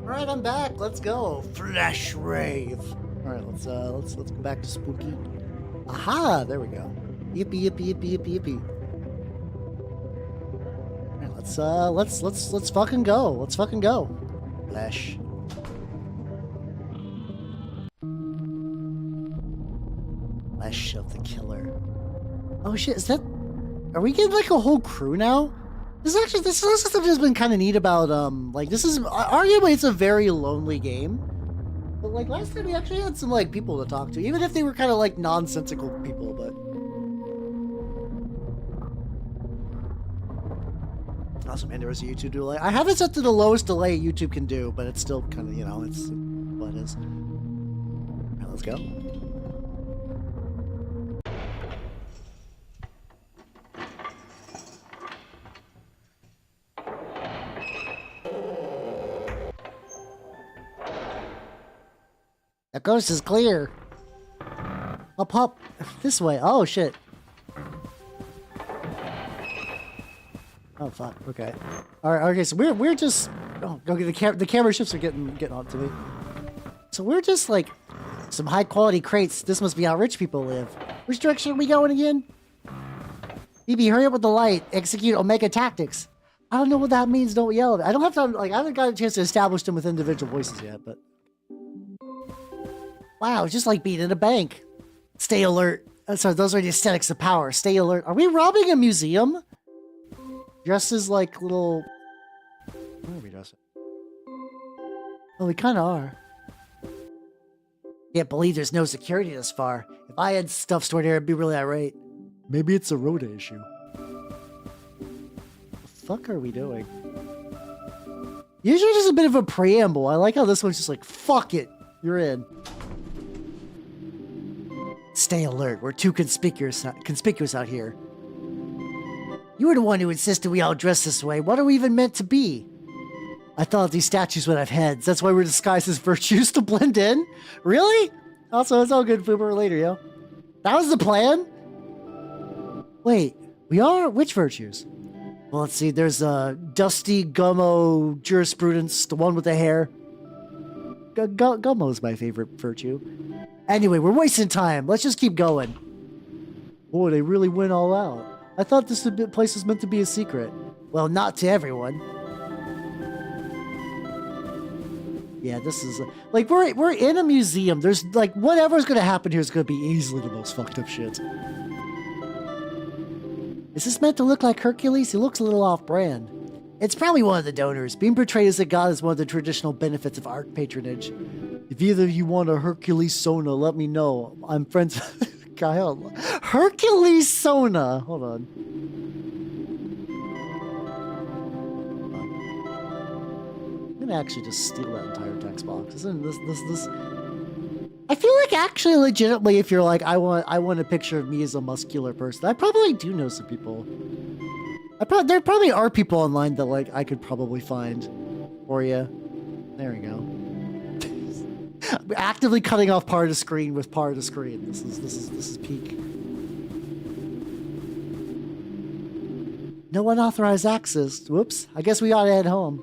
Alright, I'm back. Let's go. Flesh rave. Alright, let's go back to spooky. Aha! There we go. Yippee yippee yippee yippee yippee. Alright, let's fucking go. Let's fucking go. Flesh. Flesh of the Killer. Oh shit, is that... Are we getting like a whole crew now? This is something that's been kind of neat about, like, this is, arguably, it's a very lonely game. But, like, last time we actually had some, like, people to talk to, even if they were kind of, like, nonsensical people, but... Awesome, and there was a YouTube delay. I have it set to the lowest delay YouTube can do, but it's still kind of, you know, it's what it is. Alright, let's go. The coast is clear. Up. This way. Oh, shit. Oh, fuck. Okay. Alright, okay, so we're just... Oh, okay, the camera shifts are getting on to me. So we're just like some high quality crates. This must be how rich people live. Which direction are we going again? BB, hurry up with the light. Execute Omega tactics. I don't know what that means. Don't yell at it. I don't have time. Like I haven't got a chance to establish them with individual voices yet. But wow, it's just like being in a bank. Stay alert. So those are the aesthetics of power. Stay alert. Are we robbing a museum? Dressed as like little. Where are we dressed? Oh, we kind of are. Can't believe there's no security this far. If I had stuff stored here, I'd be really irate. Maybe it's a Rhoda issue. The fuck are we doing? Usually just a bit of a preamble. I like how this one's just like, fuck it. You're in. Stay alert. We're too conspicuous out here. You were the one who insisted we all dress this way. What are we even meant to be? I thought these statues would have heads. That's why we're disguised as virtues to blend in. Really? Also, it's all good for later, yo. That was the plan? Wait, we are? Which virtues? Well, let's see. There's Dusty Gummo Jurisprudence, the one with the hair. Gummo's my favorite virtue. Anyway, we're wasting time. Let's just keep going. Boy, they really went all out. I thought this place was meant to be a secret. Well, not to everyone. Yeah, this is like we're in a museum. There's like whatever's gonna happen here is gonna be easily the most fucked up shit. Is this meant to look like Hercules? He looks a little off-brand. It's probably one of the donors. Being portrayed as a god is one of the traditional benefits of art patronage. If either of you want a Hercules Sona, let me know. I'm friends. Kyle, Hercules Sona. Hold on. I'm gonna actually just steal that entire text box. Isn't this? I feel like actually legitimately, if you're like, I want a picture of me as a muscular person, I probably do know some people. There probably are people online that like I could probably find for you. There we go. Actively cutting off part of the screen with part of the screen. This is peak. No unauthorized access. Whoops. I guess we ought to head home.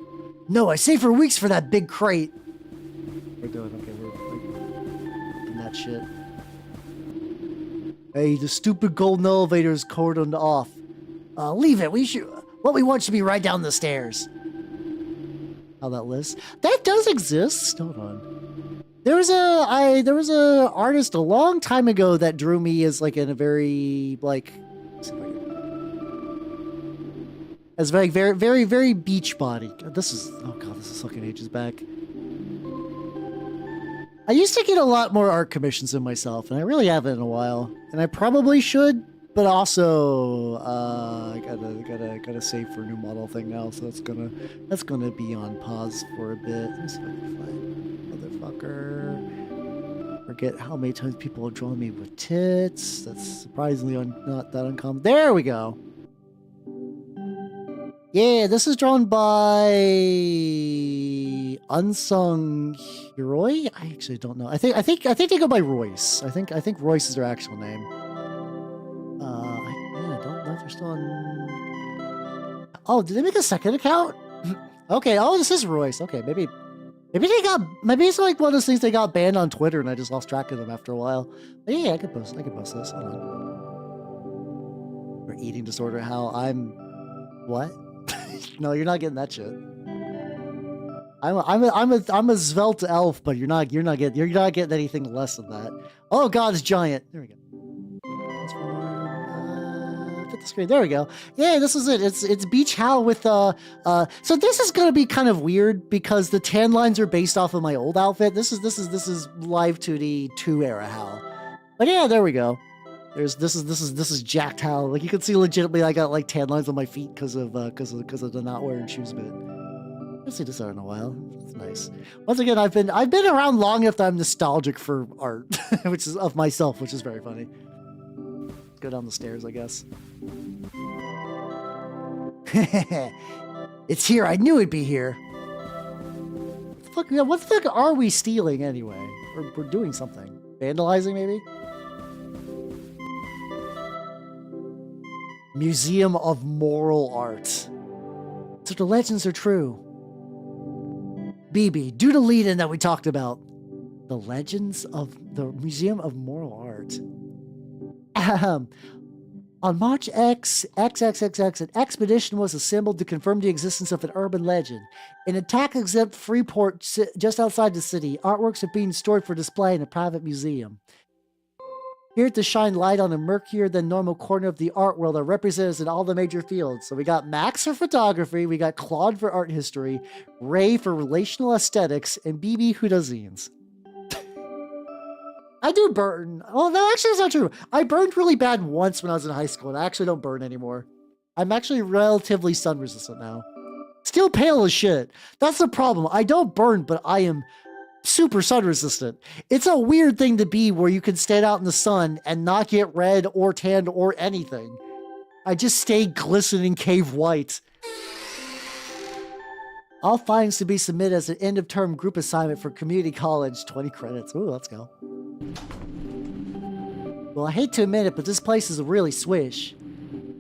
No, I saved for weeks for that big crate. We're doing okay. We're doing that shit. Hey, the stupid golden elevator is cordoned off. Leave it. What we want should be right down the stairs. How that list? That does exist. Hold on. There was a artist a long time ago that drew me as like in a very like as very beach body. This is fucking ages back. I used to get a lot more art commissions than myself, and I really haven't in a while. And I probably should, but also I gotta save for a new model thing now, so that's gonna be on pause for a bit. Let me see if I can find motherfucker. Forget how many times people have drawn me with tits. That's surprisingly not that uncommon. There we go. Yeah, this is drawn by Unsung Hiroi. I actually don't know. I think they go by Royce. I think Royce is their actual name. I don't know if they're still on. Oh, did they make a second account? Okay. Oh, this is Royce. Okay, maybe it's like one of those things they got banned on Twitter, and I just lost track of them after a while. But yeah, I could post this. Hold on. For eating disorder, how I'm what? No, you're not getting that shit. I'm a svelte elf, but you're not getting anything less than that. Oh god, it's giant. There we go. Fit the screen. There we go. Yeah, this is it. It's Beach Hal with so this is gonna be kind of weird because the tan lines are based off of my old outfit. This is live 2D 2 era Hal. But yeah, there we go. This is jacked Hal. Like you can see legitimately I got like tan lines on my feet because of the not wearing shoes bit. I've seen this art in a while. It's nice. Once again, I've been around long enough that I'm nostalgic for art, which is of myself, which is very funny. Let's go down the stairs, I guess. It's here. I knew it'd be here. What the fuck are we stealing anyway? We're doing something. Vandalizing, maybe? Museum of Moral Art. So the legends are true. BB, do the lead-in that we talked about. The Legends of the Museum of Moral Art. On March XXXX, an expedition was assembled to confirm the existence of an urban legend. In a tax-exempt free port just outside the city, artworks are being stored for display in a private museum. Here to shine light on a murkier than normal corner of the art world are represented in all the major fields. So we got Max for photography, we got Claude for art history, Ray for relational aesthetics, and BB who does zines. I do burn. Oh, no, actually, that's not true. I burned really bad once when I was in high school, and I actually don't burn anymore. I'm actually relatively sun resistant now. Still pale as shit. That's the problem. I don't burn, but I am super sun resistant. It's a weird thing to be where you can stand out in the sun and not get red or tanned or anything. I just stay glistening cave white. All findings to be submitted as an end-of-term group assignment for community college. 20 credits. Ooh, let's go. Well, I hate to admit it, but this place is a really swish.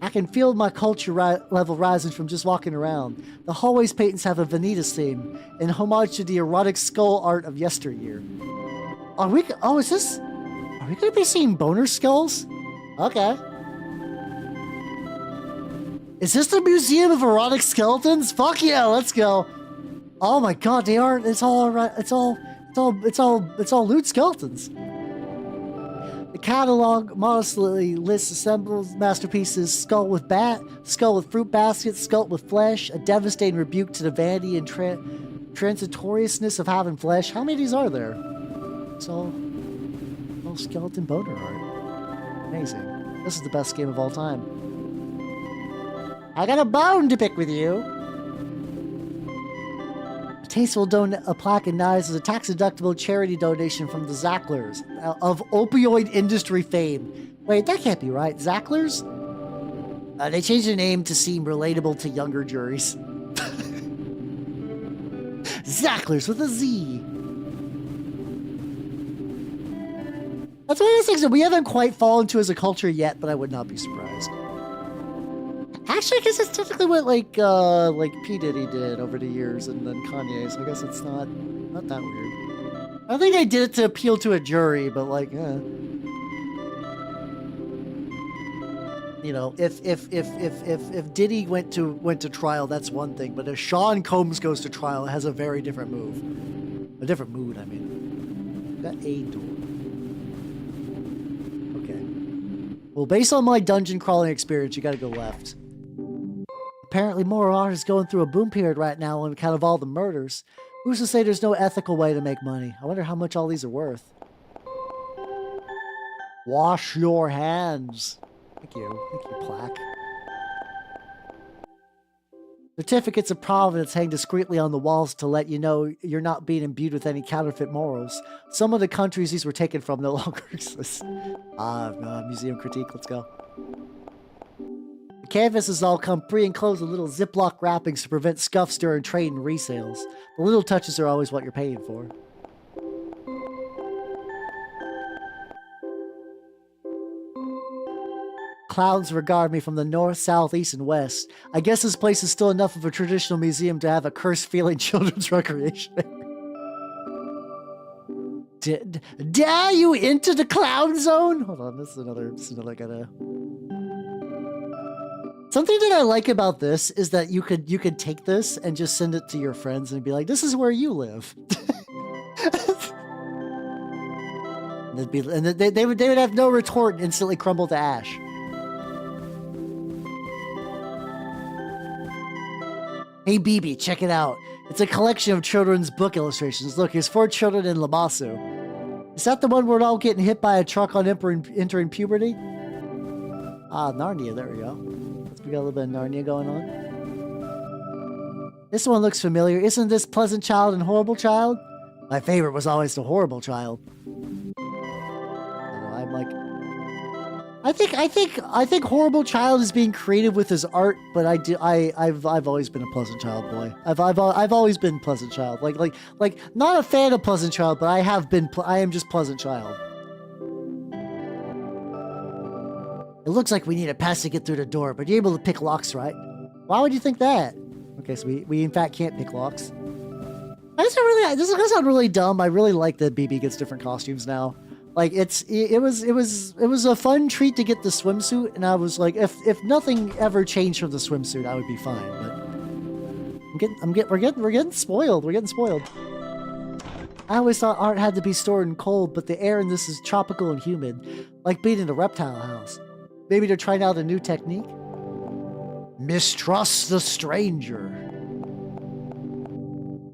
I can feel my culture level rising from just walking around. The hallways paintings have a Vanitas theme, in homage to the erotic skull art of yesteryear. Are we going to be seeing boner skulls? Okay. Is this the Museum of Erotic Skeletons? Fuck yeah, let's go. Oh my god, they are. It's all lewd skeletons. The catalog modestly lists assembled masterpieces: skull with bat, skull with fruit basket, skull with flesh, a devastating rebuke to the vanity and transitoriousness of having flesh. How many of these are there? It's all skeleton boner art. Amazing. This is the best game of all time. I got a bone to pick with you. A tasteful a plaque and knives is a tax-deductible charity donation from the Zacklers of opioid industry fame. Wait, that can't be right. Zacklers? They changed their name to seem relatable to younger juries. Zacklers with a Z. That's one of those things that we haven't quite fallen to as a culture yet, but I would not be surprised. Actually, I guess it's technically what like P. Diddy did over the years, and then Kanye. So I guess it's not that weird. I think they did it to appeal to a jury, but like, you know, if Diddy went to trial, that's one thing. But if Sean Combs goes to trial, it has a very different move, a different mood. I mean, got a door. Okay. Well, based on my dungeon crawling experience, you got to go left. Apparently, moral art is going through a boom period right now on account of all the murders. Who's to say there's no ethical way to make money? I wonder how much all these are worth. Wash your hands. Thank you, plaque. Certificates of provenance hang discreetly on the walls to let you know you're not being imbued with any counterfeit morals. Some of the countries these were taken from no longer exist. Museum critique, let's go. The canvases all come pre-enclosed with little Ziploc wrappings to prevent scuffs during trade and resales. The little touches are always what you're paying for. Clouds regard me from the north, south, east, and west. I guess this place is still enough of a traditional museum to have a cursed-feeling children's recreation area. Dare you into the clown zone? Hold on, this is another gotta... Something that I like about this is that you could take this and just send it to your friends and be like, this is where you live. and they would have no retort and instantly crumble to ash. Hey BB, check it out. It's a collection of children's book illustrations. Look, here's 4 children in Lamassu. Is that the one where we're all getting hit by a truck on entering puberty? Ah, Narnia, there we go. We got a little bit of Narnia going on. This one looks familiar. Isn't this Pleasant Child and Horrible Child? My favorite was always the Horrible Child. I'm like, I think Horrible Child is being creative with his art, but I've always been a Pleasant Child boy. I've always been Pleasant Child. Like not a fan of Pleasant Child, but I am just Pleasant Child. It looks like we need a pass to get through the door, but you're able to pick locks, right? Why would you think that? Okay, so we in fact can't pick locks. This is gonna sound really dumb. I really like that BB gets different costumes now. Like it was a fun treat to get the swimsuit, and I was like, if nothing ever changed from the swimsuit, I would be fine. But we're getting spoiled. We're getting spoiled. I always thought art had to be stored in cold, but the air in this is tropical and humid, like being in a reptile house. Maybe they're trying out a new technique. Mistrust the stranger.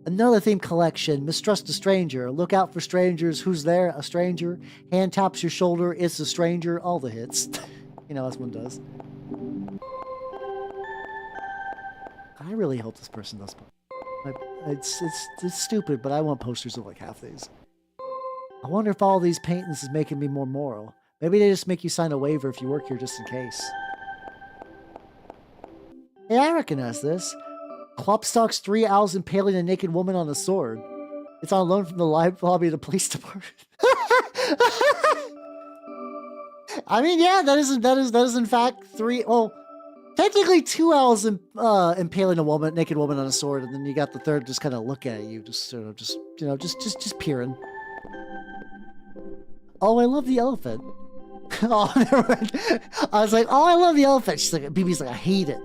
Another theme collection, Mistrust the Stranger. Look out for strangers. Who's there? A stranger. Hand taps your shoulder. It's a stranger. All the hits. You know, as one does. I really hope this person does. It's stupid, but I want posters of like half these. I wonder if all these paintings is making me more moral. Maybe they just make you sign a waiver if you work here just in case. Hey, I recognize this. Klopstock's 3 owls impaling a naked woman on a sword. It's on loan from the lobby of the police department. I mean, yeah, that is in fact 3. Well, technically 2 owls impaling a naked woman on a sword, and then you got the third just kind of looking at you, just peering. Oh, I love the elephant. Oh, never mind. I was like, oh, I love the elephant. She's like, BB's like, I hate it.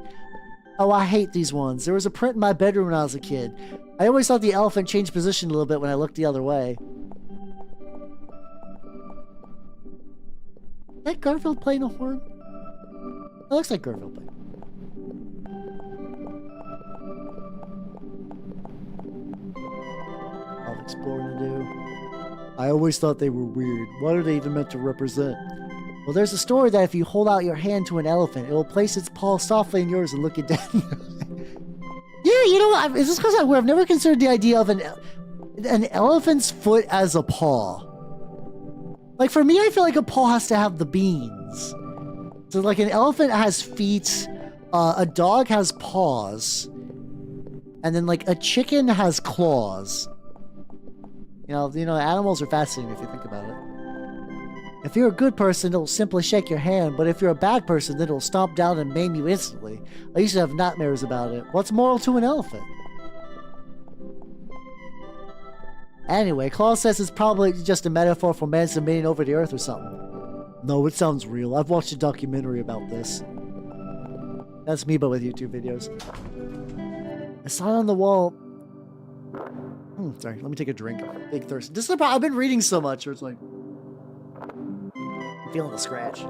Oh, I hate these ones. There was a print in my bedroom when I was a kid. I always thought the elephant changed position a little bit when I looked the other way. Is that Garfield playing a horn? It looks like Garfield playing. All exploring to do. I always thought they were weird. What are they even meant to represent? Well, there's a story that if you hold out your hand to an elephant, it will place its paw softly in yours and look you dead in the eye. Yeah, you know what? Is this because I've never considered the idea of an elephant's foot as a paw? Like, for me, I feel like a paw has to have the beans. So, like, an elephant has feet, a dog has paws, and then, like, a chicken has claws. You know, animals are fascinating if you think about it. If you're a good person, it'll simply shake your hand, but if you're a bad person, then it'll stomp down and maim you instantly. I used to have nightmares about it. What's moral to an elephant? Anyway, Claus says it's probably just a metaphor for man submitting over the earth or something. No, it sounds real. I've watched a documentary about this. That's me, but with YouTube videos. A sign on the wall... sorry, let me take a drink. I'm big thirst. This is the problem. I've been reading so much, where it's like... I'm feeling the scratch.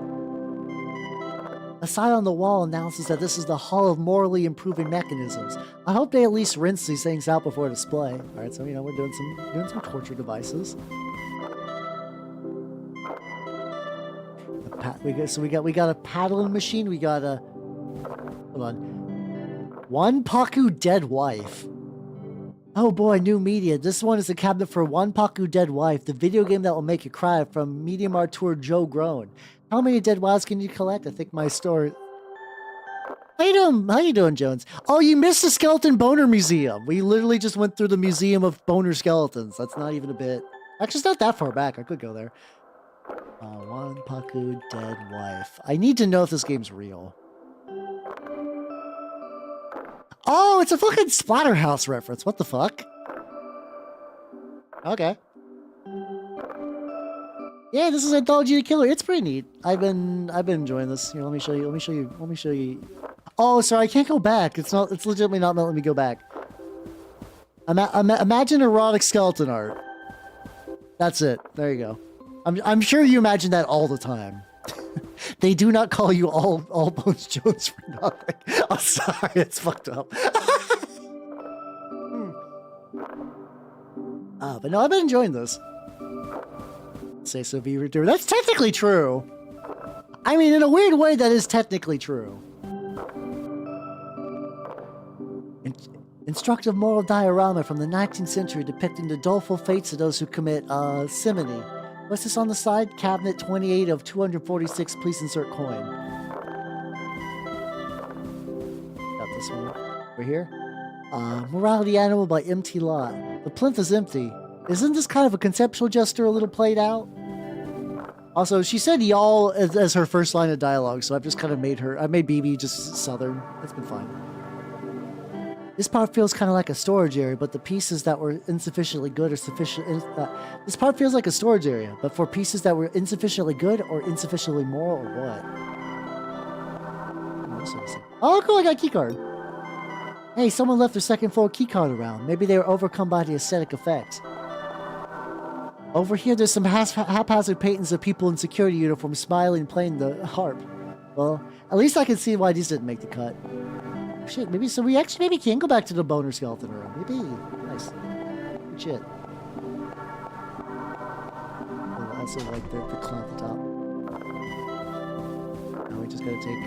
A sign on the wall announces that this is the Hall of Morally Improving Mechanisms. I hope they at least rinse these things out before display. Alright, so we're doing some torture devices. We got a paddling machine, we got a... Hold on. One Paku Dead Wife. Oh boy, new media. This one is a cabinet for One Paku Dead Wife, the video game that will make you cry, from Medium Artur Joe Grown. How many dead wives can you collect? I think my store... How you doing, Jones? Oh, you missed the Skeleton Boner Museum. We literally just went through the Museum of Boner Skeletons. That's not even a bit... Actually, it's not that far back. I could go there. One Paku Dead Wife. I need to know if this game's real. Oh, it's a fucking Splatterhouse reference. What the fuck? Okay. Yeah, this is Anthology the Killer. It's pretty neat. I've been enjoying this. Here, let me show you. Oh, sorry, I can't go back. It's legitimately not letting me go back. Imagine erotic skeleton art. That's it. There you go. I'm sure you imagine that all the time. They do not call you all Bones Jones for nothing. I'm sorry, it's fucked up. But no, I've been enjoying this. Say so, Beaver Deer. That's technically true. I mean, in a weird way, that is technically true. Instructive moral diorama from the 19th century depicting the doleful fates of those who commit simony. What's this on the side? Cabinet 28 of 246. Please insert coin. Got this one over here. Morality Animal by MT Lot. The plinth is empty. Isn't this kind of a conceptual gesture a little played out? Also, she said y'all as her first line of dialogue, so I've just kind of made BB just Southern. It's been fine. This part feels kind of like a storage area, but the pieces that were insufficiently good or sufficient... this part feels like a storage area, but for pieces that were insufficiently good or insufficiently moral or what? Oh, cool, I got a keycard. Hey, someone left their second floor keycard around. Maybe they were overcome by the aesthetic effects. Over here, there's some haphazard paintings of people in security uniforms smiling, playing the harp. Well, at least I can see why these didn't make the cut. Shit, maybe so we actually maybe can go back to the boner skeleton room. Maybe. Nice. Good shit. Oh, I also like the clown at the top. Now we just gotta take.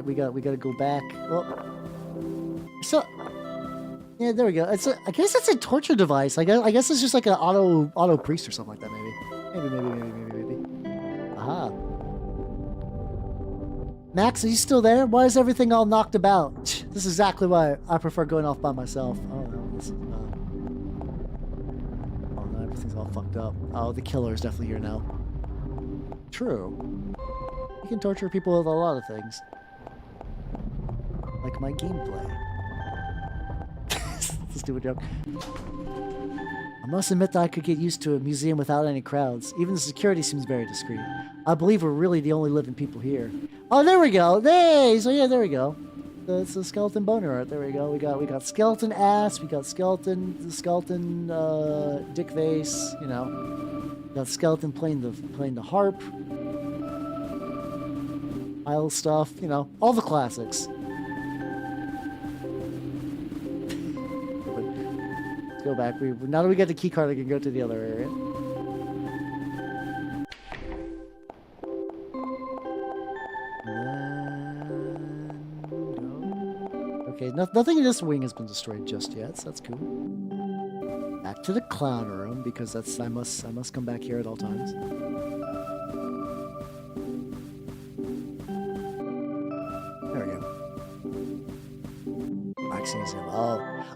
We gotta go back. Well, so yeah, there we go. I guess it's a torture device. I guess it's just like an auto priest or something like that. Maybe. Aha. Max, are you still there? Why is everything all knocked about? This is exactly why I prefer going off by myself. Oh no, this is oh no, everything's all fucked up. Oh, the killer is definitely here now. True. You can torture people with a lot of things. Like my gameplay. It's a stupid joke. I must admit that I could get used to a museum without any crowds. Even the security seems very discreet. I believe we're really the only living people here. Oh, there we go. Hey, so yeah, there we go. It's the skeleton boner art. There we go. We got skeleton ass. We got skeleton dick face. You know, we got skeleton playing the harp. Isle stuff. You know, all the classics. Go back. Now that we get the key card, I can go to the other area. Okay, nothing in this wing has been destroyed just yet, so that's cool. Back to the clown room because that's I must come back here at all times. There we go. Wax museum.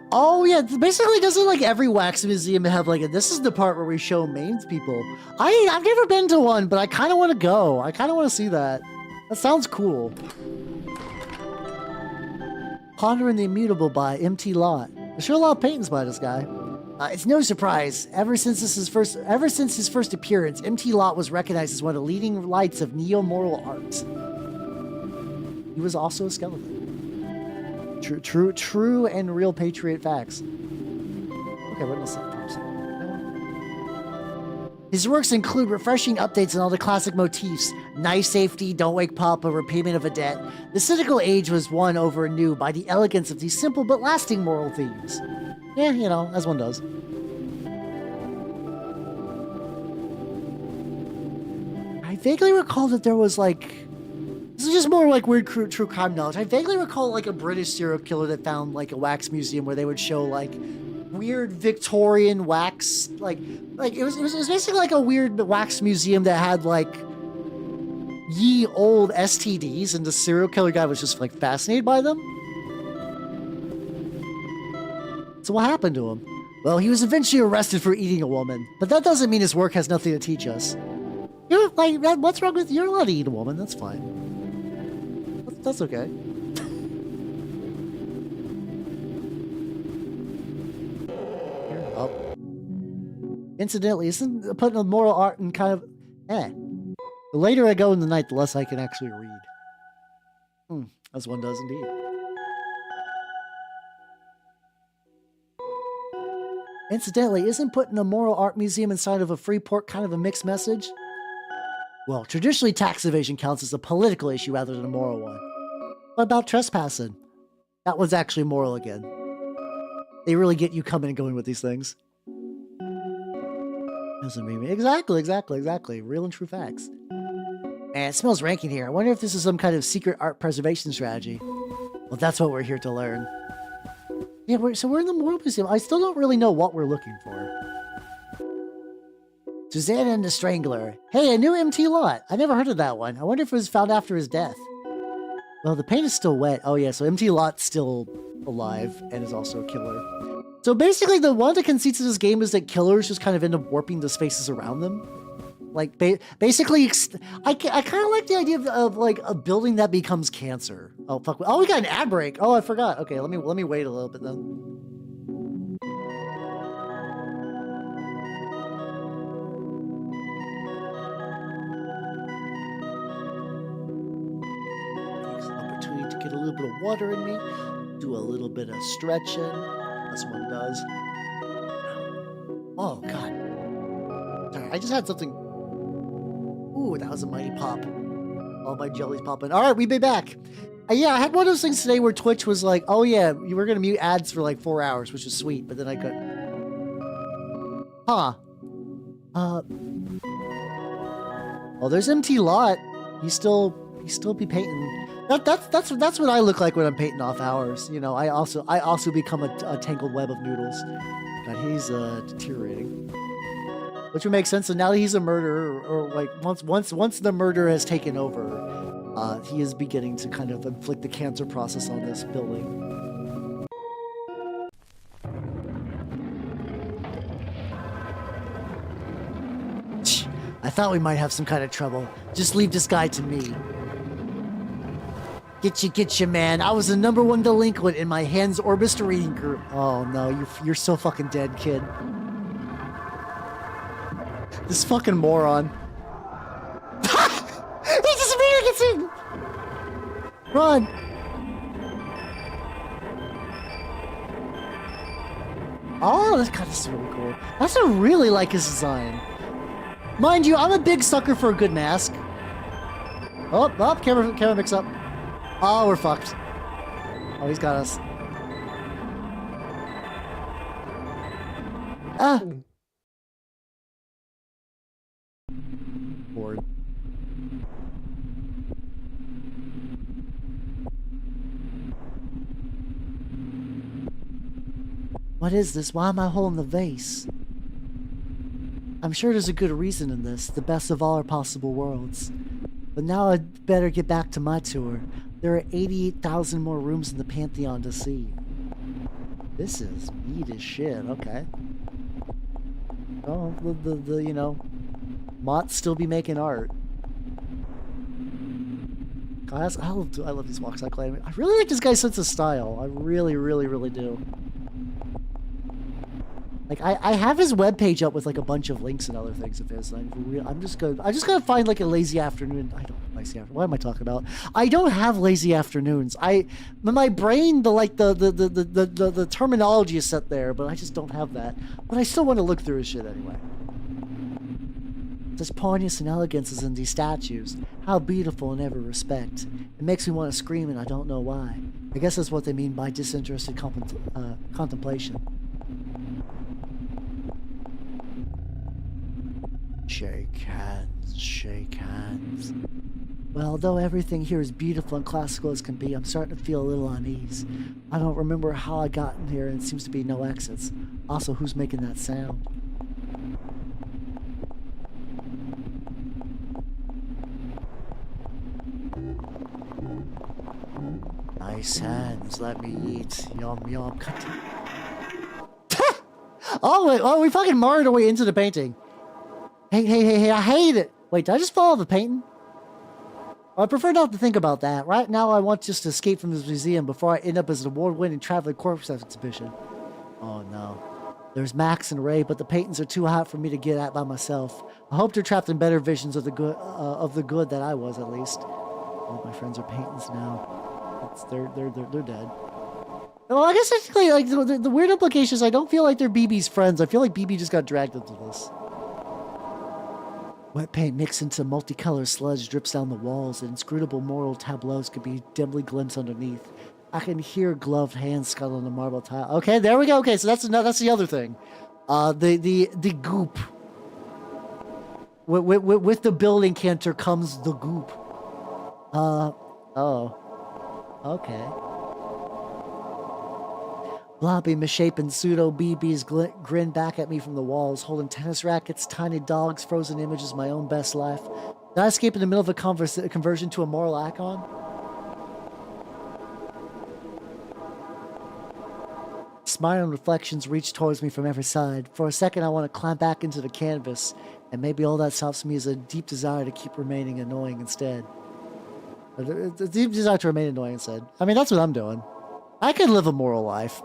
Oh yeah, basically doesn't like every wax museum have like this is the part where we show mains people. I've never been to one, but I kind of want to go. I kind of want to see that. That sounds cool. Pondering the Immutable by MT Lot. There's sure a lot of paintings by this guy. It's no surprise. Ever since his first appearance, MT Lot was recognized as one of the leading lights of neo-moral art. He was also a skeleton. True and real patriot facts. Okay, what is that? His works include refreshing updates on all the classic motifs: knife safety, don't wake Papa, repayment of a debt. The cynical age was won over anew by the elegance of these simple but lasting moral themes. Yeah, you know, as one does. I vaguely recall that there was like... This is just more like weird true crime knowledge. I vaguely recall like a British serial killer that found like a wax museum where they would show like weird Victorian wax, like it was basically like a weird wax museum that had like ye old STDs, and the serial killer guy was just like fascinated by them. So what happened to him? Well, he was eventually arrested for eating a woman, but that doesn't mean his work has nothing to teach us. You're like, what's wrong with you? You're allowed to eat a woman. That's fine. That's okay. Oh. Incidentally, isn't putting a moral art in kind of... The later I go in the night, the less I can actually read. As one does indeed. Incidentally, isn't putting a moral art museum inside of a free port kind of a mixed message? Well, traditionally tax evasion counts as a political issue rather than a moral one. What about trespassing? That one's actually moral again. They really get you coming and going with these things. Doesn't mean me. Exactly. Real and true facts. Man, it smells rank in here. I wonder if this is some kind of secret art preservation strategy. Well, that's what we're here to learn. Yeah, we're in the Moral Museum. I still don't really know what we're looking for. Susanna and the Strangler. Hey, a new MT Lot. I never heard of that one. I wonder if it was found after his death. Well, the paint is still wet. Oh yeah, so MT Lot's still alive and is also a killer. So basically, one of the conceits of this game is that killers just kind of end up warping the spaces around them. Like basically, I kind of like the idea of like a building that becomes cancer. Oh fuck! Oh, we got an ad break. Oh, I forgot. Okay, let me wait a little bit then. Opportunity to get a little bit of water in me, do a little bit of stretching. That's what one does. Oh god! Sorry, I just had something. Ooh, that was a mighty pop. All my jellies popping. All right, we be back. Yeah, I had one of those things today where Twitch was like, "Oh yeah, you were gonna mute ads for like 4 hours," which is sweet. But then I could. Huh. Well, there's MT Lot. He still be painting. That's what I look like when I'm painting off hours. You know, I also become a tangled web of noodles. God, he's deteriorating. Which would make sense. So now that he's a murderer, or like once the murder has taken over, he is beginning to kind of inflict the cancer process on this building. I thought we might have some kind of trouble. Just leave this guy to me. Get you, man. I was the #1 delinquent in my Hans Orbis reading group. Oh no, you're so fucking dead, kid. This fucking moron. He just immediately gets in! Run! Oh, this God, this is really cool. That's what I really like his design. Mind you, I'm a big sucker for a good mask. Oh, camera mix up. Oh, we're fucked. Oh, he's got us. Ah! Bored. What is this? Why am I holding the vase? I'm sure there's a good reason in this, the best of all our possible worlds. But now I'd better get back to my tour. There are 88,000 more rooms in the Pantheon to see. This is neat as shit, okay. Oh, the you know, Mott's still be making art. Guys, I love these walk cycle anime. I really like this guy's sense of style. I really do. Like I have his webpage up with like a bunch of links and other things of his. I'm just gonna find like a lazy afternoon. What am I talking about? I don't have lazy afternoons. My brain, the terminology is set there, but I just don't have that. But I still want to look through his shit anyway. There's poignance and elegance is in these statues. How beautiful in every respect. It makes me want to scream and I don't know why. I guess that's what they mean by disinterested contemplation. Shake hands, shake hands. Well, although everything here is beautiful and classical as can be, I'm starting to feel a little unease. I don't remember how I got in here and it seems to be no exits. Also, who's making that sound? Nice hands, let me eat. Yum, yum. Oh, we fucking marred our way into the painting. Hey, I hate it. Wait, did I just follow the painting? I prefer not to think about that. Right now, I want just to escape from this museum before I end up as an award-winning traveling corpse exhibition. Oh, no. There's Max and Ray, but the paintings are too hot for me to get at by myself. I hope they're trapped in better visions of the good that I was, at least. All my friends are paintings now. They're dead. Well, I guess technically, like, the weird implication is I don't feel like they're BB's friends. I feel like BB just got dragged into this. Wet paint mixed into multicolored sludge drips down the walls, and inscrutable moral tableaus can be dimly glimpsed underneath. I can hear gloved hands scuttle on the marble tile. Okay, there we go. Okay, so that's the other thing. The goop. With the building canter comes the goop. Oh. Okay. Blobby, misshapen pseudo-BBs grin back at me from the walls, holding tennis rackets, tiny dogs, frozen images of my own best life. Did I escape in the middle of a conversion to a moral icon? Smiling reflections reach towards me from every side. For a second, I want to climb back into the canvas. And maybe all that stops me is a deep desire to keep remaining annoying instead. A deep desire to remain annoying instead. I mean, that's what I'm doing. I can live a moral life.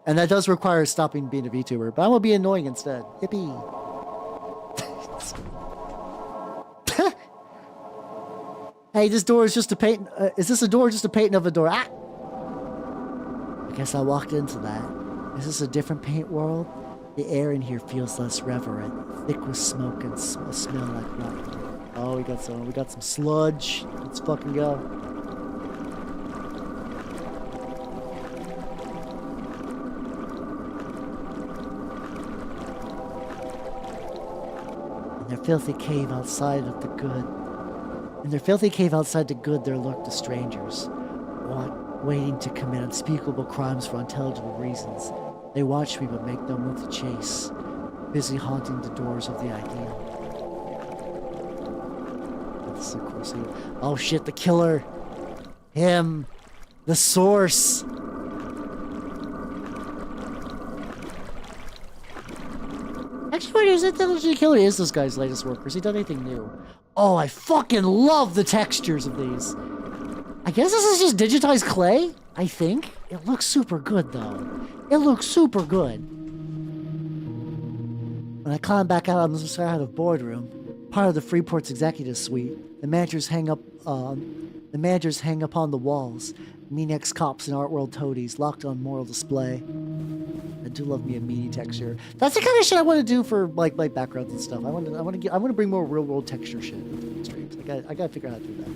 And that does require stopping being a VTuber, but I'm gonna be annoying instead. Yippee. Hey, this door is just a paint. Is this a door just a painting of a door? Ah! I guess I walked into that. Is this a different paint world? The air in here feels less reverent, thick with smoke and smell like rock. Oh, we got some sludge. Let's fucking go. In their filthy cave outside of the good. In their filthy cave outside the good, there lurked the strangers, waiting to commit unspeakable crimes for unintelligible reasons. They watched me but make no move to chase, busy haunting the doors of the ideal. This is a cool scene. Oh shit, the killer! Him! The source! Actually, wait, is Anthology Killer is this guy's latest work? Has he done anything new? Oh, I fucking love the textures of these. I guess this is just digitized clay, I think. It looks super good, though. It looks super good. When I climb back out on the side of boardroom, part of the Freeport's executive suite, the managers hang upon the walls. Mean ex-cops and art world toadies locked on moral display. I do love me a meaty texture. That's the kind of shit I want to do for like backgrounds and stuff. I want to bring more real world texture shit into the streams. I gotta figure out how to do that.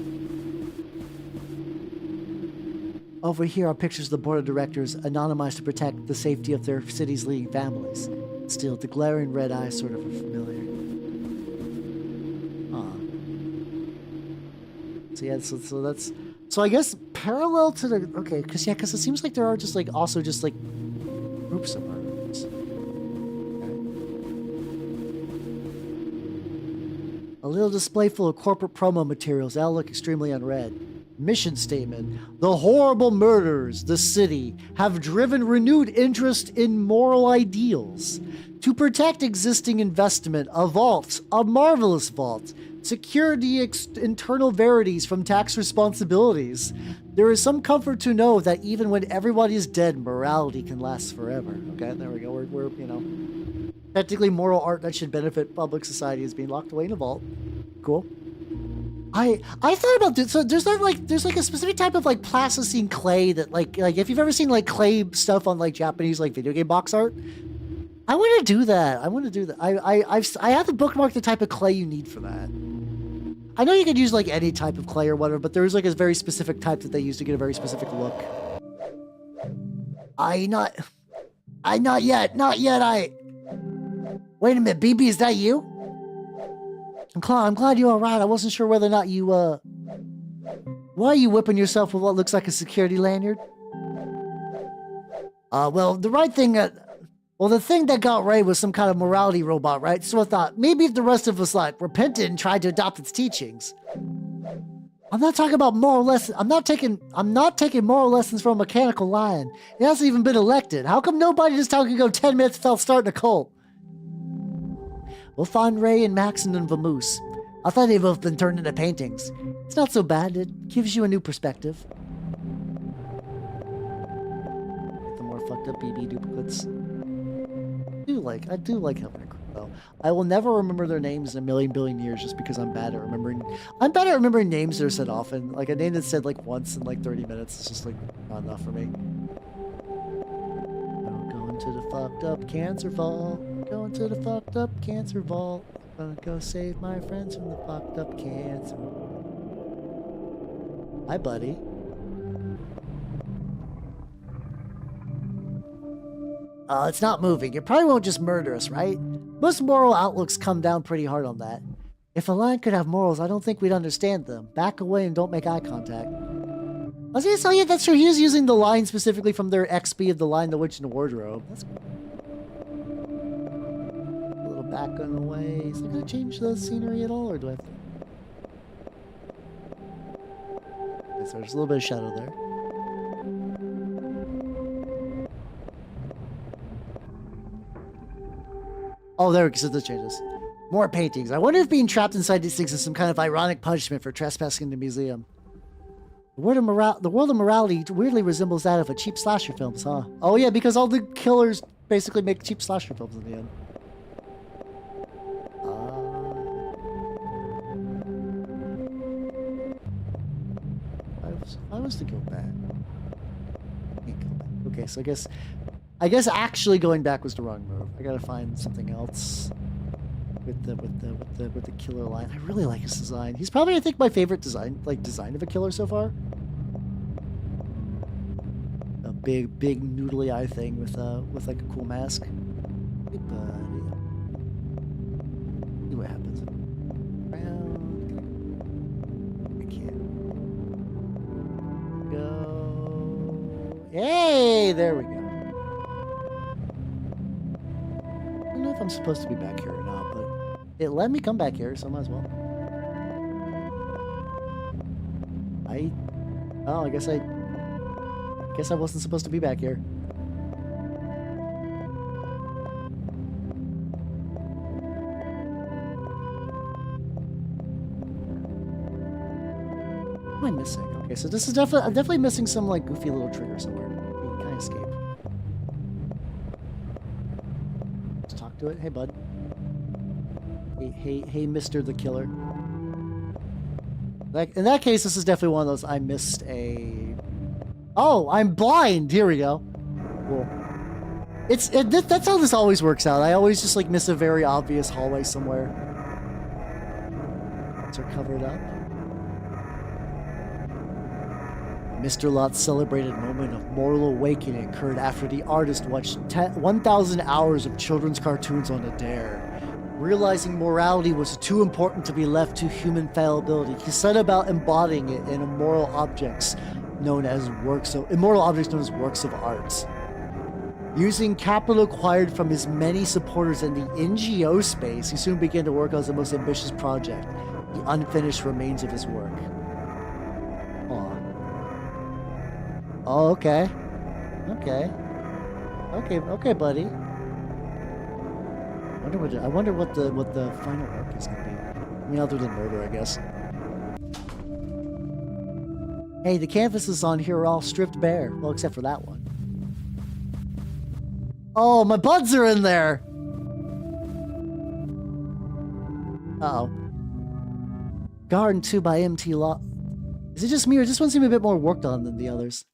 Over here are pictures of the board of directors anonymized to protect the safety of their city's leading families. Still, the glaring red eyes sort of are familiar. So yeah, so that's I guess parallel to the because it seems like there are just like also just like groups of murders. Okay. A little display full of corporate promo materials that look extremely unread. Mission statement: the horrible murders the city have driven renewed interest in moral ideals. To protect existing investment, a vault, a marvelous vault, secure the internal verities from tax responsibilities. There is some comfort to know that even when everybody is dead, morality can last forever. Okay, there we go. We're technically moral art that should benefit public society is being locked away in a vault. Cool. I thought about this. So there's like a specific type of like plasticine clay that like if you've ever seen like clay stuff on like Japanese like video game box art. I want to do that. I have to bookmark the type of clay you need for that. I know you could use like any type of clay or whatever, but there's like a very specific type that they use to get a very specific look. Not yet. Wait a minute, BB, is that you? I'm glad you're alright. I wasn't sure whether or not you, why are you whipping yourself with what looks like a security lanyard? The thing that got Ray was some kind of morality robot, right? So I thought, maybe if the rest of us, like, repented and tried to adopt its teachings. I'm not talking about moral lessons. I'm not taking moral lessons from a mechanical lion. It hasn't even been elected. How come nobody this town can go 10 minutes without starting a cult? We'll find Ray and Maxon and Vamoose. I thought they've both been turned into paintings. It's not so bad. It gives you a new perspective. The more fucked up BB duplicates. I do like having a crew though. I will never remember their names in a million billion years just because I'm bad at remembering names that are said often. Like a name that's said like once in like 30 minutes is just like not enough for me. I'm going to the fucked up cancer vault. Going to the fucked up cancer vault. Gonna go save my friends from the fucked up cancer. Hi, buddy. It's not moving. It probably won't just murder us, right? Most moral outlooks come down pretty hard on that. If a lion could have morals, I don't think we'd understand them. Back away and don't make eye contact. I was gonna tell you, that's true. He was using the line specifically from their XP of The Lion, the Witch, and the Wardrobe. That's cool. A little back on the way. Is that gonna change the scenery at all, or do I have to... Okay, so there's a little bit of shadow there. Oh, there we go. So this changes. More paintings. I wonder if being trapped inside these things is some kind of ironic punishment for trespassing in the museum. The world of morality weirdly resembles that of a cheap slasher films, huh? Oh yeah, because all the killers basically make cheap slasher films in the end. If I was to go back. Can't go back. Okay, so I guess actually going back was the wrong move. I gotta find something else with the killer line. I really like his design. He's probably, I think, my favorite design of a killer so far. A big noodly eye thing with like a cool mask. Hey buddy. See what happens. Round. I can't go. Hey, there we go. I don't know if I'm supposed to be back here or not, but it let me come back here, so I might as well. Oh, I guess I wasn't supposed to be back here. What am I missing? Okay, so this is I'm definitely missing some like goofy little trigger somewhere. Can I escape? Let's talk to it. Hey, bud. Hey, Mr. the Killer. In that case, this is definitely one of those I missed a... Oh, I'm blind! Here we go. Cool. That's how this always works out. I always just, like, miss a very obvious hallway somewhere. Lights are covered up. Mr. Lot's celebrated moment of moral awakening occurred after the artist watched 1,000 hours of children's cartoons on a dare. Realizing morality was too important to be left to human fallibility, he set about embodying it in immoral objects known as works of art. Using capital acquired from his many supporters in the NGO space, he soon began to work on his most ambitious project, the unfinished remains of his work. Aw. Oh, okay. Okay, buddy. I wonder what the final arc is gonna be. I mean, other than murder, I guess. Hey, the canvases on here are all stripped bare. Well, except for that one. Oh, my buds are in there! Uh-oh. Garden 2 by MT Law. Is it just me, or does this one seem a bit more worked on than the others?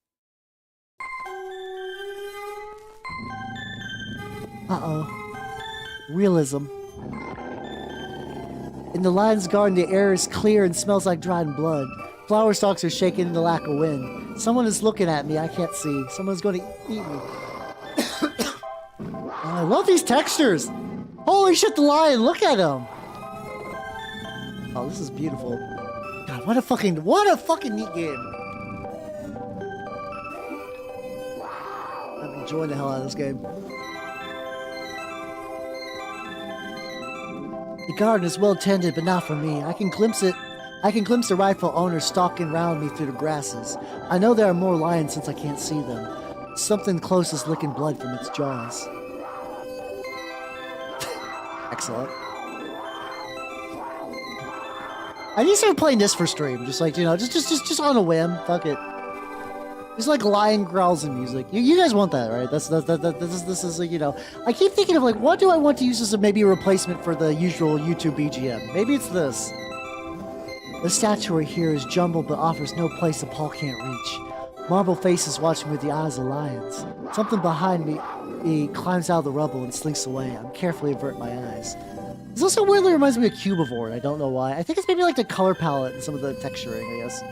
Uh-oh. Realism. In the lion's garden, the air is clear and smells like dried blood. Flower stalks are shaking in the lack of wind. Someone is looking at me, I can't see. Someone's going to eat me. Oh, I love these textures! Holy shit, the lion, look at him! Oh, this is beautiful. God, what a fucking neat game. I'm enjoying the hell out of this game. The garden is well tended, but not for me. I can glimpse the rightful owner stalking round me through the grasses. I know there are more lions since I can't see them. Something close is licking blood from its jaws. Excellent. I need to start playing this for stream. Just like, you know, just on a whim. Fuck it. Just like lion growls and music. You guys want that, right? This is like, you know, I keep thinking of like, what do I want to use as maybe a replacement for the usual YouTube BGM? Maybe it's this. The statuary here is jumbled but offers no place that Paul can't reach. Marble faces watch me with the eyes of lions. Something behind me, he climbs out of the rubble and slinks away. I'm carefully avert my eyes. This also weirdly reminds me of Cubivore, and I don't know why. I think it's maybe like the color palette and some of the texturing, I guess.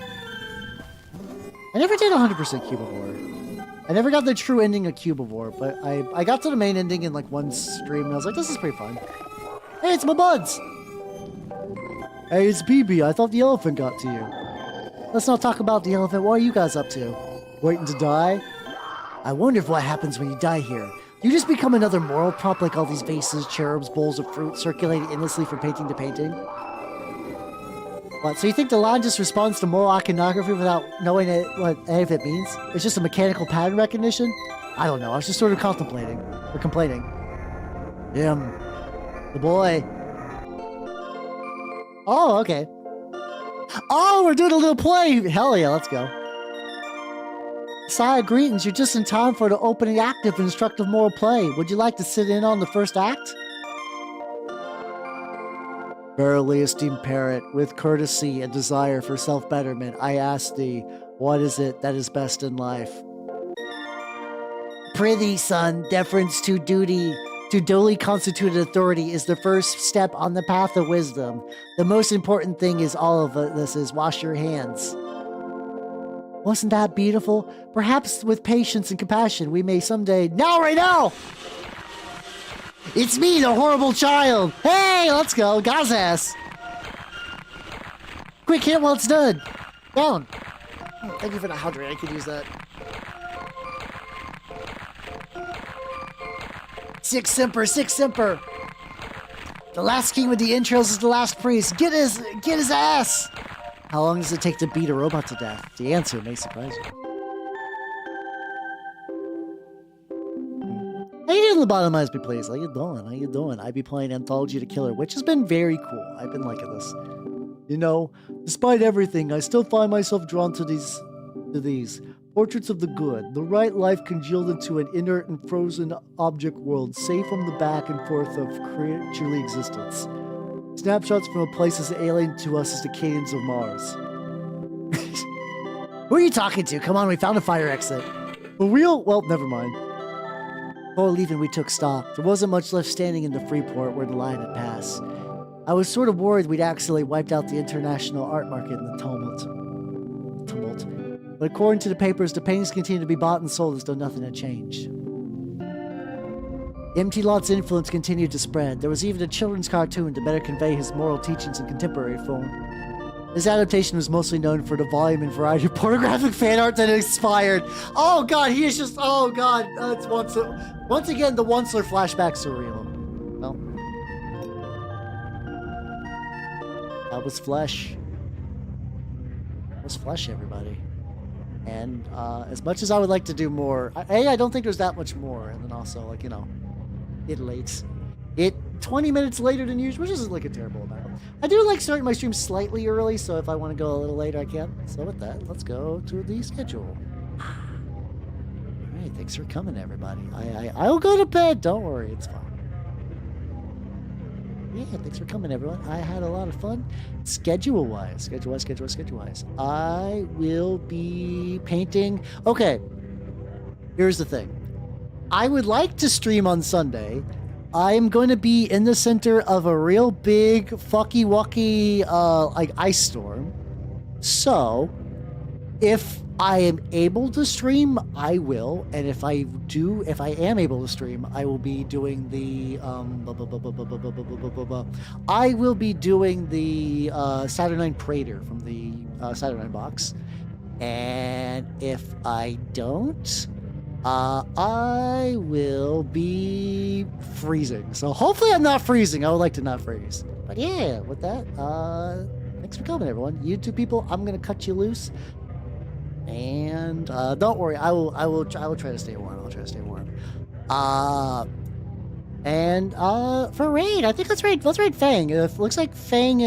I never did 100% Cubivore. I never got the true ending of Cubivore, but I got to the main ending in like one stream, and I was like, this is pretty fun. Hey, it's my buds! Hey, it's BB. I thought the elephant got to you. Let's not talk about the elephant. What are you guys up to? Waiting to die? I wonder what happens when you die here. You just become another moral prop like all these vases, cherubs, bowls of fruit circulating endlessly from painting to painting? What, so you think the line just responds to moral iconography without knowing what any of it means? It's just a mechanical pattern recognition? I don't know, I was just sort of contemplating, or complaining. Him. The boy. Oh, okay. Oh, we're doing a little play. Hell yeah, let's go. Sire, greetings. You're just in time for the opening act of instructive moral play. Would you like to sit in on the first act? Verily, esteemed parent, with courtesy and desire for self-betterment, I ask thee, what is it that is best in life? Prithee, son, deference to duty, to duly constituted authority is the first step on the path of wisdom. The most important thing is all of this is wash your hands. Wasn't that beautiful? Perhaps with patience and compassion, we may someday... Now, right now! It's me, the horrible child! Hey, let's go, God's ass! Quick hit while it's done! Down! Thank you for the hydrate, I could use that. Six Semper! The last king with the intros is the last priest. Get his ass! How long does it take to beat a robot to death? The answer may surprise you. How you doing, Lobotomized, be pleased? How you doing? I be playing Anthology to Killer, which has been very cool. I've been liking this. You know, despite everything, I still find myself drawn to these portraits of the good, the right life congealed into an inert and frozen object world, safe from the back and forth of creaturely existence. Snapshots from a place as alien to us as the cadence of Mars. Who are you talking to? Come on, we found a fire exit. A real? Well, never mind. Before leaving, we took stock. There wasn't much left standing in the Freeport where the line had passed. I was sort of worried we'd accidentally wiped out the international art market in the tumult. But according to the papers, the paintings continued to be bought and sold as though nothing had changed. The empty lot's influence continued to spread. There was even a children's cartoon to better convey his moral teachings in contemporary form. This adaptation was mostly known for the volume and variety of pornographic fan art that it inspired. Oh god, he is just... Oh god, it's once again, the Onceler flashbacks are real. Well, that was flesh. That was flesh, everybody. And as much as I would like to do more, I don't think there's that much more. And then also, like, you know, it late. It 20 minutes later than usual, which isn't like a terrible amount. I do like starting my stream slightly early, so if I want to go a little later, I can. So with that, let's go to the schedule. All right, thanks for coming, everybody. I'll go to bed. Don't worry, it's fine. Yeah, thanks for coming, everyone. I had a lot of fun. Schedule-wise. I will be painting... Okay, here's the thing. I would like to stream on Sunday. I'm going to be in the center of a real big fucky-wucky like ice storm. So, if I am able to stream, I will. And if I am able to stream, I will be doing the I will be doing the Saturnine Praetor from the Saturnine box. And if I don't, I will be freezing. So hopefully I'm not freezing. I would like to not freeze. But yeah, with that, thanks for coming, everyone. You two people, I'm gonna cut you loose. And don't worry, I will try to stay warm. I'll try to stay warm. And for raid, I think let's raid Fang. It looks like Fang